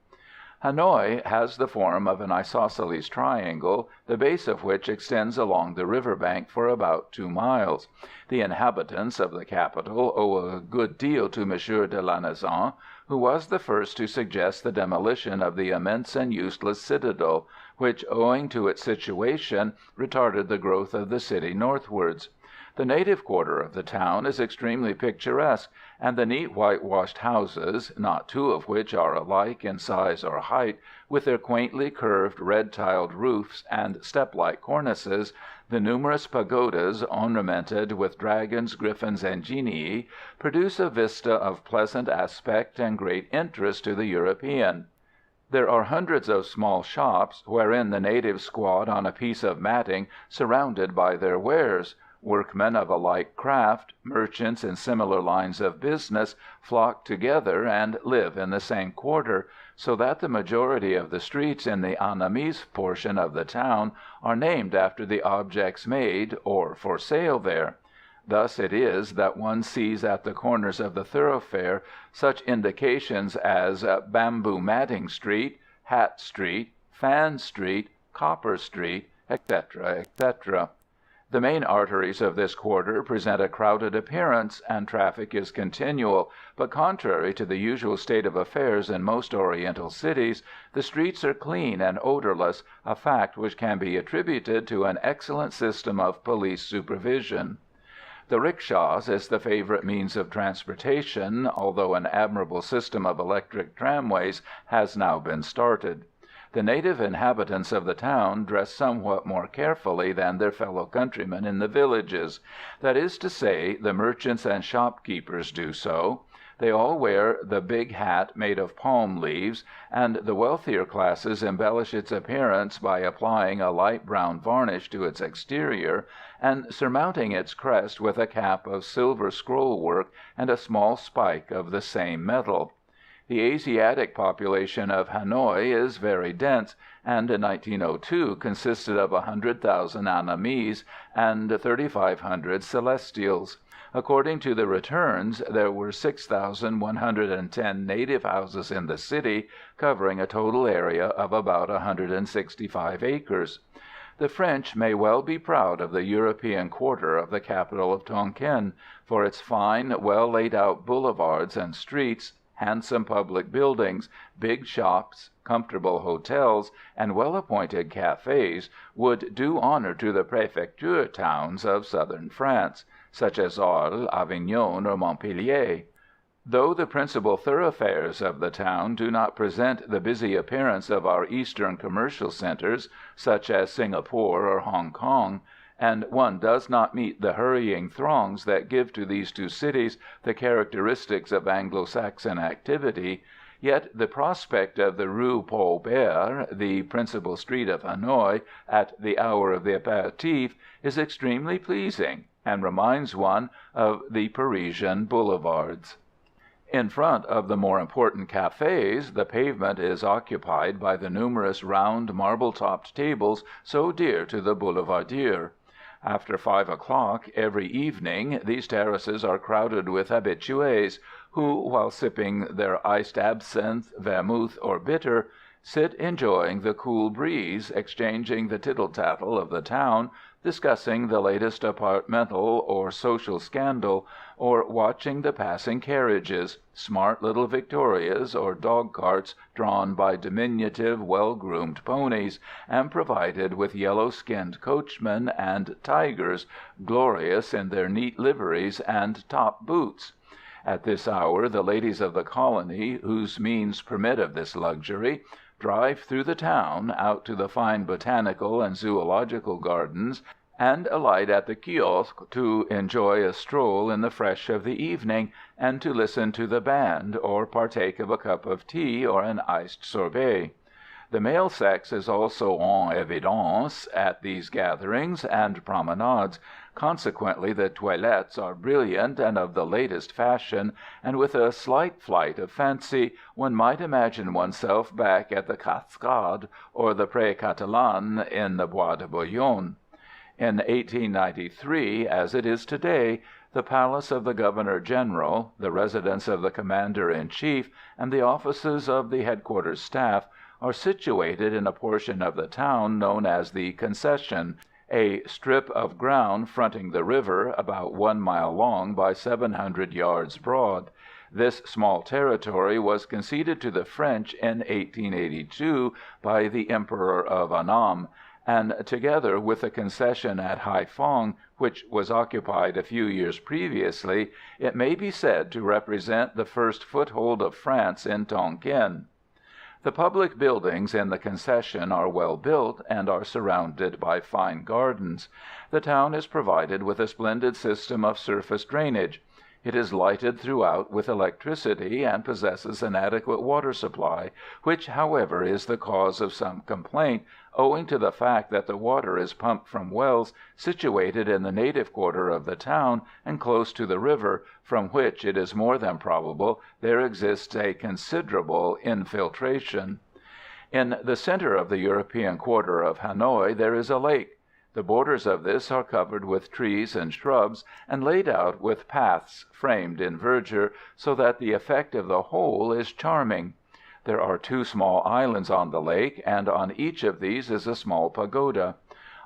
Hanoi has the form of an isosceles triangle, the base of which extends along the river bank for about 2 miles. The inhabitants of the capital owe a good deal to Monsieur de Lanessan, who was the first to suggest the demolition of the immense and useless citadel, which, owing to its situation, retarded the growth of the city northwards. The native quarter of the town is extremely picturesque, and the neat whitewashed houses, not 2 of which are alike in size or height, with their quaintly curved red-tiled roofs and step-like cornices, the numerous pagodas ornamented with dragons, griffins, and genii, produce a vista of pleasant aspect and great interest to the European. There are hundreds of small shops, wherein the natives squat on a piece of matting surrounded by their wares. Workmen of a like craft, merchants in similar lines of business, flock together and live in the same quarter, so that the majority of the streets in the Annamese portion of the town are named after the objects made or for sale there. Thus it is that one sees at the corners of the thoroughfare such indications as Bamboo Matting Street, Hat Street, Fan Street, Copper Street, etc., etc. The main arteries of this quarter present a crowded appearance, and traffic is continual, but contrary to the usual state of affairs in most Oriental cities, the streets are clean and odorless, a fact which can be attributed to an excellent system of police supervision. The rickshaws is the favorite means of transportation, although an admirable system of electric tramways has now been started. The native inhabitants of the town dress somewhat more carefully than their fellow countrymen in the villages. That is to say, the merchants and shopkeepers do so. They all wear the big hat made of palm leaves, and the wealthier classes embellish its appearance by applying a light brown varnish to its exterior, and surmounting its crest with a cap of silver scroll work and a small spike of the same metal. The Asiatic population of Hanoi is very dense, and in 1902 consisted of 100,000 Annamese and 3,500 Celestials. According to the returns, there were 6,110 native houses in the city, covering a total area of about 165 acres. The French may well be proud of the European quarter of the capital of Tonkin, for its fine, well laid out boulevards and streets, handsome public buildings, big shops, comfortable hotels, and well-appointed cafés would do honor to the préfecture towns of southern France, such as Arles, Avignon, or Montpellier. Though the principal thoroughfares of the town do not present the busy appearance of our eastern commercial centres, such as Singapore or Hong Kong, and one does not meet the hurrying throngs that give to these two cities the characteristics of Anglo-Saxon activity, yet the prospect of the Rue Paul Bert, the principal street of Hanoï, at the hour of the apéritif, is extremely pleasing, and reminds one of the Parisian boulevards. In front of the more important cafés, the pavement is occupied by the numerous round, marble-topped tables so dear to the boulevardier. After 5 o'clock every evening these terraces are crowded with habitués, who, while sipping their iced absinthe, vermouth, or bitter, sit enjoying the cool breeze, exchanging the tittle-tattle of the town, discussing the latest apartmental or social scandal, or watching the passing carriages, smart little victorias or dog-carts drawn by diminutive, well-groomed ponies, and provided with yellow-skinned coachmen and tigers, glorious in their neat liveries and top boots. At this hour the ladies of the colony, whose means permit of this luxury, drive through the town, out to the fine botanical and zoological gardens, and alight at the kiosque to enjoy a stroll in the fresh of the evening, and to listen to the band, or partake of a cup of tea or an iced sorbet. The male sex is also en évidence at these gatherings and promenades. Consequently the toilettes are brilliant and of the latest fashion, and with a slight flight of fancy one might imagine oneself back at the Cascade or the Pré Catalan in the Bois de Boulogne. In 1893, as it is today, the palace of the Governor-General, the residence of the Commander-in-Chief, and the offices of the headquarters staff are situated in a portion of the town known as the Concession, a strip of ground fronting the river, about 1 mile long by 700 yards broad. This small territory was conceded to the French in 1882 by the Emperor of Annam, and together with the concession at Haiphong, which was occupied a few years previously, it may be said to represent the first foothold of France in Tonkin. The public buildings in the concession are well built, and are surrounded by fine gardens. The town is provided with a splendid system of surface drainage. It is lighted throughout with electricity, and possesses an adequate water supply, which, however, is the cause of some complaint, owing to the fact that the water is pumped from wells situated in the native quarter of the town and close to the river, from which it is more than probable there exists a considerable infiltration. In the center of the European quarter of Hanoï there is a lake. The borders of this are covered with trees and shrubs, and laid out with paths framed in verdure, so that the effect of the whole is charming. There are 2 small islands on the lake, and on each of these is a small pagoda.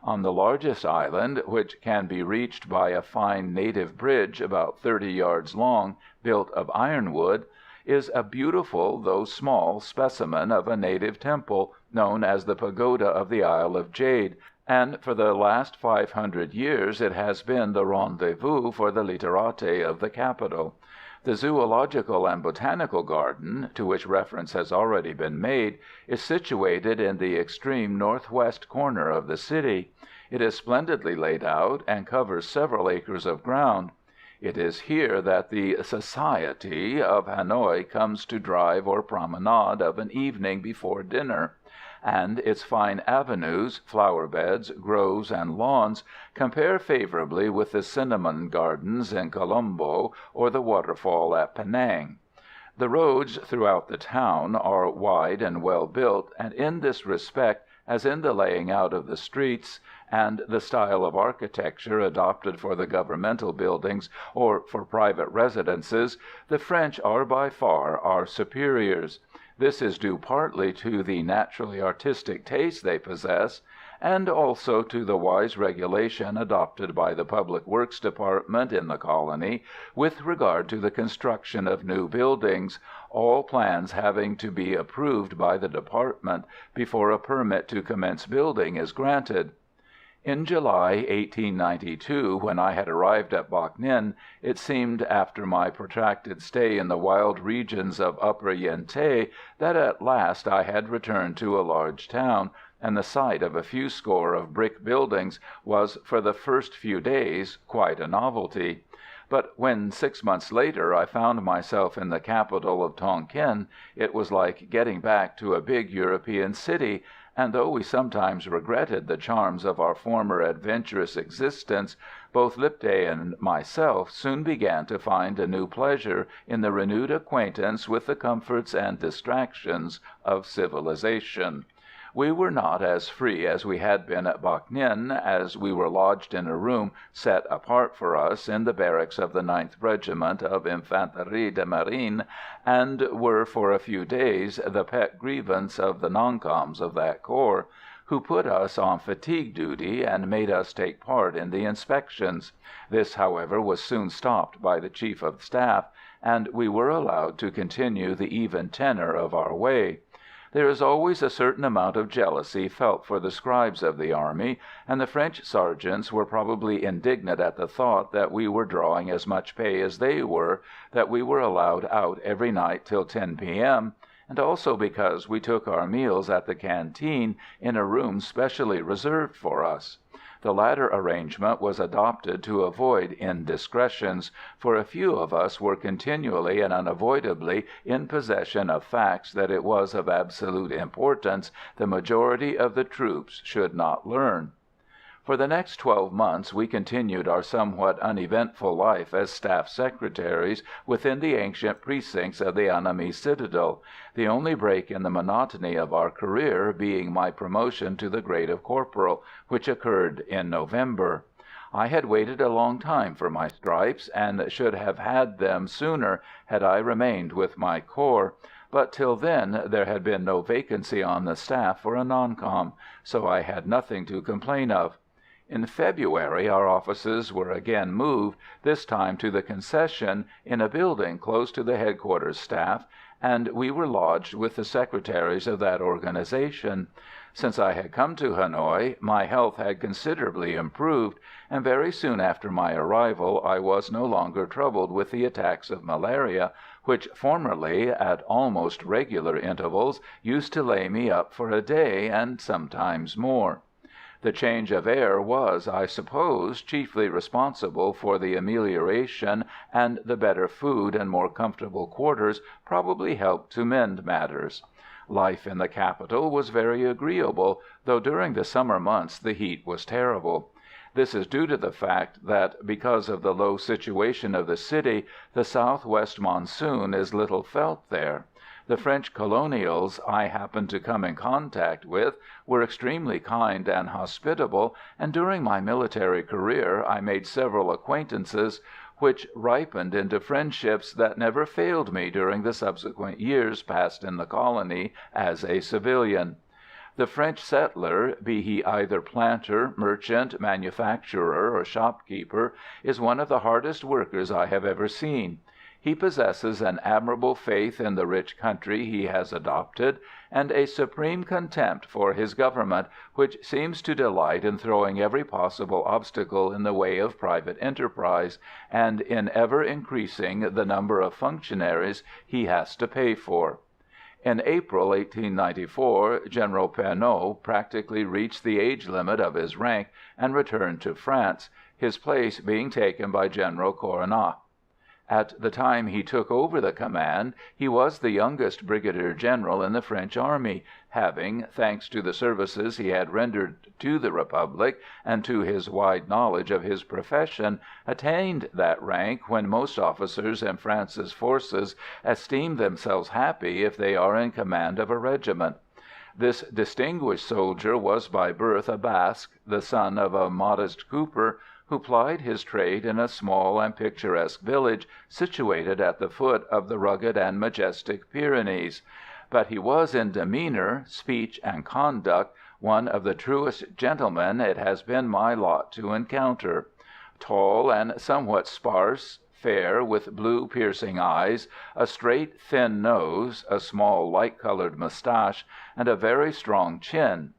On the largest island, which can be reached by a fine native bridge about 30 yards long, built of ironwood, is a beautiful though small specimen of a native temple, known as the Pagoda of the Isle of Jade, and for the last 500 years it has been the rendezvous for the literati of the capital. The Zoological and Botanical Garden, to which reference has already been made, is situated in the extreme northwest corner of the city. It is splendidly laid out, and covers several acres of ground. It is here that the "society" of Hanoï comes to drive or promenade of an evening before dinner, and its fine avenues, flower beds, groves, and lawns compare favorably with the cinnamon gardens in Colombo or the waterfall at Penang. The roads throughout the town are wide and well built, and in this respect, as in the laying out of the streets and the style of architecture adopted for the governmental buildings or for private residences, the French are by far our superiors. This is due partly to the naturally artistic taste they possess, and also to the wise regulation adopted by the Public Works Department in the colony with regard to the construction of new buildings, all plans having to be approved by the department before a permit to commence building is granted. In July 1892, when I had arrived at Bac Ninh, it seemed after my protracted stay in the wild regions of Upper Yen Thé that at last I had returned to a large town, and the sight of a few score of brick buildings was for the first few days quite a novelty. But when 6 months later I found myself in the capital of Tonkin, it was like getting back to a big European city, and though we sometimes regretted the charms of our former adventurous existence, both Lipthay and myself soon began to find a new pleasure in the renewed acquaintance with the comforts and distractions of civilization. We were not as free as we had been at Bac Ninh, as we were lodged in a room set apart for us in the barracks of the 9th Regiment of Infanterie de Marine, and were for a few days the pet grievance of the non-coms of that corps, who put us on fatigue duty and made us take part in the inspections. This, however, was soon stopped by the Chief of Staff, and we were allowed to continue the even tenor of our way. There is always a certain amount of jealousy felt for the scribes of the army, and the French sergeants were probably indignant at the thought that we were drawing as much pay as they were, that we were allowed out every night till 10 p.m., and also because we took our meals at the canteen in a room specially reserved for us. The latter arrangement was adopted to avoid indiscretions, for a few of us were continually and unavoidably in possession of facts that it was of absolute importance the majority of the troops should not learn. For the next 12 months we continued our somewhat uneventful life as staff secretaries within the ancient precincts of the Annamese citadel, the only break in the monotony of our career being my promotion to the grade of corporal, which occurred in November. I had waited a long time for my stripes, and should have had them sooner had I remained with my corps, but till then there had been no vacancy on the staff for a non-com, so I had nothing to complain of. In February our offices were again moved, this time to the concession, in a building close to the headquarters staff, and we were lodged with the secretaries of that organization. Since I had come to Hanoi, my health had considerably improved, and very soon after my arrival I was no longer troubled with the attacks of malaria, which formerly, at almost regular intervals, used to lay me up for a day and sometimes more. The change of air was, I suppose, chiefly responsible for the amelioration, and the better food and more comfortable quarters probably helped to mend matters. Life in the capital was very agreeable, though during the summer months the heat was terrible. This is due to the fact that, because of the low situation of the city, the southwest monsoon is little felt there. The French colonials I happened to come in contact with were extremely kind and hospitable, and during my military career I made several acquaintances which ripened into friendships that never failed me during the subsequent years passed in the colony as a civilian. The French settler, be he either planter, merchant, manufacturer, or shopkeeper, is one of the hardest workers I have ever seen. He possesses an admirable faith in the rich country he has adopted, and a supreme contempt for his government, which seems to delight in throwing every possible obstacle in the way of private enterprise, and in ever increasing the number of functionaries he has to pay for. In April 1894, General Pernot practically reached the age limit of his rank and returned to France, his place being taken by General Coronnat. At the time he took over the command, he was the youngest brigadier general in the French army, having, thanks to the services he had rendered to the Republic and to his wide knowledge of his profession, attained that rank when most officers in France's forces esteem themselves happy if they are in command of a regiment. This distinguished soldier was by birth a Basque, the son of a modest cooper, who plied his trade in a small and picturesque village situated at the foot of the rugged and majestic Pyrenees. But he was in demeanour, speech, and conduct one of the truest gentlemen it has been my lot to encounter. Tall and somewhat sparse, fair, with blue piercing eyes, a straight thin nose, a small light-coloured moustache, and a very strong chin.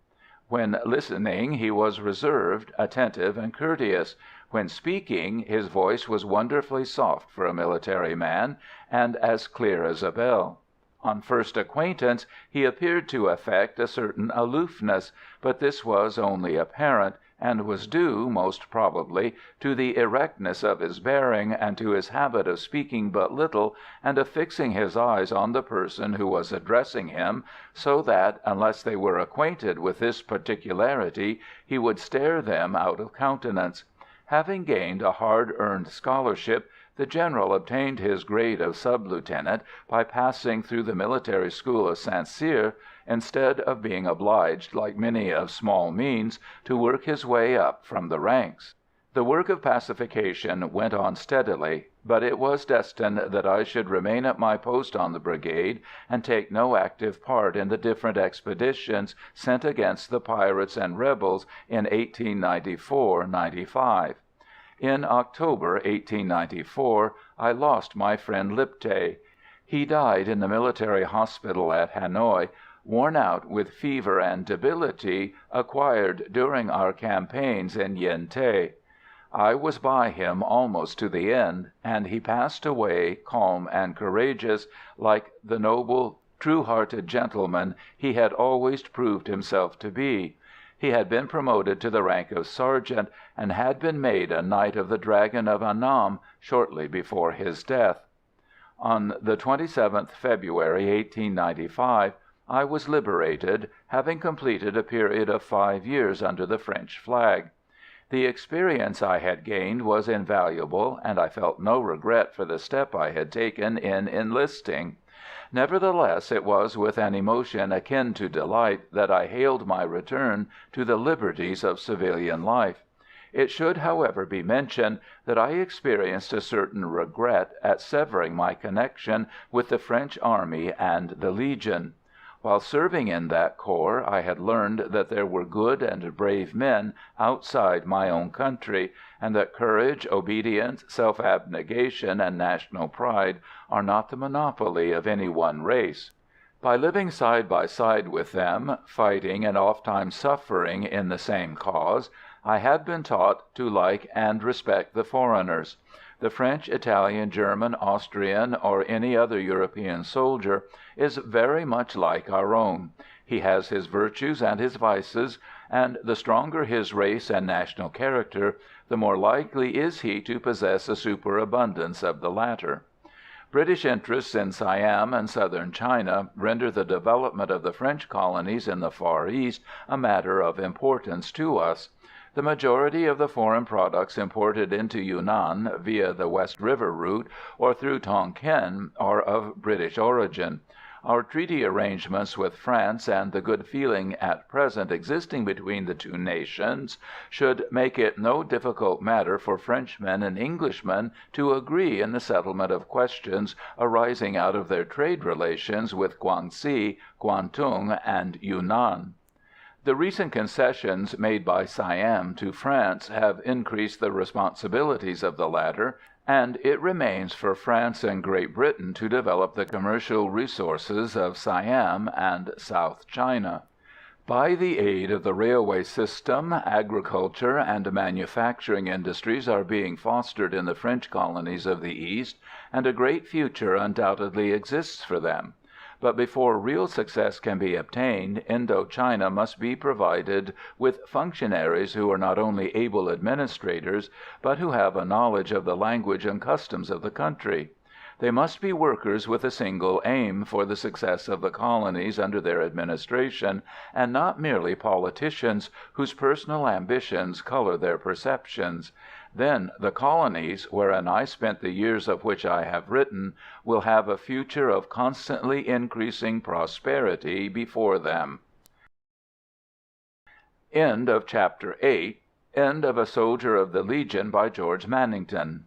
When listening he was reserved, attentive, and courteous. When speaking, his voice was wonderfully soft for a military man, and as clear as a bell. On first acquaintance he appeared to affect a certain aloofness, but this was only apparent, and was due, most probably, to the erectness of his bearing, and to his habit of speaking but little, and of fixing his eyes on the person who was addressing him, so that, unless they were acquainted with this particularity, he would stare them out of countenance. Having gained a hard-earned scholarship, the General obtained his grade of sub-lieutenant by passing through the military school of St Cyr, instead of being obliged, like many of small means, to work his way up from the ranks. The work of pacification went on steadily, but it was destined that I should remain at my post on the brigade and take no active part in the different expeditions sent against the pirates and rebels in 1894–95. In October 1894 I lost my friend Lipthay. He died in the military hospital at Hanoï, worn out with fever and debility acquired during our campaigns in Yen Thé. I was by him almost to the end, and he passed away calm and courageous, like the noble, true-hearted gentleman he had always proved himself to be. He had been promoted to the rank of sergeant, and had been made a Knight of the Dragon of Annam shortly before his death. On the 27th February 1895 I was liberated, having completed a period of 5 years under the French flag. The experience I had gained was invaluable, and I felt no regret for the step I had taken in enlisting. Nevertheless, it was with an emotion akin to delight that I hailed my return to the liberties of civilian life. It should, however, be mentioned that I experienced a certain regret at severing my connection with the French army and the Legion. While serving in that corps, I had learned that there were good and brave men outside my own country, and that courage, obedience, self-abnegation, and national pride are not the monopoly of any one race. By living side by side with them, fighting and ofttimes suffering in the same cause, I had been taught to like and respect the foreigners. The French, Italian, German, Austrian, or any other European soldier is very much like our own. He has his virtues and his vices, and the stronger his race and national character, the more likely is he to possess a superabundance of the latter. British interests in Siam and southern China render the development of the French colonies in the Far East a matter of importance to us. The majority of the foreign products imported into Yunnan via the West River route or through Tonkin are of British origin. Our treaty arrangements with France and the good feeling at present existing between the two nations should make it no difficult matter for Frenchmen and Englishmen to agree in the settlement of questions arising out of their trade relations with Guangxi, Guangdong, and Yunnan. The recent concessions made by Siam to France have increased the responsibilities of the latter, and it remains for France and Great Britain to develop the commercial resources of Siam and South China. By the aid of the railway system, agriculture and manufacturing industries are being fostered in the French colonies of the East, and a great future undoubtedly exists for them. But before real success can be obtained, Indo-China must be provided with functionaries who are not only able administrators, but who have a knowledge of the language and customs of the country. They must be workers with a single aim for the success of the colonies under their administration, and not merely politicians whose personal ambitions color their perceptions. Then the colonies, wherein I spent the years of which I have written, will have a future of constantly increasing prosperity before them. End of Chapter 8. End of A Soldier of the Legion by George Manington.